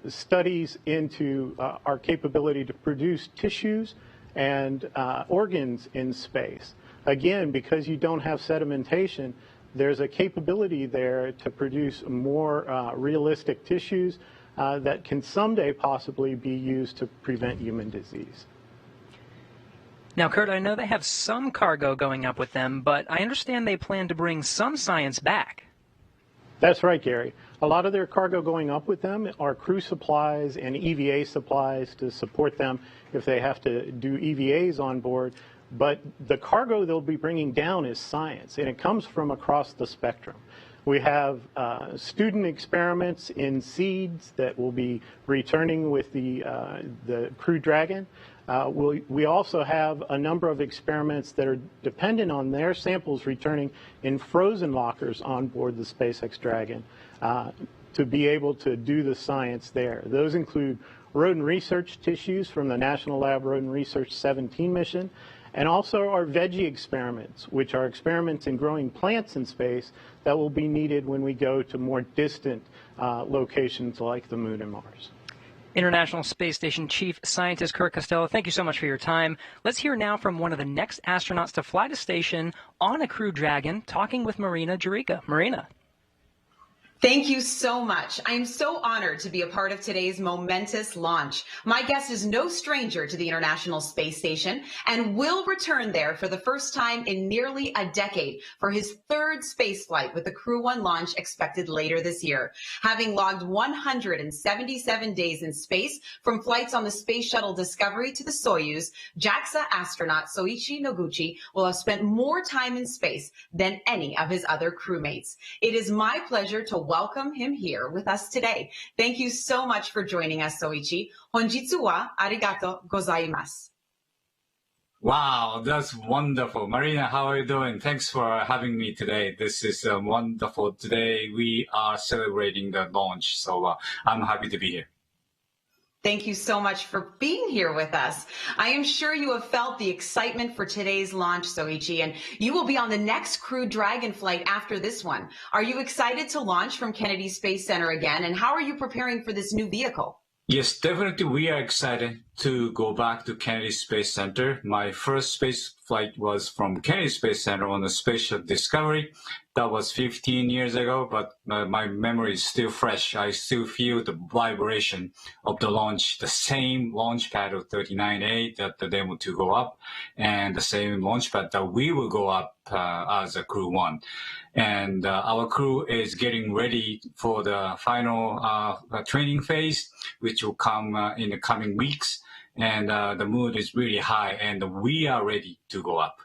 [SPEAKER 23] studies into our capability to produce tissues and organs in space. Again, because you don't have sedimentation, there's a capability there to produce more realistic tissues that can someday possibly be used to prevent human disease.
[SPEAKER 20] Now, Kurt, I know they have some cargo going up with them, but I understand they plan to bring some science back.
[SPEAKER 23] That's right, Gary. A lot of their cargo going up with them are crew supplies and EVA supplies to support them if they have to do EVAs on board. But the cargo they'll be bringing down is science, and it comes from across the spectrum. We have student experiments in seeds that will be returning with the Crew Dragon. We also have a number of experiments that are dependent on their samples returning in frozen lockers on board the SpaceX Dragon to be able to do the science there. Those include rodent research tissues from the National Lab Rodent Research 17 mission, and also our veggie experiments, which are experiments in growing plants in space that will be needed when we go to more distant locations like the Moon and Mars.
[SPEAKER 20] International Space Station Chief Scientist Kurt Costello, thank you so much for your time. Let's hear now from one of the next astronauts to fly to station on a Crew Dragon, talking with Marina Jurica. Marina.
[SPEAKER 7] Thank you so much. I am so honored to be a part of today's momentous launch. My guest is no stranger to the International Space Station and will return there for the first time in nearly a decade for his 3rd space flight with the Crew 1 launch expected later this year. Having logged 177 days in space from flights on the Space Shuttle Discovery to the Soyuz, JAXA astronaut Soichi Noguchi will have spent more time in space than any of his other crewmates. It is my pleasure to welcome him here with us today. Thank you so much for joining us, Soichi. Honjitsu wa arigato gozaimasu.
[SPEAKER 15] Wow, that's wonderful. Marina, how are you doing? Thanks for having me today. This is wonderful. Today we are celebrating the launch, so I'm happy to be here.
[SPEAKER 7] Thank you so much for being here with us. I am sure you have felt the excitement for today's launch, Soichi, and you will be on the next Crew Dragon flight after this one. Are you excited to launch from Kennedy Space Center again, and how are you preparing for this new vehicle?
[SPEAKER 15] Yes, definitely we are excited to go back to Kennedy Space Center. My first space flight was from Kennedy Space Center on the Space Shuttle Discovery. That was 15 years ago, but my memory is still fresh. I still feel the vibration of the launch, the same launch pad of 39A that the demo to go up, and the same launch pad that we will go up as a Crew 1. And our crew is getting ready for the final training phase, which will come in the coming weeks. And the mood is really high, and we are ready to go up.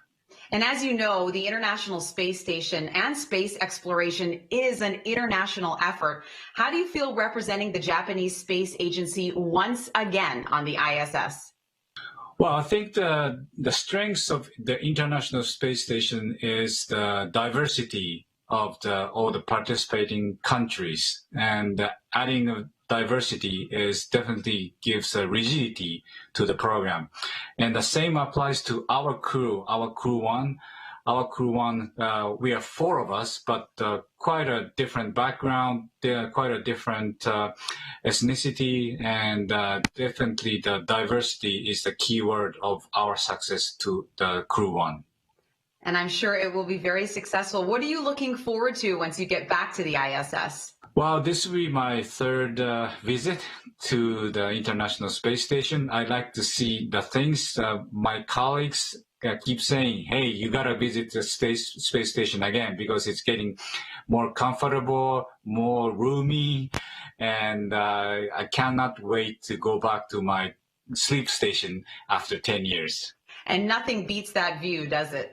[SPEAKER 7] And as you know, the International Space Station and space exploration is an international effort. How do you feel representing the Japanese Space Agency once again on the ISS?
[SPEAKER 15] Well, I think the strengths of the International Space Station is the diversity of all the participating countries, and adding diversity is definitely gives a rigidity to the program. And the same applies to our crew 1. Our Crew 1, we are 4 of us, but quite a different background, quite a different ethnicity, and definitely the diversity is the key word of our success to the Crew 1.
[SPEAKER 7] And I'm sure it will be very successful. What are you looking forward to once you get back to the ISS?
[SPEAKER 15] Well, this will be my third visit to the International Space Station. I'd like to see the things my colleagues keep saying, hey, you got to visit the space station again because it's getting more comfortable, more roomy, and I cannot wait to go back to my sleep station after 10 years.
[SPEAKER 7] And nothing beats that view, does it?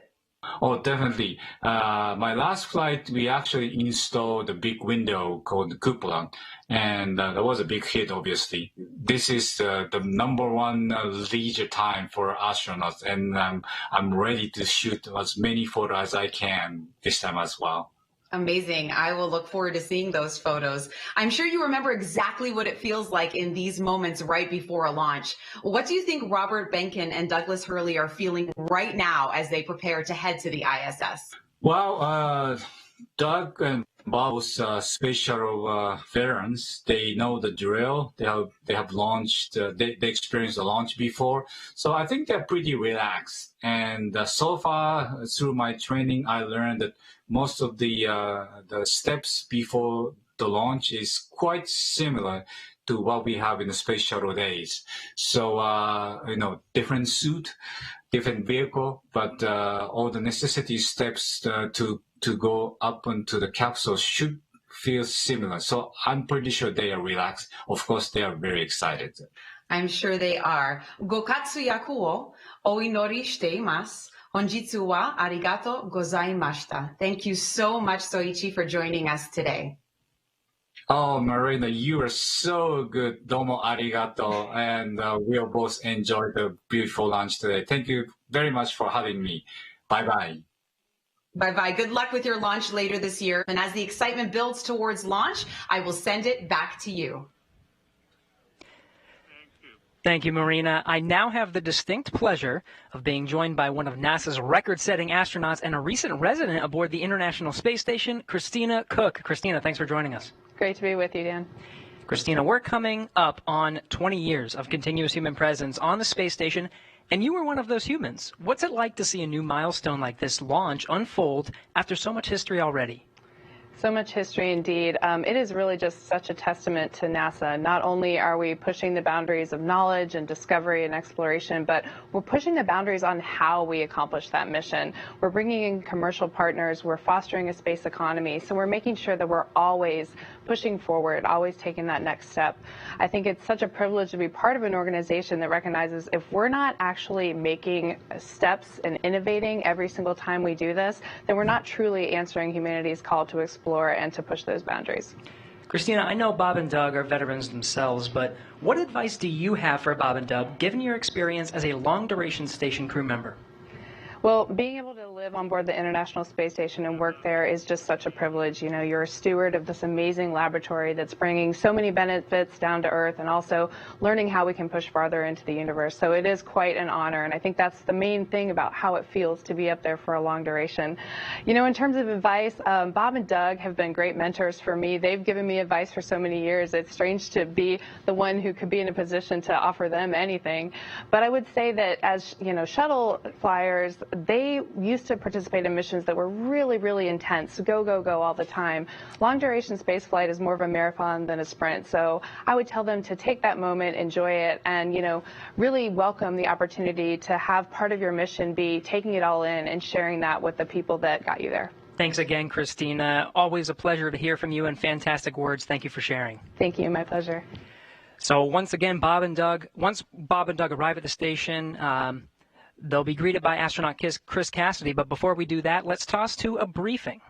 [SPEAKER 15] Oh, definitely. My last flight, we actually installed a big window called the cupola, and that was a big hit, obviously. This is the #1 leisure time for astronauts, and I'm ready to shoot as many photos as I can this time as well.
[SPEAKER 7] Amazing. I will look forward to seeing those photos. I'm sure you remember exactly what it feels like in these moments right before a launch. What do you think Robert Behnken and Douglas Hurley are feeling right now as they prepare to head to the ISS?
[SPEAKER 15] Well, Doug and Bob's space shuttle veterans, they know the drill. They have launched, they experienced the launch before. So I think they're pretty relaxed. And so far through my training, I learned that most of the steps before the launch is quite similar to what we have in the space shuttle days. So, different suit, different vehicle, but all the necessity steps to go up into the capsule should feel similar. So I'm pretty sure they are relaxed. Of course, they are very excited.
[SPEAKER 7] I'm sure they are. Gokatsu yaku wo oinori shite imasu. Honjitsu wa arigato gozaimashita. Thank you so much, Soichi, for joining us today.
[SPEAKER 15] Oh, Marina, you are so good. Domo arigato. And we'll both enjoy the beautiful lunch today. Thank you very much for having me. Bye-bye.
[SPEAKER 7] Bye-bye. Good luck with your launch later this year. And as the excitement builds towards launch, I will send it back to you.
[SPEAKER 20] Thank you, Marina. I now have the distinct pleasure of being joined by one of NASA's record-setting astronauts and a recent resident aboard the International Space Station, Christina Koch. Christina, thanks for joining us.
[SPEAKER 18] Great to be with you, Dan.
[SPEAKER 20] Christina, we're coming up on 20 years of continuous human presence on the space station, and you were one of those humans. What's it like to see a new milestone like this launch unfold after so much history already?
[SPEAKER 18] So much history indeed. It is really just such a testament to NASA. Not only are we pushing the boundaries of knowledge and discovery and exploration, but we're pushing the boundaries on how we accomplish that mission. We're bringing in commercial partners. We're fostering a space economy. So we're making sure that we're always pushing forward, always taking that next step. I think it's such a privilege to be part of an organization that recognizes if we're not actually making steps and innovating every single time we do this, then we're not truly answering humanity's call to explore and to push those boundaries.
[SPEAKER 20] Christina, I know Bob and Doug are veterans themselves, but what advice do you have for Bob and Doug, given your experience as a long-duration station crew member?
[SPEAKER 18] Well, being able to live live on board the International Space Station and work there is just such a privilege. You know, you're a steward of this amazing laboratory that's bringing so many benefits down to Earth and also learning how we can push farther into the universe. So it is quite an honor, and I think that's the main thing about how it feels to be up there for a long duration. You know, in terms of advice, Bob and Doug have been great mentors for me. They've given me advice for so many years. It's strange to be the one who could be in a position to offer them anything. But I would say that as, you know, shuttle flyers, they used to participate in missions that were really, really intense, go, go, go all the time. Long duration space flight is more of a marathon than a sprint. So I would tell them to take that moment, enjoy it, and, you know, really welcome the opportunity to have part of your mission be taking it all in and sharing that with the people that got you there.
[SPEAKER 20] Thanks again, Christina. Always a pleasure to hear from you and fantastic words. Thank you for sharing.
[SPEAKER 18] Thank you. My pleasure.
[SPEAKER 20] So once again, once Bob and Doug arrive at the station, they'll be greeted by astronaut Chris Cassidy. But before we do that, let's toss to a briefing.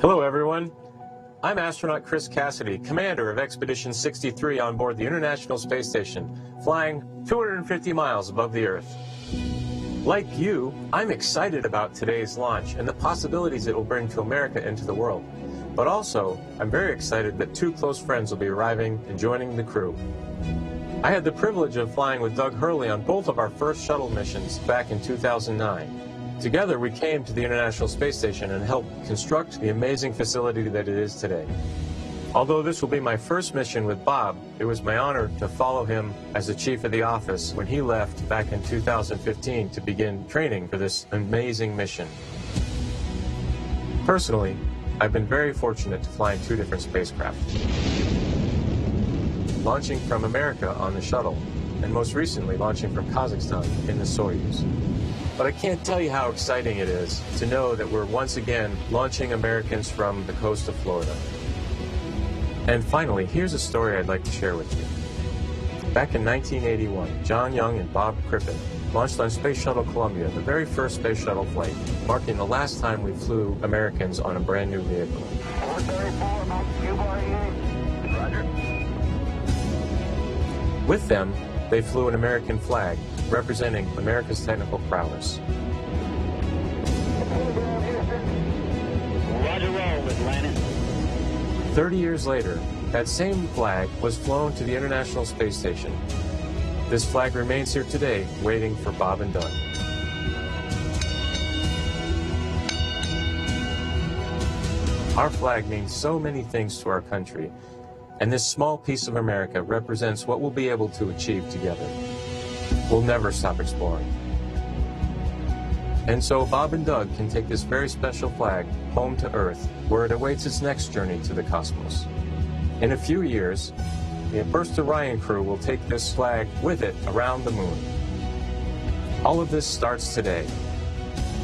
[SPEAKER 5] Hello, everyone. I'm astronaut Chris Cassidy, commander of Expedition 63 on board the International Space Station, flying 250 miles above the Earth. Like you, I'm excited about today's launch and the possibilities it will bring to America and to the world. But also, I'm very excited that two close friends will be arriving and joining the crew. I had the privilege of flying with Doug Hurley on both of our first shuttle missions back in 2009. Together, we came to the International Space Station and helped construct the amazing facility that it is today. Although this will be my first mission with Bob, it was my honor to follow him as the chief of the office when he left back in 2015 to begin training for this amazing mission. Personally, I've been very fortunate to fly in two different spacecraft. Launching from America on the shuttle, and most recently launching from Kazakhstan in the Soyuz. But I can't tell you how exciting it is to know that we're once again launching Americans from the coast of Florida. And finally, here's a story I'd like to share with you. Back in 1981, John Young and Bob Crippen launched on Space Shuttle Columbia, the very first space shuttle flight, marking the last time we flew Americans on a brand new vehicle. With them, they flew an American flag, representing America's technical prowess.
[SPEAKER 19] Roger, roll with Atlantis.
[SPEAKER 5] 30 years later, that same flag was flown to the International Space Station. This flag remains here today, waiting for Bob and Doug. Our flag means so many things to our country, and this small piece of America represents what we'll be able to achieve together. We'll never stop exploring. And so Bob and Doug can take this very special flag home to Earth, where it awaits its next journey to the cosmos. In a few years, the First Orion crew will take this flag with it around the moon. All of this starts today.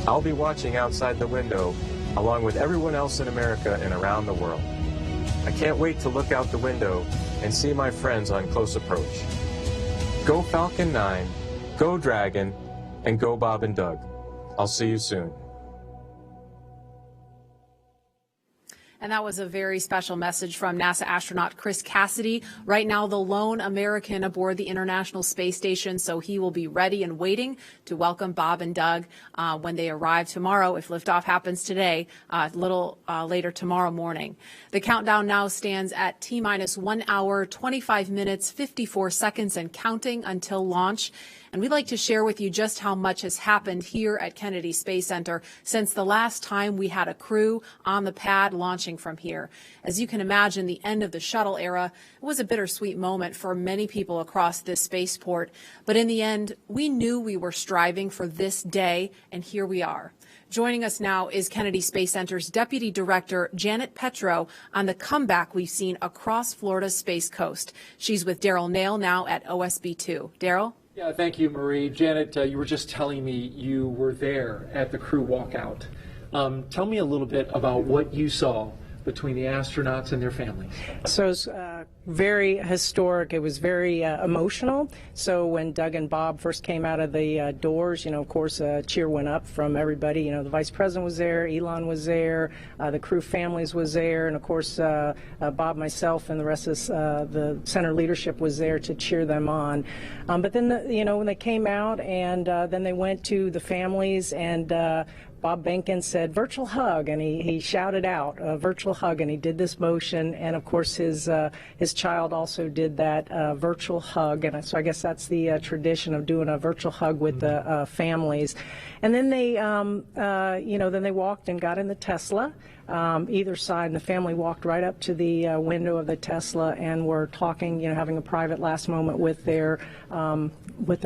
[SPEAKER 5] I'll be watching outside the window, along with everyone else in America and around the world. I can't wait to look out the window and see my friends on close approach. Go Falcon 9, go Dragon, and go Bob and Doug. I'll see you soon.
[SPEAKER 1] And that was a very special message from NASA astronaut Chris Cassidy, right now the lone American aboard the International Space Station. So he will be ready and waiting to welcome Bob and Doug when they arrive tomorrow, if liftoff happens today, a little later tomorrow morning. The countdown now stands at T-minus 1 hour, 25 minutes, 54 seconds and counting until launch. And we'd like to share with you just how much has happened here at Kennedy Space Center since the last time we had a crew on the pad launching from here. As you can imagine, the end of the shuttle era was a bittersweet moment for many people across this spaceport. But in the end, we knew we were striving for this day, and here we are. Joining us now is Kennedy Space Center's Deputy Director, Janet Petro, on the comeback we've seen across Florida's Space Coast. She's with Daryl Nail now at OSB-2. Daryl?
[SPEAKER 8] Yeah, thank you, Marie. Janet, you were just telling me you were there at the crew walkout. Tell me a little bit about what you saw between the astronauts and their families.
[SPEAKER 6] So it was very historic. It was very emotional. So when Doug and Bob first came out of the doors, of course, a cheer went up from everybody. The Vice President was there, Elon was there, the crew families was there, and of course, Bob, myself, and the rest of the center leadership was there to cheer them on. But then, when they came out and then they went to the families and Bob Behnken said, virtual hug, and he shouted out, virtual hug, and he did this motion, and of course his child also did that virtual hug, and so I guess that's the tradition of doing a virtual hug with the families. And then they, then they walked and got in the Tesla, either side, and the family walked right up to the window of the Tesla and were talking, having a private last moment with their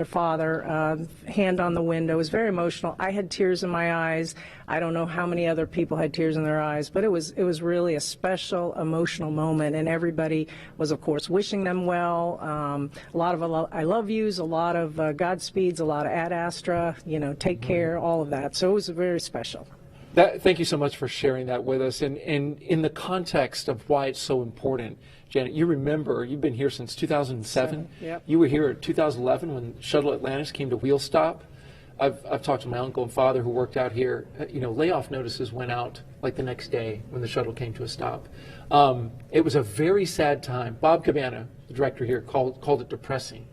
[SPEAKER 6] father, hand on the window. It was very emotional. I had tears in my eyes. I don't know how many other people had tears in their eyes, but it was really a special, emotional moment, and everybody was, of course, wishing them well. A lot of I love yous, a lot of Godspeeds, a lot of Ad Astra, take care, all of that. So it was very special.
[SPEAKER 8] Thank you so much for sharing that with us. And in the context of why it's so important, Janet, you remember, you've been here since 2007.
[SPEAKER 6] Yep.
[SPEAKER 8] You were here in 2011 when Shuttle Atlantis came to wheel stop. I've talked to my uncle and father who worked out here. Layoff notices went out like the next day when the shuttle came to a stop. It was a very sad time. Bob Cabana, the director here, called it depressing.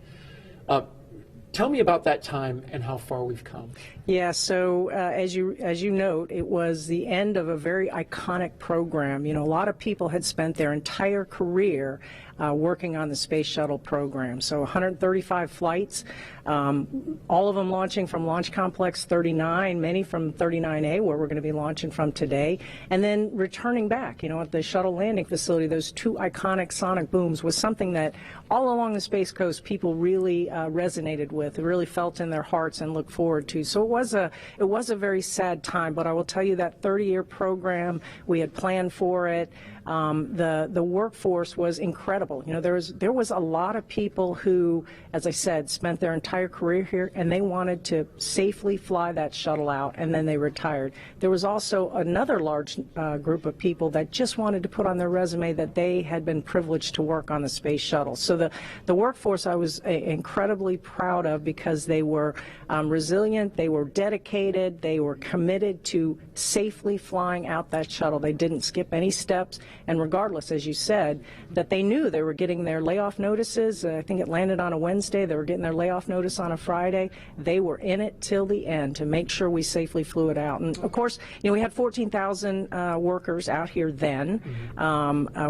[SPEAKER 8] Tell me about that time and how far we've come.
[SPEAKER 6] Yeah, so as you note, it was the end of a very iconic program. A lot of people had spent their entire career working on the Space Shuttle program. So 135 flights, all of them launching from Launch Complex 39, many from 39A, where we're going to be launching from today, and then returning back. At the shuttle landing facility, those two iconic sonic booms was something that all along the Space Coast people really resonated with, really felt in their hearts and looked forward to. So it was a very sad time, but I will tell you that 30-year program, we had planned for it. The workforce was incredible. There was a lot of people who, as I said, spent their entire career here, and they wanted to safely fly that shuttle out, and then they retired. There was also another large group of people that just wanted to put on their resume that they had been privileged to work on the space shuttle. So the workforce I was incredibly proud of, because they were resilient, they were dedicated, they were committed to safely flying out that shuttle. They didn't skip any steps. And regardless, as you said, that they knew they were getting their layoff notices. I think it landed on a Wednesday. They were getting their layoff notice on a Friday. They were in it till the end to make sure we safely flew it out. And of course, we had 14,000 workers out here then,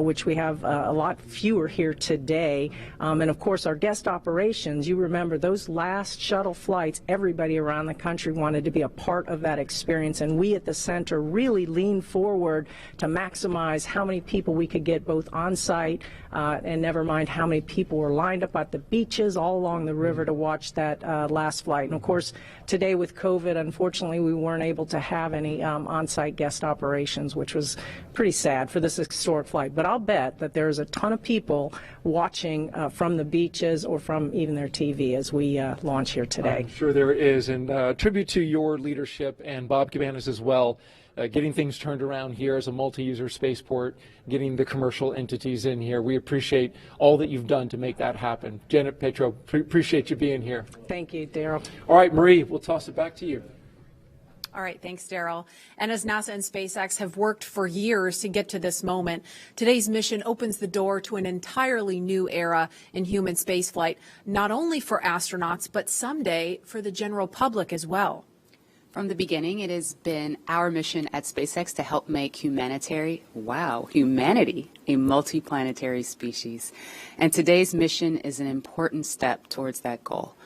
[SPEAKER 6] which we have a lot fewer here today. And of course, our guest operations, you remember those last shuttle flights, everybody around the country wanted to be a part of that experience. And we at the center really leaned forward to maximize how many people we could get both on site and never mind how many people were lined up at the beaches all along the river to watch that last flight. And of course, today with COVID, unfortunately, we weren't able to have any on-site guest operations, which was pretty sad for this historic flight. But I'll bet that there's a ton of people watching from the beaches or from even their TV as we launch here today.
[SPEAKER 8] I'm sure there is, and tribute to your leadership and Bob Cabana's as well. Getting things turned around here as a multi-user spaceport, getting the commercial entities in here. We appreciate all that you've done to make that happen. Janet Petro, appreciate you being here.
[SPEAKER 6] Thank you, Daryl.
[SPEAKER 8] All right, Marie, we'll toss it back to you.
[SPEAKER 1] All right, thanks, Daryl. And as NASA and SpaceX have worked for years to get to this moment, today's mission opens the door to an entirely new era in human spaceflight, not only for astronauts, but someday for the general public as well.
[SPEAKER 2] From the beginning, it has been our mission at SpaceX to help make humanity a multiplanetary species. And today's mission is an important step towards that goal.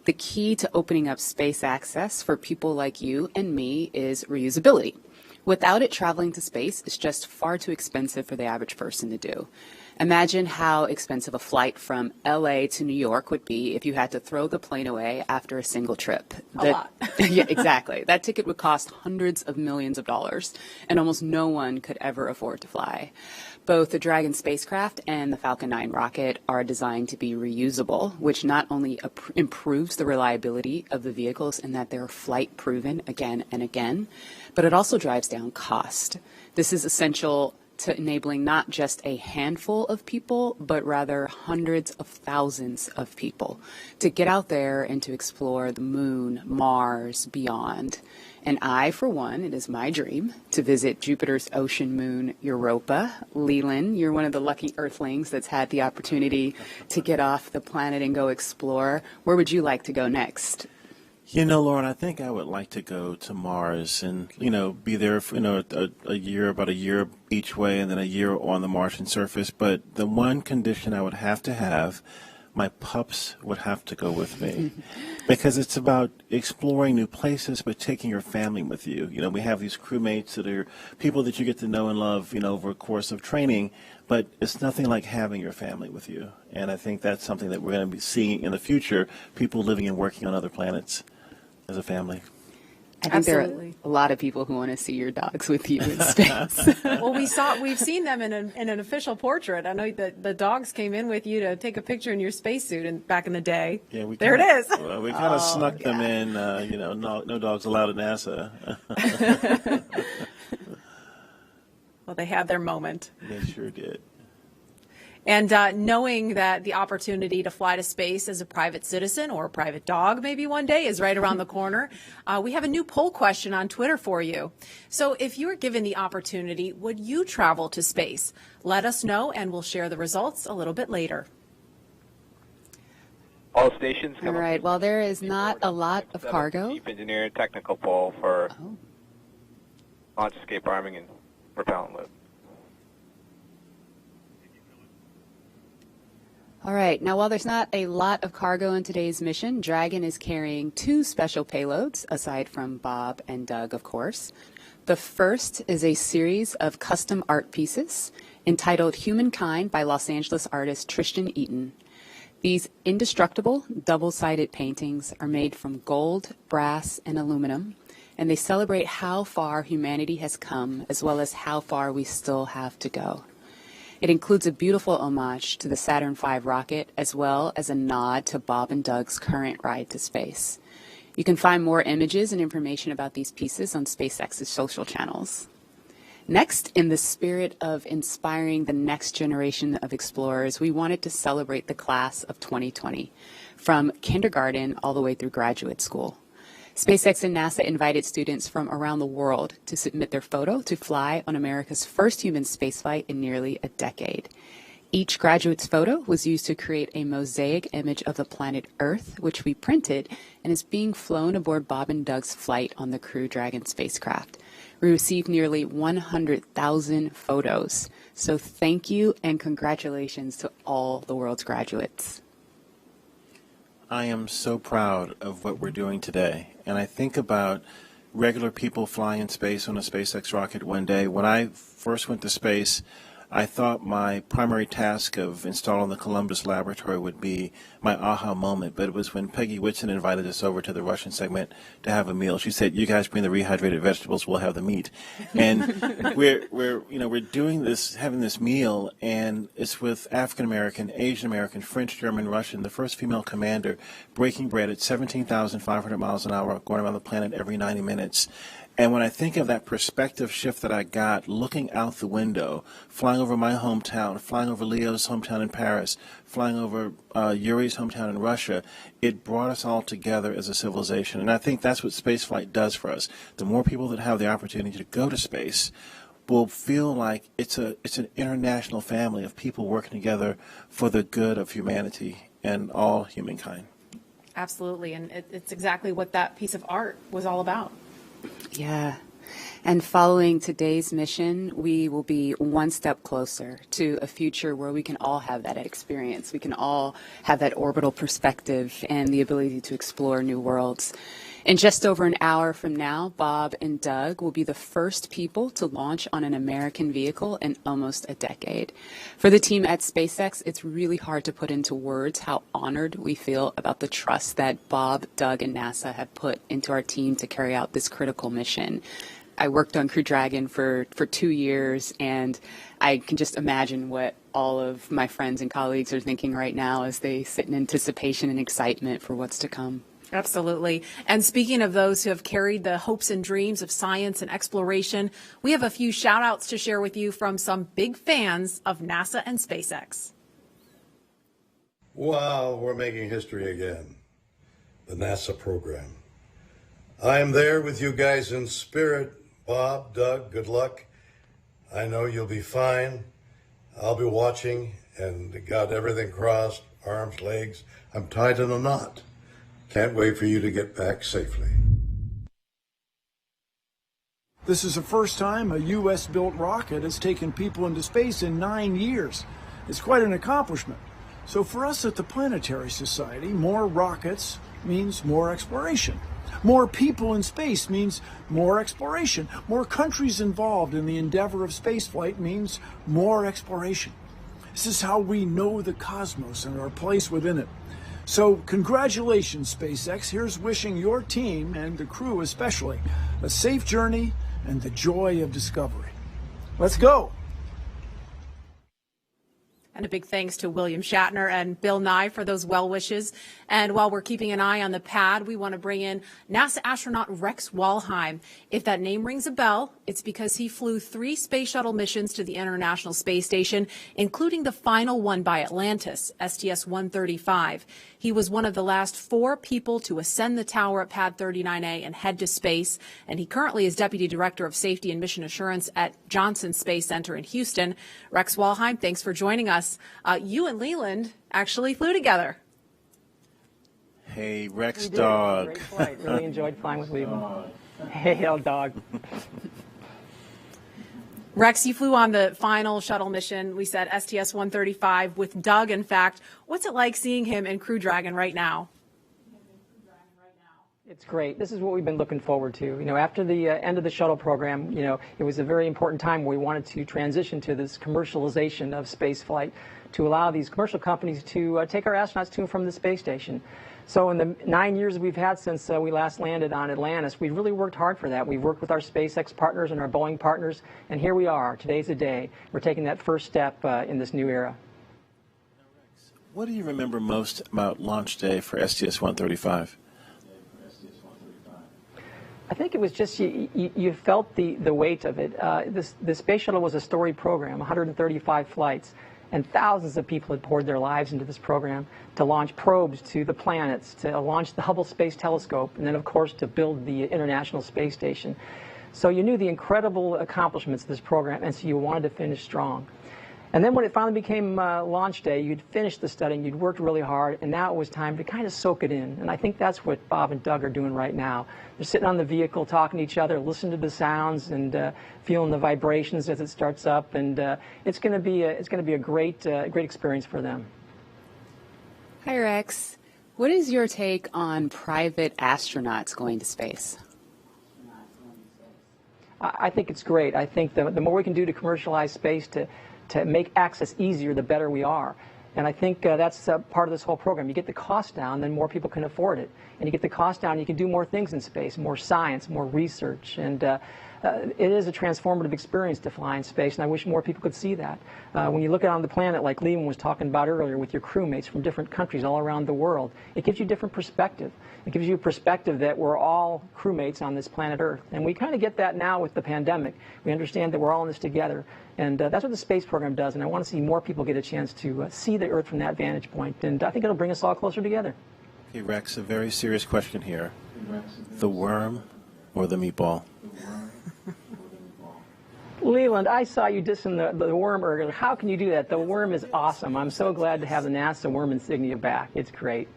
[SPEAKER 2] The key to opening up space access for people like you and me is reusability. Without it, traveling to space is just far too expensive for the average person to do. Imagine how expensive a flight from LA to New York would be if you had to throw the plane away after a single trip.
[SPEAKER 1] A lot.
[SPEAKER 2] Yeah, exactly. That ticket would cost hundreds of millions of dollars, and almost no one could ever afford to fly. Both the Dragon spacecraft and the Falcon 9 rocket are designed to be reusable, which not only improves the reliability of the vehicles in that they're flight proven again and again, but it also drives down cost. This is essential to enabling not just a handful of people, but rather hundreds of thousands of people to get out there and to explore the moon, Mars, beyond. And I, for one, it is my dream to visit Jupiter's ocean moon, Europa. Leland, you're one of the lucky Earthlings that's had the opportunity to get off the planet and go explore. Where would you like to go next?
[SPEAKER 3] You know, Lauren, I think I would like to go to Mars and, be there for, about a year each way and then a year on the Martian surface. But the one condition I would have to have, my pups would have to go with me because it's about exploring new places, but taking your family with you. We have these crewmates that are people that you get to know and love, over a course of training, but it's nothing like having your family with you. And I think that's something that we're going to be seeing in the future, people living and working on other planets as a family.
[SPEAKER 2] I think there are a lot of people who want to see your dogs with you in space.
[SPEAKER 1] Well, we've seen them in an official portrait. I know that the dogs came in with you to take a picture in your spacesuit back in the day.
[SPEAKER 3] Yeah,
[SPEAKER 1] it is.
[SPEAKER 3] Well, we kind of snuck them in. No dogs allowed at NASA.
[SPEAKER 1] Well, they had their moment.
[SPEAKER 3] They sure did.
[SPEAKER 1] And knowing that the opportunity to fly to space as a private citizen or a private dog maybe one day is right around the corner, we have a new poll question on Twitter for you. So if you were given the opportunity, would you travel to space? Let us know, and we'll share the results a little bit later.
[SPEAKER 12] All stations come
[SPEAKER 2] All right. Well, there is not a lot of cargo.
[SPEAKER 12] Chief Engineer Technical Poll for launch escape arming and propellant loop.
[SPEAKER 2] All right. Now, while there's not a lot of cargo in today's mission, Dragon is carrying 2 special payloads, aside from Bob and Doug, of course. The first is a series of custom art pieces entitled Humankind by Los Angeles artist Tristan Eaton. These indestructible, double-sided paintings are made from gold, brass, and aluminum, and they celebrate how far humanity has come, as well as how far we still have to go. It includes a beautiful homage to the Saturn V rocket, as well as a nod to Bob and Doug's current ride to space. You can find more images and information about these pieces on SpaceX's social channels. Next, in the spirit of inspiring the next generation of explorers, we wanted to celebrate the class of 2020, from kindergarten all the way through graduate school. SpaceX and NASA invited students from around the world to submit their photo to fly on America's first human spaceflight in nearly a decade. Each graduate's photo was used to create a mosaic image of the planet Earth, which we printed and is being flown aboard Bob and Doug's flight on the Crew Dragon spacecraft. We received nearly 100,000 photos. So thank you and congratulations to all the world's graduates.
[SPEAKER 3] I am so proud of what we're doing today. And I think about regular people flying in space on a SpaceX rocket one day. When I first went to space, I thought my primary task of installing the Columbus laboratory would be my aha moment, but it was when Peggy Whitson invited us over to the Russian segment to have a meal. She said, "You guys bring the rehydrated vegetables, we'll have the meat." And we're doing this, having this meal, and it's with African American, Asian American, French, German, Russian, the first female commander breaking bread at 17,500 miles an hour, going around the planet every 90 minutes. And when I think of that perspective shift that I got looking out the window, flying over my hometown, flying over Leo's hometown in Paris, flying over Yuri's hometown in Russia, it brought us all together as a civilization. And I think that's what spaceflight does for us. The more people that have the opportunity to go to space will feel like it's an international family of people working together for the good of humanity and all humankind.
[SPEAKER 1] Absolutely, and it's exactly what that piece of art was all about.
[SPEAKER 2] Yeah. And following today's mission, we will be one step closer to a future where we can all have that experience. We can all have that orbital perspective and the ability to explore new worlds. In just over an hour from now, Bob and Doug will be the first people to launch on an American vehicle in almost a decade. For the team at SpaceX, it's really hard to put into words how honored we feel about the trust that Bob, Doug, and NASA have put into our team to carry out this critical mission. I worked on Crew Dragon for 2 years, and I can just imagine what all of my friends and colleagues are thinking right now as they sit in anticipation and excitement for what's to come.
[SPEAKER 1] Absolutely. And speaking of those who have carried the hopes and dreams of science and exploration, we have a few shout outs to share with you from some big fans of NASA and SpaceX.
[SPEAKER 9] Wow, we're making history again. The NASA program. I am there with you guys in spirit. Bob, Doug, good luck. I know you'll be fine. I'll be watching and got everything crossed, arms, legs. I'm tied in a knot. Can't wait for you to get back safely.
[SPEAKER 19] This is the first time a U.S.-built rocket has taken people into space in 9 years. It's quite an accomplishment. So for us at the Planetary Society, more rockets means more exploration. More people in space means more exploration. More countries involved in the endeavor of spaceflight means more exploration. This is how we know the cosmos and our place within it. So congratulations, SpaceX. Here's wishing your team, and the crew especially, a safe journey and the joy of discovery. Let's go.
[SPEAKER 1] And a big thanks to William Shatner and Bill Nye for those well wishes. And while we're keeping an eye on the pad, we want to bring in NASA astronaut Rex Walheim. If that name rings a bell, it's because he flew 3 space shuttle missions to the International Space Station, including the final one by Atlantis, STS-135. He was one of the last 4 people to ascend the tower at Pad 39A and head to space. And he currently is Deputy Director of Safety and Mission Assurance at Johnson Space Center in Houston. Rex Walheim, thanks for joining us. You and Leland actually flew together.
[SPEAKER 3] Hey, Rex
[SPEAKER 22] We did.
[SPEAKER 3] Dog.
[SPEAKER 22] Great flight. Really enjoyed flying with Leland. Hey, old dog.
[SPEAKER 1] Rex, you flew on the final shuttle mission, we said STS-135 with Doug, in fact. What's it like seeing him in Crew Dragon right now?
[SPEAKER 22] It's great. This is what we've been looking forward to. You know, after the end of the shuttle program, you know, it was a very important time where we wanted to transition to this commercialization of space flight to allow these commercial companies to take our astronauts to and from the space station. So in the 9 years we've had since we last landed on Atlantis, we've really worked hard for that. We've worked with our SpaceX partners and our Boeing partners, and here we are. Today's the day. We're taking that first step in this new era.
[SPEAKER 3] What do you remember most about launch day for STS-135?
[SPEAKER 22] I think it was just you felt the weight of it. The space shuttle was a storied program, 135 flights, and thousands of people had poured their lives into this program to launch probes to the planets, to launch the Hubble Space Telescope, and then, of course, to build the International Space Station. So you knew the incredible accomplishments of this program, and so you wanted to finish strong. And then when it finally became launch day, you'd finished the studying, you'd worked really hard, and now it was time to kind of soak it in. And I think that's what Bob and Doug are doing right now. They're sitting on the vehicle, talking to each other, listening to the sounds, and feeling the vibrations as it starts up. And it's going to be a great experience for them.
[SPEAKER 2] Hi, Rex. What is your take on private astronauts going to space?
[SPEAKER 22] I think it's great. I think the more we can do to commercialize space, to make access easier, the better we are. And I think that's part of this whole program. You get the cost down, then more people can afford it. And you get the cost down, you can do more things in space, more science, more research. And it is a transformative experience to fly in space, and I wish more people could see that. When you look out on the planet, like Leland was talking about earlier, with your crewmates from different countries all around the world, it gives you different perspective. It gives you a perspective that we're all crewmates on this planet Earth, and we kind of get that now with the pandemic. We understand that we're all in this together, and that's what the space program does, and I want to see more people get a chance to see the Earth from that vantage point, and I think it'll bring us all closer together.
[SPEAKER 3] Hey, Rex, a very serious question here. The worm or the meatball?
[SPEAKER 22] Leland, I saw you dissing the worm earlier. How can you do that? The worm is awesome. I'm so glad to have the NASA worm insignia back. It's great.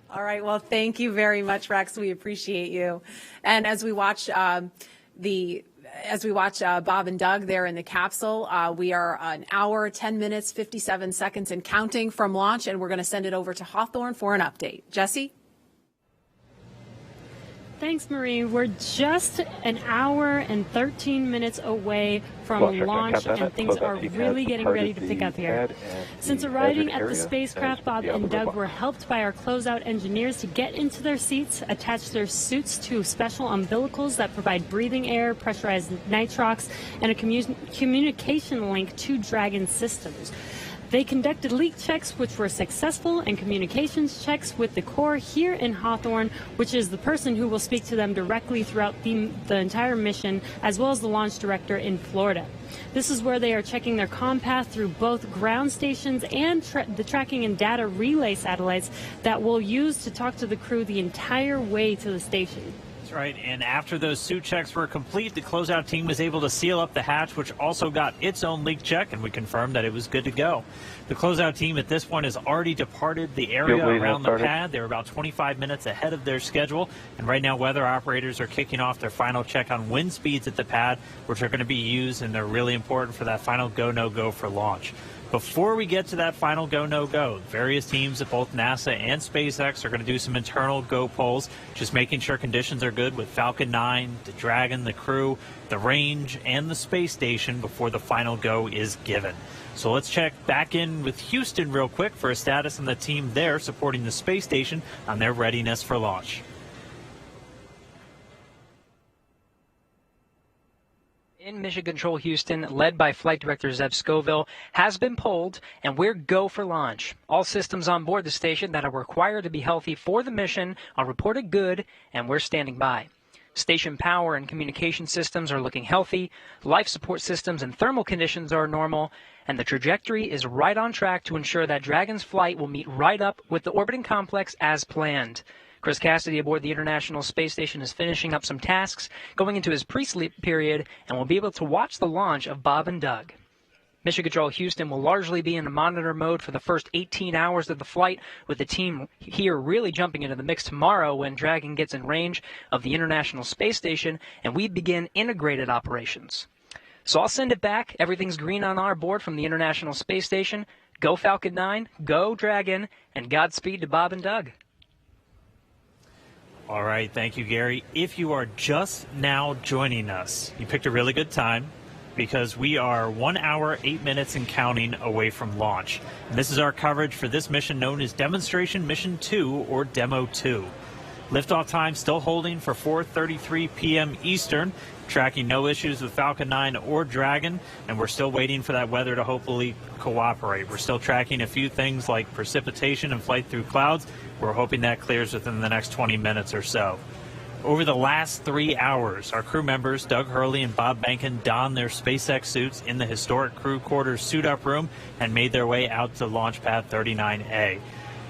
[SPEAKER 1] All right. Well, thank you very much, Rex. We appreciate you. And as we watch Bob and Doug there in the capsule, we are an hour, 10 minutes, 57 seconds and counting from launch, and we're going to send it over to Hawthorne for an update. Jesse?
[SPEAKER 10] Thanks, Marie. We're just an hour and 13 minutes away from launch, and things are really getting ready to pick up here. Since arriving at the spacecraft, Bob and Doug were helped by our closeout engineers to get into their seats, attach their suits to special umbilicals that provide breathing air, pressurized nitrox, and a communication link to Dragon systems. They conducted leak checks, which were successful, and communications checks with the Corps here in Hawthorne, which is the person who will speak to them directly throughout the entire mission, as well as the launch director in Florida. This is where they are checking their comm path through both ground stations and the tracking and data relay satellites that we'll use to talk to the crew the entire way to the station.
[SPEAKER 11] That's right, and after those suit checks were complete, the closeout team was able to seal up the hatch, which also got its own leak check, and we confirmed that it was good to go. The closeout team at this point has already departed the area around the pad. They're about 25 minutes ahead of their schedule, and right now weather operators are kicking off their final check on wind speeds at the pad, which are going to be used, and they're really important for that final go, no-go for launch. Before we get to that final go, no-go, various teams at both NASA and SpaceX are going to do some internal go polls, just making sure conditions are good with Falcon 9, the Dragon, the crew, the range, and the space station before the final go is given. So let's check back in with Houston real quick for a status on the team there supporting the space station on their readiness for launch.
[SPEAKER 20] In Mission Control Houston, led by Flight Director Zeb Scoville, has been pulled, and we're go for launch. All systems on board the station that are required to be healthy for the mission are reported good, and we're standing by. Station power and communication systems are looking healthy, life support systems and thermal conditions are normal, and the trajectory is right on track to ensure that Dragon's flight will meet right up with the orbiting complex as planned. Chris Cassidy aboard the International Space Station is finishing up some tasks, going into his pre-sleep period, and will be able to watch the launch of Bob and Doug. Mission Control Houston will largely be in monitor mode for the first 18 hours of the flight, with the team here really jumping into the mix tomorrow when Dragon gets in range of the International Space Station and we begin integrated operations. So I'll send it back. Everything's green on our board from the International Space Station. Go Falcon 9, go Dragon, and Godspeed to Bob and Doug.
[SPEAKER 11] All right, thank you, Gary. If you are just now joining us, you picked a really good time because we are 1 hour, 8 minutes and counting away from launch. And this is our coverage for this mission known as Demonstration Mission 2 or Demo 2. Liftoff time still holding for 4:33 p.m. Eastern, tracking no issues with Falcon 9 or Dragon, and we're still waiting for that weather to hopefully cooperate. We're still tracking a few things like precipitation and flight through clouds. We're hoping that clears within the next 20 minutes or so. Over the last 3 hours, our crew members, Doug Hurley and Bob Behnken, donned their SpaceX suits in the historic crew quarters suit-up room and made their way out to Launch Pad 39A.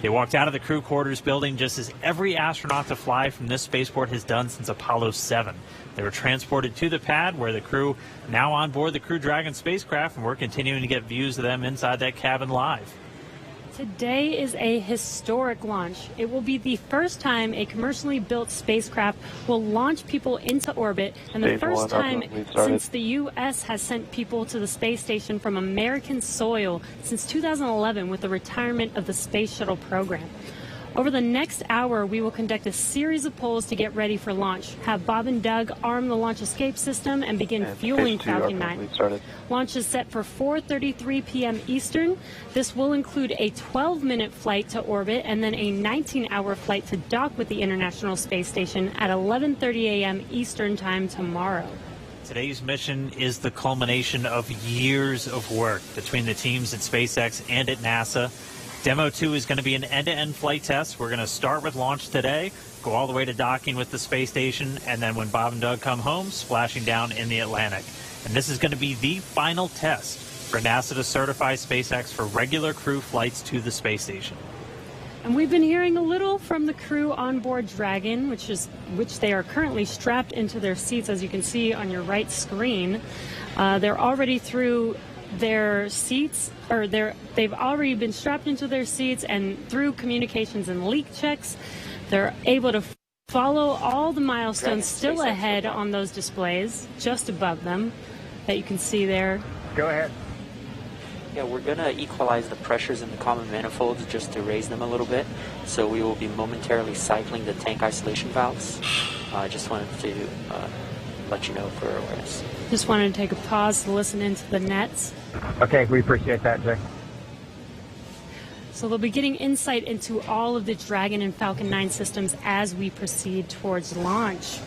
[SPEAKER 11] They walked out of the crew quarters building just as every astronaut to fly from this spaceport has done since Apollo 7. They were transported to the pad where the crew now on board the Crew Dragon spacecraft, and we're continuing to get views of them inside that cabin live.
[SPEAKER 10] Today is a historic launch. It will be the first time a commercially built spacecraft will launch people into orbit, and the first time since the U.S. has sent people to the space station from American soil since 2011 with the retirement of the Space Shuttle program. Over the next hour, we will conduct a series of polls to get ready for launch, have Bob and Doug arm the launch escape system, and begin fueling Falcon 9. Launch is set for 4:33 p.m. Eastern. This will include a 12-minute flight to orbit and then a 19-hour flight to dock with the International Space Station at 11:30 a.m. Eastern Time tomorrow.
[SPEAKER 11] Today's mission is the culmination of years of work between the teams at SpaceX and at NASA. Demo 2 is going to be an end-to-end flight test. We're going to start with launch today, go all the way to docking with the space station, and then when Bob and Doug come home, splashing down in the Atlantic. And this is going to be the final test for NASA to certify SpaceX for regular crew flights to the space station.
[SPEAKER 10] And we've been hearing a little from the crew on board Dragon, which they are currently strapped into their seats, as you can see on your right screen. They're already through their seats, or they've already been strapped into their seats, and through communications and leak checks, they're able to follow all the milestones still ahead on those displays just above them that you can see there.
[SPEAKER 4] Go ahead. Yeah, we're going to equalize the pressures in the common manifolds just to raise them a little bit. So we will be momentarily cycling the tank isolation valves. I just wanted to let you know for awareness.
[SPEAKER 10] Just wanted to take a pause to listen into the nets.
[SPEAKER 4] Okay, we appreciate that, Jay.
[SPEAKER 10] So they'll be getting insight into all of the Dragon and Falcon 9 systems as we proceed towards launch.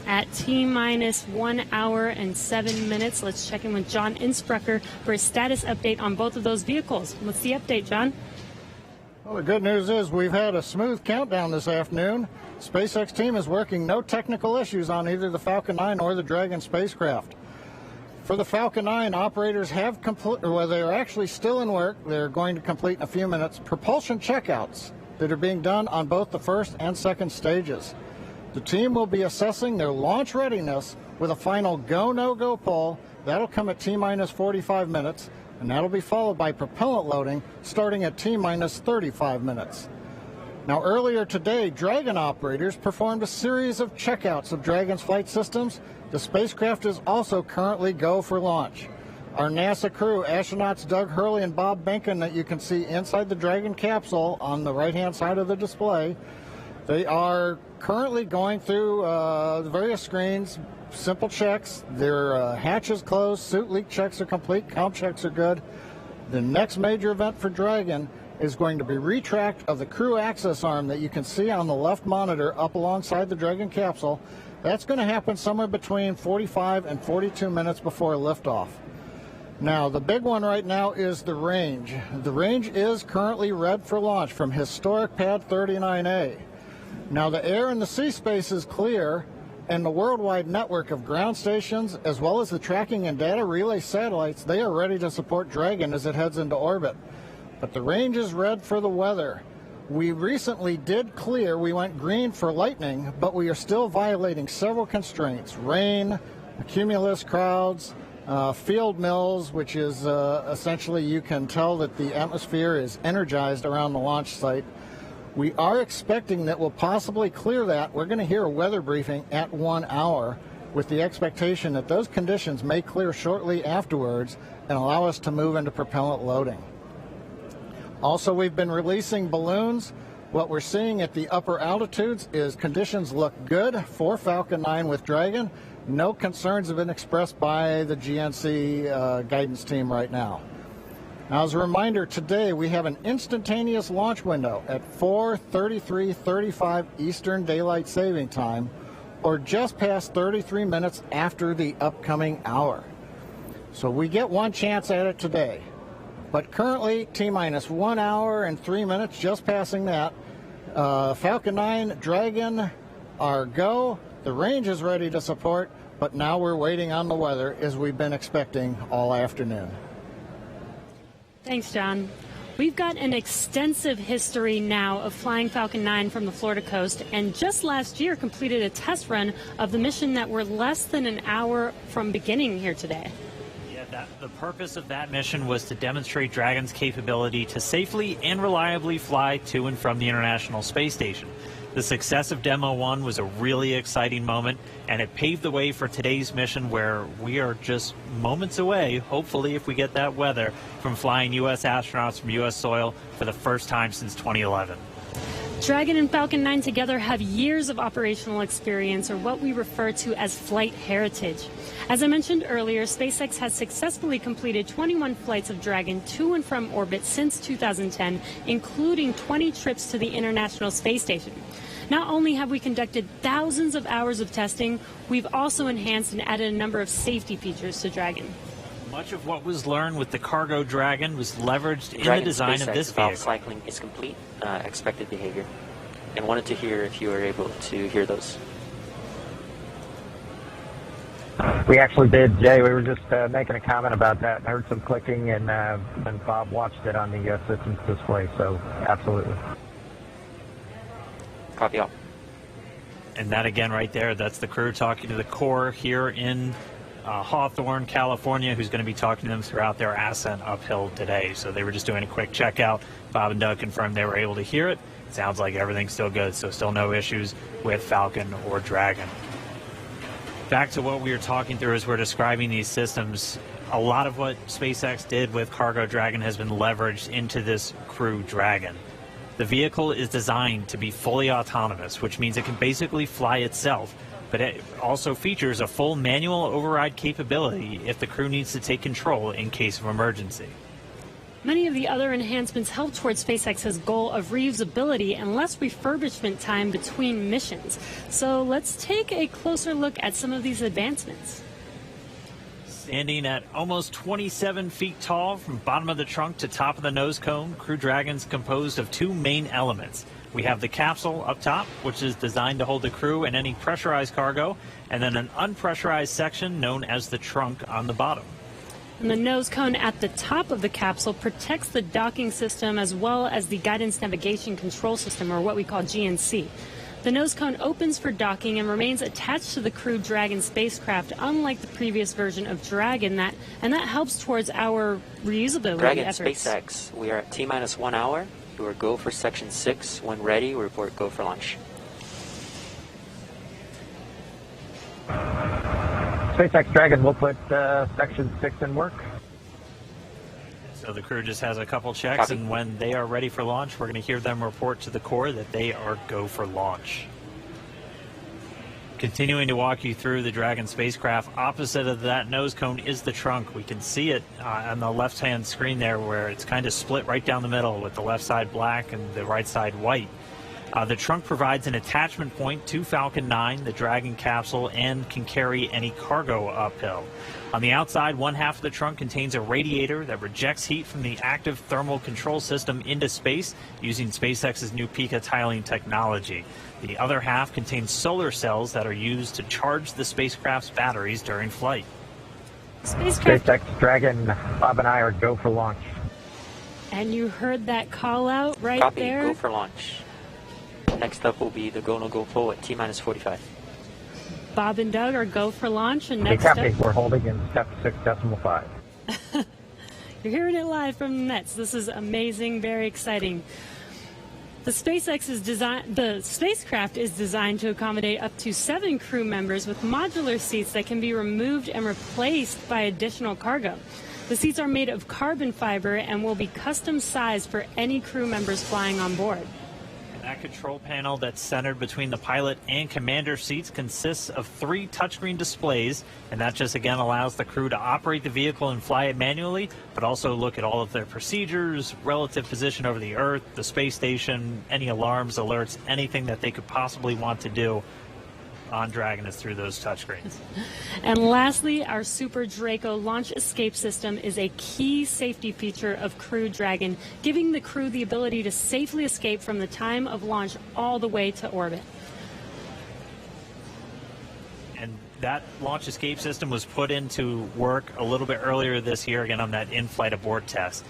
[SPEAKER 10] At T-minus 1 hour and 7 minutes, let's check in with John Insprucker for a status update on both of those vehicles. What's the update, John?
[SPEAKER 13] Well, the good news is we've had a smooth countdown this afternoon. SpaceX team is working no technical issues on either the Falcon 9 or the Dragon spacecraft. For the Falcon 9, operators have they're actually still in work. They're going to complete in a few minutes propulsion checkouts that are being done on both the first and second stages. The team will be assessing their launch readiness with a final go, no-go poll. That'll come at T-minus 45 minutes, and that'll be followed by propellant loading starting at T-minus 35 minutes. Now, earlier today, Dragon operators performed a series of checkouts of Dragon's flight systems. The spacecraft is also currently go for launch. Our NASA crew, astronauts Doug Hurley and Bob Behnken, that you can see inside the Dragon capsule on the right-hand side of the display, they are currently going through the various screens, simple checks. Their hatches closed, suit leak checks are complete, comm checks are good. The next major event for Dragon is going to be retract of the crew access arm that you can see on the left monitor up alongside the Dragon capsule. That's going to happen somewhere between 45 and 42 minutes before liftoff. Now, the big one right now is the range. The range is currently red for launch from historic Pad 39A. Now, the air and the sea space is clear, and the worldwide network of ground stations, as well as the tracking and data relay satellites, they are ready to support Dragon as it heads into orbit. But the range is red for the weather. We recently did clear, we went green for lightning, but we are still violating several constraints. Rain, cumulus crowds, field mills, which is essentially you can tell that the atmosphere is energized around the launch site. We are expecting that we'll possibly clear that. We're going to hear a weather briefing at 1 hour with the expectation that those conditions may clear shortly afterwards and allow us to move into propellant loading. Also, we've been releasing balloons. What we're seeing at the upper altitudes is conditions look good for Falcon 9 with Dragon. No concerns have been expressed by the GNC guidance team right now. Now, as a reminder, today we have an instantaneous launch window at 4:33:35 Eastern Daylight Saving Time, or just past 33 minutes after the upcoming hour. So we get one chance at it today. But currently, T-minus 1 hour and 3 minutes, just passing that. Falcon 9, Dragon are go. The range is ready to support, but now we're waiting on the weather as we've been expecting all afternoon.
[SPEAKER 10] Thanks, John. We've got an extensive history now of flying Falcon 9 from the Florida coast, and just last year completed a test run of the mission that we're less than an hour from beginning here today.
[SPEAKER 11] Yeah, the purpose of that mission was to demonstrate Dragon's capability to safely and reliably fly to and from the International Space Station. The success of Demo 1 was a really exciting moment, and it paved the way for today's mission, where we are just moments away, hopefully if we get that weather, from flying U.S. astronauts from U.S. soil for the first time since 2011.
[SPEAKER 10] Dragon and Falcon 9 together have years of operational experience, or what we refer to as flight heritage. As I mentioned earlier, SpaceX has successfully completed 21 flights of Dragon to and from orbit since 2010, including 20 trips to the International Space Station. Not only have we conducted thousands of hours of testing, we've also enhanced and added a number of safety features to Dragon.
[SPEAKER 11] Much of what was learned with the Cargo Dragon was leveraged in
[SPEAKER 4] Dragon
[SPEAKER 11] the design
[SPEAKER 4] SpaceX
[SPEAKER 11] of this
[SPEAKER 4] valve
[SPEAKER 11] vehicle.
[SPEAKER 4] cycling is complete, expected behavior, and wanted to hear if you were able to hear those.
[SPEAKER 14] We actually did, Jay. We were just making a comment about that. I heard some clicking, and Bob watched it on the systems display, so absolutely.
[SPEAKER 4] Copy all.
[SPEAKER 11] And that again right there, that's the crew talking to the Corps here in Hawthorne, California, who's going to be talking to them throughout their ascent uphill today. So they were just doing a quick checkout. Bob and Doug confirmed they were able to hear it. It sounds like everything's still good, so still no issues with Falcon or Dragon. Back to what we were talking through as we're describing these systems, a lot of what SpaceX did with Cargo Dragon has been leveraged into this Crew Dragon. The vehicle is designed to be fully autonomous, which means it can basically fly itself, but it also features a full manual override capability if the crew needs to take control in case of emergency.
[SPEAKER 10] Many of the other enhancements help towards SpaceX's goal of reusability and less refurbishment time between missions. So let's take a closer look at some of these advancements.
[SPEAKER 11] Standing at almost 27 feet tall from bottom of the trunk to top of the nose cone, Crew Dragon's composed of two main elements. We have the capsule up top, which is designed to hold the crew and any pressurized cargo, and then an unpressurized section known as the trunk on the bottom.
[SPEAKER 10] And the nose cone at the top of the capsule protects the docking system as well as the guidance navigation control system, or what we call GNC. The nose cone opens for docking and remains attached to the Crew Dragon spacecraft, unlike the previous version of Dragon, and that helps towards our reusability
[SPEAKER 4] Dragon
[SPEAKER 10] efforts.
[SPEAKER 4] SpaceX, we are at T-minus 1 hour. You are go for section 6. When ready, we report go for launch.
[SPEAKER 14] SpaceX Dragon, we'll put section 6 in work.
[SPEAKER 11] So the crew just has a couple checks,
[SPEAKER 4] Copy.
[SPEAKER 11] and when they are ready for launch, we're going to hear them report to the Corps that they are go for launch. Continuing to walk you through the Dragon spacecraft, opposite of that nose cone is the trunk. We can see it on the left-hand screen there, where it's kind of split right down the middle with the left side black and the right side white. The trunk provides an attachment point to Falcon 9, the Dragon capsule, and can carry any cargo uphill. On the outside, one half of the trunk contains a radiator that rejects heat from the active thermal control system into space using SpaceX's new Pica tiling technology. The other half contains solar cells that are used to charge the spacecraft's batteries during flight.
[SPEAKER 14] SpaceX Dragon, Bob and I are go for launch.
[SPEAKER 10] And you heard that call out right
[SPEAKER 4] Copy,
[SPEAKER 10] there.
[SPEAKER 4] go for launch. Next up will be the go no go pull at T-minus 45.
[SPEAKER 10] Bob and Doug are go for launch, and
[SPEAKER 14] Okay,
[SPEAKER 10] next
[SPEAKER 14] copy.
[SPEAKER 10] up,
[SPEAKER 14] We're holding in step 6.5.
[SPEAKER 10] you're hearing it live from the nets. This is amazing, very exciting. The spacecraft is designed to accommodate up to 7 crew members with modular seats that can be removed and replaced by additional cargo. The seats are made of carbon fiber and will be custom sized for any crew members flying on board.
[SPEAKER 11] That control panel that's centered between the pilot and commander seats consists of 3 touchscreen displays, and that just again allows the crew to operate the vehicle and fly it manually, but also look at all of their procedures, relative position over the Earth, the space station, any alarms, alerts, anything that they could possibly want to do on Dragon is through those touchscreens.
[SPEAKER 10] And lastly, our Super Draco launch escape system is a key safety feature of Crew Dragon, giving the crew the ability to safely escape from the time of launch all the way to orbit.
[SPEAKER 11] And that launch escape system was put into work a little bit earlier this year, again on that in-flight abort test.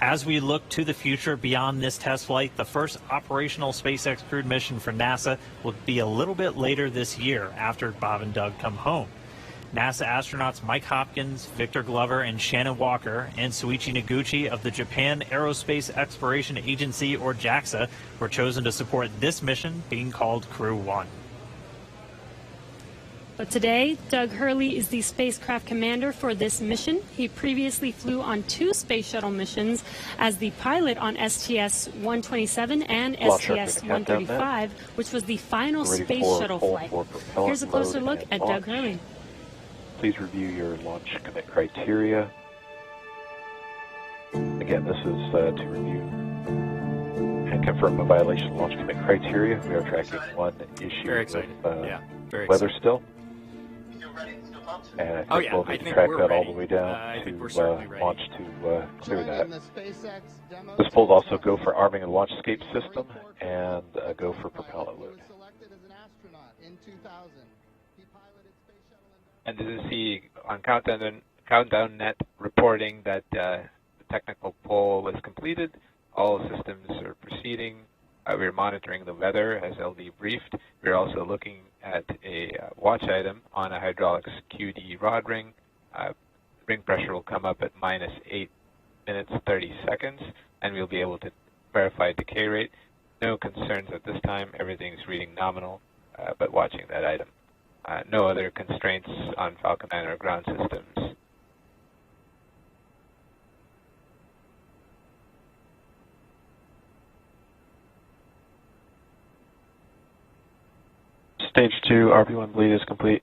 [SPEAKER 11] As we look to the future beyond this test flight, the first operational SpaceX crewed mission for NASA will be a little bit later this year after Bob and Doug come home. NASA astronauts Mike Hopkins, Victor Glover, and Shannon Walker, and Soichi Noguchi of the Japan Aerospace Exploration Agency, or JAXA, were chosen to support this mission, being called Crew 1.
[SPEAKER 10] But today, Doug Hurley is the spacecraft commander for this mission. He previously flew on 2 space shuttle missions as the pilot on STS-127 and STS-135, which was the final space shuttle flight. Here's a closer look at Doug Hurley.
[SPEAKER 16] Please review your launch commit criteria. Again, this is to review and confirm a violation of launch commit criteria. We are tracking one issue with weather still. And I think we'll need to track that all the way down to launch to clear that. This will also go for arming and launch escape system and go for propellant load.
[SPEAKER 12] And this is the on Countdown Net reporting that the technical poll was completed. All systems are proceeding. We're monitoring the weather as LD briefed. We're also looking at a watch item on a hydraulics QD rod ring. Ring pressure will come up at -8 minutes 30 seconds, and we'll be able to verify decay rate. No concerns at this time. Everything's reading nominal, but watching that item. No other constraints on Falcon 9 or ground systems.
[SPEAKER 16] Stage 2 RP1 bleed is complete.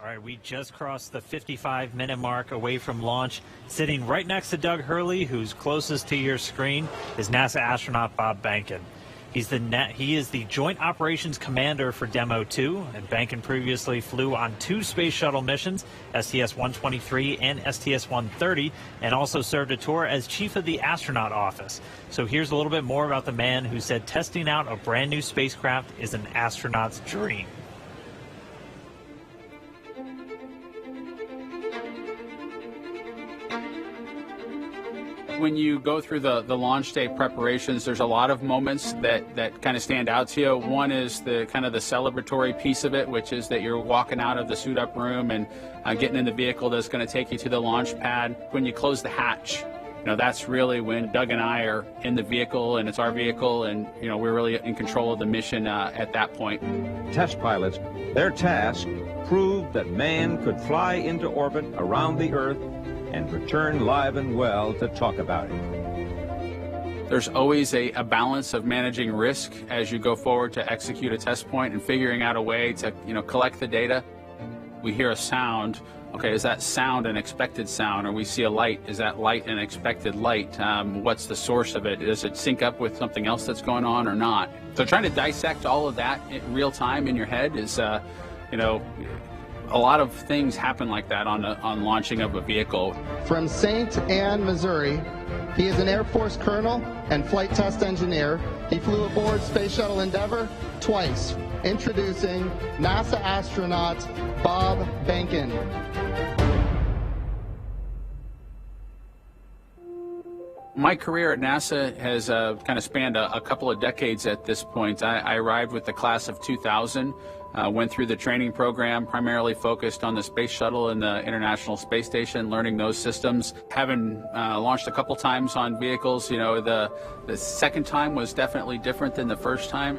[SPEAKER 11] All right, we just crossed the 55-minute mark away from launch. Sitting right next to Doug Hurley, who's closest to your screen, is NASA astronaut Bob Behnken. He is the Joint Operations Commander for Demo 2, and Behnken previously flew on 2 space shuttle missions, STS-123 and STS-130, and also served a tour as Chief of the Astronaut Office. So here's a little bit more about the man who said testing out a brand new spacecraft is an astronaut's dream.
[SPEAKER 17] When you go through the launch day preparations, there's a lot of moments that kind of stand out to you. One is the kind of the celebratory piece of it, which is that you're walking out of the suit up room and getting in the vehicle that's going to take you to the launch pad. When you close the hatch, that's really when Doug and I are in the vehicle, and it's our vehicle, and we're really in control of the mission at that point.
[SPEAKER 21] Test pilots, their task proved that man could fly into orbit around the Earth and return live and well to talk about it.
[SPEAKER 17] There's always a balance of managing risk as you go forward to execute a test point and figuring out a way to collect the data. We hear a sound. Okay, is that sound an expected sound? Or we see a light, is that light an expected light? What's the source of it? Does it sync up with something else that's going on or not? So trying to dissect all of that in real time in your head is, a lot of things happen like that on launching of a vehicle.
[SPEAKER 24] From St. Anne, Missouri, he is an Air Force colonel and flight test engineer. He flew aboard Space Shuttle Endeavour twice. Introducing NASA astronaut Bob Behnken.
[SPEAKER 17] My career at NASA has kind of spanned a couple of decades at this point. I arrived with the class of 2000. Went through the training program, primarily focused on the space shuttle and the International Space Station, learning those systems. Having launched a couple times on vehicles, the second time was definitely different than the first time.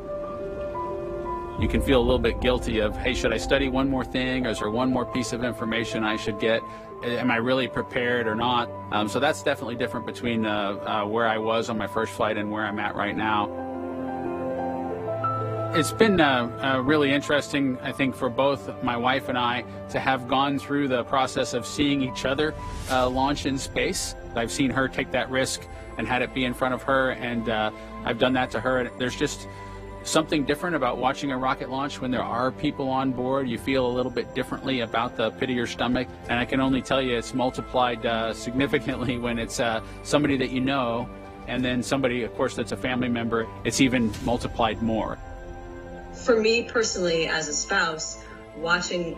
[SPEAKER 17] You can feel a little bit guilty of, hey, should I study one more thing? Or is there one more piece of information I should get? Am I really prepared or not? So that's definitely different between where I was on my first flight and where I'm at right now. It's been really interesting, I think, for both my wife and I to have gone through the process of seeing each other launch in space. I've seen her take that risk and had it be in front of her, and I've done that to her. And there's just something different about watching a rocket launch when there are people on board. You feel a little bit differently about the pit of your stomach, and I can only tell you it's multiplied significantly when it's somebody that you know, and then somebody, of course, that's a family member. It's even multiplied more.
[SPEAKER 7] For me personally, as a spouse, watching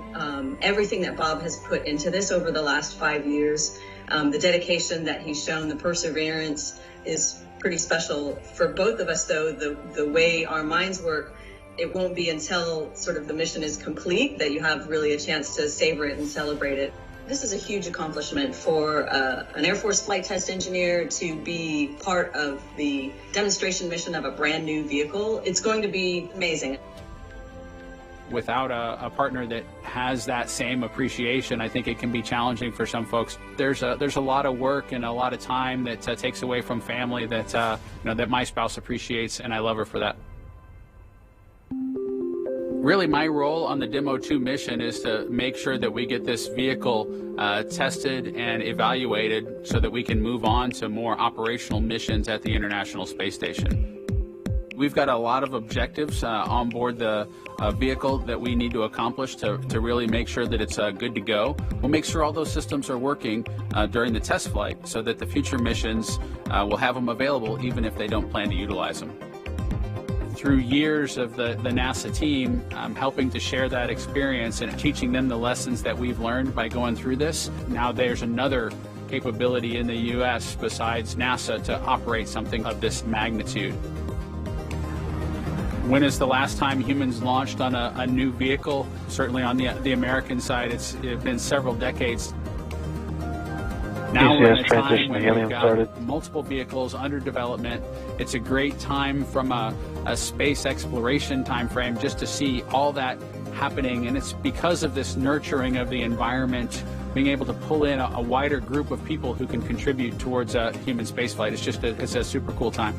[SPEAKER 7] everything that Bob has put into this over the last 5 years, the dedication that he's shown, the perseverance is pretty special. For both of us, though, the way our minds work, it won't be until sort of the mission is complete that you have really a chance to savor it and celebrate it. This is a huge accomplishment for an Air Force flight test engineer to be part of the demonstration mission of a brand new vehicle. It's going to be amazing.
[SPEAKER 17] Without a partner that has that same appreciation, I think it can be challenging for some folks. There's a lot of work and a lot of time that takes away from family that that my spouse appreciates, and I love her for that. Really, my role on the Demo 2 mission is to make sure that we get this vehicle tested and evaluated so that we can move on to more operational missions at the International Space Station. We've got a lot of objectives on board the vehicle that we need to accomplish to really make sure that it's good to go. We'll make sure all those systems are working during the test flight so that the future missions will have them available even if they don't plan to utilize them. Through years of the NASA team, helping to share that experience and teaching them the lessons that we've learned by going through this. Now there's another capability in the U.S. besides NASA to operate something of this magnitude. When is the last time humans launched on a new vehicle? Certainly on the American side, it's been several decades. Now we're in a time when we've got multiple vehicles under development. It's a great time from a space exploration time frame just to see all that happening, and it's because of this nurturing of the environment, being able to pull in a wider group of people who can contribute towards human spaceflight. It's a super cool time.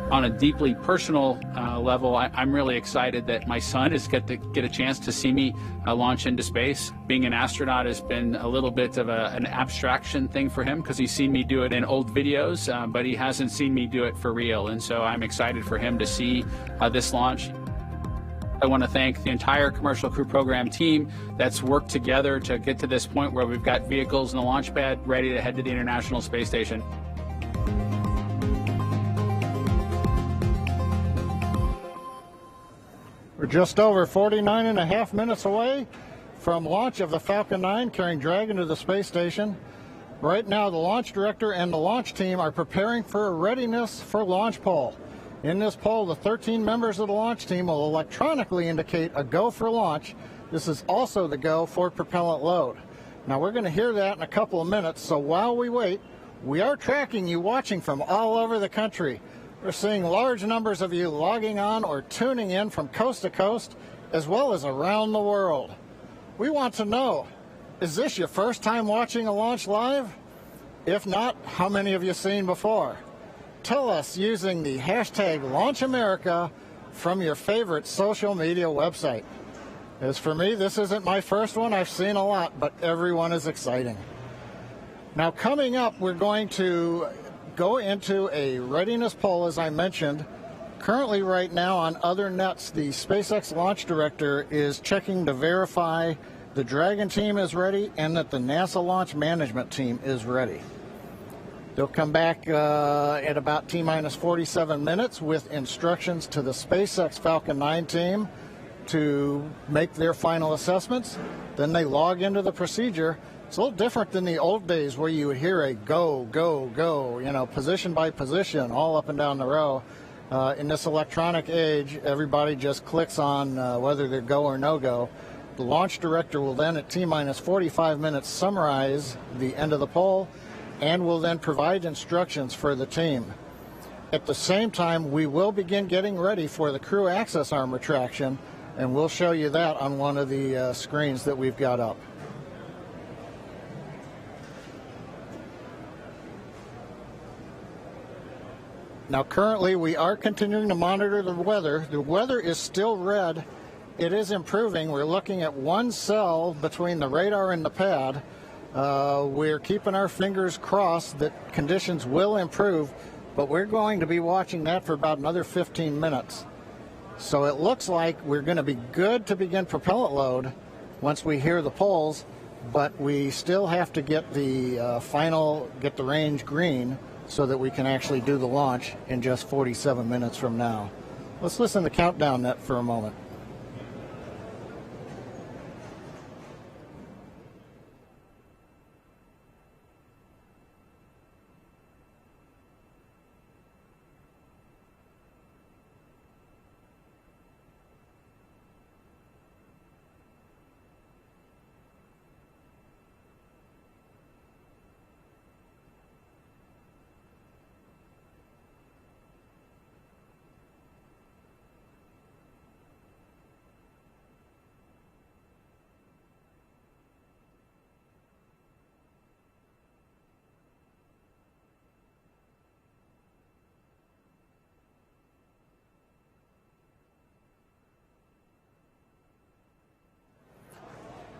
[SPEAKER 17] On a deeply personal level, I'm really excited that my son is get a chance to see me launch into space. Being an astronaut has been a little bit of an abstraction thing for him because he's seen me do it in old videos, but he hasn't seen me do it for real. And so I'm excited for him to see this launch. I want to thank the entire Commercial Crew Program team that's worked together to get to this point where we've got vehicles in the launch pad ready to head to the International Space Station.
[SPEAKER 13] We're just over 49.5 minutes away from launch of the Falcon 9 carrying Dragon to the space station. Right now, the launch director and the launch team are preparing for a readiness for launch poll. In this poll, the 13 members of the launch team will electronically indicate a go for launch. This is also the go for propellant load. Now, we're going to hear that in a couple of minutes, so while we wait, we are tracking you watching from all over the country. We're seeing large numbers of you logging on or tuning in from coast to coast, as well as around the world. We want to know, is this your first time watching a launch live? If not, how many have you seen before? Tell us using the hashtag LaunchAmerica from your favorite social media website. As for me, this isn't my first one. I've seen a lot, but everyone is exciting. Now, coming up, we're going to go into a readiness poll, as I mentioned. Currently, right now, on other nets, the SpaceX launch director is checking to verify the Dragon team is ready and that the NASA launch management team is ready. They'll come back at about T-minus 47 minutes with instructions to the SpaceX Falcon 9 team to make their final assessments. Then they log into the procedure. It's a little different than the old days where you would hear a go, go, go, position by position, all up and down the row. In this electronic age, everybody just clicks on whether they're go or no go. The launch director will then, at T-minus 45 minutes, summarize the end of the poll and will then provide instructions for the team. At the same time, we will begin getting ready for the crew access arm retraction, and we'll show you that on one of the screens that we've got up. Now, currently, we are continuing to monitor the weather. The weather is still red. It is improving. We're looking at one cell between the radar and the pad. We're keeping our fingers crossed that conditions will improve, but we're going to be watching that for about another 15 minutes. So it looks like we're going to be good to begin propellant load once we hear the polls, but we still have to get the get the range green so that we can actually do the launch in just 47 minutes from now. Let's listen to the countdown net for a moment.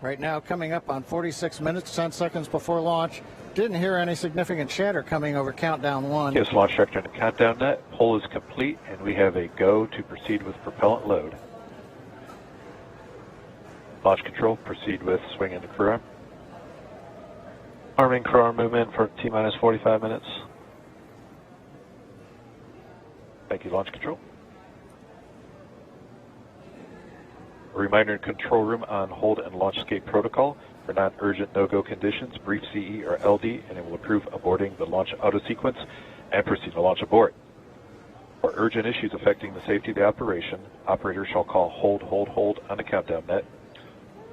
[SPEAKER 13] Right now, coming up on 46 minutes, 10 seconds before launch. Didn't hear any significant chatter coming over countdown 1.
[SPEAKER 16] Yes, launch director in the countdown net. Poll is complete, and we have a go to proceed with propellant load. Launch control, proceed with swing into crew arm. Arming crew arm movement for T-minus 45 minutes. Thank you, launch control. A reminder in control room on hold and launch escape protocol. For non-urgent no-go conditions, brief CE or LD, and it will approve aborting the launch auto sequence and proceed to launch abort. For urgent issues affecting the safety of the operation, operators shall call hold on the countdown net.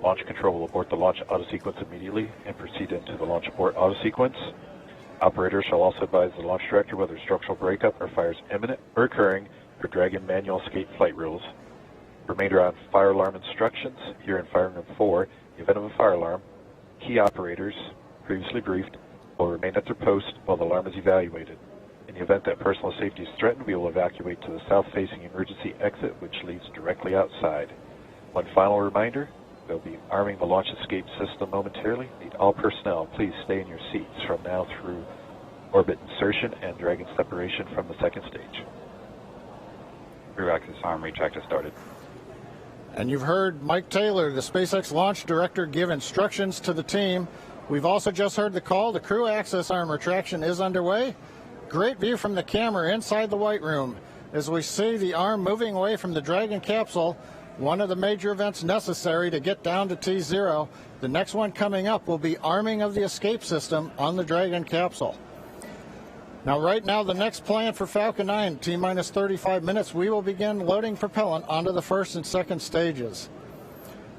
[SPEAKER 16] Launch control will abort the launch auto sequence immediately and proceed into the launch abort auto sequence. Operators shall also advise the launch director whether structural breakup or fire is imminent or occurring per Dragon manual escape flight rules. Remainder on fire alarm instructions. Here in Fire Room 4, in the event of a fire alarm, key operators, previously briefed, will remain at their post while the alarm is evaluated. In the event that personal safety is threatened, we will evacuate to the south-facing emergency exit, which leads directly outside. One final reminder, we'll be arming the launch escape system momentarily. Need all personnel, please stay in your seats from now through orbit insertion and Dragon separation from the second stage.
[SPEAKER 5] Rear axis arm retractor started.
[SPEAKER 13] And you've heard Mike Taylor, the SpaceX launch director, give instructions to the team. We've also just heard the call. The crew access arm retraction is underway. Great view from the camera inside the White Room as we see the arm moving away from the Dragon capsule, one of the major events necessary to get down to T0. The next one coming up will be arming of the escape system on the Dragon capsule. Now, right now, the next plan for Falcon 9, T-minus 35 minutes, we will begin loading propellant onto the first and second stages.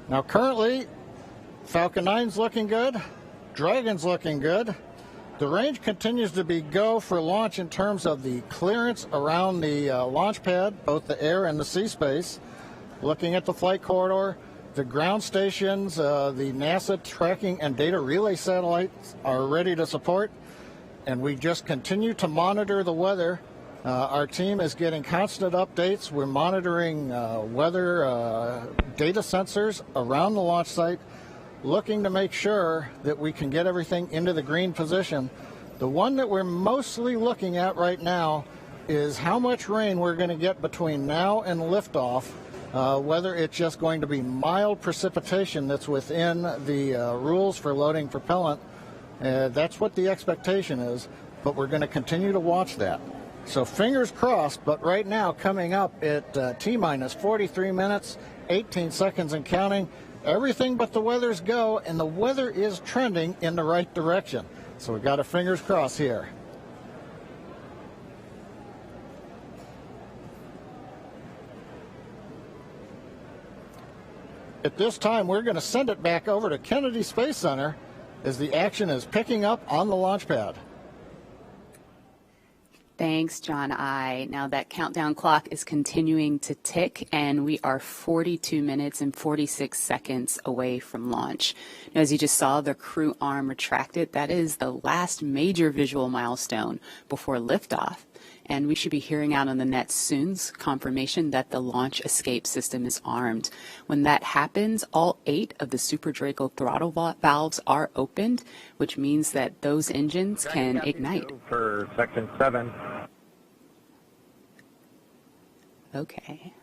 [SPEAKER 13] Now, currently, Falcon 9's looking good. Dragon's looking good. The range continues to be go for launch in terms of the clearance around the launch pad, both the air and the sea space. Looking at the flight corridor, the ground stations, the NASA tracking and data relay satellites are ready to support. And we just continue to monitor the weather. Our team is getting constant updates. We're monitoring weather data sensors around the launch site, looking to make sure that we can get everything into the green position. The one that we're mostly looking at right now is how much rain we're going to get between now and liftoff, whether it's just going to be mild precipitation that's within the rules for loading propellant. That's what the expectation is, but we're going to continue to watch that. So fingers crossed, but right now coming up at T-minus 43 minutes, 18 seconds and counting, everything but the weather's go, and the weather is trending in the right direction. So we've got our fingers crossed here. At this time, we're going to send it back over to Kennedy Space Center as the action is picking up on the launch pad.
[SPEAKER 2] Thanks, John I. Now that countdown clock is continuing to tick, and we are 42 minutes and 46 seconds away from launch. Now, as you just saw, the crew arm retracted. That is the last major visual milestone before liftoff. And we should be hearing out on the net soon confirmation that the launch escape system is armed. When that happens, all 8 of the Super Draco throttle valves are opened, which means that those engines can ignite.
[SPEAKER 14] For section 7.
[SPEAKER 2] Okay.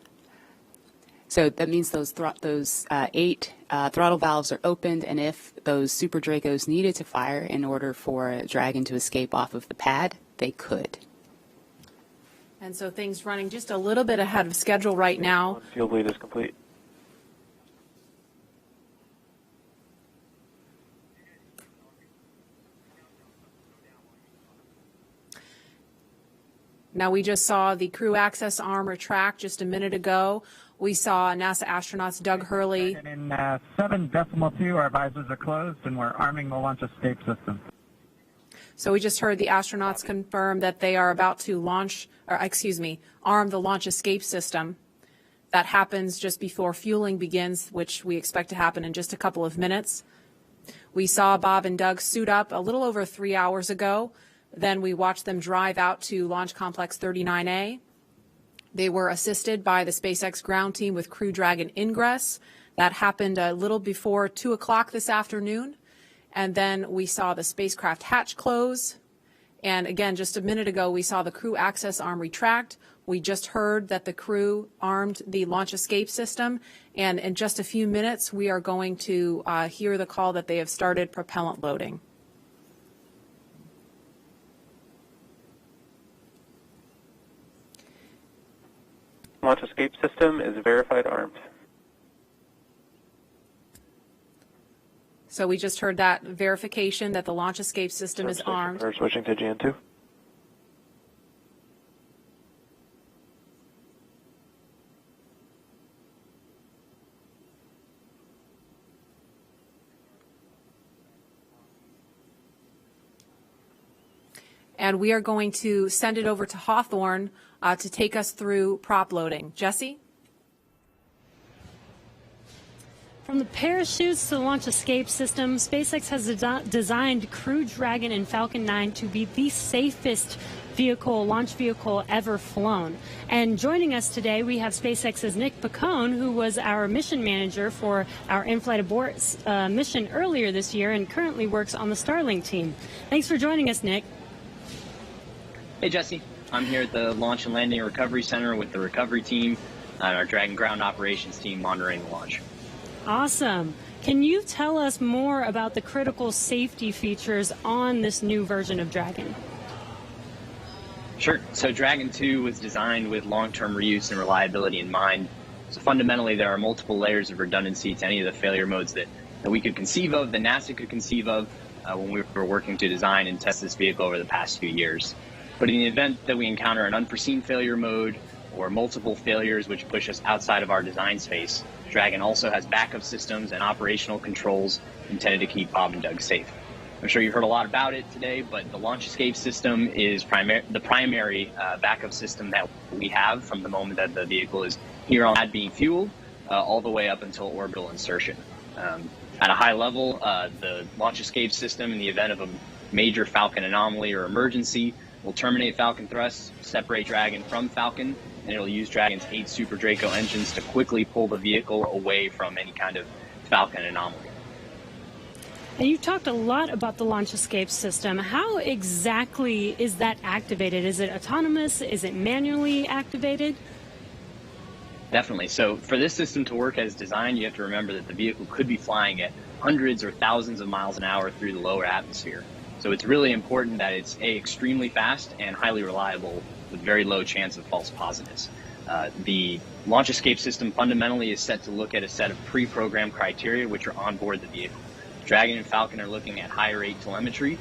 [SPEAKER 2] So that means those 8 throttle valves are opened, and if those Super Dracos needed to fire in order for Dragon to escape off of the pad, they could.
[SPEAKER 1] And so things running just a little bit ahead of schedule right now.
[SPEAKER 16] Field lead is complete.
[SPEAKER 1] Now, we just saw the crew access arm retract just a minute ago. We saw NASA astronauts Doug Hurley.
[SPEAKER 6] In 7.2, our visors are closed, and we're arming the launch escape system.
[SPEAKER 1] So we just heard the astronauts confirm that they are about to arm the launch escape system. That happens just before fueling begins, which we expect to happen in just a couple of minutes. We saw Bob and Doug suit up a little over 3 hours ago. Then we watched them drive out to Launch Complex 39A. They were assisted by the SpaceX ground team with Crew Dragon ingress. That happened a little before 2 o'clock this afternoon. And then we saw the spacecraft hatch close. And again, just a minute ago, we saw the crew access arm retract. We just heard that the crew armed the launch escape system. And in just a few minutes, we are going to hear the call that they have started propellant loading.
[SPEAKER 16] Launch escape system is verified armed.
[SPEAKER 1] So we just heard that verification that the launch escape system is armed.
[SPEAKER 16] We're switching to GN2.
[SPEAKER 1] And we are going to send it over to Hawthorne to take us through prop loading. Jesse?
[SPEAKER 10] From the parachutes to the launch escape system, SpaceX has designed Crew Dragon and Falcon 9 to be the safest launch vehicle ever flown. And joining us today, we have SpaceX's Nick Picone, who was our mission manager for our in-flight abort mission earlier this year and currently works on the Starlink team. Thanks for joining us, Nick.
[SPEAKER 15] Hey, Jesse. I'm here at the Launch and Landing Recovery Center with the recovery team and our Dragon ground operations team monitoring the launch.
[SPEAKER 10] Awesome. Can you tell us more about the critical safety features on this new version of Dragon?
[SPEAKER 15] Sure. So Dragon 2 was designed with long-term reuse and reliability in mind. So fundamentally, there are multiple layers of redundancy to any of the failure modes that we could conceive of, that NASA could conceive of when we were working to design and test this vehicle over the past few years. But in the event that we encounter an unforeseen failure mode or multiple failures which push us outside of our design space, Dragon also has backup systems and operational controls intended to keep Bob and Doug safe. I'm sure you've heard a lot about it today, but the launch escape system is the primary backup system that we have from the moment that the vehicle is here on pad being fueled all the way up until orbital insertion. At a high level, the launch escape system, in the event of a major Falcon anomaly or emergency, will terminate Falcon thrust, separate Dragon from Falcon, and it'll use Dragon's 8 Super Draco engines to quickly pull the vehicle away from any kind of Falcon anomaly.
[SPEAKER 10] And you talked a lot about the launch escape system. How exactly is that activated? Is it autonomous? Is it manually activated?
[SPEAKER 15] Definitely. So for this system to work as designed, you have to remember that the vehicle could be flying at hundreds or thousands of miles an hour through the lower atmosphere. So it's really important that it's extremely fast and highly reliable with very low chance of false positives. The launch escape system fundamentally is set to look at a set of pre-programmed criteria which are on board the vehicle. Dragon and Falcon are looking at high rate telemetry,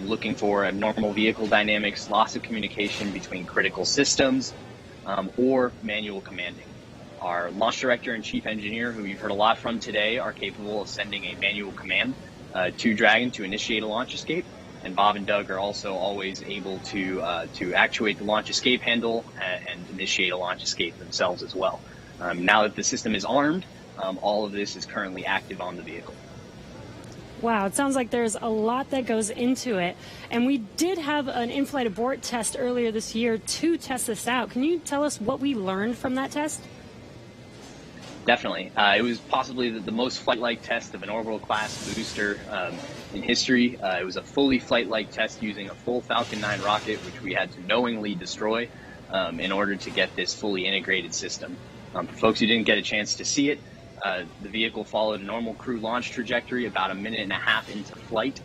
[SPEAKER 15] looking for abnormal vehicle dynamics, loss of communication between critical systems, or manual commanding. Our launch director and chief engineer, who you've heard a lot from today, are capable of sending a manual command to Dragon to initiate a launch escape, and Bob and Doug are also always able to actuate the launch escape handle and initiate a launch escape themselves as well. Now that the system is armed, all of this is currently active on the vehicle.
[SPEAKER 10] Wow, it sounds like there's a lot that goes into it. And we did have an in-flight abort test earlier this year to test this out. Can you tell us what we learned from that test?
[SPEAKER 15] Definitely. It was possibly the most flight-like test of an orbital class booster in history. It was a fully flight-like test using a full Falcon 9 rocket, which we had to knowingly destroy in order to get this fully integrated system. For folks who didn't get a chance to see it, the vehicle followed a normal crew launch trajectory about a minute and a half into flight.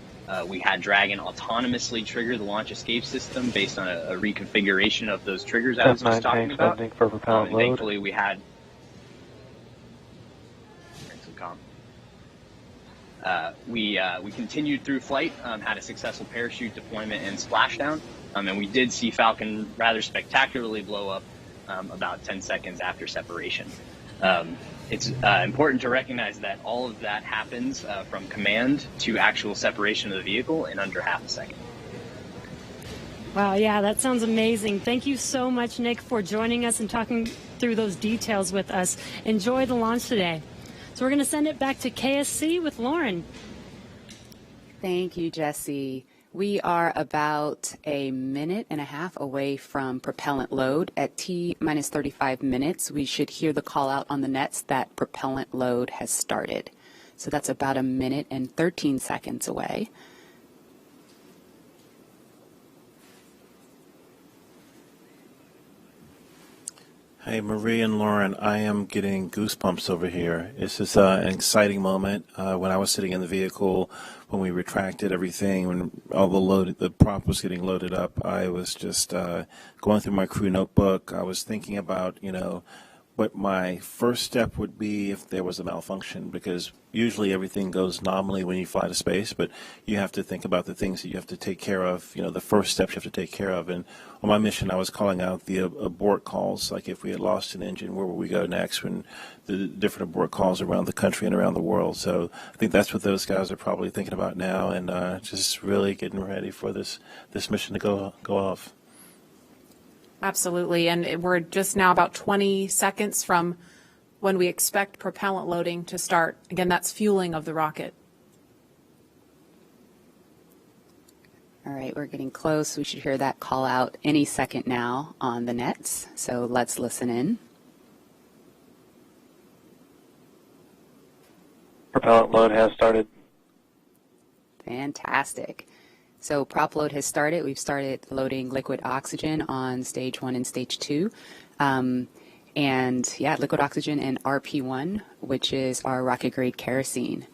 [SPEAKER 15] We had Dragon autonomously trigger the launch escape system based on a reconfiguration of those triggers I was just talking about.
[SPEAKER 16] For propellant load.
[SPEAKER 15] Thankfully, we had we continued through flight, had a successful parachute deployment and splashdown, and we did see Falcon rather spectacularly blow up about 10 seconds after separation. It's important to recognize that all of that happens from command to actual separation of the vehicle in under half a second.
[SPEAKER 10] Wow, yeah, that sounds amazing. Thank you so much, Nick, for joining us and talking through those details with us. Enjoy the launch today. So we're going to send it back to KSC with Lauren.
[SPEAKER 2] Thank you, Jesse. We are about a minute and a half away from propellant load. At T-minus 35 minutes, we should hear the call out on the nets that propellant load has started. So that's about a minute and 13 seconds away.
[SPEAKER 3] Hey, Marie and Lauren, I am getting goosebumps over here. This is an exciting moment. When I was sitting in the vehicle, when we retracted everything, when all the prop was getting loaded up, I was just going through my crew notebook. I was thinking about, what my first step would be if there was a malfunction, because usually everything goes nominally when you fly to space, but you have to think about the things that you have to take care of, the first steps you have to take care of. And on my mission, I was calling out the abort calls, like if we had lost an engine, where would we go next, when the different abort calls around the country and around the world. So I think that's what those guys are probably thinking about now, and just really getting ready for this mission to go off.
[SPEAKER 1] Absolutely, and we're just now about 20 seconds from when we expect propellant loading to start. Again, that's fueling of the rocket.
[SPEAKER 2] All right, we're getting close. We should hear that call out any second now on the nets. So let's listen in.
[SPEAKER 16] Propellant load has started.
[SPEAKER 2] Fantastic. So prop load has started. We've started loading liquid oxygen on stage 1 and stage 2. And yeah, liquid oxygen and RP1, which is our rocket grade kerosene.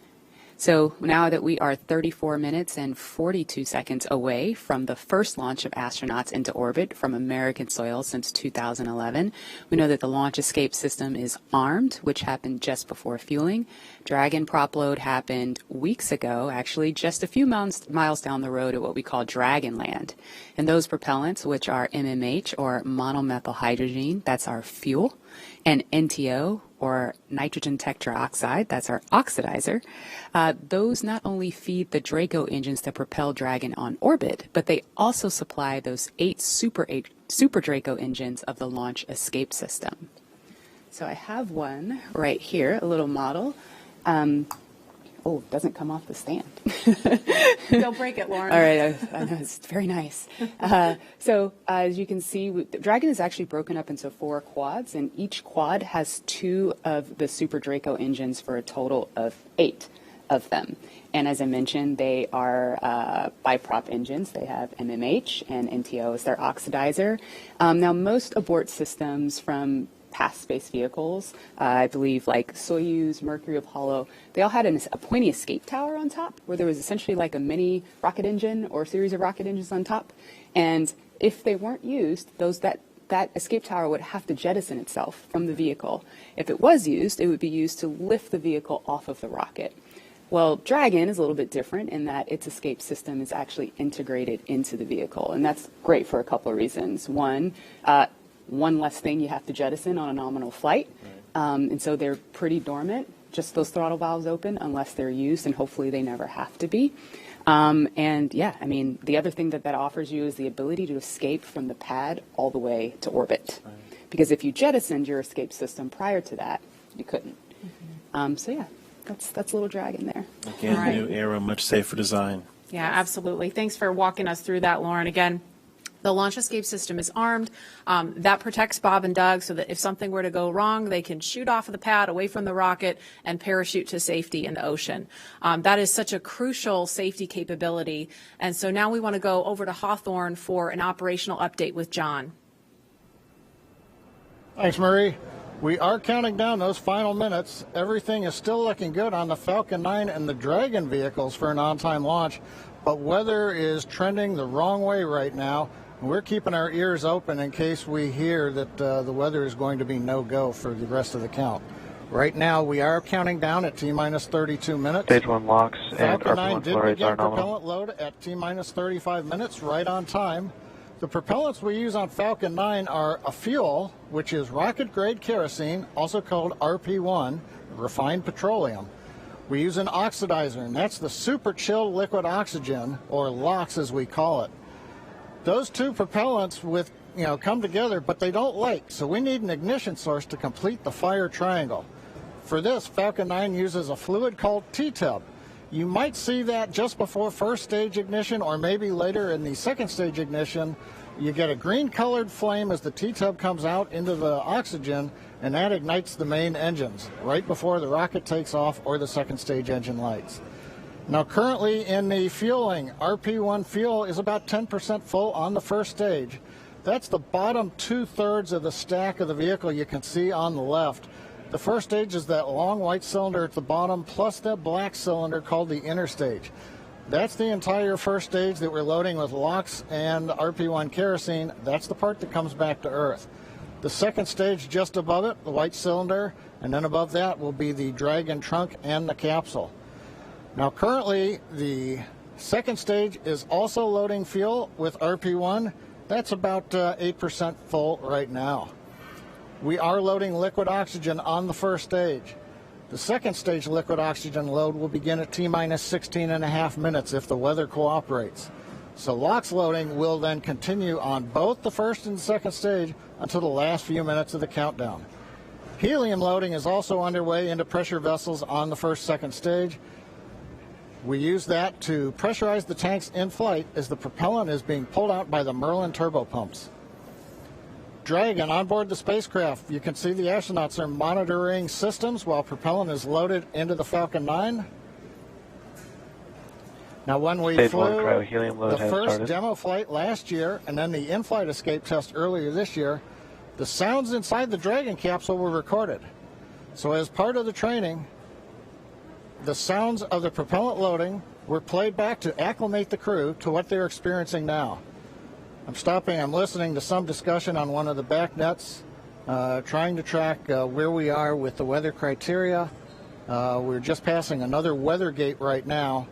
[SPEAKER 2] So now that we are 34 minutes and 42 seconds away from the first launch of astronauts into orbit from American soil since 2011, we know that the launch escape system is armed, which happened just before fueling. Dragon prop load happened weeks ago, actually just a few miles down the road at what we call Dragonland. And those propellants, which are MMH, or monomethyl hydrogen, that's our fuel, and NTO, or nitrogen tetroxide, that's our oxidizer, those not only feed the Draco engines that propel Dragon on orbit, but they also supply those 8 Super Draco engines of the launch escape system. So I have one right here, a little model. Oh, it doesn't come off the stand.
[SPEAKER 1] Don't break it, Lauren.
[SPEAKER 2] All right, I know, it's very nice. So as you can see, Dragon is actually broken up into 4 quads, and each quad has 2 of the Super Draco engines for a total of 8 of them. And as I mentioned, they are biprop engines. They have MMH, and NTO is their oxidizer. Now, most abort systems from past space vehicles, I believe like Soyuz, Mercury, Apollo, they all had a pointy escape tower on top where there was essentially like a mini rocket engine or a series of rocket engines on top. And if they weren't used, that escape tower would have to jettison itself from the vehicle. If it was used, it would be used to lift the vehicle off of the rocket. Well, Dragon is a little bit different in that its escape system is actually integrated into the vehicle, and that's great for a couple of reasons. One less thing you have to jettison on a nominal flight, and so they're pretty dormant, just those throttle valves open unless they're used, and hopefully they never have to be. And yeah, I mean, the other thing that offers you is the ability to escape from the pad all the way to orbit. Because if you jettisoned your escape system prior to that, you couldn't. So yeah, that's Little Dragon there.
[SPEAKER 3] Again,
[SPEAKER 1] All right.
[SPEAKER 3] new era, much safer design.
[SPEAKER 1] Yeah, absolutely. Thanks for walking us through that, Lauren. Again, the launch escape system is armed. That protects Bob and Doug so that if something were to go wrong, they can shoot off of the pad away from the rocket and parachute to safety in the ocean. That is such a crucial safety capability. And so now we want to go over to Hawthorne for an operational update with John.
[SPEAKER 13] Thanks, Marie. We are counting down those final minutes. Everything is still looking good on the Falcon 9 and the Dragon vehicles for an on-time launch, but weather is trending the wrong way right now. We're keeping our ears open in case we hear that the weather is going to be no-go for the rest of the count. Right now, we are counting down at T-minus 32 minutes.
[SPEAKER 16] Stage 1 locks and
[SPEAKER 13] Falcon 9
[SPEAKER 16] RP1
[SPEAKER 13] did
[SPEAKER 16] flow rates
[SPEAKER 13] begin
[SPEAKER 16] are nominal.
[SPEAKER 13] propellant load at T-minus 35 minutes, right on time. The propellants we use on Falcon 9 are a fuel, which is rocket-grade kerosene, also called RP1, refined petroleum. We use an oxidizer, and that's the super chilled liquid oxygen, or LOX as we call it. Those two propellants come together, but they don't light, so we need an ignition source to complete the fire triangle. For this, Falcon 9 uses a fluid called T-tub. You might see that just before first stage ignition or maybe later in the second stage ignition. You get a green colored flame as the T-tub comes out into the oxygen, and that ignites the main engines right before the rocket takes off or the second stage engine lights. Now currently in the fueling, RP1 fuel is about 10% full on the first stage. That's the bottom 2/3 of the stack of the vehicle you can see on the left. The first stage is that long white cylinder at the bottom, plus that black cylinder called the inner stage. That's the entire first stage that we're loading with LOX and RP1 kerosene. That's the part that comes back to Earth. The second stage just above it, the white cylinder, and then above that will be the Dragon trunk and the capsule. Now currently, the second stage is also loading fuel with RP1. That's about 8% full right now. We are loading liquid oxygen on the first stage. The second stage liquid oxygen load will begin at T-minus 16.5 minutes if the weather cooperates. So LOX loading will then continue on both the first and second stage until the last few minutes of the countdown. Helium loading is also underway into pressure vessels on the second stage. We use that to pressurize the tanks in flight as the propellant is being pulled out by the Merlin turbopumps. Dragon on board the spacecraft. You can see the astronauts are monitoring systems while propellant is loaded into the Falcon 9. Now when we
[SPEAKER 16] Stage
[SPEAKER 13] flew
[SPEAKER 16] 1 cryo-helium load
[SPEAKER 13] the
[SPEAKER 16] has
[SPEAKER 13] first
[SPEAKER 16] started.
[SPEAKER 13] demo flight last year and then the in-flight escape test earlier this year, the sounds inside the Dragon capsule were recorded. So as part of the training, the sounds of the propellant loading were played back to acclimate the crew to what they're experiencing now. I'm listening to some discussion on one of the back nets, trying to track where we are with the weather criteria. We're just passing another weather gate right now,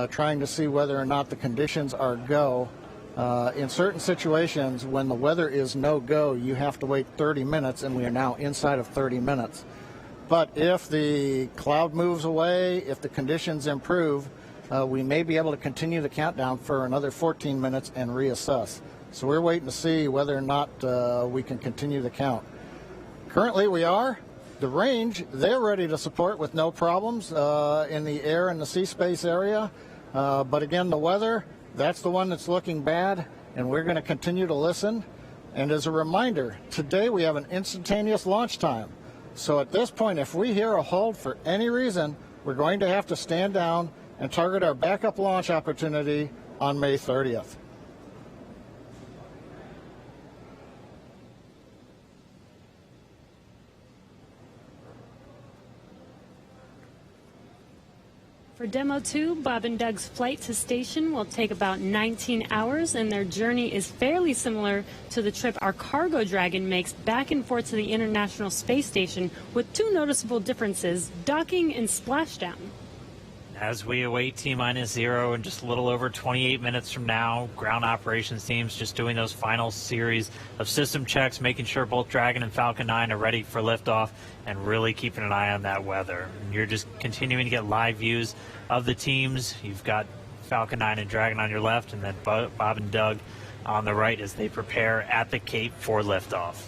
[SPEAKER 13] trying to see whether or not the conditions are go. In certain situations, when the weather is no go, you have to wait 30 minutes, and we are now inside of 30 minutes. But if the cloud moves away, if the conditions improve, we may be able to continue the countdown for another 14 minutes and reassess. So we're waiting to see whether or not we can continue the count. Currently we are. The range, they're ready to support with no problems in the air and the sea space area. But again, the weather, that's the one that's looking bad, and we're going to continue to listen. And as a reminder, today we have an instantaneous launch time. So at this point, if we hear a hold for any reason, we're going to have to stand down and target our backup launch opportunity on May 30th.
[SPEAKER 10] For Demo 2, Bob and Doug's flight to station will take about 19 hours, and their journey is fairly similar to the trip our Cargo Dragon makes back and forth to the International Space Station, with two noticeable differences: docking and splashdown.
[SPEAKER 11] As we await T-minus 0 in just a little over 28 minutes from now, ground operations teams just doing those final series of system checks, making sure both Dragon and Falcon 9 are ready for liftoff, and really keeping an eye on that weather. And you're just continuing to get live views of the teams. You've got Falcon 9 and Dragon on your left, and then Bob and Doug on the right as they prepare at the Cape for liftoff.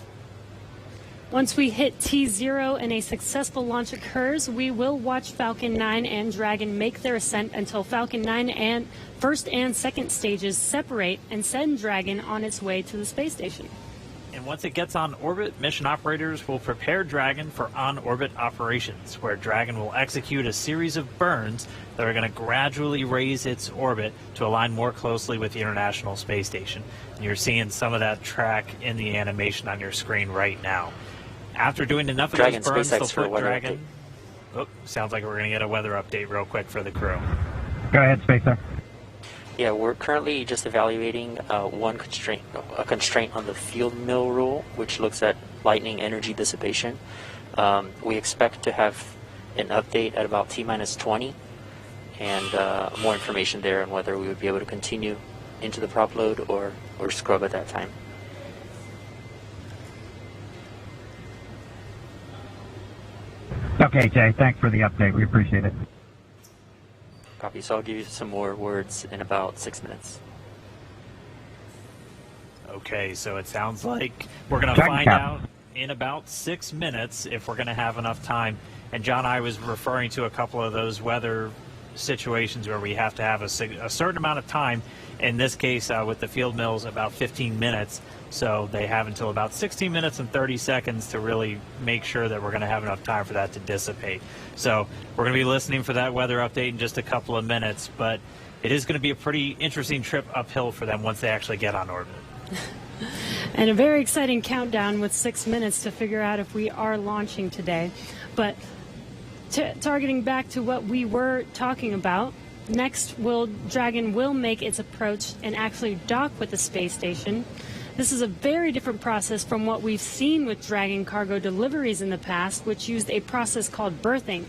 [SPEAKER 10] Once we hit T0 and a successful launch occurs, we will watch Falcon 9 and Dragon make their ascent until Falcon 9 and first and second stages separate and send Dragon on its way to the space station.
[SPEAKER 11] And once it gets on orbit, mission operators will prepare Dragon for on-orbit operations, where Dragon will execute a series of burns that are going to gradually raise its orbit to align more closely with the International Space Station. And you're seeing some of that track in the animation on your screen right now. After doing enough of
[SPEAKER 4] Dragon
[SPEAKER 11] those burns,
[SPEAKER 4] SpaceX
[SPEAKER 11] they'll
[SPEAKER 4] for
[SPEAKER 11] put
[SPEAKER 4] weather
[SPEAKER 11] Dragon... Oh, sounds like we're going to get a weather update real quick for the crew.
[SPEAKER 14] Go ahead, Spacer.
[SPEAKER 4] Yeah, we're currently just evaluating a constraint on the field mill rule, which looks at lightning energy dissipation. We expect to have an update at about T-minus 20, and more information there on whether we would be able to continue into the prop load or scrub at that time.
[SPEAKER 14] Okay, Jay, thanks for the update. We appreciate it.
[SPEAKER 4] Copy. So I'll give you some more words in about 6 minutes.
[SPEAKER 11] Okay, so it sounds like we're going to find out in about 6 minutes if we're going to have enough time. And John, I was referring to a couple of those weather situations where we have to have a certain amount of time. In this case, with the field mills, about 15 minutes. So they have until about 16 minutes and 30 seconds to really make sure that we're going to have enough time for that to dissipate. So we're going to be listening for that weather update in just a couple of minutes, but it is going to be a pretty interesting trip uphill for them once they actually get on orbit.
[SPEAKER 10] And a very exciting countdown with 6 minutes to figure out if we are launching today. But targeting back to what we were talking about, next Dragon will make its approach and actually dock with the space station. This is a very different process from what we've seen with Dragon cargo deliveries in the past, which used a process called berthing.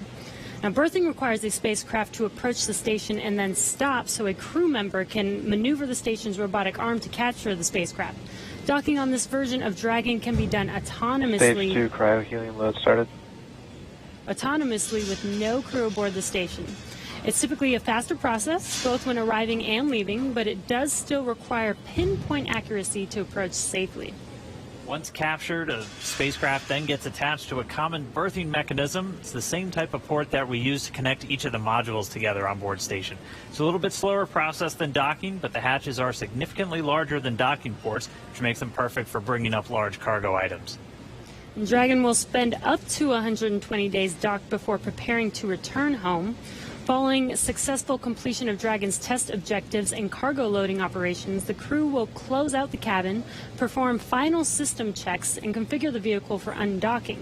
[SPEAKER 10] Now, berthing requires a spacecraft to approach the station and then stop so a crew member can maneuver the station's robotic arm to capture the spacecraft. Docking on this version of Dragon can be done autonomously.
[SPEAKER 16] Stage 2 cryo-helium load started.
[SPEAKER 10] Autonomously with no crew aboard the station. It's typically a faster process, both when arriving and leaving, but it does still require pinpoint accuracy to approach safely.
[SPEAKER 11] Once captured, a spacecraft then gets attached to a common berthing mechanism. It's the same type of port that we use to connect each of the modules together on board station. It's a little bit slower process than docking, but the hatches are significantly larger than docking ports, which makes them perfect for bringing up large cargo items.
[SPEAKER 10] And Dragon will spend up to 120 days docked before preparing to return home. Following successful completion of Dragon's test objectives and cargo loading operations, the crew will close out the cabin, perform final system checks, and configure the vehicle for undocking.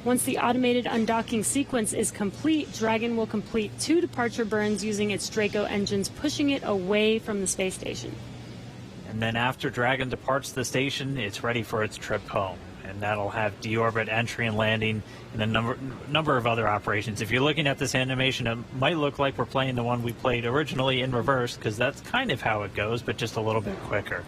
[SPEAKER 10] Once the automated undocking sequence is complete, Dragon will complete 2 departure burns using its Draco engines, pushing it away from the space station.
[SPEAKER 11] And then after Dragon departs the station, it's ready for its trip home. And that'll have deorbit entry and landing and a number of other operations. If you're looking at this animation, it might look like we're playing the one we played originally in reverse, because that's kind of how it goes, but just a little bit quicker.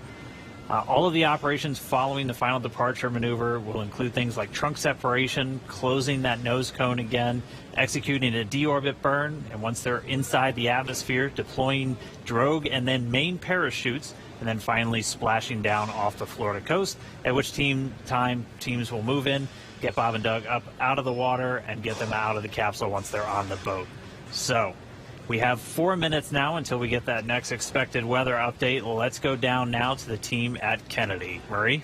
[SPEAKER 11] All of the operations following the final departure maneuver will include things like trunk separation, closing that nose cone again, executing a deorbit burn, and once they're inside the atmosphere, deploying drogue and then main parachutes, and then finally splashing down off the Florida coast, at which teams will move in, get Bob and Doug up out of the water, and get them out of the capsule once they're on the boat. So we have 4 minutes now until we get that next expected weather update. Let's go down now to the team at Kennedy. Marie?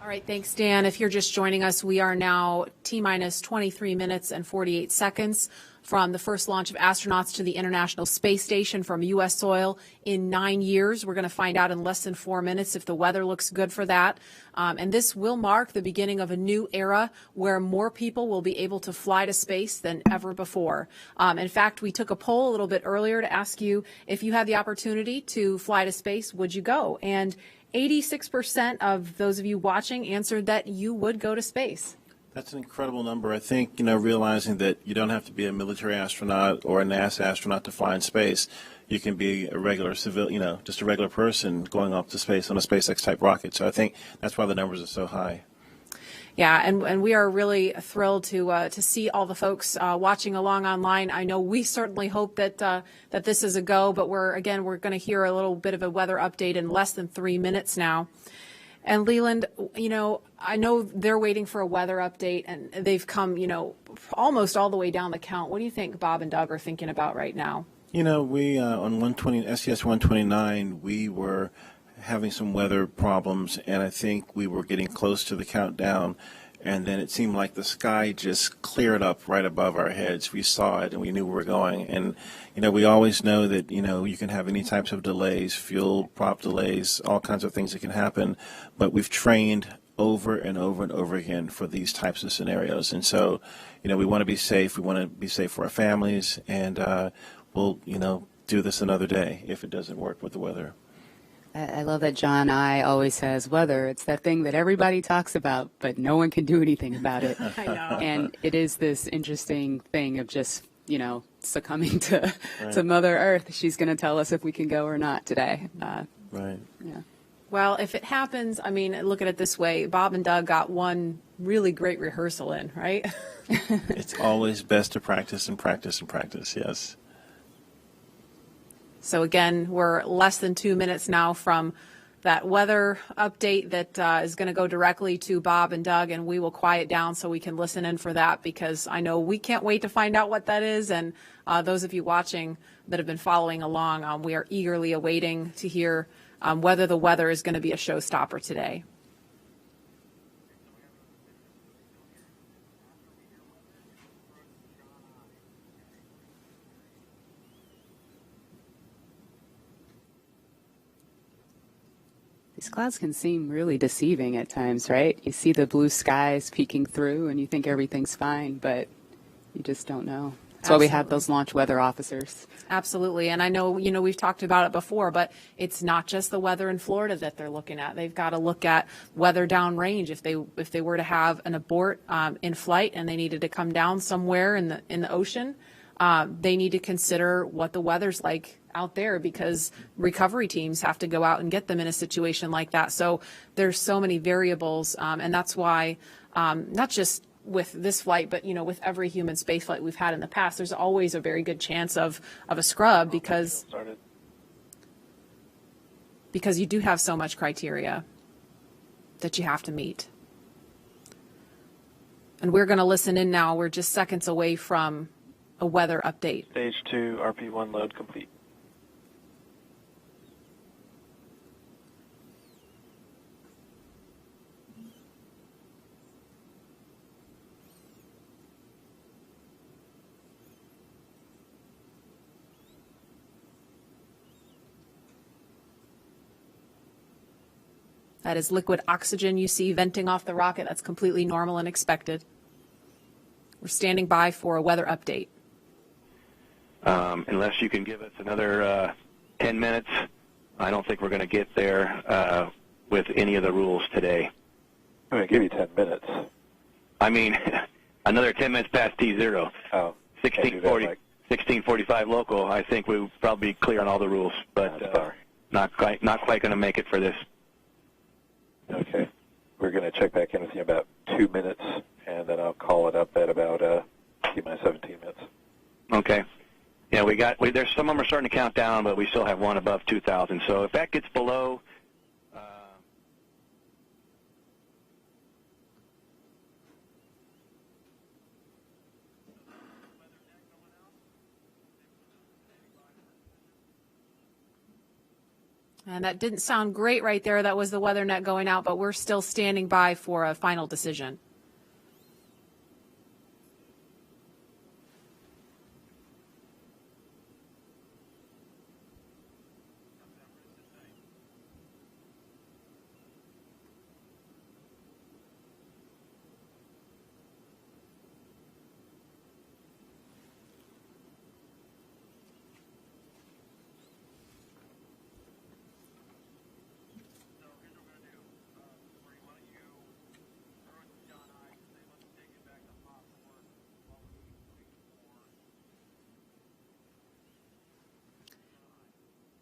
[SPEAKER 1] All right, thanks, Dan. If you're just joining us, we are now T-minus 23 minutes and 48 seconds from the first launch of astronauts to the International Space Station from U.S. soil in 9 years. We're going to find out in less than 4 minutes if the weather looks good for that. And this will mark the beginning of a new era where more people will be able to fly to space than ever before. In fact, we took a poll a little bit earlier to ask you if you had the opportunity to fly to space, would you go? And 86% of those of you watching answered that you would go to space.
[SPEAKER 3] That's an incredible number. I think, realizing that you don't have to be a military astronaut or a NASA astronaut to fly in space. You can be a regular civilian, just a regular person going up to space on a SpaceX type rocket. So I think that's why the numbers are so high.
[SPEAKER 1] Yeah, and we are really thrilled to see all the folks watching along online. I know we certainly hope that that this is a go, but we're going to hear a little bit of a weather update in less than 3 minutes now. And Leland, I know they're waiting for a weather update, and they've come, almost all the way down the count. What do you think Bob and Doug are thinking about right now?
[SPEAKER 3] We on STS 129, we were having some weather problems, and I think we were getting close to the countdown. And then it seemed like the sky just cleared up right above our heads. We saw it and we knew where we were going. And, we always know that, you can have any types of delays, fuel prop delays, all kinds of things that can happen. But we've trained over and over and over again for these types of scenarios. And so, we want to be safe. We want to be safe for our families. And we'll, do this another day if it doesn't work with the weather.
[SPEAKER 2] I love that John I always says weather. It's that thing that everybody talks about, but no one can do anything about it.
[SPEAKER 1] I know.
[SPEAKER 2] And it is this interesting thing of just, succumbing to Mother Earth. She's going to tell us if we can go or not today.
[SPEAKER 3] Right.
[SPEAKER 2] Yeah.
[SPEAKER 1] Well, if it happens, look at it this way. Bob and Doug got one really great rehearsal in, right?
[SPEAKER 3] It's always best to practice and practice and practice, yes.
[SPEAKER 1] So again, we're less than 2 minutes now from that weather update that is going to go directly to Bob and Doug, and we will quiet down so we can listen in for that, because I know we can't wait to find out what that is. And those of you watching that have been following along, we are eagerly awaiting to hear whether the weather is going to be a showstopper today.
[SPEAKER 2] These clouds can seem really deceiving at times, right? You see the blue skies peeking through and you think everything's fine, but you just don't know. That's why we have those launch weather officers.
[SPEAKER 1] Absolutely. And I know, we've talked about it before, but it's not just the weather in Florida that they're looking at. They've got to look at weather downrange. If they were to have an abort in flight and they needed to come down somewhere in the ocean, they need to consider what the weather's like out there, because recovery teams have to go out and get them in a situation like that. So there's so many variables, and that's why not just with this flight, but with every human space flight we've had in the past, there's always a very good chance of a scrub, because you do have so much criteria that you have to meet. And we're going to listen in now. We're just seconds away from a weather update.
[SPEAKER 8] Stage 2, RP1 load complete.
[SPEAKER 1] That is liquid oxygen you see venting off the rocket. That's completely normal and expected. We're standing by for a weather update.
[SPEAKER 9] Unless you can give us another 10 minutes, I don't think we're going to get there with any of the rules today.
[SPEAKER 16] I'm going to give you 10 minutes.
[SPEAKER 9] I mean, another 10 minutes past T0.
[SPEAKER 16] Oh,
[SPEAKER 9] 16:45 local. I think we'll probably be clear on all the rules, but not quite going to make it for this.
[SPEAKER 16] Okay. We're going to check back in with you in about 2 minutes, and then I'll call it up at about T-minus 17 minutes.
[SPEAKER 9] Okay. Yeah, there's some of them are starting to count down, but we still have one above 2,000. So if that gets below,
[SPEAKER 1] And that didn't sound great right there. That was the weather net going out, but we're still standing by for a final decision.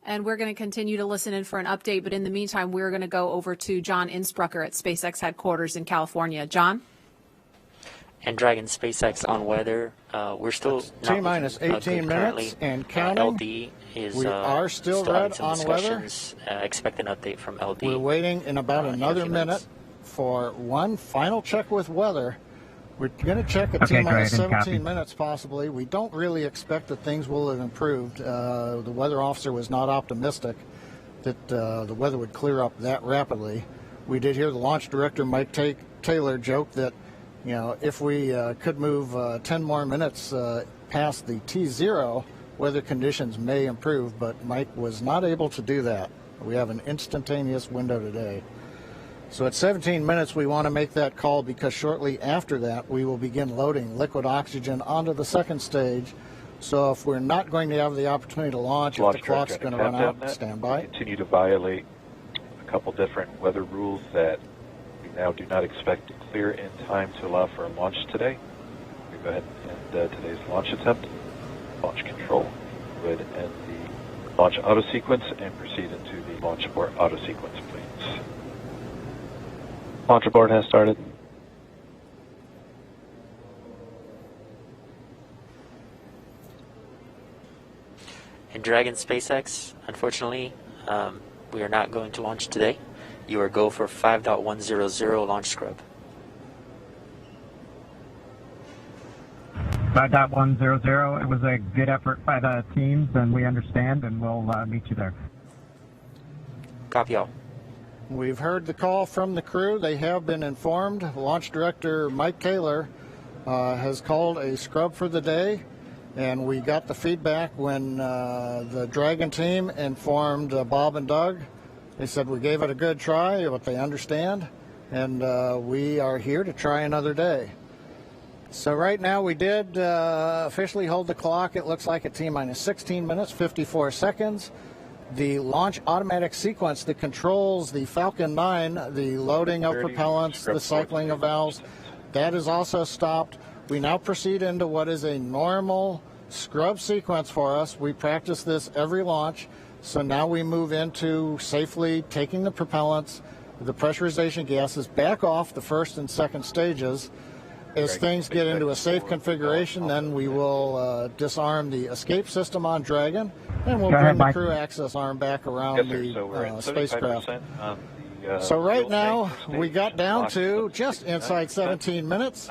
[SPEAKER 1] And we're going to continue to listen in for an update. But in the meantime, we're going to go over to John Insprucker at SpaceX headquarters in California. John?
[SPEAKER 4] And Dragon SpaceX on weather, we're still
[SPEAKER 13] T-minus 18 minutes and counting.
[SPEAKER 4] LD is
[SPEAKER 13] we are still red on weather.
[SPEAKER 4] Expect an update from LD.
[SPEAKER 13] We're waiting in about another minute for one final check with weather. We're going to check at T-minus 17 minutes possibly. We don't really expect that things will have improved. The weather officer was not optimistic that the weather would clear up that rapidly. We did hear the launch director, Mike Taylor, joke that, you know, if we could move 10 more minutes past the T0, weather conditions may improve, but Mike was not able to do that. We have an instantaneous window today. So at 17 minutes, we want to make that call because shortly after that, we will begin loading liquid oxygen onto the second stage. So if we're not going to have the opportunity to launch, if the clock's going to run out, stand by.
[SPEAKER 16] Continue to violate a couple different weather rules that we now do not expect to clear in time to allow for a launch today. We go ahead and end today's launch attempt. Launch control would end the launch auto sequence and proceed into the launch abort auto sequence, please.
[SPEAKER 8] Launch abort has started.
[SPEAKER 4] And Dragon SpaceX, unfortunately, we are not going to launch today. You are go for 5.100 launch scrub.
[SPEAKER 14] 5.100. It was a good effort by the teams, and we understand, and we'll meet you there.
[SPEAKER 4] Copy all.
[SPEAKER 13] We've heard the call from the crew. They have been informed. Launch director Mike Taylor has called a scrub for the day, and we got the feedback when the Dragon team informed Bob and Doug. They said we gave it a good try, but they understand, and we are here to try another day. So right now we did officially hold the clock. It looks like at T-minus 16 minutes, 54 seconds. The launch automatic sequence that controls the Falcon 9, the loading of propellants, the cycling of valves, that is also stopped. We now proceed into what is a normal scrub sequence for us. We practice this every launch. So now we move into safely taking the propellants, the pressurization gases back off the first and second stages. As things get into a safe configuration, then we will disarm the escape system on Dragon, and we'll bring the crew access arm back around the spacecraft. So right now, we got down to just inside 17 minutes.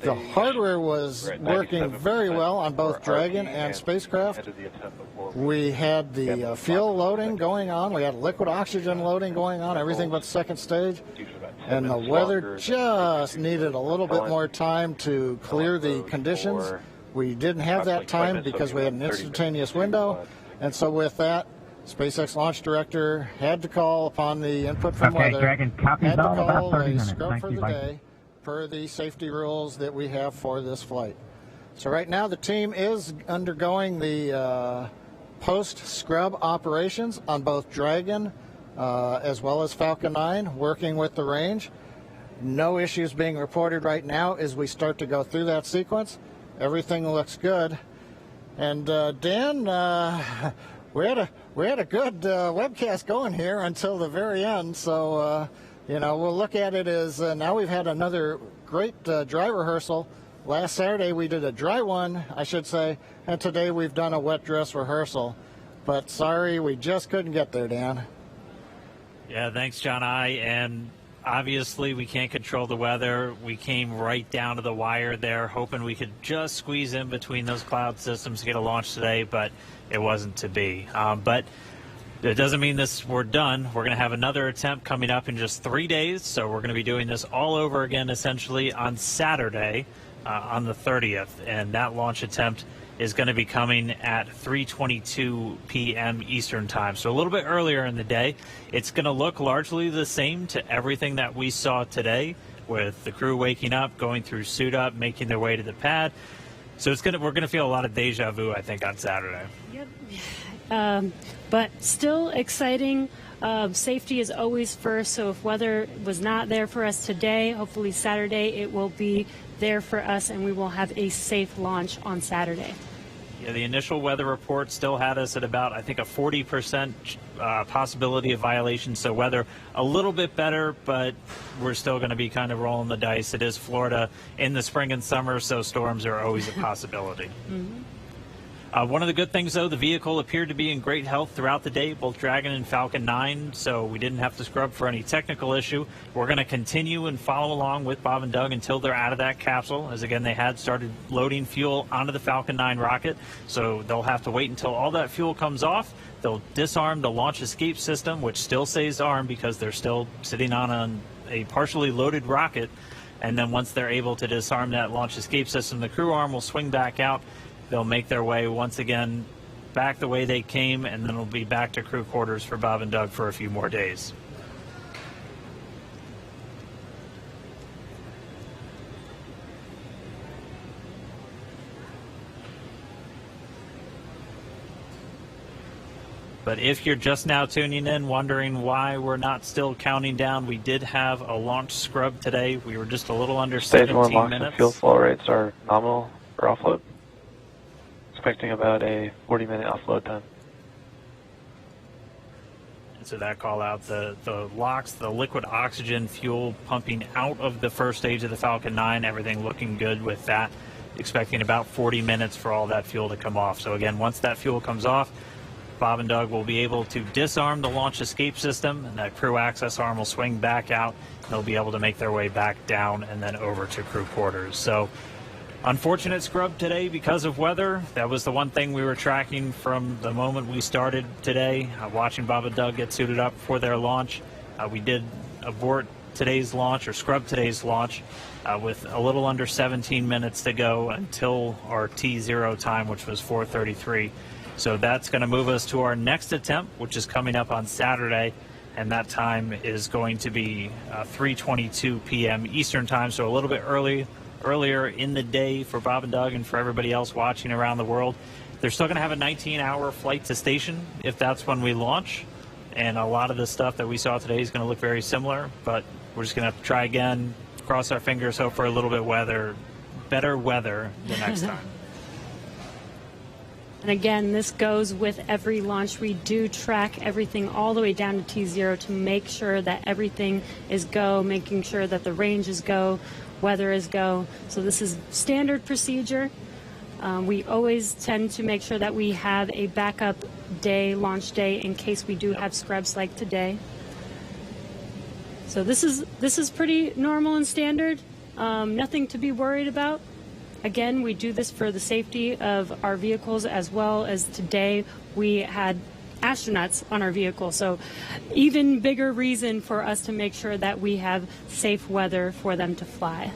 [SPEAKER 13] The hardware was working very well on both Dragon and spacecraft. We had the fuel loading going on. We had liquid oxygen loading going on, everything but second stage. And the weather just needed a little bit more time to clear the conditions. We didn't have that time because we had an instantaneous window. And so with that, SpaceX launch director had to call upon the input from weather,
[SPEAKER 14] Dragon,
[SPEAKER 13] had to
[SPEAKER 14] all
[SPEAKER 13] call
[SPEAKER 14] about 30
[SPEAKER 13] a
[SPEAKER 14] minutes.
[SPEAKER 13] scrub
[SPEAKER 14] Thank
[SPEAKER 13] for
[SPEAKER 14] you,
[SPEAKER 13] the
[SPEAKER 14] bye.
[SPEAKER 13] day per the safety rules that we have for this flight. So right now the team is undergoing the post-scrub operations on both Dragon as well as Falcon 9, working with the range. No issues being reported right now as we start to go through that sequence. Everything looks good. And Dan, we had a good webcast going here until the very end. So, you know, we'll look at it as now we've had another great dry rehearsal. Last Saturday we did a dry one, I should say, and today we've done a wet dress rehearsal. But sorry, we just couldn't get there, Dan.
[SPEAKER 11] Yeah, thanks, John I. And obviously, we can't control the weather. We came right down to the wire there, hoping we could just squeeze in between those cloud systems to get a launch today, but it wasn't to be. But it doesn't mean we're done. We're going to have another attempt coming up in just 3 days, so we're going to be doing this all over again, essentially, on Saturday, on the 30th. And that launch attempt is going to be coming at 3:22 p.m. Eastern Time, so a little bit earlier in the day. It's going to look largely the same to everything that we saw today, with the crew waking up, going through suit up, making their way to the pad. So we're going to feel a lot of deja vu, I think, on Saturday.
[SPEAKER 10] Yep. But still exciting. Safety is always first, so if weather was not there for us today, hopefully Saturday it will be there for us, and we will have a safe launch on Saturday.
[SPEAKER 11] Yeah, the initial weather report still had us at about, I think, a 40% possibility of violation. So weather a little bit better, but we're still going to be kind of rolling the dice. It is Florida in the spring and summer, so storms are always a possibility. One of the good things, though, the vehicle appeared to be in great health throughout the day, both Dragon and Falcon 9, so we didn't have to scrub for any technical issue. We're going to continue and follow along with Bob and Doug until they're out of that capsule, as again, they had started loading fuel onto the Falcon 9 rocket, so they'll have to wait until all that fuel comes off. They'll disarm the launch escape system, which still stays armed because they're still sitting on a partially loaded rocket, and then once they're able to disarm that launch escape system, the crew arm will swing back out. They'll make their way once again back the way they came, and then it'll be back to crew quarters for Bob and Doug for a few more days. But if you're just now tuning in, wondering why we're not still counting down, we did have a launch scrub today. We were just a little under
[SPEAKER 8] Stage 1
[SPEAKER 11] 17
[SPEAKER 8] LOX
[SPEAKER 11] minutes.
[SPEAKER 8] and fuel flow rates are nominal for offload. Expecting about a 40-minute offload time.
[SPEAKER 11] And so that call out, the LOX, the liquid oxygen fuel pumping out of the first stage of the Falcon 9, everything looking good with that. Expecting about 40 minutes for all that fuel to come off. So again, once that fuel comes off, Bob and Doug will be able to disarm the launch escape system, and that crew access arm will swing back out. They'll be able to make their way back down and then over to crew quarters. So unfortunate scrub today because of weather. That was the one thing we were tracking from the moment we started today, watching Bob and Doug get suited up for their launch. We did abort today's launch, or scrub today's launch, with a little under 17 minutes to go until our T0 time, which was 4:33. So that's going to move us to our next attempt, which is coming up on Saturday, and that time is going to be 3:22 p.m. Eastern time, so a little bit earlier in the day for Bob and Doug and for everybody else watching around the world. They're still going to have a 19-hour flight to station if that's when we launch, and a lot of the stuff that we saw today is going to look very similar, but we're just going to have to try again, cross our fingers, hope for a little bit better weather the next time.
[SPEAKER 10] And again, this goes with every launch. We do track everything all the way down to T0 to make sure that everything is go, making sure that the range is go, weather is go. So this is standard procedure. We always tend to make sure that we have a backup day, launch day, in case we do have scrubs like today. So this is pretty normal and standard. Nothing to be worried about. Again, we do this for the safety of our vehicles, as well as today we had astronauts on our vehicle. So even bigger reason for us to make sure that we have safe weather for them to fly.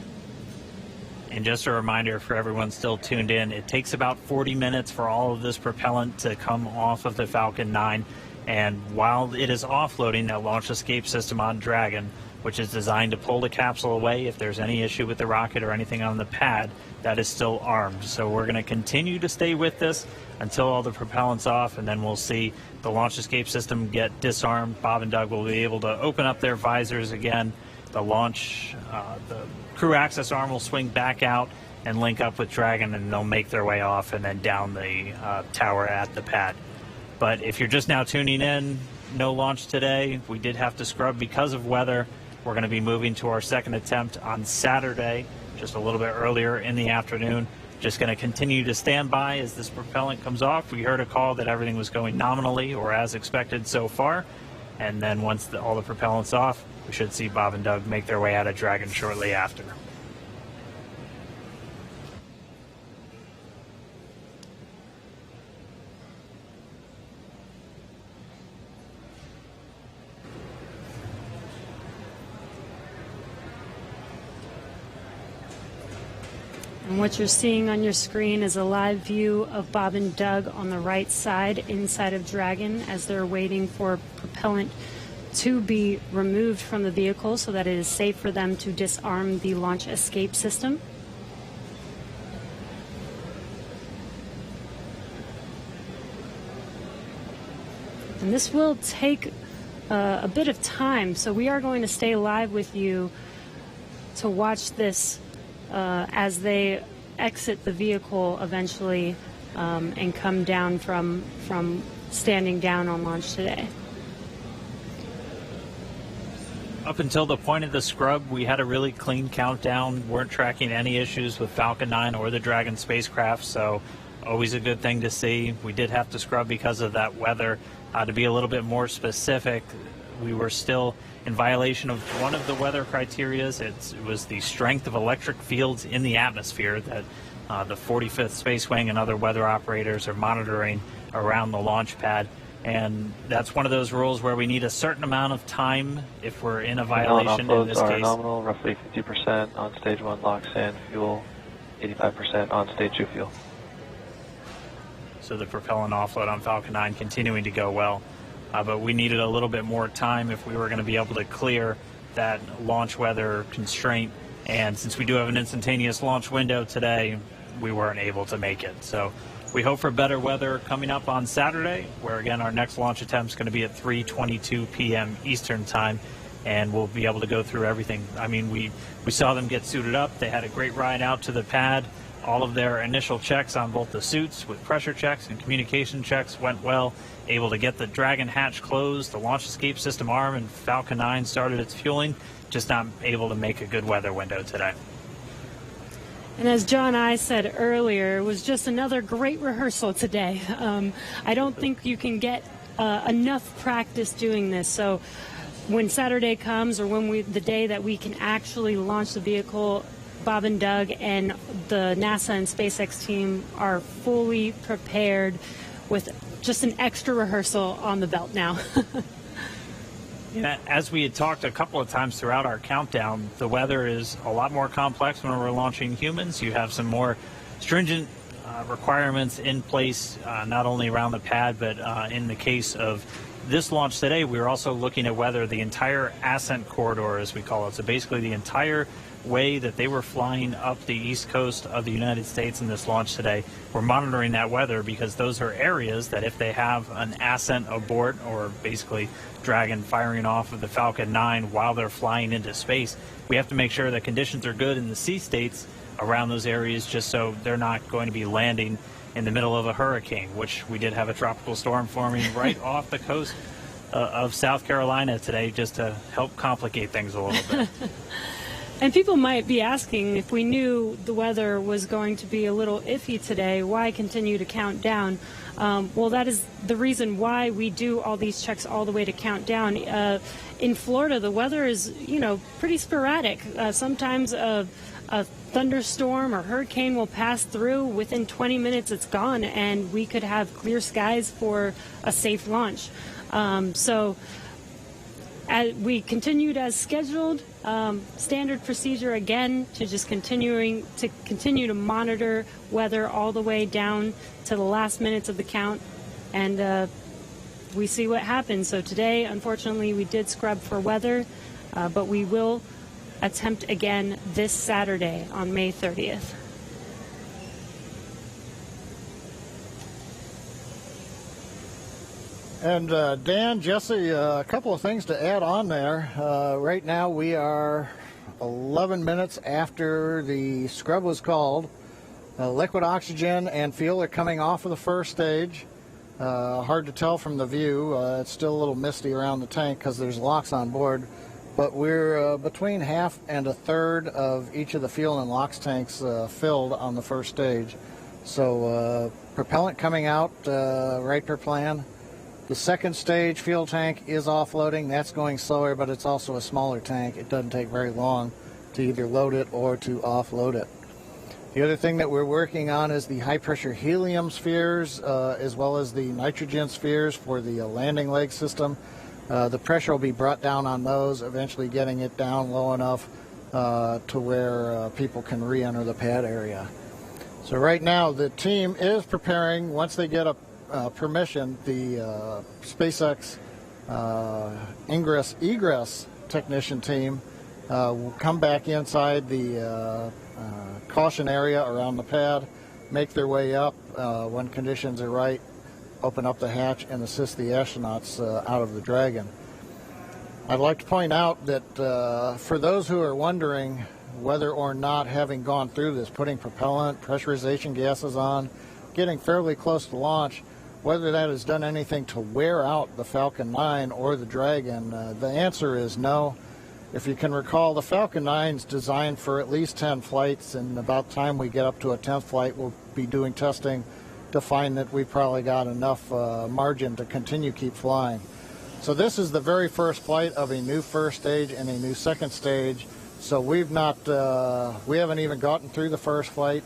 [SPEAKER 11] And just a reminder for everyone still tuned in, it takes about 40 minutes for all of this propellant to come off of the Falcon 9. And while it is offloading, that launch escape system on Dragon, which is designed to pull the capsule away if there's any issue with the rocket or anything on the pad, that is still armed. So we're going to continue to stay with this until all the propellant's off, and then we'll see the launch escape system get disarmed. Bob and Doug will be able to open up their visors again. The crew access arm will swing back out and link up with Dragon, and they'll make their way off and then down the tower at the pad. But if you're just now tuning in, no launch today. We did have to scrub because of weather. We're going to be moving to our second attempt on Saturday, just a little bit earlier in the afternoon. Just going to continue to stand by as this propellant comes off. We heard a call that everything was going nominally or as expected so far. And then once all the propellant's off, we should see Bob and Doug make their way out of Dragon shortly after.
[SPEAKER 10] And what you're seeing on your screen is a live view of Bob and Doug on the right side inside of Dragon as they're waiting for propellant to be removed from the vehicle so that it is safe for them to disarm the launch escape system. And this will take a bit of time, so we are going to stay live with you to watch this as they exit the vehicle eventually and come down from standing down on launch today.
[SPEAKER 11] Up until the point of the scrub, we had a really clean countdown, weren't tracking any issues with Falcon 9 or the Dragon spacecraft, so always a good thing to see. We did have to scrub because of that weather. To be a little bit more specific, we were still in violation of one of the weather criterias. It was the strength of electric fields in the atmosphere that the 45th Space Wing and other weather operators are monitoring around the launch pad. And that's one of those rules where we need a certain amount of time if we're in a violation. In this
[SPEAKER 8] offloads are
[SPEAKER 11] case,
[SPEAKER 8] nominal, roughly 50% on stage 1 LOX and fuel, 85% on stage 2 fuel.
[SPEAKER 11] So the propellant offload on Falcon 9 continuing to go well. But we needed a little bit more time if we were going to be able to clear that launch weather constraint. And since we do have an instantaneous launch window today, we weren't able to make it. So we hope for better weather coming up on Saturday, where again our next launch attempt is going to be at 3:22 p.m. Eastern time, and we'll be able to go through everything. I mean, we saw them get suited up. They had a great ride out to the pad. All of their initial checks on both the suits with pressure checks and communication checks went well. Able to get the Dragon hatch closed, the launch escape system arm, and Falcon 9 started its fueling. Just not able to make a good weather window today.
[SPEAKER 10] And as John I said earlier, it was just another great rehearsal today. I don't think you can get enough practice doing this. So when Saturday comes, or when the day that we can actually launch the vehicle, Bob and Doug and the NASA and SpaceX team are fully prepared with just an extra rehearsal on the belt now.
[SPEAKER 11] Yeah, as we had talked a couple of times throughout our countdown, the weather is a lot more complex when we're launching humans. You have some more stringent requirements in place, not only around the pad, but in the case of this launch today, we were also looking at whether the entire ascent corridor, as we call it, so basically the entire way that they were flying up the east coast of the United States in this launch today, we're monitoring that weather because those are areas that if they have an ascent abort, or basically Dragon firing off of the Falcon 9 while they're flying into space, we have to make sure that conditions are good in the sea states around those areas, just so they're not going to be landing in the middle of a hurricane, which we did have a tropical storm forming right off the coast of South Carolina today, just to help complicate things a little bit.
[SPEAKER 10] And people might be asking, if we knew the weather was going to be a little iffy today, why continue to count down? Well, that is the reason why we do all these checks all the way to count down. In Florida, the weather is, pretty sporadic. Sometimes a thunderstorm or hurricane will pass through. Within 20 minutes, it's gone, and we could have clear skies for a safe launch. We continued as scheduled. Standard procedure again to just continue to monitor weather all the way down to the last minutes of the count, and we see what happens. So today, unfortunately, we did scrub for weather, but we will attempt again this Saturday on May 30th.
[SPEAKER 13] And Dan, Jesse, a couple of things to add on there. Right now we are 11 minutes after the scrub was called. Liquid oxygen and fuel are coming off of the first stage. Hard to tell from the view. It's still a little misty around the tank because there's LOX on board. But we're between half and a third of each of the fuel and LOX tanks filled on the first stage. So propellant coming out right per plan. The second stage fuel tank is offloading. That's going slower, but it's also a smaller tank. It doesn't take very long to either load it or to offload it. The other thing that we're working on is the high-pressure helium spheres, as well as the nitrogen spheres for the landing leg system. The pressure will be brought down on those, eventually getting it down low enough to where people can re-enter the pad area. So right now, the team is preparing, once they get a permission, the SpaceX ingress-egress technician team will come back inside the caution area around the pad, make their way up when conditions are right, open up the hatch and assist the astronauts out of the Dragon. I'd like to point out that for those who are wondering whether or not, having gone through this, putting propellant, pressurization gases on, getting fairly close to launch, whether that has done anything to wear out the Falcon 9 or the Dragon, the answer is no. If you can recall, the Falcon 9 is designed for at least 10 flights, and about time we get up to a 10th flight, we'll be doing testing to find that we probably got enough margin to continue keep flying. So this is the very first flight of a new first stage and a new second stage. So we haven't even gotten through the first flight.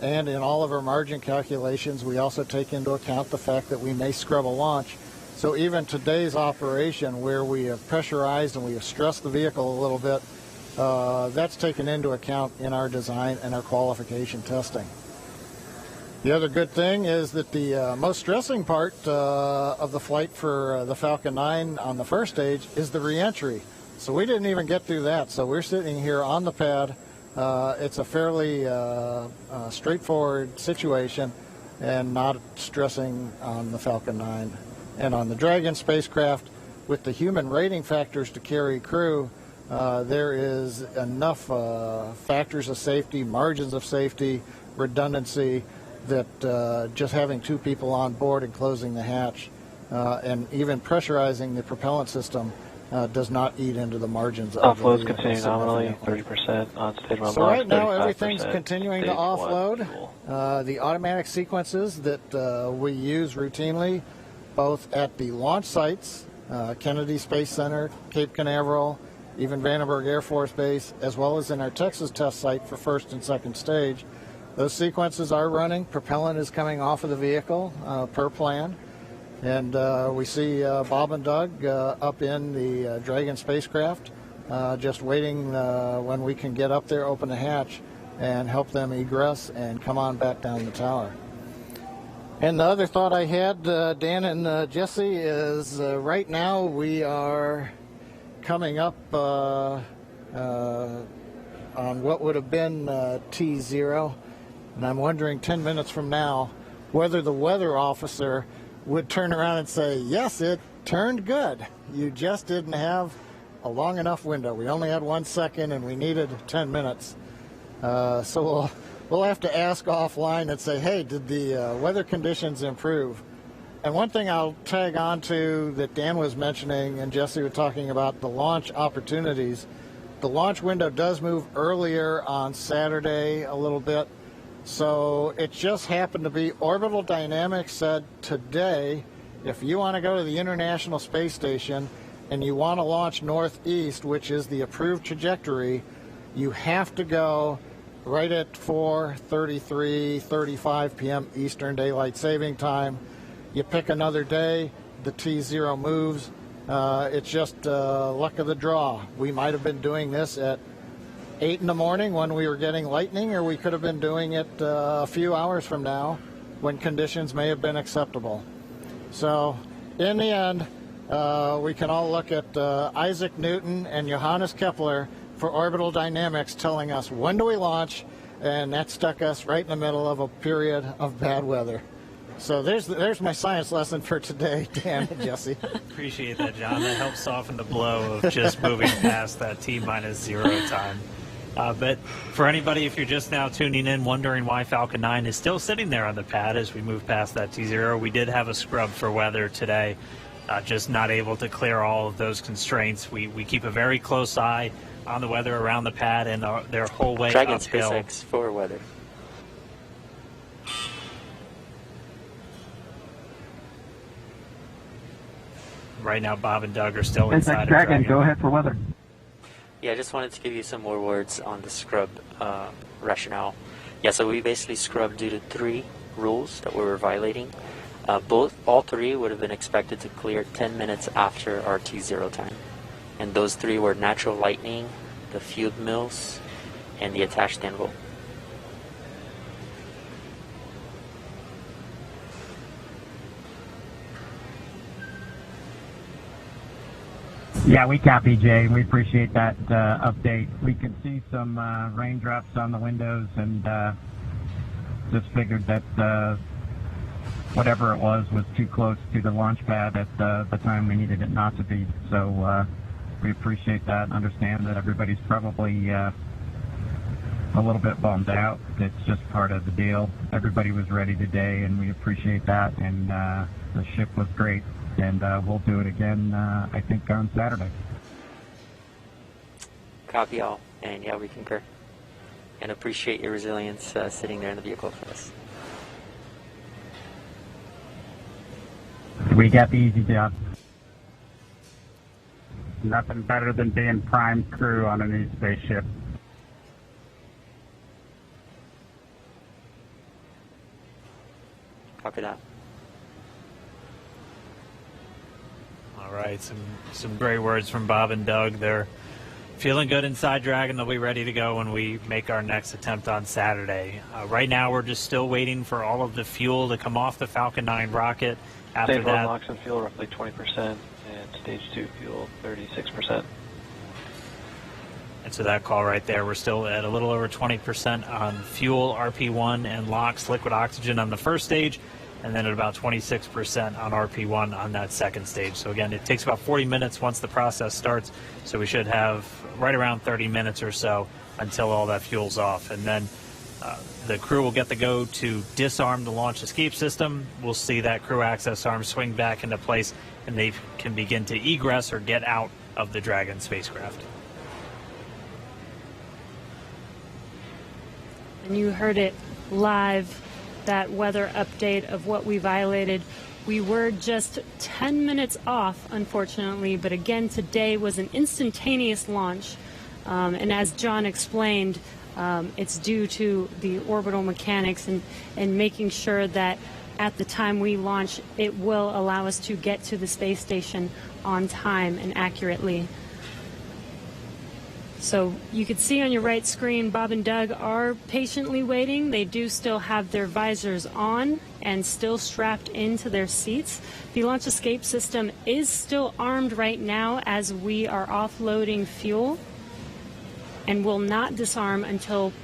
[SPEAKER 13] And in all of our margin calculations, we also take into account the fact that we may scrub a launch. So even today's operation, where we have pressurized and we have stressed the vehicle a little bit, that's taken into account in our design and our qualification testing. The other good thing is that the most stressing part of the flight for the Falcon 9 on the first stage is the reentry. So we didn't even get through that. So we're sitting here on the pad. It's a fairly straightforward situation and not stressing on the Falcon 9. And on the Dragon spacecraft, with the human rating factors to carry crew, there is enough factors of safety, margins of safety, redundancy, that just having 2 people on board and closing the hatch and even pressurizing the propellant system does not eat into the margins of the
[SPEAKER 8] Offloads continue nominally, 30% on stage 1
[SPEAKER 13] So
[SPEAKER 8] launch,
[SPEAKER 13] right now everything's
[SPEAKER 8] 35%
[SPEAKER 13] continuing to
[SPEAKER 8] stage
[SPEAKER 13] offload. The automatic sequences that we use routinely, both at the launch sites, Kennedy Space Center, Cape Canaveral, even Vandenberg Air Force Base, as well as in our Texas test site for first and second stage. Those sequences are running. Propellant is coming off of the vehicle per plan. And we see Bob and Doug up in the Dragon spacecraft, just waiting when we can get up there, open the hatch, and help them egress and come on back down the tower. And the other thought I had, Dan and Jesse, is right now we are coming up on what would have been T0. And I'm wondering 10 minutes from now whether the weather officer would turn around and say, yes, it turned good. You just didn't have a long enough window. We only had 1 second and we needed 10 minutes. So we'll have to ask offline and say, hey, did the weather conditions improve? And one thing I'll tag on to that Dan was mentioning and Jesse was talking about, the launch opportunities. The launch window does move earlier on Saturday a little bit. So it just happened to be Orbital Dynamics said today, if you want to go to the International Space Station and you want to launch northeast, which is the approved trajectory, you have to go right at 4:35 p.m. Eastern Daylight Saving Time. You pick another day, the T0 moves. It's just luck of the draw. We might have been doing this at 8 in the morning when we were getting lightning, or we could have been doing it a few hours from now when conditions may have been acceptable. So in the end, we can all look at Isaac Newton and Johannes Kepler for Orbital Dynamics telling us when do we launch, and that stuck us right in the middle of a period of bad weather. So there's my science lesson for today, Dan and Jesse.
[SPEAKER 11] Appreciate that, John. That helps soften the blow of just moving past that T-0 time. But for anybody, if you're just now tuning in, wondering why Falcon 9 is still sitting there on the pad as we move past that T0, we did have a scrub for weather today, just not able to clear all of those constraints. We keep a very close eye on the weather around the pad and their whole way
[SPEAKER 4] Dragon
[SPEAKER 11] uphill.
[SPEAKER 4] SpaceX for weather.
[SPEAKER 11] Right now, Bob and Doug are still inside of
[SPEAKER 6] Dragon, go ahead for weather.
[SPEAKER 4] Yeah, I just wanted to give you some more words on the scrub rationale. Yeah, so we basically scrubbed due to 3 rules that we were violating. All 3 would have been expected to clear 10 minutes after our T0 time. And those 3 were natural lightning, the fuel mills, and the attached anvil.
[SPEAKER 6] Yeah, we copy, Jay. We appreciate that update. We could see some raindrops on the windows and just figured that whatever it was too close to the launch pad at the time we needed it not to be. So we appreciate that and understand that everybody's probably a little bit bummed out. It's just part of the deal. Everybody was ready today, and we appreciate that. And the ship was great, and we'll do it again, I think, on Saturday.
[SPEAKER 4] Copy all, and yeah, we concur. And appreciate your resilience sitting there in the vehicle for us.
[SPEAKER 6] We got the easy job. Nothing better than being prime crew on a new spaceship.
[SPEAKER 4] Copy that.
[SPEAKER 11] All right, some great words from Bob and Doug. They're feeling good inside Dragon. They'll be ready to go when we make our next attempt on Saturday. Right now, we're just still waiting for all of the fuel to come off the Falcon 9 rocket. After
[SPEAKER 8] Stage 1
[SPEAKER 11] that,
[SPEAKER 8] LOX and fuel roughly 20%, and Stage 2 fuel 36%.
[SPEAKER 11] and so that call right there, we're still at a little over 20% on fuel, RP1, and LOX, liquid oxygen on the first stage, and then at about 26% on RP1 on that second stage. So again, it takes about 40 minutes once the process starts, so we should have right around 30 minutes or so until all that fuel's off. And then the crew will get the go to disarm the launch escape system. We'll see that crew access arm swing back into place, and they can begin to egress or get out of the Dragon spacecraft.
[SPEAKER 10] And you heard it live, that weather update of what we violated. We were just 10 minutes off, unfortunately, but again, today was an instantaneous launch. And as John explained, it's due to the orbital mechanics and making sure that at the time we launch, it will allow us to get to the space station on time and accurately. So you can see on your right screen, Bob and Doug are patiently waiting. They do still have their visors on and still strapped into their seats. The launch escape system is still armed right now as we are offloading fuel, and will not disarm until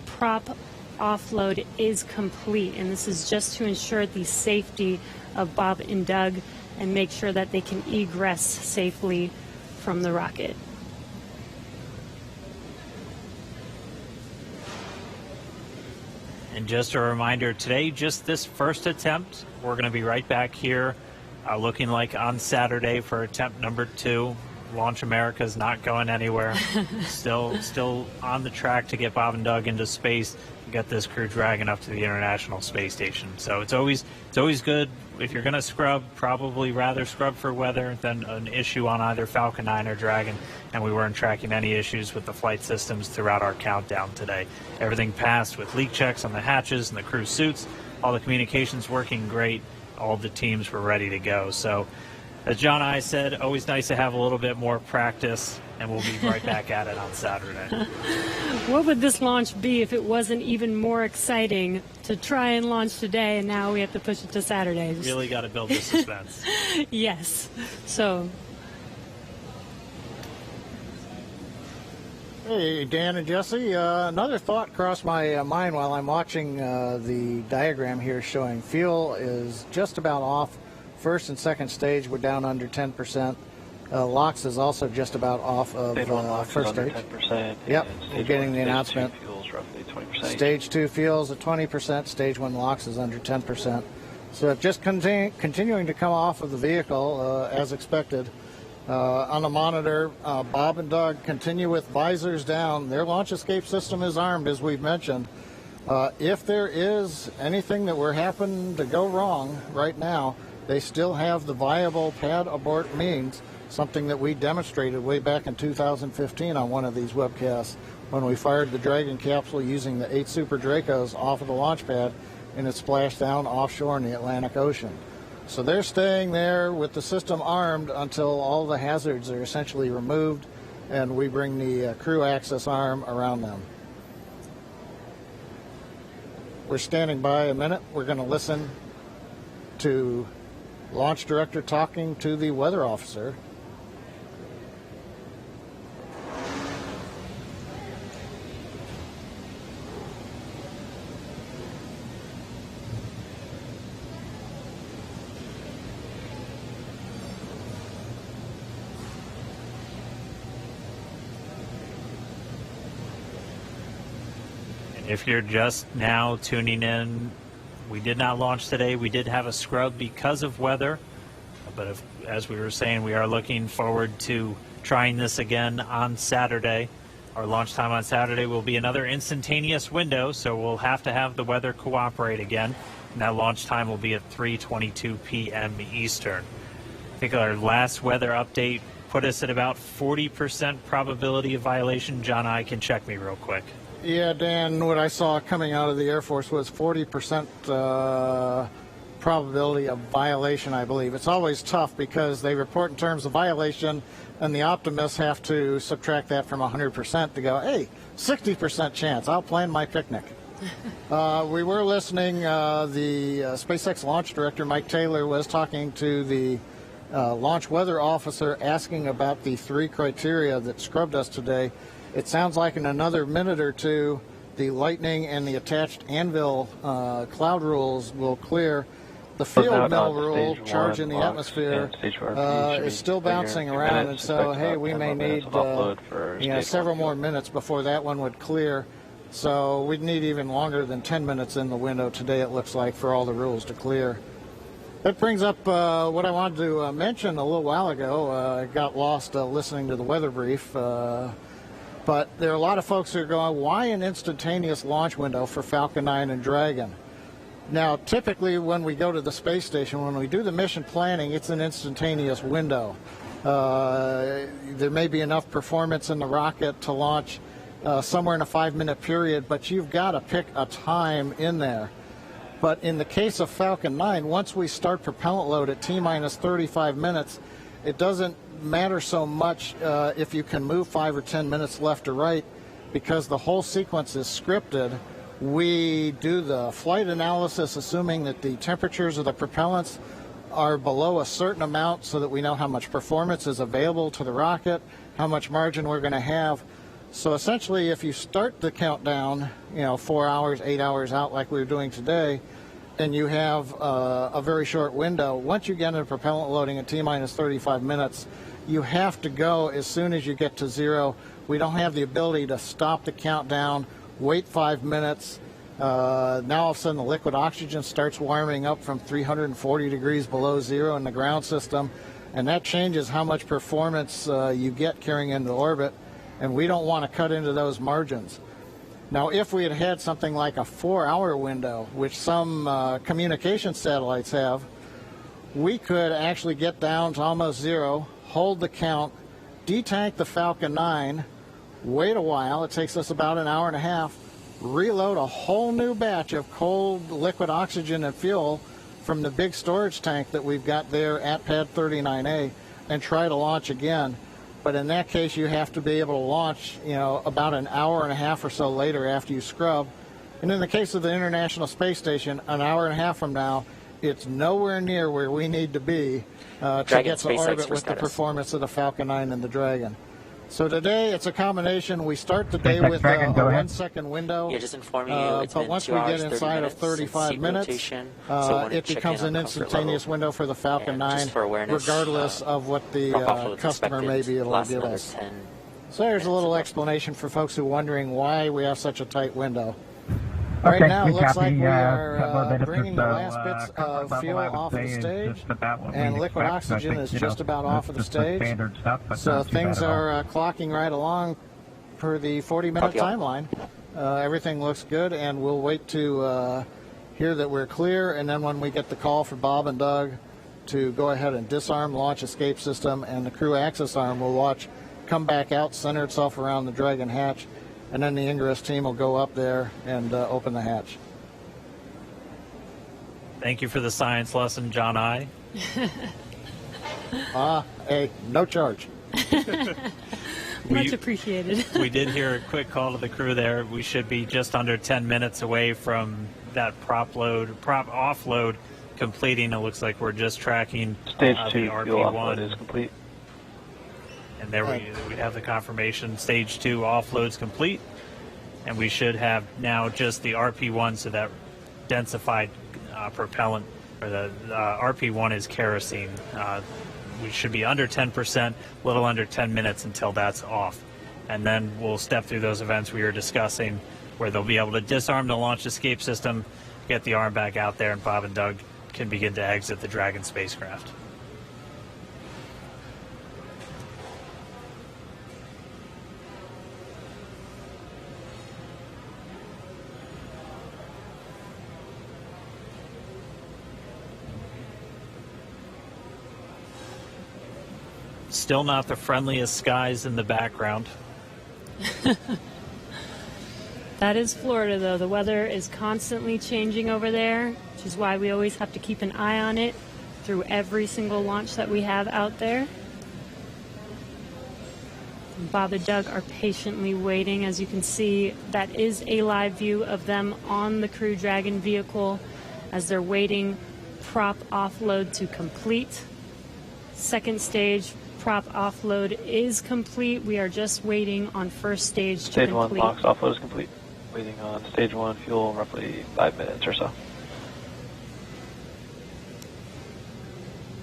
[SPEAKER 10] prop offload is complete. And this is just to ensure the safety of Bob and Doug and make sure that they can egress safely from the rocket.
[SPEAKER 11] And just a reminder, today, just this first attempt, we're going to be right back here looking like on Saturday for attempt number 2. Launch America's not going anywhere. still on the track to get Bob and Doug into space and get this Crew Dragon up to the International Space Station. So it's always good. If you're going to scrub, probably rather scrub for weather than an issue on either Falcon 9 or Dragon. And we weren't tracking any issues with the flight systems throughout our countdown today. Everything passed with leak checks on the hatches and the crew suits. All the communications working great. All the teams were ready to go. So as John and I said, always nice to have a little bit more practice, and we'll be right back at it on Saturday.
[SPEAKER 10] What would this launch be if it wasn't even more exciting to try and launch today, and now we have to push it to Saturday?
[SPEAKER 11] Really got to build the suspense.
[SPEAKER 10] Yes. So.
[SPEAKER 13] Hey, Dan and Jesse. Another thought crossed my mind while I'm watching the diagram here showing fuel is just about off. First and second stage, we're down under 10%. LOX is also just about off of first stage.
[SPEAKER 8] 10%.
[SPEAKER 13] Yep, we're getting the announcement.
[SPEAKER 8] Stage 2 fuel's roughly 20%.
[SPEAKER 13] Stage 2 fuel's at 20%. Stage 1 LOX is under 10%. So just continuing to come off of the vehicle as expected. On the monitor, Bob and Doug continue with visors down. Their launch escape system is armed, as we've mentioned. If there is anything that were happen to go wrong right now, they still have the viable pad abort means, something that we demonstrated way back in 2015 on one of these webcasts when we fired the Dragon capsule using the 8 Super Dracos off of the launch pad and it splashed down offshore in the Atlantic Ocean. So they're staying there with the system armed until all the hazards are essentially removed and we bring the crew access arm around them. We're standing by a minute. We're going to listen to Launch Director talking to the weather officer.
[SPEAKER 11] If you're just now tuning in, we did not launch today. We did have a scrub because of weather, but as we were saying, we are looking forward to trying this again on Saturday. Our launch time on Saturday will be another instantaneous window, so we'll have to have the weather cooperate again. And that launch time will be at 3:22 p.m. Eastern. I think our last weather update put us at about 40% probability of violation. John, I can check me real quick.
[SPEAKER 13] Yeah, Dan, what I saw coming out of the Air Force was 40% probability of violation, I believe. It's always tough because they report in terms of violation, and the optimists have to subtract that from 100% to go, hey, 60% chance, I'll plan my picnic. We were listening, the SpaceX launch director, Mike Taylor, was talking to the launch weather officer asking about the 3 criteria that scrubbed us today. It sounds like in another minute or two, the Lightning and the attached Anvil cloud rules will clear. The field mill rule, charge in the atmosphere, is still bouncing around, and so, hey, we may need several more minutes before that one would clear. So we'd need even longer than 10 minutes in the window today, it looks like, for all the rules to clear. That brings up what I wanted to mention a little while ago. I got lost listening to the weather brief. But there are a lot of folks who are going, why an instantaneous launch window for Falcon 9 and Dragon? Now, typically when we go to the space station, when we do the mission planning, it's an instantaneous window. There may be enough performance in the rocket to launch somewhere in a 5-minute period, but you've got to pick a time in there. But in the case of Falcon 9, once we start propellant load at T-minus 35 minutes, it doesn't matter so much if you can move 5 or 10 minutes left or right, because the whole sequence is scripted. We do the flight analysis assuming that the temperatures of the propellants are below a certain amount so that we know how much performance is available to the rocket, how much margin we're going to have. So essentially, if you start the countdown, 4 hours, 8 hours out like we were doing today, and you have a very short window, once you get into propellant loading at T-minus 35 minutes, you have to go as soon as you get to 0. We don't have the ability to stop the countdown, wait 5 minutes. Now all of a sudden the liquid oxygen starts warming up from 340 degrees below 0 in the ground system, and that changes how much performance you get carrying into orbit, and we don't want to cut into those margins. Now, if we had had something like a 4-hour window, which some communication satellites have, we could actually get down to almost 0, hold the count, detank the Falcon 9, wait a while, it takes us about an hour and a half, reload a whole new batch of cold liquid oxygen and fuel from the big storage tank that we've got there at Pad 39A, and try to launch again. But in that case, you have to be able to launch, about an hour and a half or so later after you scrub. And in the case of the International Space Station, an hour and a half from now, it's nowhere near where we need to be to get to orbit with the performance of the Falcon 9 and the Dragon. So today, it's a combination. We start the day with a 1-second window.
[SPEAKER 4] Yeah, just inform you.
[SPEAKER 13] But once we get inside of 35 minutes, it becomes an instantaneous window for the Falcon 9, regardless of what the customer may be able to give us. So there's a little explanation for folks who are wondering why we have such a tight window. Right now, it looks like we are bringing the last bits of fuel off of the stage, and liquid oxygen is just about off of the stage. So things are clocking right along per the 40-minute timeline. Everything looks good, and we'll wait to hear that we're clear, and then when we get the call for Bob and Doug to go ahead and disarm launch escape system, and the crew access arm will watch come back out, center itself around the Dragon hatch, and then the Ingress team will go up there and open the hatch.
[SPEAKER 11] Thank you for the science lesson, John I.
[SPEAKER 13] Hey, no charge.
[SPEAKER 10] Much appreciated.
[SPEAKER 11] We did hear a quick call to the crew there. We should be just under 10 minutes away from that prop offload completing. It looks like we're just tracking
[SPEAKER 8] Stage 2
[SPEAKER 11] the
[SPEAKER 8] fuel offload
[SPEAKER 11] RP1
[SPEAKER 8] is complete.
[SPEAKER 11] And there we have the confirmation. Stage 2 offload's complete. And we should have now just the RP1, so that densified propellant, or the RP1 is kerosene. We should be under 10%, a little under 10 minutes until that's off. And then we'll step through those events we were discussing where they'll be able to disarm the launch escape system, get the arm back out there, and Bob and Doug can begin to exit the Dragon spacecraft. Still not the friendliest skies in the background.
[SPEAKER 10] That is Florida, though. The weather is constantly changing over there, which is why we always have to keep an eye on it through every single launch that we have out there. And Bob and Doug are patiently waiting. As you can see, that is a live view of them on the Crew Dragon vehicle as they're waiting prop offload to complete. Second stage prop offload is complete. We are just waiting on first stage to complete.
[SPEAKER 8] Stage 1 box offload is complete. Waiting on stage 1 fuel, roughly 5 minutes or so.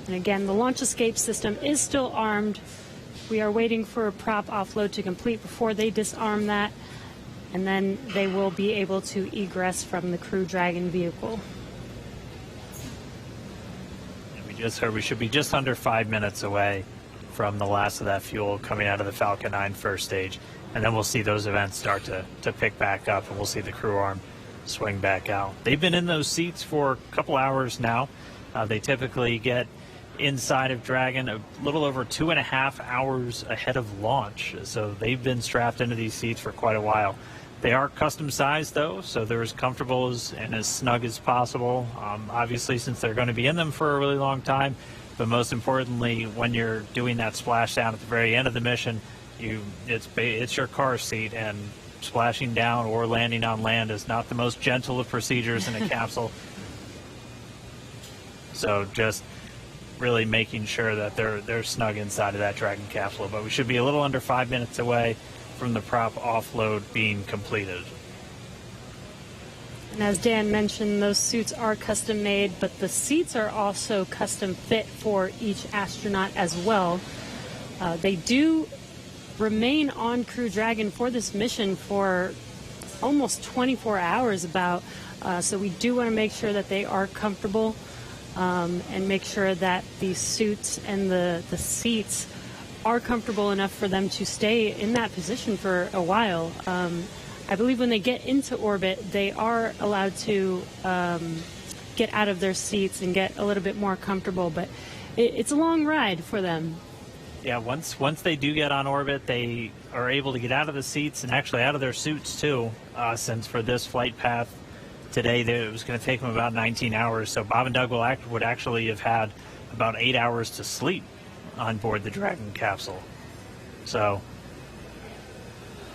[SPEAKER 10] And again, the launch escape system is still armed. We are waiting for a prop offload to complete before they disarm that, and then they will be able to egress from the Crew Dragon vehicle.
[SPEAKER 11] And we just heard we should be just under 5 minutes away from the last of that fuel coming out of the Falcon 9 first stage. And then we'll see those events start to pick back up, and we'll see the crew arm swing back out. They've been in those seats for a couple hours now. They typically get inside of Dragon a little over 2.5 hours ahead of launch. So they've been strapped into these seats for quite a while. They are custom sized, though, so they're as comfortable and as snug as possible. Obviously, since they're going to be in them for a really long time. But most importantly, when you're doing that splashdown at the very end of the mission, it's your car seat, and splashing down or landing on land is not the most gentle of procedures in a capsule. So just really making sure that they're snug inside of that Dragon capsule. But we should be a little under 5 minutes away from the prop offload being completed.
[SPEAKER 10] And as Dan mentioned, those suits are custom made, but the seats are also custom fit for each astronaut as well. They do remain on Crew Dragon for this mission for almost 24 hours so we do want to make sure that they are comfortable and make sure that the suits and the seats are comfortable enough for them to stay in that position for a while. I believe when they get into orbit, they are allowed to get out of their seats and get a little bit more comfortable, but it's a long ride for them.
[SPEAKER 11] Yeah, once they do get on orbit, they are able to get out of the seats and actually out of their suits too, since for this flight path today, it was going to take them about 19 hours. So Bob and Doug would actually have had about 8 hours to sleep on board the Dragon capsule. So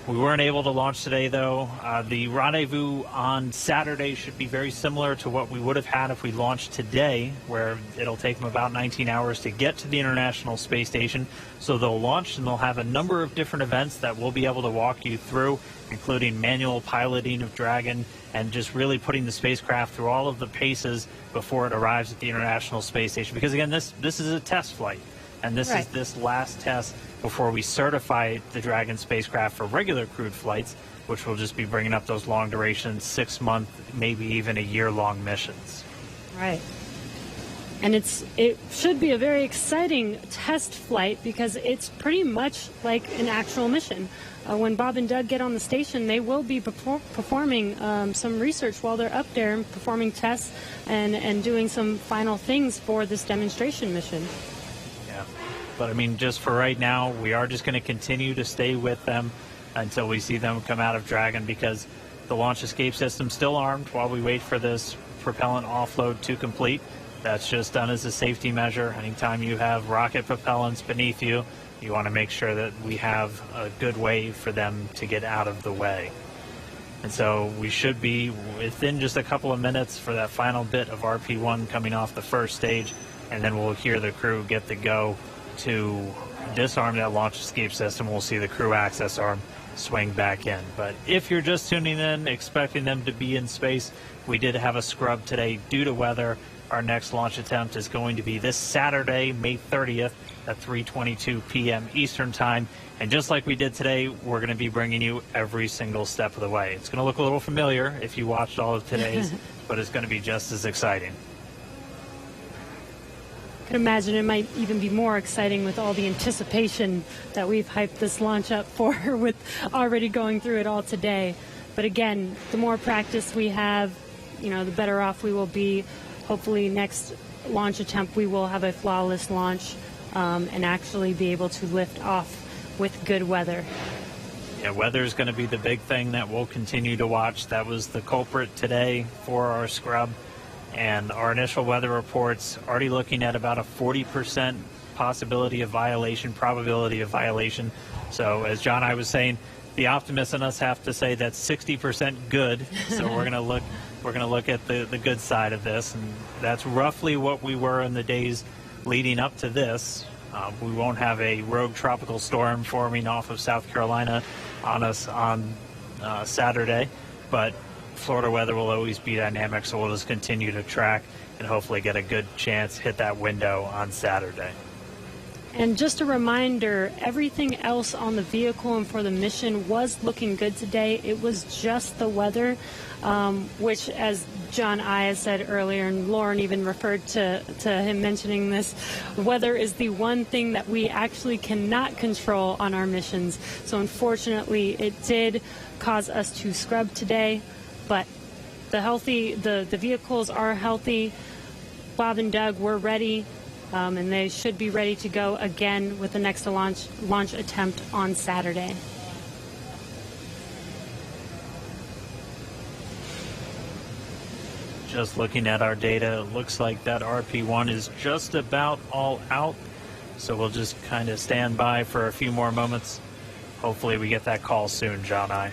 [SPEAKER 11] we weren't able to launch today, though. The rendezvous on Saturday should be very similar to what we would have had if we launched today, where it'll take them about 19 hours to get to the International Space Station. So they'll launch, and they'll have a number of different events that we'll be able to walk you through, including manual piloting of Dragon and just really putting the spacecraft through all of the paces before it arrives at the International Space Station. Because, again, this is a test flight. And this is this last test before we certify the Dragon spacecraft for regular crewed flights, which will just be bringing up those long duration, 6-month, maybe even a year-long missions.
[SPEAKER 10] Right. And it should be a very exciting test flight because it's pretty much like an actual mission. When Bob and Doug get on the station, they will be performing some research while they're up there and performing tests and doing some final things for this demonstration mission.
[SPEAKER 11] But, I mean, just for right now, we are just going to continue to stay with them until we see them come out of Dragon, because the launch escape system's still armed while we wait for this propellant offload to complete. That's just done as a safety measure. Anytime you have rocket propellants beneath you, you want to make sure that we have a good way for them to get out of the way. And so we should be within just a couple of minutes for that final bit of RP1 coming off the first stage, and then we'll hear the crew get the go to disarm that launch escape system. We'll see the crew access arm swing back in. But if you're just tuning in, expecting them to be in space, we did have a scrub today due to weather. Our next launch attempt is going to be this Saturday, May 30th at 3:22 p.m. Eastern Time. And just like we did today, we're going to be bringing you every single step of the way. It's going to look a little familiar if you watched all of today's, but it's going to be just as exciting.
[SPEAKER 10] I can imagine it might even be more exciting with all the anticipation that we've hyped this launch up for, with already going through it all today. But again, the more practice we have, the better off we will be. Hopefully next launch attempt we will have a flawless launch and actually be able to lift off with good weather.
[SPEAKER 11] Yeah, weather is going to be the big thing that we'll continue to watch. That was the culprit today for our scrub. And our initial weather reports already looking at about a 40% probability of violation. So as John and I was saying, the optimists in us have to say that's 60% good. So we're going to look at the good side of this, and that's roughly what we were in the days leading up to this. We won't have a rogue tropical storm forming off of South Carolina on us on Saturday, but Florida weather will always be dynamic, so we'll just continue to track and hopefully get a good chance hit that window on Saturday.
[SPEAKER 10] And just a reminder, everything else on the vehicle and for the mission was looking good today. It was just the weather, which, as John Aya said earlier, and Lauren even referred to him mentioning this, weather is the one thing that we actually cannot control on our missions. So unfortunately, it did cause us to scrub today, but the vehicles are healthy. Bob and Doug were ready. And they should be ready to go again with the next launch attempt on Saturday.
[SPEAKER 11] Just looking at our data, it looks like that RP1 is just about all out. So we'll just kind of stand by for a few more moments. Hopefully we get that call soon, John and I.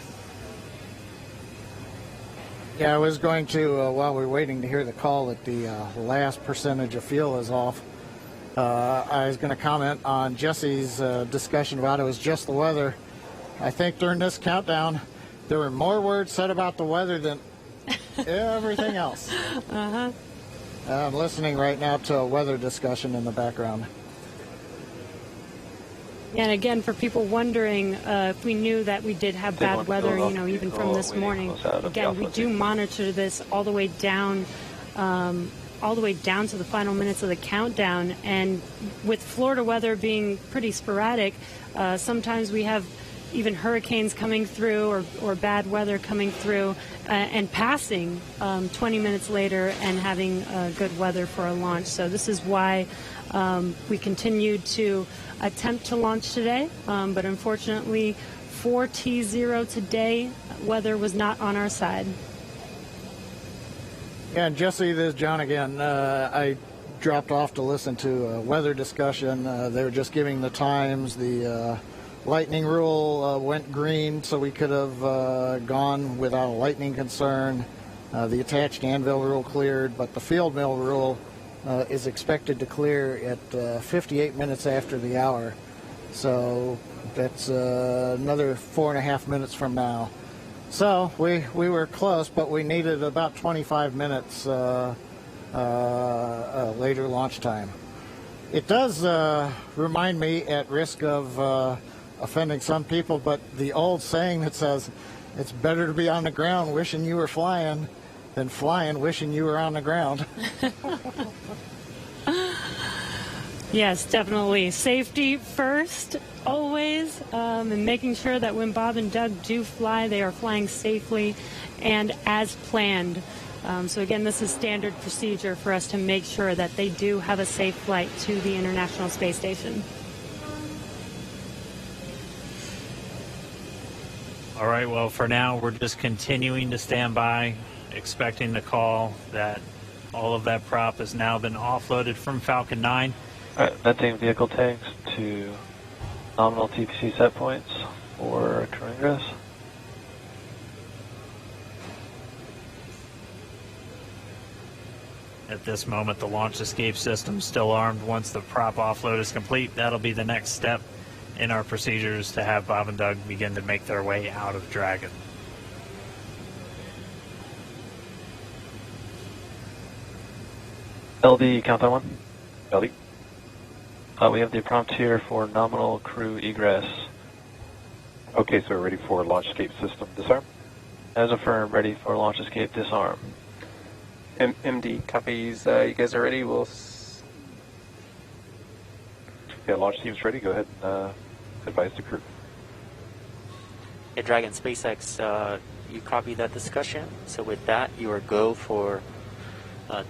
[SPEAKER 13] Yeah, I was going to, while we're waiting to hear the call that the last percentage of fuel is off, I was going to comment on Jesse's discussion about it was just the weather. I think during this countdown, there were more words said about the weather than everything else.
[SPEAKER 10] Uh-huh.
[SPEAKER 13] I'm listening right now to a weather discussion in the background.
[SPEAKER 10] And again, for people wondering if we knew that we did have bad weather, even from this morning, again, we do monitor this all the way down to the final minutes of the countdown. And with Florida weather being pretty sporadic, sometimes we have even hurricanes coming through or bad weather coming through and passing 20 minutes later and having good weather for a launch. So this is why we continued to attempt to launch today, but unfortunately for T0 today, weather was not on our side.
[SPEAKER 13] Yeah, and Jesse, this is John again. I dropped off to listen to a weather discussion. They were just giving the times. The lightning rule went green, so we could have gone without a lightning concern. The attached anvil rule cleared, but the field mill rule is expected to clear at 58 minutes after the hour. So that's another 4.5 minutes from now. So we were close, but we needed about 25 minutes later launch time. It does remind me, at risk of offending some people, but the old saying that says it's better to be on the ground wishing you were flying than flying wishing you were on the ground.
[SPEAKER 10] Yes, definitely. Safety first, always, and making sure that when Bob and Doug do fly, they are flying safely and as planned. So again, this is standard procedure for us to make sure that they do have a safe flight to the International Space Station.
[SPEAKER 11] All right, well, for now, we're just continuing to stand by, expecting the call that all of that prop has now been offloaded from Falcon 9.
[SPEAKER 8] All right, venting vehicle tanks to nominal TPC set points for crew ingress.
[SPEAKER 11] At this moment, the launch escape system is still armed. Once the prop offload is complete, that'll be the next step in our procedures to have Bob and Doug begin to make their way out of Dragon.
[SPEAKER 8] LD, countdown 1.
[SPEAKER 16] LD.
[SPEAKER 8] We have the prompt here for nominal crew egress.
[SPEAKER 16] Okay, so we're ready for launch escape system disarm.
[SPEAKER 8] As affirmed, ready for launch escape disarm.
[SPEAKER 18] MD copies. You guys are ready?
[SPEAKER 16] Yeah, launch team's ready. Go ahead and advise the crew.
[SPEAKER 4] Hey, Dragon SpaceX, you copy that discussion. So with that, you are go for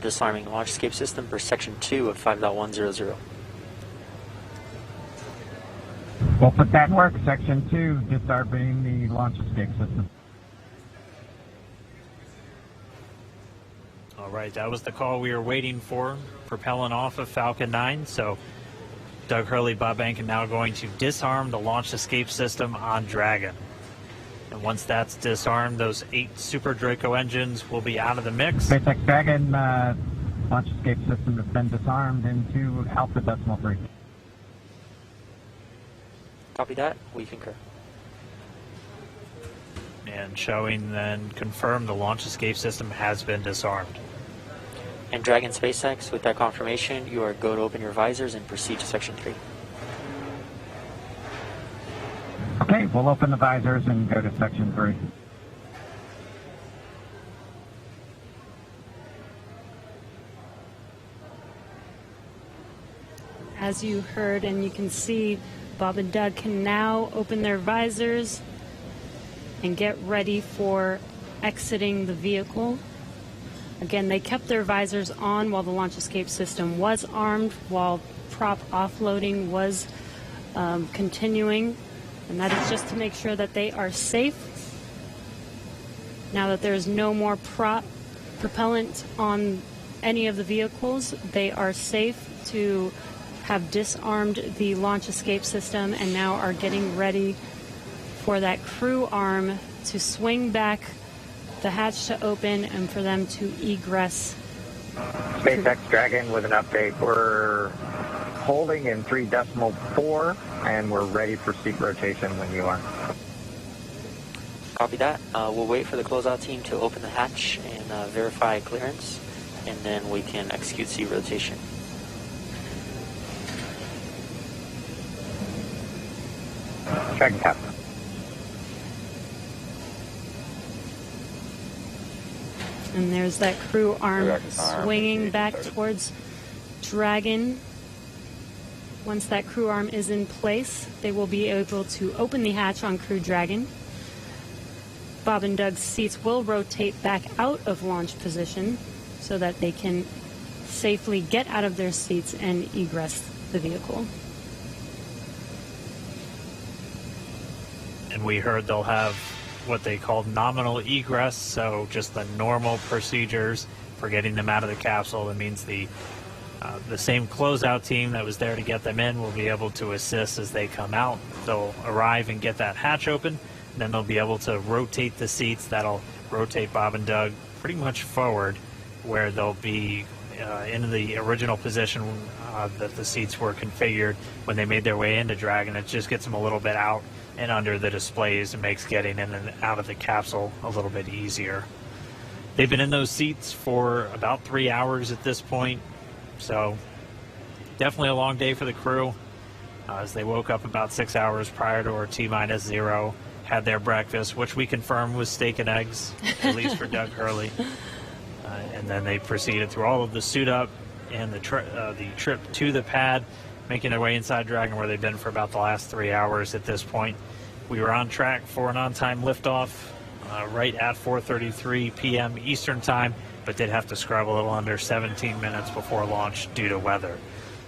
[SPEAKER 4] disarming launch escape system per section 2 of 5.100.
[SPEAKER 6] We'll put that in work. Section 2, disarming the launch escape system.
[SPEAKER 11] All right, that was the call we were waiting for, propelling off of Falcon 9. So Doug Hurley, Bob Behnken now going to disarm the launch escape system on Dragon. And once that's disarmed, those 8 Super Draco engines will be out of the mix.
[SPEAKER 6] SpaceX Dragon launch escape system has been disarmed into Alpha Decimal 3.
[SPEAKER 4] Copy that. We concur.
[SPEAKER 11] And showing then confirmed the launch escape system has been disarmed.
[SPEAKER 4] And Dragon SpaceX, with that confirmation, you are go to open your visors and proceed to section 3.
[SPEAKER 6] Okay, we'll open the visors and go to section 3.
[SPEAKER 10] As you heard and you can see, Bob and Doug can now open their visors and get ready for exiting the vehicle. Again, they kept their visors on while the launch escape system was armed, while prop offloading was continuing, and that is just to make sure that they are safe. Now that there's no more propellant on any of the vehicles, they are safe to have disarmed the launch escape system and now are getting ready for that crew arm to swing back, the hatch to open, and for them to egress.
[SPEAKER 14] SpaceX Dragon with an update. We're holding in 3.4 and we're ready for seat rotation when you are.
[SPEAKER 4] Copy that. We'll wait for the closeout team to open the hatch and verify clearance, and then we can execute seat rotation.
[SPEAKER 14] Dragon Cap.
[SPEAKER 10] And there's that crew arm swinging back towards Dragon. Once that crew arm is in place, they will be able to open the hatch on Crew Dragon. Bob and Doug's seats will rotate back out of launch position so that they can safely get out of their seats and egress the vehicle.
[SPEAKER 11] And we heard they'll have what they call nominal egress, so just the normal procedures for getting them out of the capsule. That means the same closeout team that was there to get them in will be able to assist as they come out. They'll arrive and get that hatch open, and then they'll be able to rotate the seats. That'll rotate Bob and Doug pretty much forward, where they'll be in the original position that the seats were configured when they made their way into Dragon. It just gets them a little bit out and under the displays and makes getting in and out of the capsule a little bit easier. They've been in those seats for about 3 hours at this point, so definitely a long day for the crew. As they woke up about 6 hours prior to our T-0, had their breakfast, which we confirmed was steak and eggs, at least for Doug Hurley. And then they proceeded through all of the suit up and the trip to the pad, making their way inside Dragon, where they've been for about the last 3 hours at this point. We were on track for an on-time liftoff right at 4:33 p.m. Eastern Time, but did have to scrub a little under 17 minutes before launch due to weather.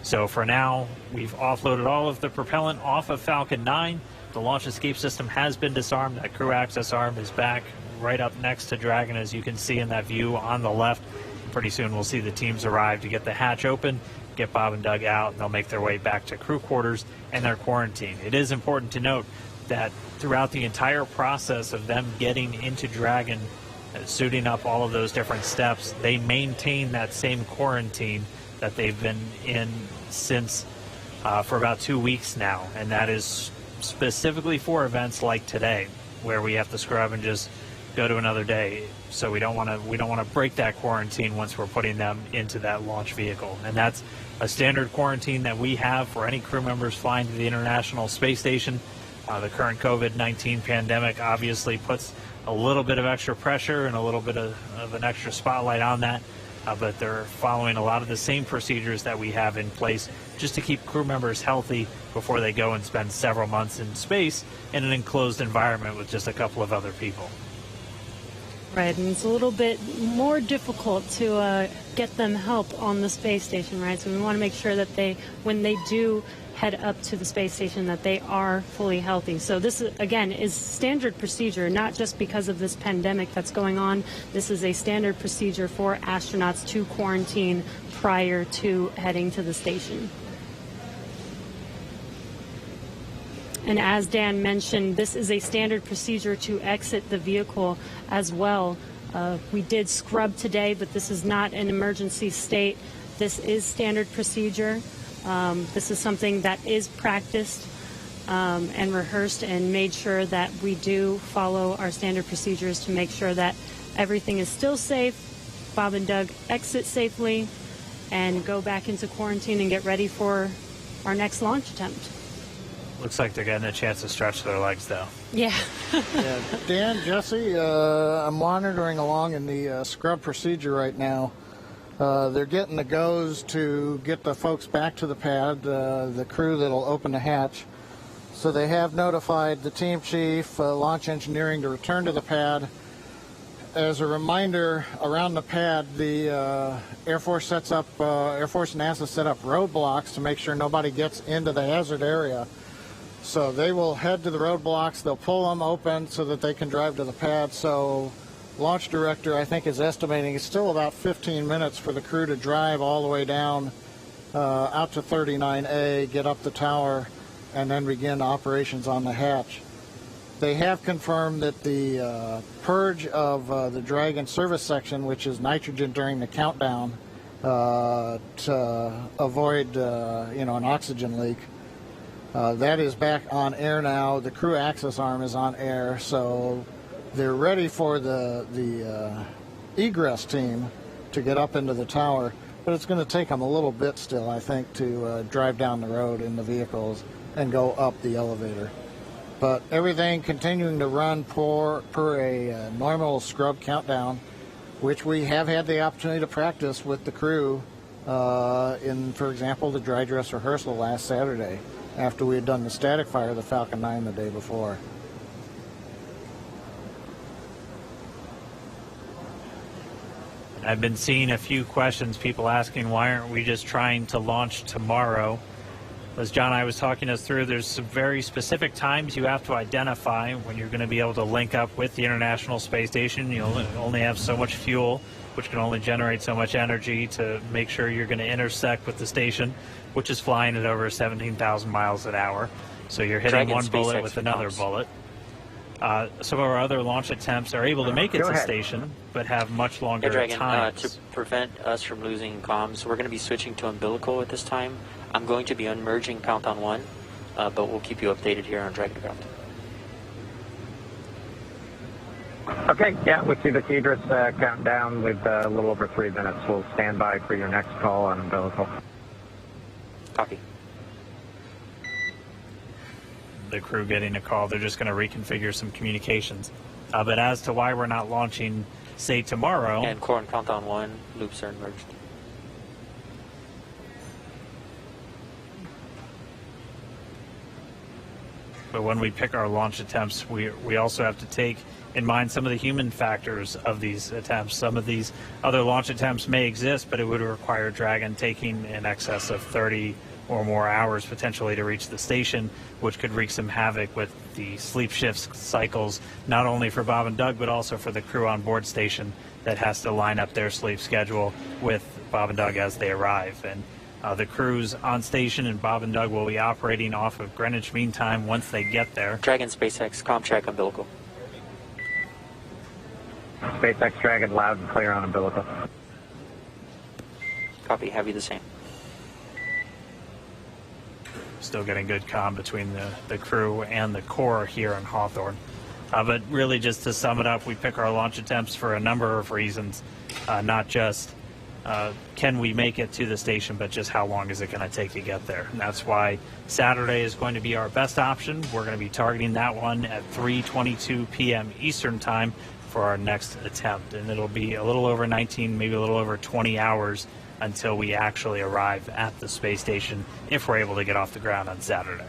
[SPEAKER 11] So for now, we've offloaded all of the propellant off of Falcon 9. The launch escape system has been disarmed. That crew access arm is back right up next to Dragon, as you can see in that view on the left. Pretty soon we'll see the teams arrive to get the hatch open, get Bob and Doug out, and they'll make their way back to crew quarters and their quarantine. It is important to note that throughout the entire process of them getting into Dragon, suiting up all of those different steps, they maintain that same quarantine that they've been in since for about 2 weeks now, and that is specifically for events like today, where we have to scrub and just go to another day. So we don't want to break that quarantine once we're putting them into that launch vehicle, and that's a standard quarantine that we have for any crew members flying to the International Space Station. The current COVID-19 pandemic obviously puts a little bit of extra pressure and a little bit of an extra spotlight on that, but they're following a lot of the same procedures that we have in place just to keep crew members healthy before they go and spend several months in space in an enclosed environment with just a couple of other people.
[SPEAKER 10] Right, and it's a little bit more difficult to get them help on the space station, right? So we want to make sure that when they do head up to the space station, that they are fully healthy. So this, again, is standard procedure, not just because of this pandemic that's going on. This is a standard procedure for astronauts to quarantine prior to heading to the station. And as Dan mentioned, this is a standard procedure to exit the vehicle as well. We did scrub today, but this is not an emergency state. This is standard procedure. This is something that is practiced and rehearsed and made sure that we do follow our standard procedures to make sure that everything is still safe. Bob and Doug exit safely and go back into quarantine and get ready for our next launch attempt.
[SPEAKER 11] Looks like they're getting a chance to stretch their legs, though.
[SPEAKER 10] Yeah.
[SPEAKER 13] Yeah. Dan, Jesse, I'm monitoring along in the scrub procedure right now. They're getting the goes to get the folks back to the pad, the crew that'll open the hatch. So they have notified the team chief, launch engineering, to return to the pad. As a reminder, around the pad, the Air Force and NASA set up roadblocks to make sure nobody gets into the hazard area. So they will head to the roadblocks, they'll pull them open so that they can drive to the pad. So launch director, I think, is estimating it's still about 15 minutes for the crew to drive all the way down out to 39A, get up the tower, and then begin operations on the hatch. They have confirmed that the purge of the Dragon service section, which is nitrogen during the countdown to avoid an oxygen leak, that is back on air now. The crew access arm is on air, so they're ready for the egress team to get up into the tower. But it's going to take them a little bit still, I think, to drive down the road in the vehicles and go up the elevator. But everything continuing to run per a normal scrub countdown, which we have had the opportunity to practice with the crew in, for example, the dry dress rehearsal last Saturday, after we had done the static fire of the Falcon 9 the day before.
[SPEAKER 11] I've been seeing a few questions, people asking why aren't we just trying to launch tomorrow? As John and I was talking us through, there's some very specific times you have to identify when you're going to be able to link up with the International Space Station. You'll only have so much fuel, which can only generate so much energy to make sure you're going to intersect with the station, which is flying at over 17,000 miles an hour. So you're hitting
[SPEAKER 4] Dragon
[SPEAKER 11] one bullet
[SPEAKER 4] SpaceX
[SPEAKER 11] with another
[SPEAKER 4] comms.
[SPEAKER 11] bullet. Some of our other launch attempts are able to make it
[SPEAKER 14] Go
[SPEAKER 11] to
[SPEAKER 14] ahead.
[SPEAKER 11] station, but have much longer
[SPEAKER 4] Hey, Dragon,
[SPEAKER 11] times.
[SPEAKER 4] to prevent us from losing comms, we're going to be switching to umbilical at this time. I'm going to be unmerging Countdown 1, but we'll keep you updated here on Dragon Ground.
[SPEAKER 14] Okay, yeah, we see the Cedrus countdown with a little over 3 minutes. We'll stand by for your next call on umbilical.
[SPEAKER 4] Copy.
[SPEAKER 11] The crew getting a call, they're just going to reconfigure some communications. But as to why we're not launching, say, tomorrow...
[SPEAKER 4] And core and Countdown 1 loops are merged.
[SPEAKER 11] But when we pick our launch attempts, we also have to take in mind some of the human factors of these attempts. Some of these other launch attempts may exist, but it would require Dragon taking in excess of 30 or more hours potentially to reach the station, which could wreak some havoc with the sleep shift cycles, not only for Bob and Doug, but also for the crew on board station that has to line up their sleep schedule with Bob and Doug as they arrive. And the crews on station and Bob and Doug will be operating off of Greenwich Mean Time once they get there.
[SPEAKER 4] Dragon SpaceX, comm check umbilical.
[SPEAKER 14] SpaceX Dragon, loud and clear on umbilical.
[SPEAKER 4] Copy, have you the same.
[SPEAKER 11] Still getting good comm between the crew and the core here in Hawthorne. But really, just to sum it up, we pick our launch attempts for a number of reasons, not just can we make it to the station, but just how long is it going to take to get there. And that's why Saturday is going to be our best option. We're going to be targeting that one at 3:22 p.m. Eastern Time for our next attempt. And it'll be a little over 19, maybe a little over 20 hours until we actually arrive at the space station, if we're able to get off the ground on Saturday.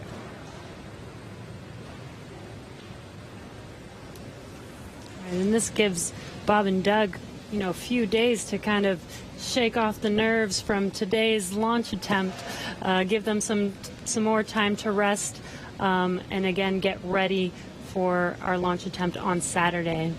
[SPEAKER 10] And this gives Bob and Doug, a few days to kind of shake off the nerves from today's launch attempt, give them some more time to rest, and again, get ready for our launch attempt on Saturday.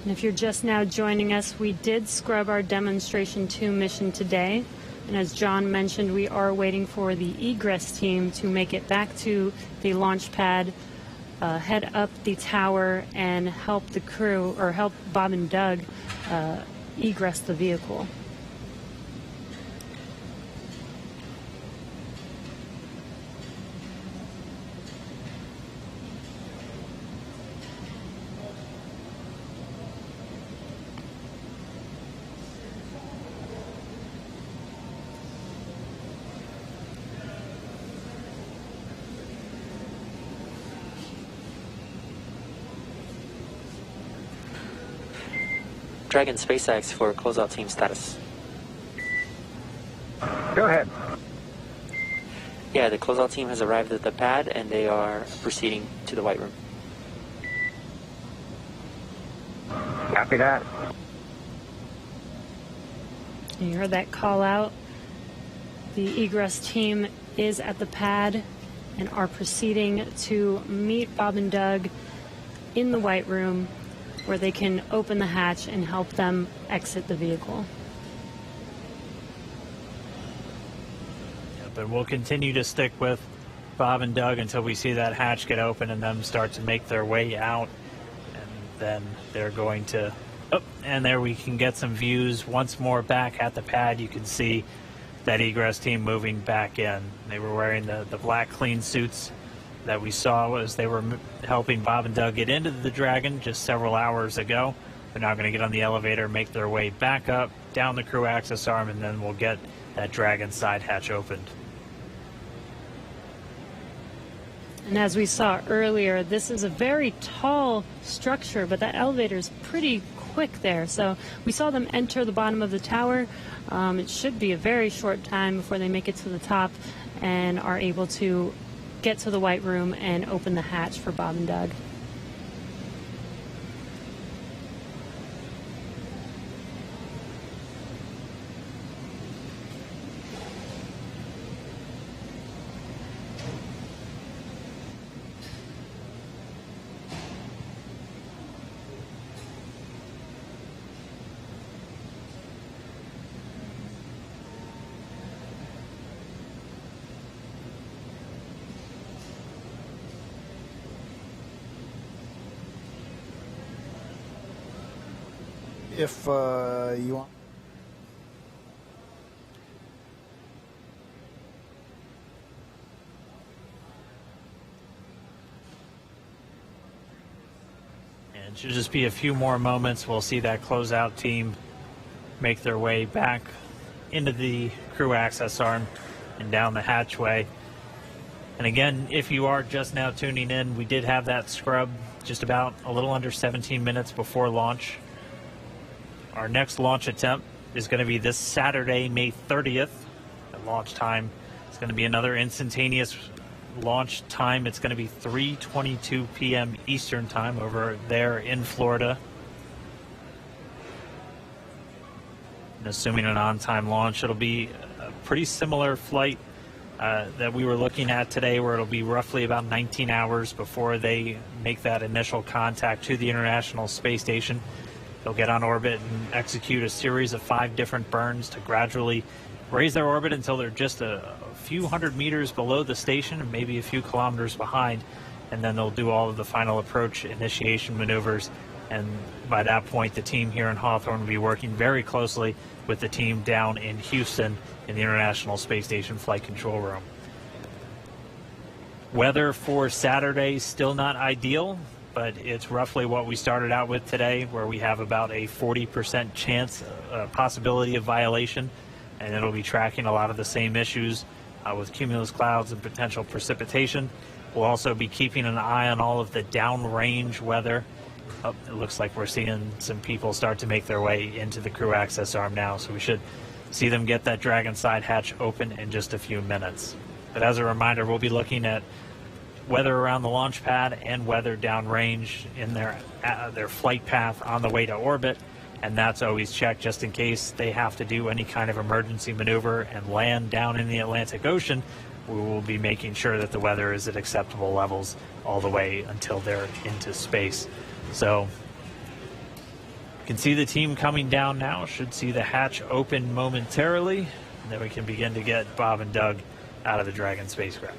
[SPEAKER 10] And if you're just now joining us, we did scrub our Demonstration 2 mission today. And as John mentioned, we are waiting for the egress team to make it back to the launch pad, head up the tower, and help the crew, or help Bob and Doug egress the vehicle.
[SPEAKER 4] Dragon SpaceX for closeout team status.
[SPEAKER 14] Go ahead.
[SPEAKER 4] Yeah, the closeout team has arrived at the pad and they are proceeding to the White Room.
[SPEAKER 14] Copy that.
[SPEAKER 10] You heard that call out. The egress team is at the pad and are proceeding to meet Bob and Doug in the White Room, where they can open the hatch and help them exit the vehicle.
[SPEAKER 11] Yep, and we'll continue to stick with Bob and Doug until we see that hatch get open and them start to make their way out. And then they're going to, and there we can get some views once more back at the pad. You can see that egress team moving back in. They were wearing the black clean suits that we saw as they were helping Bob and Doug get into the Dragon just several hours ago. They're now going to get on the elevator, make their way back up, down the crew access arm, and then we'll get that Dragon side hatch opened.
[SPEAKER 10] And as we saw earlier, this is a very tall structure, but that elevator is pretty quick there. So we saw them enter the bottom of the tower. It should be a very short time before they make it to the top and are able to get to the White Room and open the hatch for Bob and Doug.
[SPEAKER 13] If you want.
[SPEAKER 11] And it should just be a few more moments. We'll see that closeout team make their way back into the crew access arm and down the hatchway. And again, if you are just now tuning in, we did have that scrub just about a little under 17 minutes before launch. Our next launch attempt is going to be this Saturday, May 30th. At launch time, it's going to be another instantaneous launch time. It's going to be 3:22 p.m. Eastern Time over there in Florida. And assuming an on-time launch, it'll be a pretty similar flight that we were looking at today, where it'll be roughly about 19 hours before they make that initial contact to the International Space Station. They'll get on orbit and execute a series of 5 different burns to gradually raise their orbit until they're just a few hundred meters below the station and maybe a few kilometers behind. And then they'll do all of the final approach initiation maneuvers. And by that point, the team here in Hawthorne will be working very closely with the team down in Houston in the International Space Station Flight Control Room. Weather for Saturday still not ideal, but it's roughly what we started out with today, where we have about a 40% chance, possibility of violation, and it'll be tracking a lot of the same issues with cumulus clouds and potential precipitation. We'll also be keeping an eye on all of the downrange weather. Oh, it looks like we're seeing some people start to make their way into the crew access arm now, so we should see them get that Dragon side hatch open in just a few minutes. But as a reminder, we'll be looking at weather around the launch pad and weather downrange in their flight path on the way to orbit, and that's always checked just in case they have to do any kind of emergency maneuver and land down in the Atlantic Ocean. We will be making sure that the weather is at acceptable levels all the way until they're into space. So you can see the team coming down now. Should see the hatch open momentarily, and then we can begin to get Bob and Doug out of the Dragon spacecraft.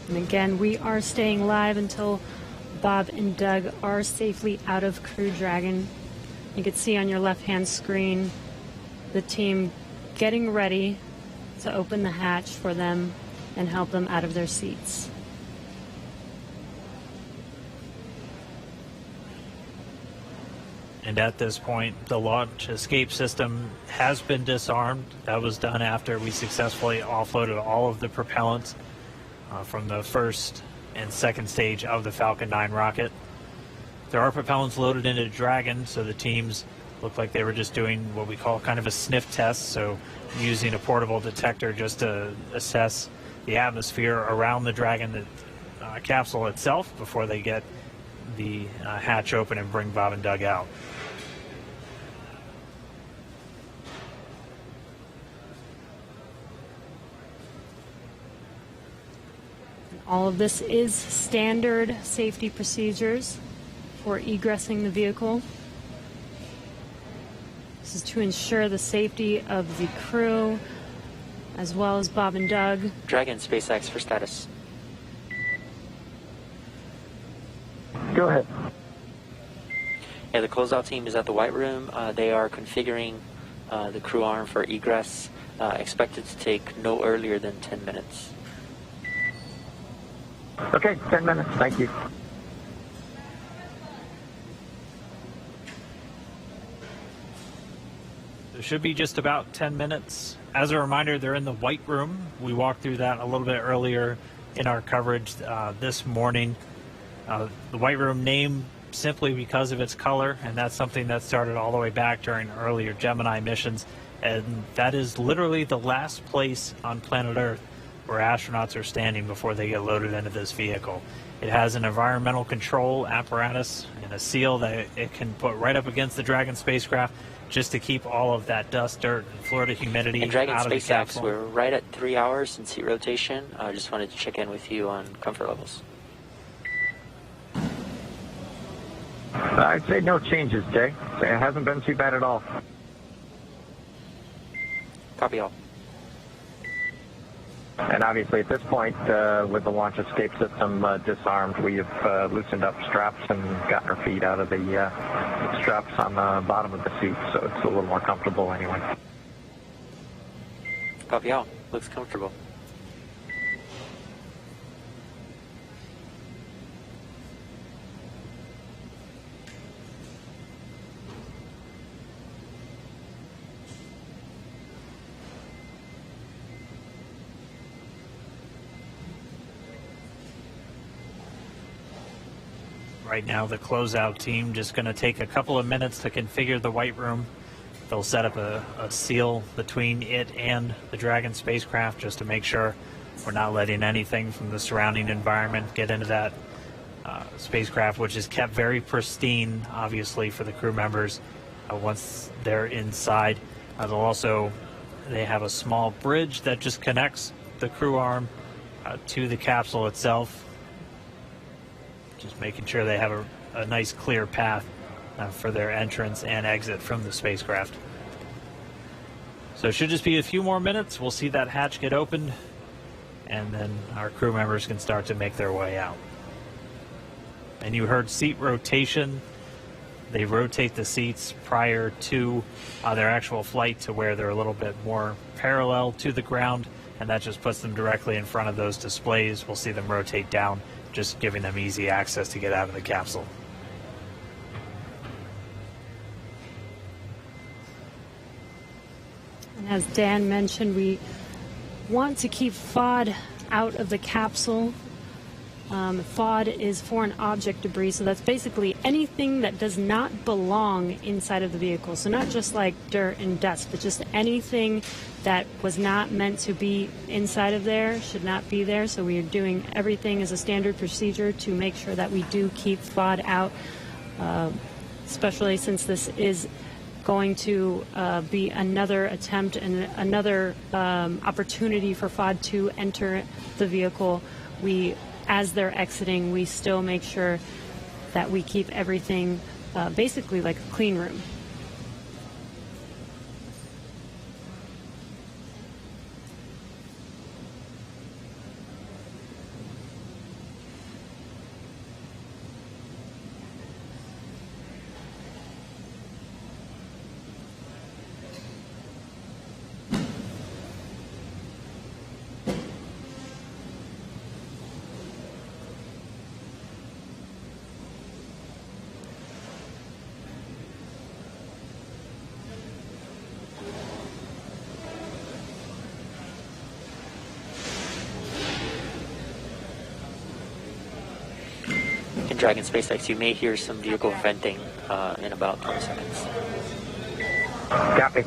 [SPEAKER 10] And again, we are staying live until Bob and Doug are safely out of Crew Dragon. You can see on your left-hand screen the team getting ready to open the hatch for them and help them out of their seats.
[SPEAKER 11] And at this point, the launch escape system has been disarmed. That was done after we successfully offloaded all of the propellants from the first and second stage of the Falcon 9 rocket. There are propellants loaded into Dragon, so the teams look like they were just doing what we call kind of a sniff test, so using a portable detector just to assess the atmosphere around the Dragon capsule itself before they get the hatch open and bring Bob and Doug out.
[SPEAKER 10] All of this is standard safety procedures for egressing the vehicle. This is to ensure the safety of the crew as well as Bob and Doug.
[SPEAKER 4] Dragon SpaceX for status.
[SPEAKER 14] Go ahead.
[SPEAKER 4] Yeah, the closeout team is at the White Room. They are configuring the crew arm for egress, expected to take no earlier than 10 minutes.
[SPEAKER 14] Okay, 10 minutes. Thank you.
[SPEAKER 11] It should be just about 10 minutes. As a reminder, they're in the White Room. We walked through that a little bit earlier in our coverage this morning. The White Room name simply because of its color, and that's something that started all the way back during earlier Gemini missions. And that is literally the last place on planet Earth where astronauts are standing before they get loaded into this vehicle. It has an environmental control apparatus and a seal that it can put right up against the Dragon spacecraft just to keep all of that dust, dirt, and Florida humidity
[SPEAKER 4] and Dragon
[SPEAKER 11] out of the
[SPEAKER 4] SpaceX,
[SPEAKER 11] capsule.
[SPEAKER 4] we're right at 3 hours in seat rotation. I just wanted to check in with you on comfort levels.
[SPEAKER 14] I'd say no changes, Jay. It hasn't been too bad at all.
[SPEAKER 4] Copy all.
[SPEAKER 14] And obviously at this point, with the launch escape system disarmed, we have loosened up straps and gotten our feet out of the straps on the bottom of the seat, so it's a little more comfortable anyway.
[SPEAKER 4] Copy all. Looks comfortable.
[SPEAKER 11] Right now, the closeout team just going to take a couple of minutes to configure the White Room. They'll set up a seal between it and the Dragon spacecraft just to make sure we're not letting anything from the surrounding environment get into that spacecraft, which is kept very pristine, obviously, for the crew members once they're inside. They have a small bridge that just connects the crew arm to the capsule itself, just making sure they have a nice clear path for their entrance and exit from the spacecraft. So it should just be a few more minutes. We'll see that hatch get opened, and then our crew members can start to make their way out. And you heard seat rotation. They rotate the seats prior to their actual flight to where they're a little bit more parallel to the ground, and that just puts them directly in front of those displays. We'll see them rotate down, just giving them easy access to get out of the capsule.
[SPEAKER 10] And as Dan mentioned, we want to keep FOD out of the capsule. FOD is foreign object debris, so that's basically anything that does not belong inside of the vehicle. So not just like dirt and dust, but just anything that was not meant to be inside of there should not be there. So we are doing everything as a standard procedure to make sure that we do keep FOD out, especially since this is going to be another attempt and another opportunity for FOD to enter the vehicle. As they're exiting, we still make sure that we keep everything basically like a clean room.
[SPEAKER 4] Dragon SpaceX, you may hear some vehicle venting in about 20 seconds.
[SPEAKER 14] Copy.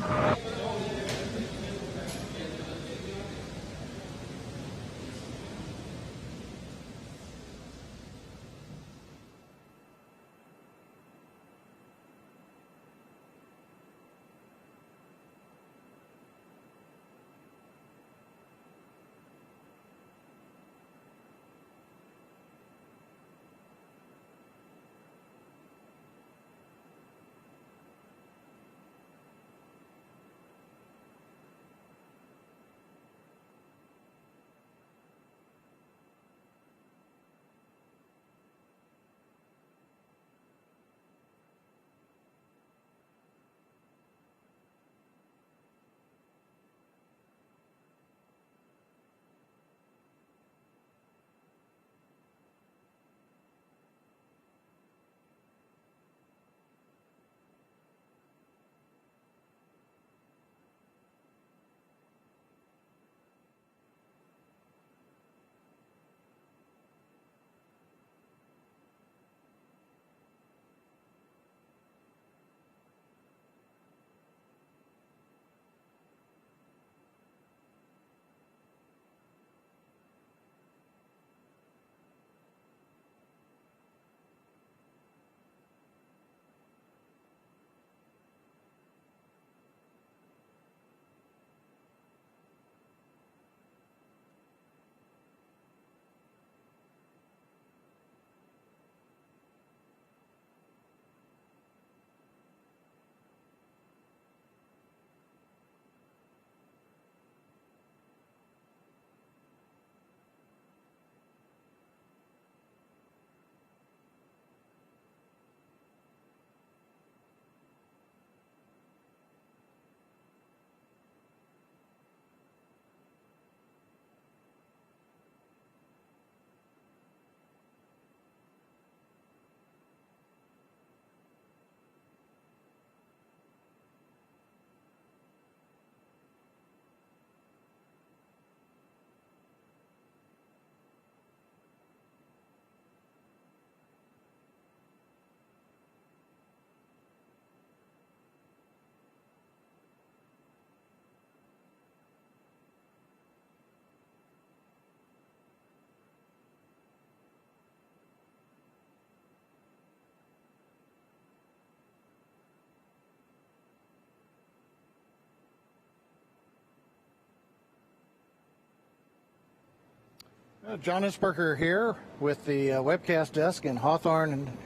[SPEAKER 13] John Isberger here with the webcast desk in Hawthorne,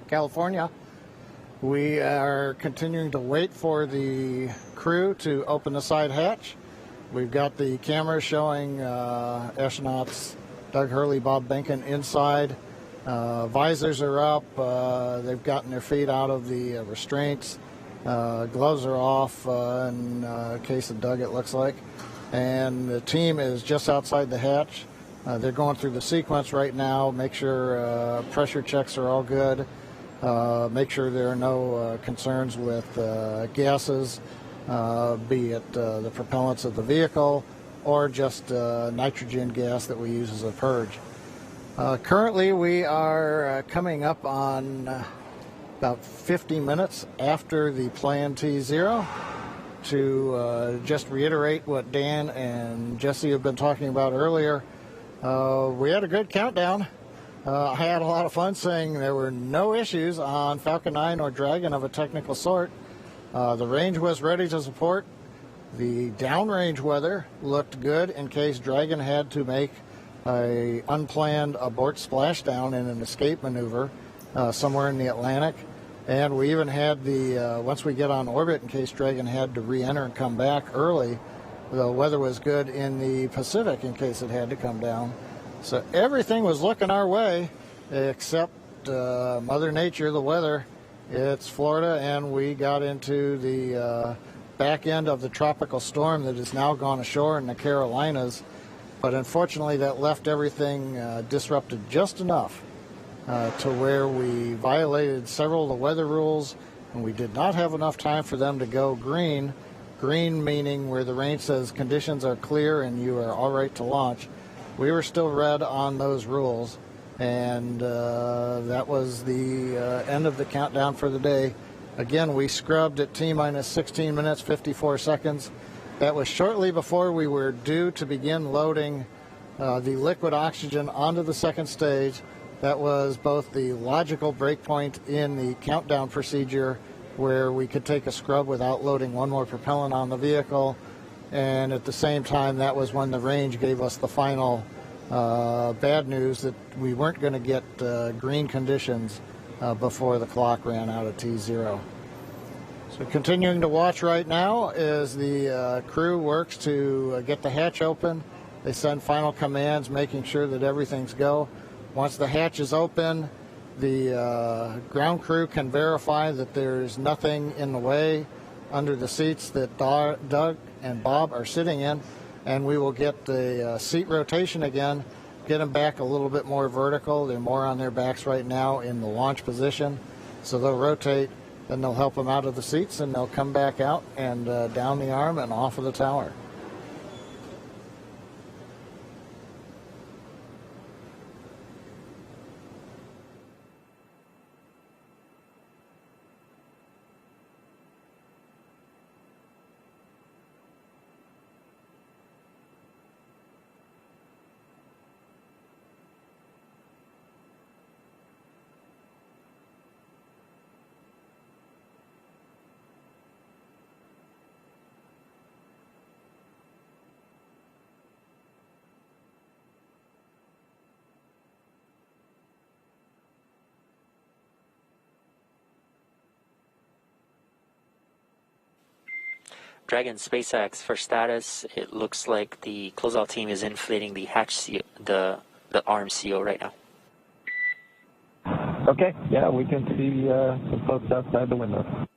[SPEAKER 13] California. We are continuing to wait for the crew to open the side hatch. We've got the cameras showing astronauts Doug Hurley, Bob Behnken inside. Visors are up. They've gotten their feet out of the restraints. Gloves are off in case of Doug, it looks like. And the team is just outside the hatch. They're going through the sequence right now, make sure pressure checks are all good, make sure there are no concerns with gases, be it the propellants of the vehicle or just nitrogen gas that we use as a purge. Currently, we are coming up on about 50 minutes after the plan T0. To just reiterate what Dan and Jesse have been talking about earlier, we had a good countdown. I had a lot of fun saying there were no issues on Falcon 9 or Dragon of a technical sort. The range was ready to support. The downrange weather looked good in case Dragon had to make a unplanned abort splashdown in an escape maneuver somewhere in the Atlantic. And we even had the, once we get on orbit, in case Dragon had to re-enter and come back early, the weather was good in the Pacific in case it had to come down. So everything was looking our way except Mother Nature, the weather. It's Florida, and we got into the back end of the tropical storm that has now gone ashore in the Carolinas. But unfortunately, that left everything disrupted just enough to where we violated several of the weather rules, and we did not have enough time for them to go green. Green meaning where the range says conditions are clear and you are all right to launch. We were still red on those rules, and that was the end of the countdown for the day. Again, we scrubbed at T-minus 16 minutes, 54 seconds. That was shortly before we were due to begin loading the liquid oxygen onto the second stage. That was both the logical breakpoint in the countdown procedure where we could take a scrub without loading one more propellant on the vehicle. And at the same time, that was when the range gave us the final bad news that we weren't going to get green conditions before the clock ran out at T0. So continuing to watch right now as the crew works to get the hatch open. They send final commands, making sure that everything's go. Once the hatch is open, the ground crew can verify that there's nothing in the way under the seats that Doug and Bob are sitting in, and we will get the seat rotation again, get them back a little bit more vertical. They're more on their backs right now in the launch position, so they'll rotate, then they'll help them out of the seats, and they'll come back out and down the arm and off of the tower.
[SPEAKER 4] Dragon SpaceX, for status, it looks like the closeout team is inflating the hatch seal, the arm seal right now.
[SPEAKER 14] Okay, yeah, we can see some folks outside the window.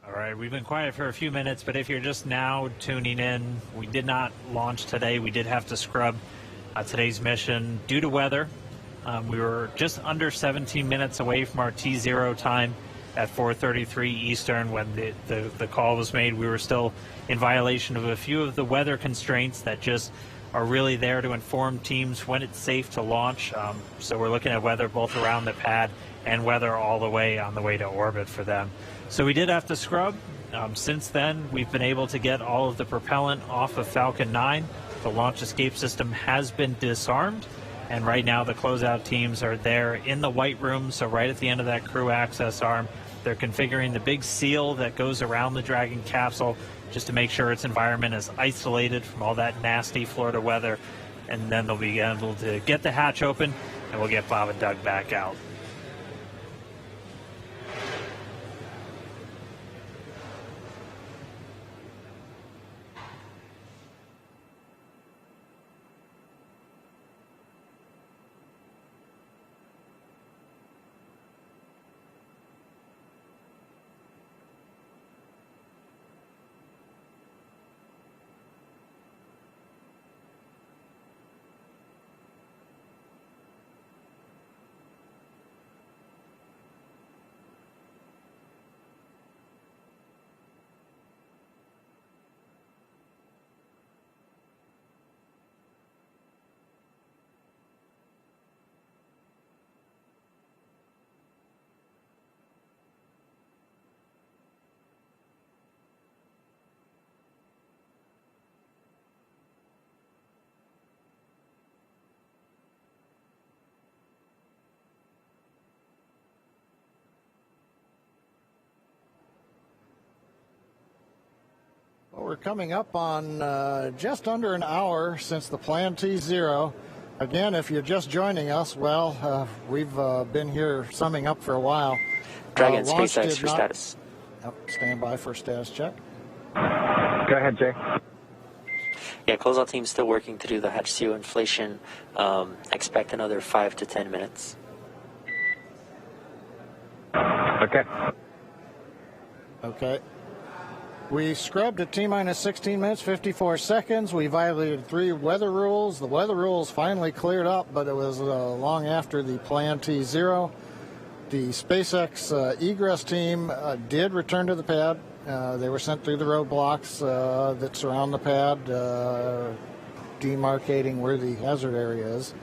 [SPEAKER 11] All right, we've been quiet for a few minutes, but if you're just now tuning in, we did not launch today. We did have to scrub today's mission due to weather. We were just under 17 minutes away from our T0 time at 4:33 Eastern when the call was made. We were still in violation of a few of the weather constraints that just are really there to inform teams when it's safe to launch. So we're looking at weather both around the pad and weather all the way on the way to orbit for them. So we did have to scrub. Since then, we've been able to get all of the propellant off of Falcon 9. The launch escape system has been disarmed, and right now the closeout teams are there in the white room, so right at the end of that crew access arm. They're configuring the big seal that goes around the Dragon capsule just to make sure its environment is isolated from all that nasty Florida weather, and then they'll be able to get the hatch open, and we'll get Bob and Doug back out.
[SPEAKER 13] We're coming up on just under an hour since the Plan T0. Again, if you're just joining us, well, we've been here summing up for a while.
[SPEAKER 4] Dragon SpaceX for status.
[SPEAKER 13] Stand by for status check.
[SPEAKER 14] Go ahead, Jay.
[SPEAKER 4] Yeah, closeout team's still working to do the hatch seal inflation. Expect another 5 to 10 minutes.
[SPEAKER 14] Okay.
[SPEAKER 13] Okay. We scrubbed at T-minus 16 minutes, 54 seconds. We violated 3 weather rules. The weather rules finally cleared up, but it was long after the Plan T0. The SpaceX egress team did return to the pad. They were sent through the roadblocks that surround the pad, demarcating where the hazard area is.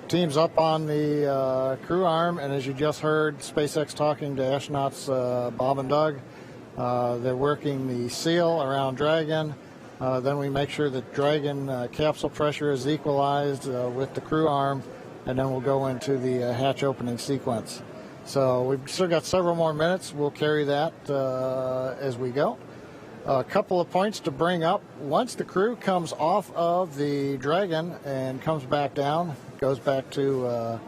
[SPEAKER 13] Team's up on the crew arm, and as you just heard, SpaceX talking to astronauts Bob and Doug. They're working the seal around Dragon. Then we make sure that Dragon capsule pressure is equalized with the crew arm, and then we'll go into the hatch opening sequence. So we've still got several more minutes. We'll carry that as we go. A couple of points to bring up. Once the crew comes off of the Dragon and comes back down, goes back to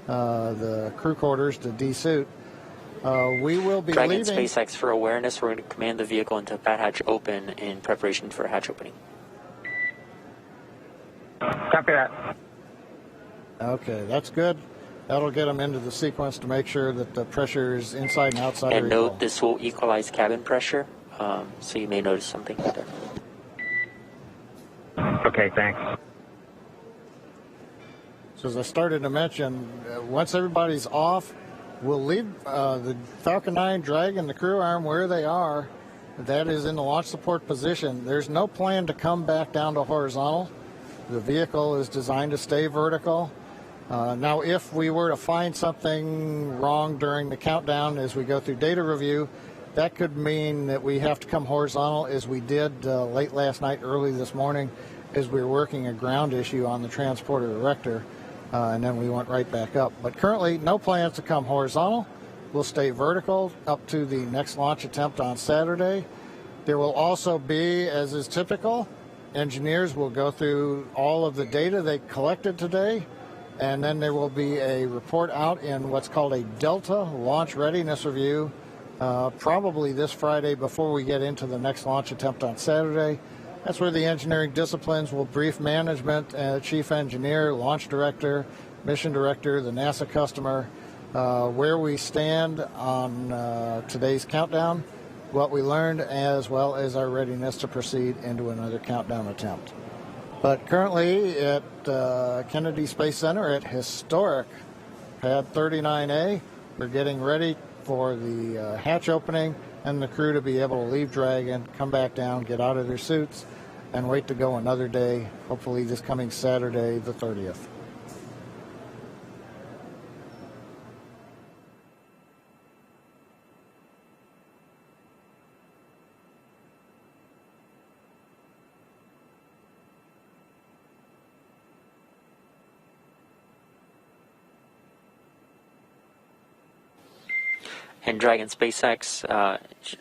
[SPEAKER 13] the crew quarters to desuit, we will be
[SPEAKER 4] Dragon
[SPEAKER 13] leaving.
[SPEAKER 4] SpaceX for awareness. We're going to command the vehicle into pad hatch open in preparation for hatch opening.
[SPEAKER 14] Copy that.
[SPEAKER 13] Okay, that's good. That'll get them into the sequence to make sure that the pressure is inside and outside.
[SPEAKER 4] And note this will equalize cabin pressure, so you may notice something there.
[SPEAKER 14] Okay, thanks.
[SPEAKER 13] So as I started to mention, once everybody's off, we'll leave the Falcon 9 Dragon, the crew arm, where they are. That is in the launch support position. There's no plan to come back down to horizontal. The vehicle is designed to stay vertical. Now, if we were to find something wrong during the countdown as we go through data review, that could mean that we have to come horizontal, as we did late last night, early this morning, as we were working a ground issue on the transporter erector. And then we went right back up. But currently, no plans to come horizontal. We'll stay vertical up to the next launch attempt on Saturday. There will also be, as is typical, engineers will go through all of the data they collected today, and then there will be a report out in what's called a Delta Launch Readiness Review, probably this Friday before we get into the next launch attempt on Saturday. That's where the engineering disciplines will brief management, chief engineer, launch director, mission director, the NASA customer, where we stand on today's countdown, what we learned as well as our readiness to proceed into another countdown attempt. But currently at Kennedy Space Center at historic Pad 39A, we're getting ready for the hatch opening and the crew to be able to leave Dragon, come back down, get out of their suits, and wait to go another day, hopefully this coming Saturday, the 30th.
[SPEAKER 4] And Dragon SpaceX,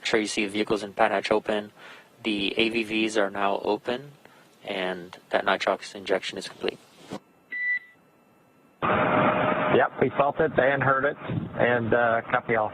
[SPEAKER 4] sure you see vehicles in pad hatch open. The AVVs are now open, and that nitrox injection is complete.
[SPEAKER 14] Yep, we felt it and heard it, and copy all.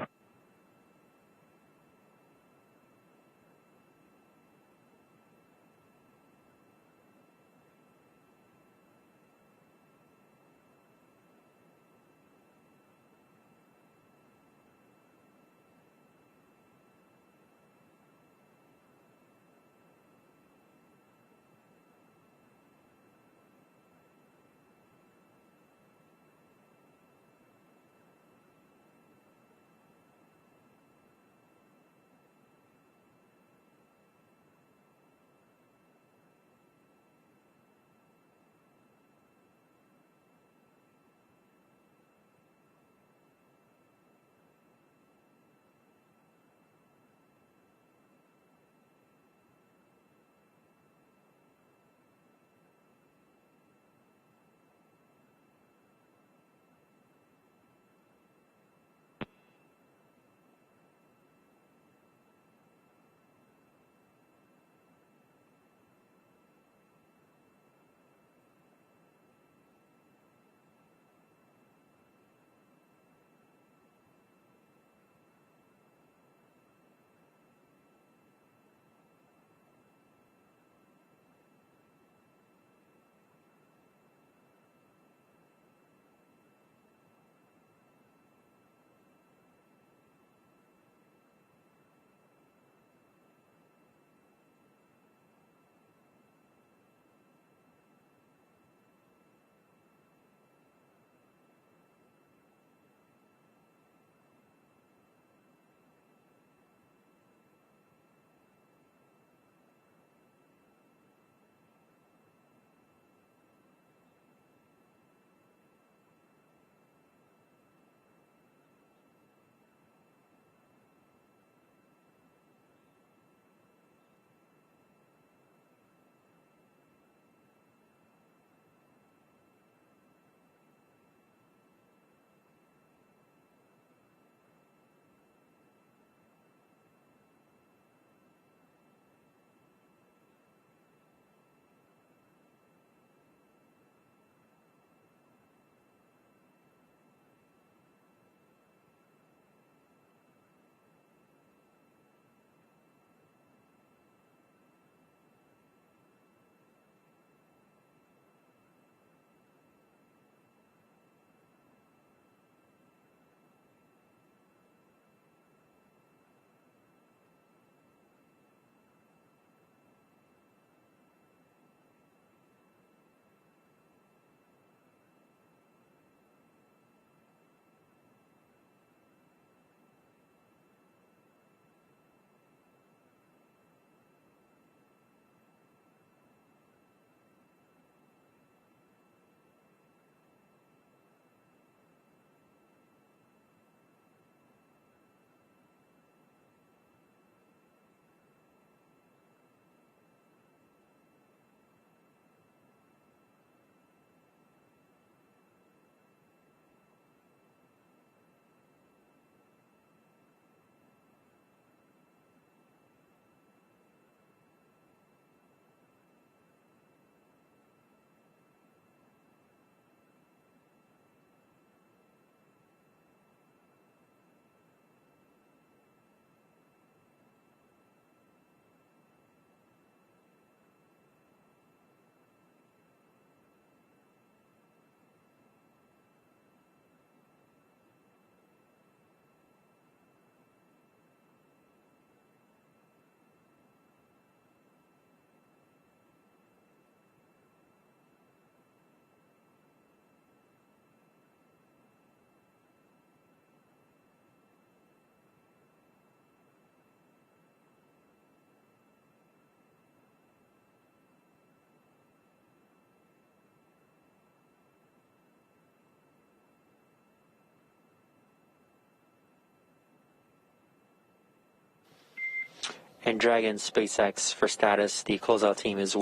[SPEAKER 4] And Dragon SpaceX for status, the closeout team is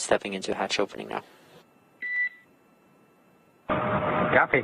[SPEAKER 4] stepping into hatch opening now.
[SPEAKER 14] Copy.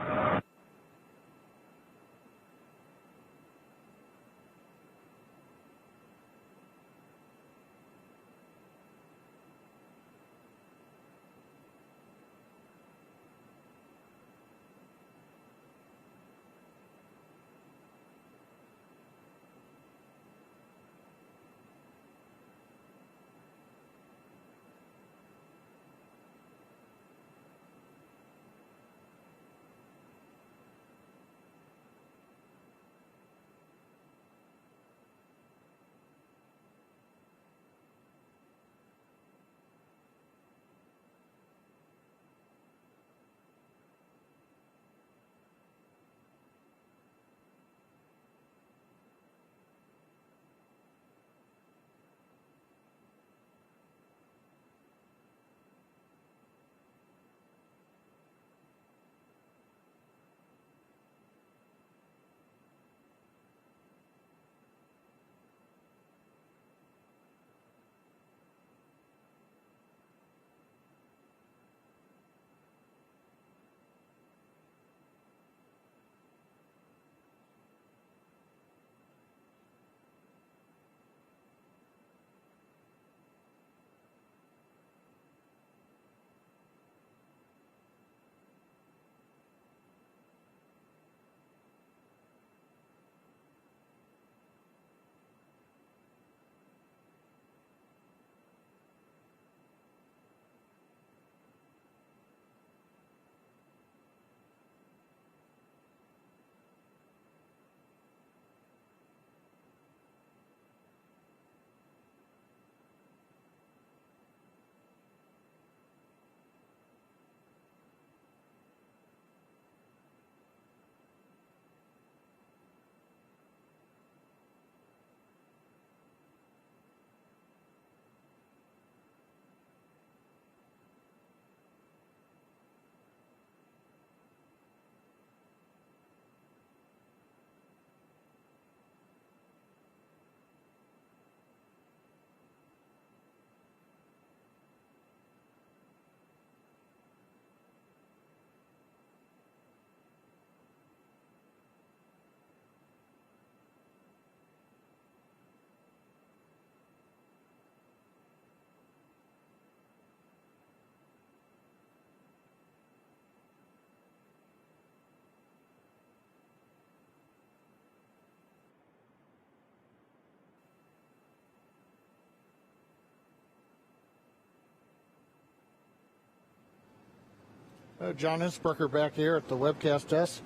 [SPEAKER 13] John Innsbrucker back here at the webcast desk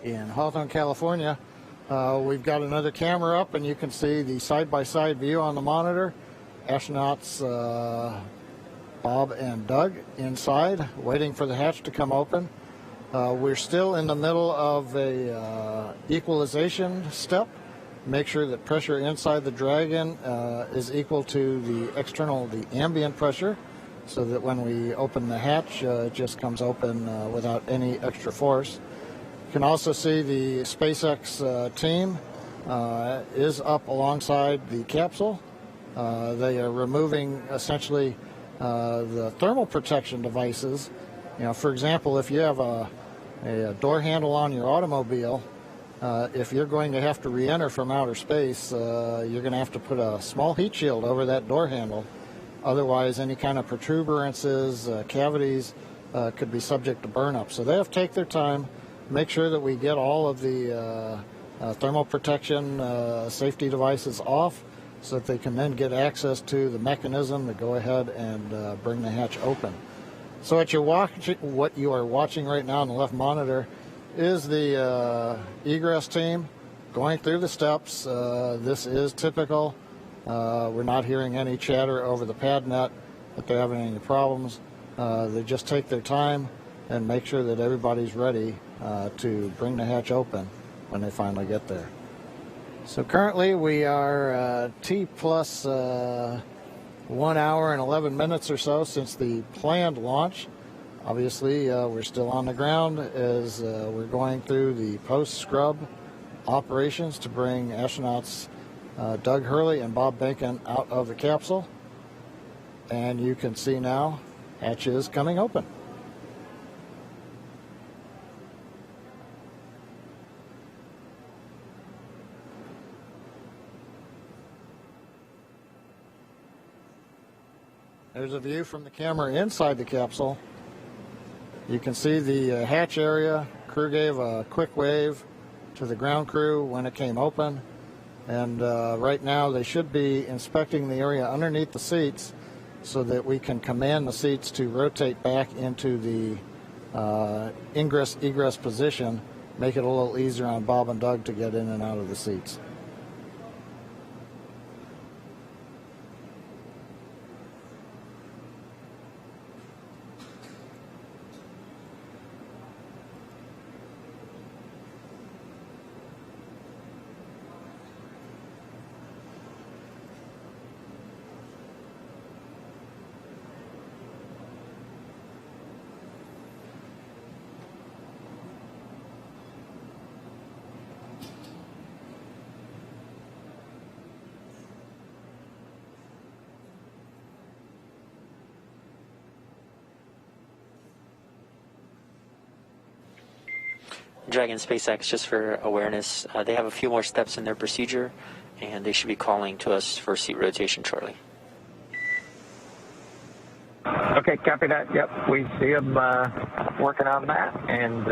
[SPEAKER 13] in Hawthorne, California. We've got another camera up, and you can see the side-by-side view on the monitor. Astronauts Bob and Doug inside, waiting for the hatch to come open. We're still in the middle of a equalization step. Make sure that pressure inside the Dragon is equal to the ambient pressure, so that when we open the hatch, it just comes open without any extra force. You can also see the SpaceX team is up alongside the capsule. They are removing essentially the thermal protection devices. For example, if you have a door handle on your automobile, if you're going to have to re-enter from outer space, you're going to have to put a small heat shield over that door handle. Otherwise, any kind of protuberances, cavities could be subject to burn-up. So they have to take their time, make sure that we get all of the thermal protection safety devices off so that they can then get access to the mechanism to go ahead and bring the hatch open. So what you are watching right now on the left monitor is the egress team going through the steps. This is typical. We're not hearing any chatter over the pad net that they're having any problems. They just take their time and make sure that everybody's ready to bring the hatch open when they finally get there. So currently we are T plus 1 hour and 11 minutes or so since the planned launch. Obviously, we're still on the ground as we're going through the post-scrub operations to bring astronauts Doug Hurley and Bob Bacon out of the capsule. And you can see now hatch is coming open. There's a view from the camera inside the capsule. You can see the hatch area. Crew gave a quick wave to the ground crew when it came open. And right now they should be inspecting the area underneath the seats so that we can command the seats to rotate back into the ingress-egress position, make it a little easier on Bob and Doug to get in and out of the seats.
[SPEAKER 4] Dragon SpaceX, just for awareness, they have a few more steps in their procedure, and they should be calling to us for seat rotation shortly.
[SPEAKER 14] Okay, copy that. Yep, we see them working on that, and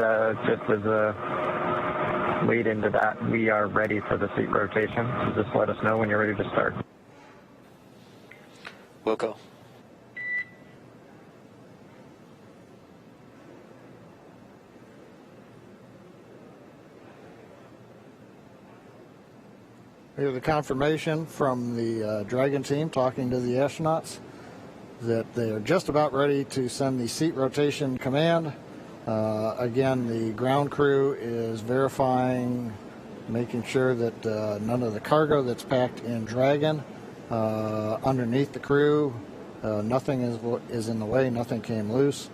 [SPEAKER 14] just as a lead into that, we are ready for the seat rotation. So just let us know when you're ready to start.
[SPEAKER 4] We'll go.
[SPEAKER 13] We have the confirmation from the Dragon team talking to the astronauts that they are just about ready to send the seat rotation command. Again, the ground crew is verifying, making sure that none of the cargo that's packed in Dragon underneath the crew, nothing is in the way, nothing came loose.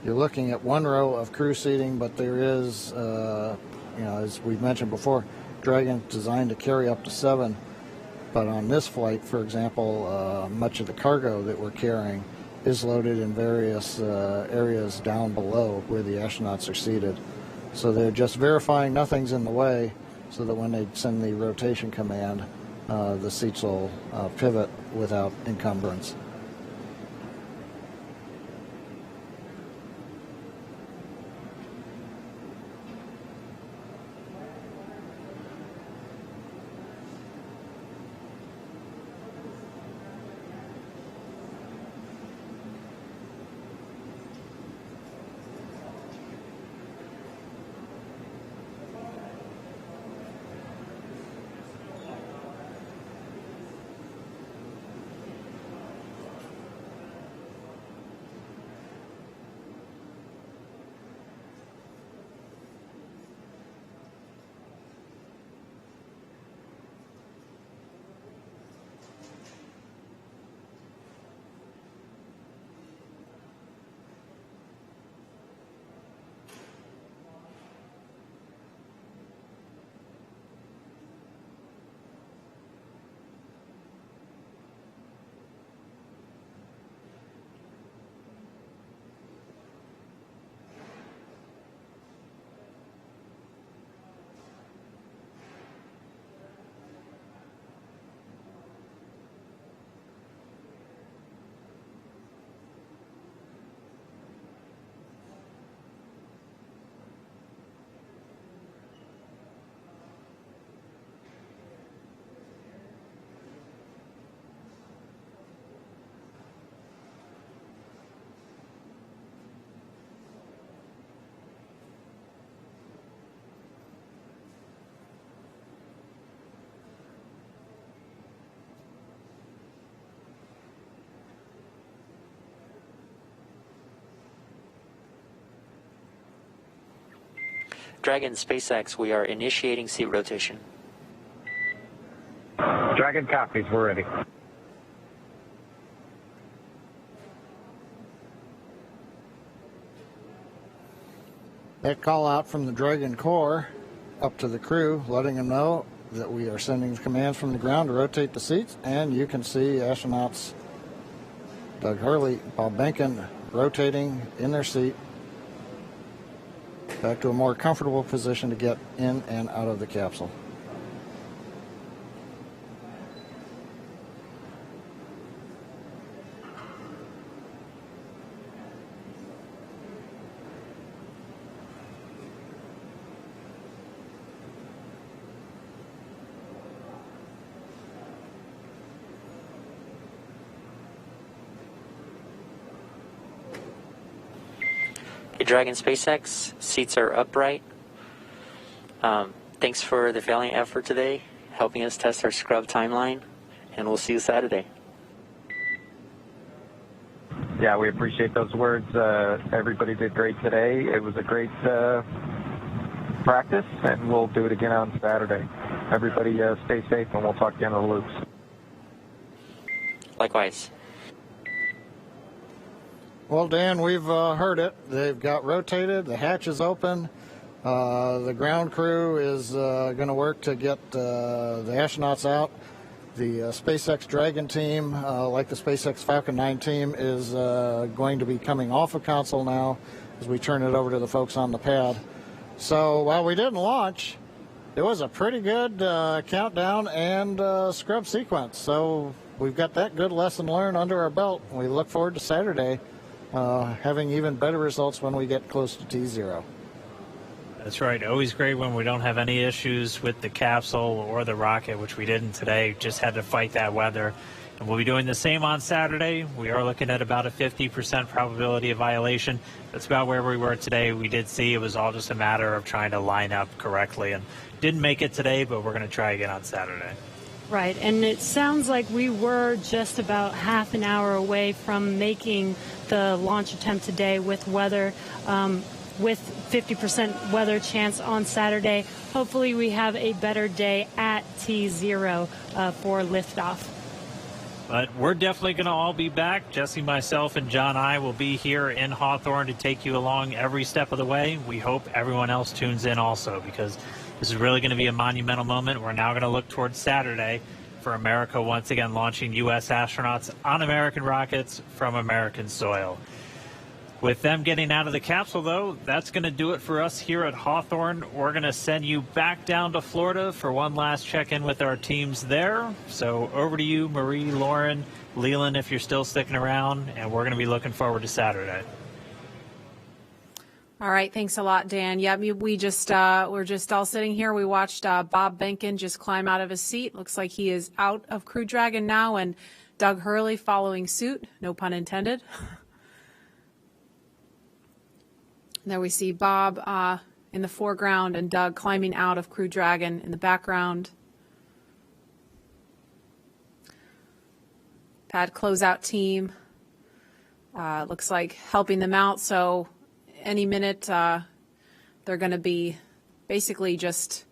[SPEAKER 13] You're looking at one row of crew seating, but there is, as we've mentioned before, Dragon designed to carry up to 7, but on this flight, for example, much of the cargo that we're carrying is loaded in various areas down below where the astronauts are seated. So they're just verifying nothing's in the way so that when they send the rotation command, the seats will pivot without encumbrance.
[SPEAKER 4] Dragon SpaceX, we are initiating seat rotation.
[SPEAKER 14] Dragon copies, we're ready.
[SPEAKER 13] That call out from the Dragon Core up to the crew, letting them know that we are sending commands from the ground to rotate the seats, and you can see astronauts Doug Hurley, Bob Behnken rotating in their seat back to a more comfortable position to get in and out of the capsule.
[SPEAKER 4] Dragon SpaceX, seats are upright. Thanks for the valiant effort today, helping us test our scrub timeline, and we'll see you Saturday.
[SPEAKER 14] Yeah, we appreciate those words. Everybody did great today. It was a great practice, and we'll do it again on Saturday. Everybody stay safe, and we'll talk to you on the loops.
[SPEAKER 4] Likewise.
[SPEAKER 13] Well, Dan, we've heard it. They've got rotated. The hatch is open. The ground crew is going to work to get the astronauts out. The SpaceX Dragon team, like the SpaceX Falcon 9 team, is going to be coming off of console now as we turn it over to the folks on the pad. So while we didn't launch, it was a pretty good countdown and scrub sequence. So we've got that good lesson learned under our belt. We look forward to Saturday having even better results when we get close to T0.
[SPEAKER 11] That's right. Always great when we don't have any issues with the capsule or the rocket, which we didn't today. Just had to fight that weather. And we'll be doing the same on Saturday. We are looking at about a 50% probability of violation. That's about where we were today. We did see it was all just a matter of trying to line up correctly. And didn't make it today, but we're going to try again on Saturday.
[SPEAKER 10] Right, and it sounds like we were just about half an hour away from making the launch attempt today with weather, with 50% weather chance on Saturday. Hopefully we have a better day at T0 for liftoff.
[SPEAKER 11] But we're definitely going to all be back. Jesse, myself, and John I will be here in Hawthorne to take you along every step of the way. We hope everyone else tunes in also, because this is really going to be a monumental moment. We're now going to look towards Saturday for America once again launching U.S. astronauts on American rockets from American soil. With them getting out of the capsule, though, that's going to do it for us here at Hawthorne. We're going to send you back down to Florida for one last check-in with our teams there. So over to you, Marie, Lauren, Leland, if you're still sticking around, and we're going to be looking forward to Saturday.
[SPEAKER 1] All right, thanks a lot, Dan. Yeah, we're just all sitting here. We watched Bob Behnken just climb out of his seat. Looks like he is out of Crew Dragon now, and Doug Hurley following suit. No pun intended. There we see Bob in the foreground and Doug climbing out of Crew Dragon in the background. Pad closeout team looks like helping them out. So any minute they're going to be basically just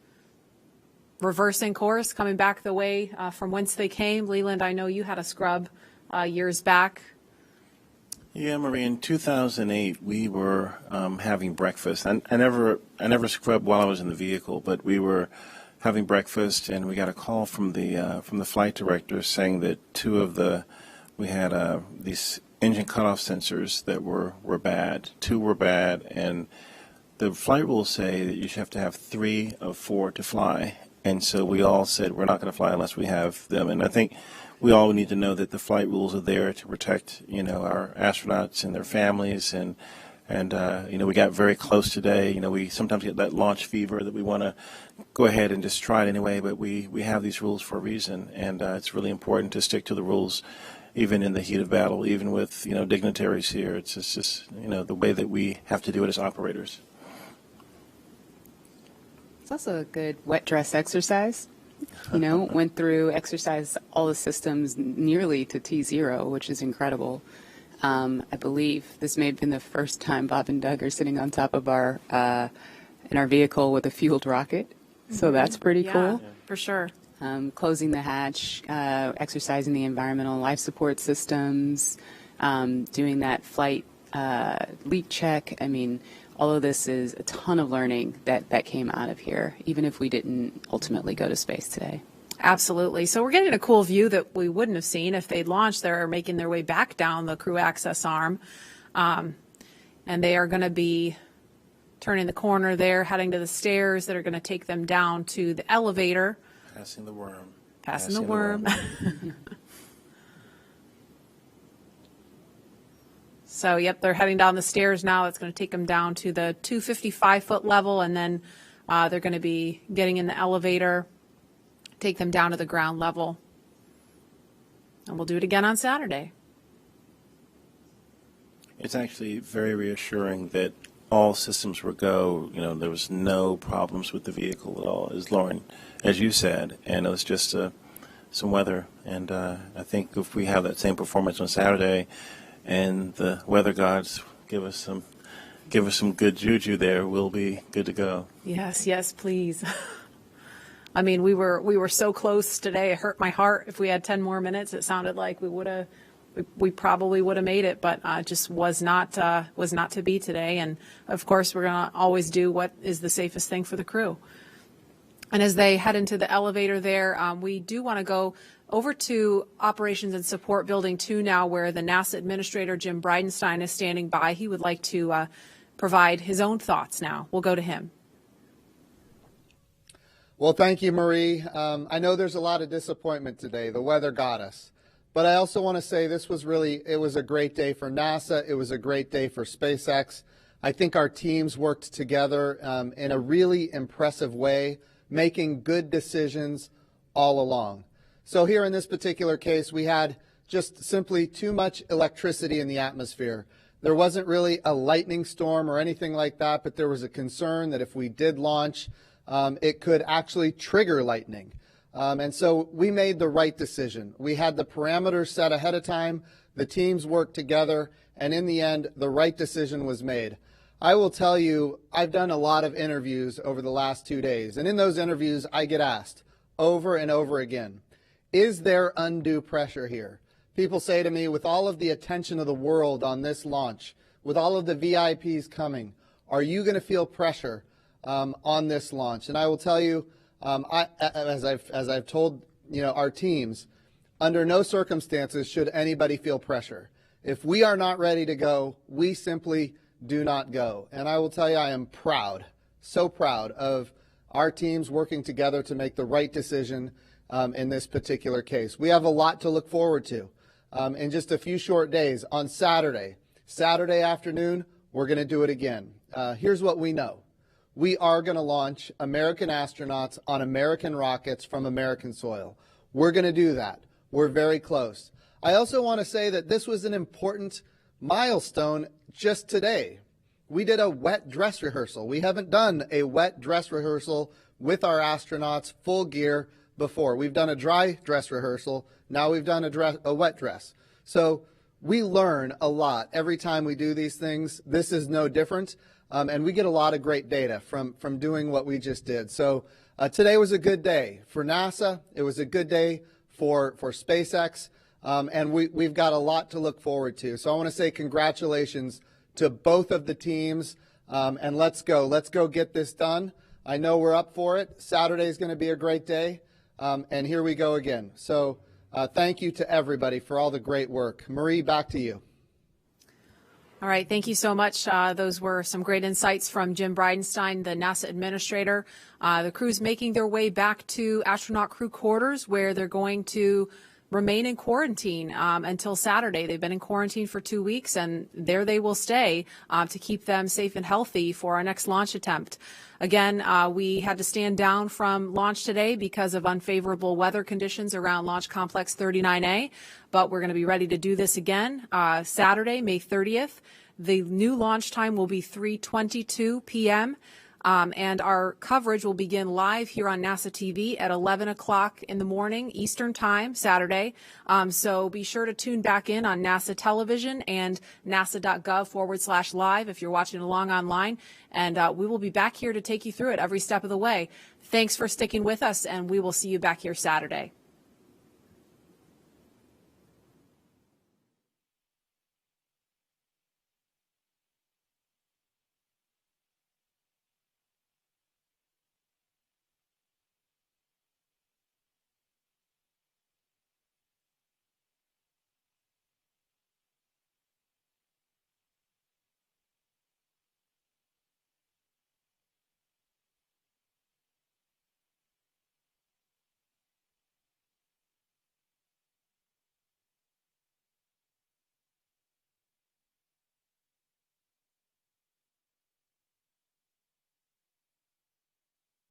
[SPEAKER 1] reversing course, coming back the way from whence they came. Leland, I know you had a scrub years back.
[SPEAKER 3] Yeah, Marie, in 2008, we were having breakfast. I never scrubbed while I was in the vehicle, but we were having breakfast, and we got a call from the flight director saying that we had these engine cutoff sensors that were bad. 2 were bad, and the flight rules say that you should have to have 3 of 4 to fly. And so we all said we're not going to fly unless we have them. And I think we all need to know that the flight rules are there to protect, our astronauts and their families. And we got very close today. We sometimes get that launch fever that we want to go ahead and just try it anyway. But we have these rules for a reason, and it's really important to stick to the rules, even in the heat of battle, even with dignitaries here. It's just the way that we have to do it as operators.
[SPEAKER 2] It's also a good wet dress exercise. Went through, exercised all the systems nearly to T0, which is incredible. I believe this may have been the first time Bob and Doug are sitting on top of in our vehicle with a fueled rocket. So that's pretty cool.
[SPEAKER 1] Yeah, for sure.
[SPEAKER 2] Closing the hatch, exercising the environmental life support systems, doing that flight leak check. I mean, all of this is a ton of learning that came out of here, even if we didn't ultimately go to space today.
[SPEAKER 1] Absolutely. So we're getting a cool view that we wouldn't have seen if they'd launched. They're making their way back down the crew access arm. And they are going to be turning the corner there, heading to the stairs that are going to take them down to the elevator.
[SPEAKER 3] Passing the worm.
[SPEAKER 1] Passing the worm. So, yep, they're heading down the stairs now. It's going to take them down to the 255-foot level, and then they're going to be getting in the elevator, take them down to the ground level. And we'll do it again on Saturday.
[SPEAKER 3] It's actually very reassuring that all systems were go. You know, there was no problems with the vehicle at all, as Lauren, as you said, and it was just some weather. And I think if we have that same performance on Saturday, and the weather gods give us some good juju there, we'll be good to go.
[SPEAKER 1] Yes, please. I mean, we were so close today. It hurt my heart. If we had 10 more minutes, it sounded like we probably would have made it, but just was not to be today. And of course, we're going to always do what is the safest thing for the crew. And as they head into the elevator there, we do want to go over to Operations and Support Building 2 now, where the NASA Administrator Jim Bridenstine is standing by. He would like to provide his own thoughts now. We'll go to him.
[SPEAKER 24] Well, thank you, Marie. I know there's a lot of disappointment today. The weather got us. But I also want to say it was a great day for NASA. It was a great day for SpaceX. I think our teams worked together in a really impressive way, making good decisions all along. So here in this particular case, we had just simply too much electricity in the atmosphere. There wasn't really a lightning storm or anything like that, but there was a concern that if we did launch, it could actually trigger lightning. And so we made the right decision. We had the parameters set ahead of time. The teams worked together. And in the end, the right decision was made. I will tell you, I've done a lot of interviews over the last 2 days. And in those interviews, I get asked over and over again, is there undue pressure here? People say to me, with all of the attention of the world on this launch, with all of the VIPs coming, are you going to feel pressure on this launch? And I will tell you, as I've told our teams, under no circumstances should anybody feel pressure. If we are not ready to go, we simply do not go. And I will tell you, I am proud, so proud of our teams working together to make the right decision in this particular case. We have a lot to look forward to in just a few short days. On Saturday afternoon, we're going to do it again. Here's what we know. We are going to launch American astronauts on American rockets from American soil. We're going to do that. We're very close. I also want to say that this was an important milestone just today. We did a wet dress rehearsal. We haven't done a wet dress rehearsal with our astronauts full gear before. We've done a dry dress rehearsal. Now we've done a wet dress. So we learn a lot every time we do these things. This is no different. And we get a lot of great data from doing what we just did. So today was a good day for NASA. It was a good day for SpaceX. And we've got a lot to look forward to. So I want to say congratulations to both of the teams. And let's go. Let's go get this done. I know we're up for it. Saturday is going to be a great day. And here we go again. So thank you to everybody for all the great work. Marie, back to you.
[SPEAKER 1] All right, thank you so much. Those were some great insights from Jim Bridenstine, the NASA administrator. The crew's making their way back to astronaut crew quarters, where they're going to remain in quarantine until Saturday. They've been in quarantine for 2 weeks, and there they will stay to keep them safe and healthy for our next launch attempt. Again, we had to stand down from launch today because of unfavorable weather conditions around Launch Complex 39A, but we're going to be ready to do this again Saturday, May 30th. The new launch time will be 3:22 p.m. And our coverage will begin live here on NASA TV at 11 o'clock in the morning Eastern Time, Saturday. So be sure to tune back in on NASA television and nasa.gov/live if you're watching along online. And we will be back here to take you through it every step of the way. Thanks for sticking with us, and we will see you back here Saturday.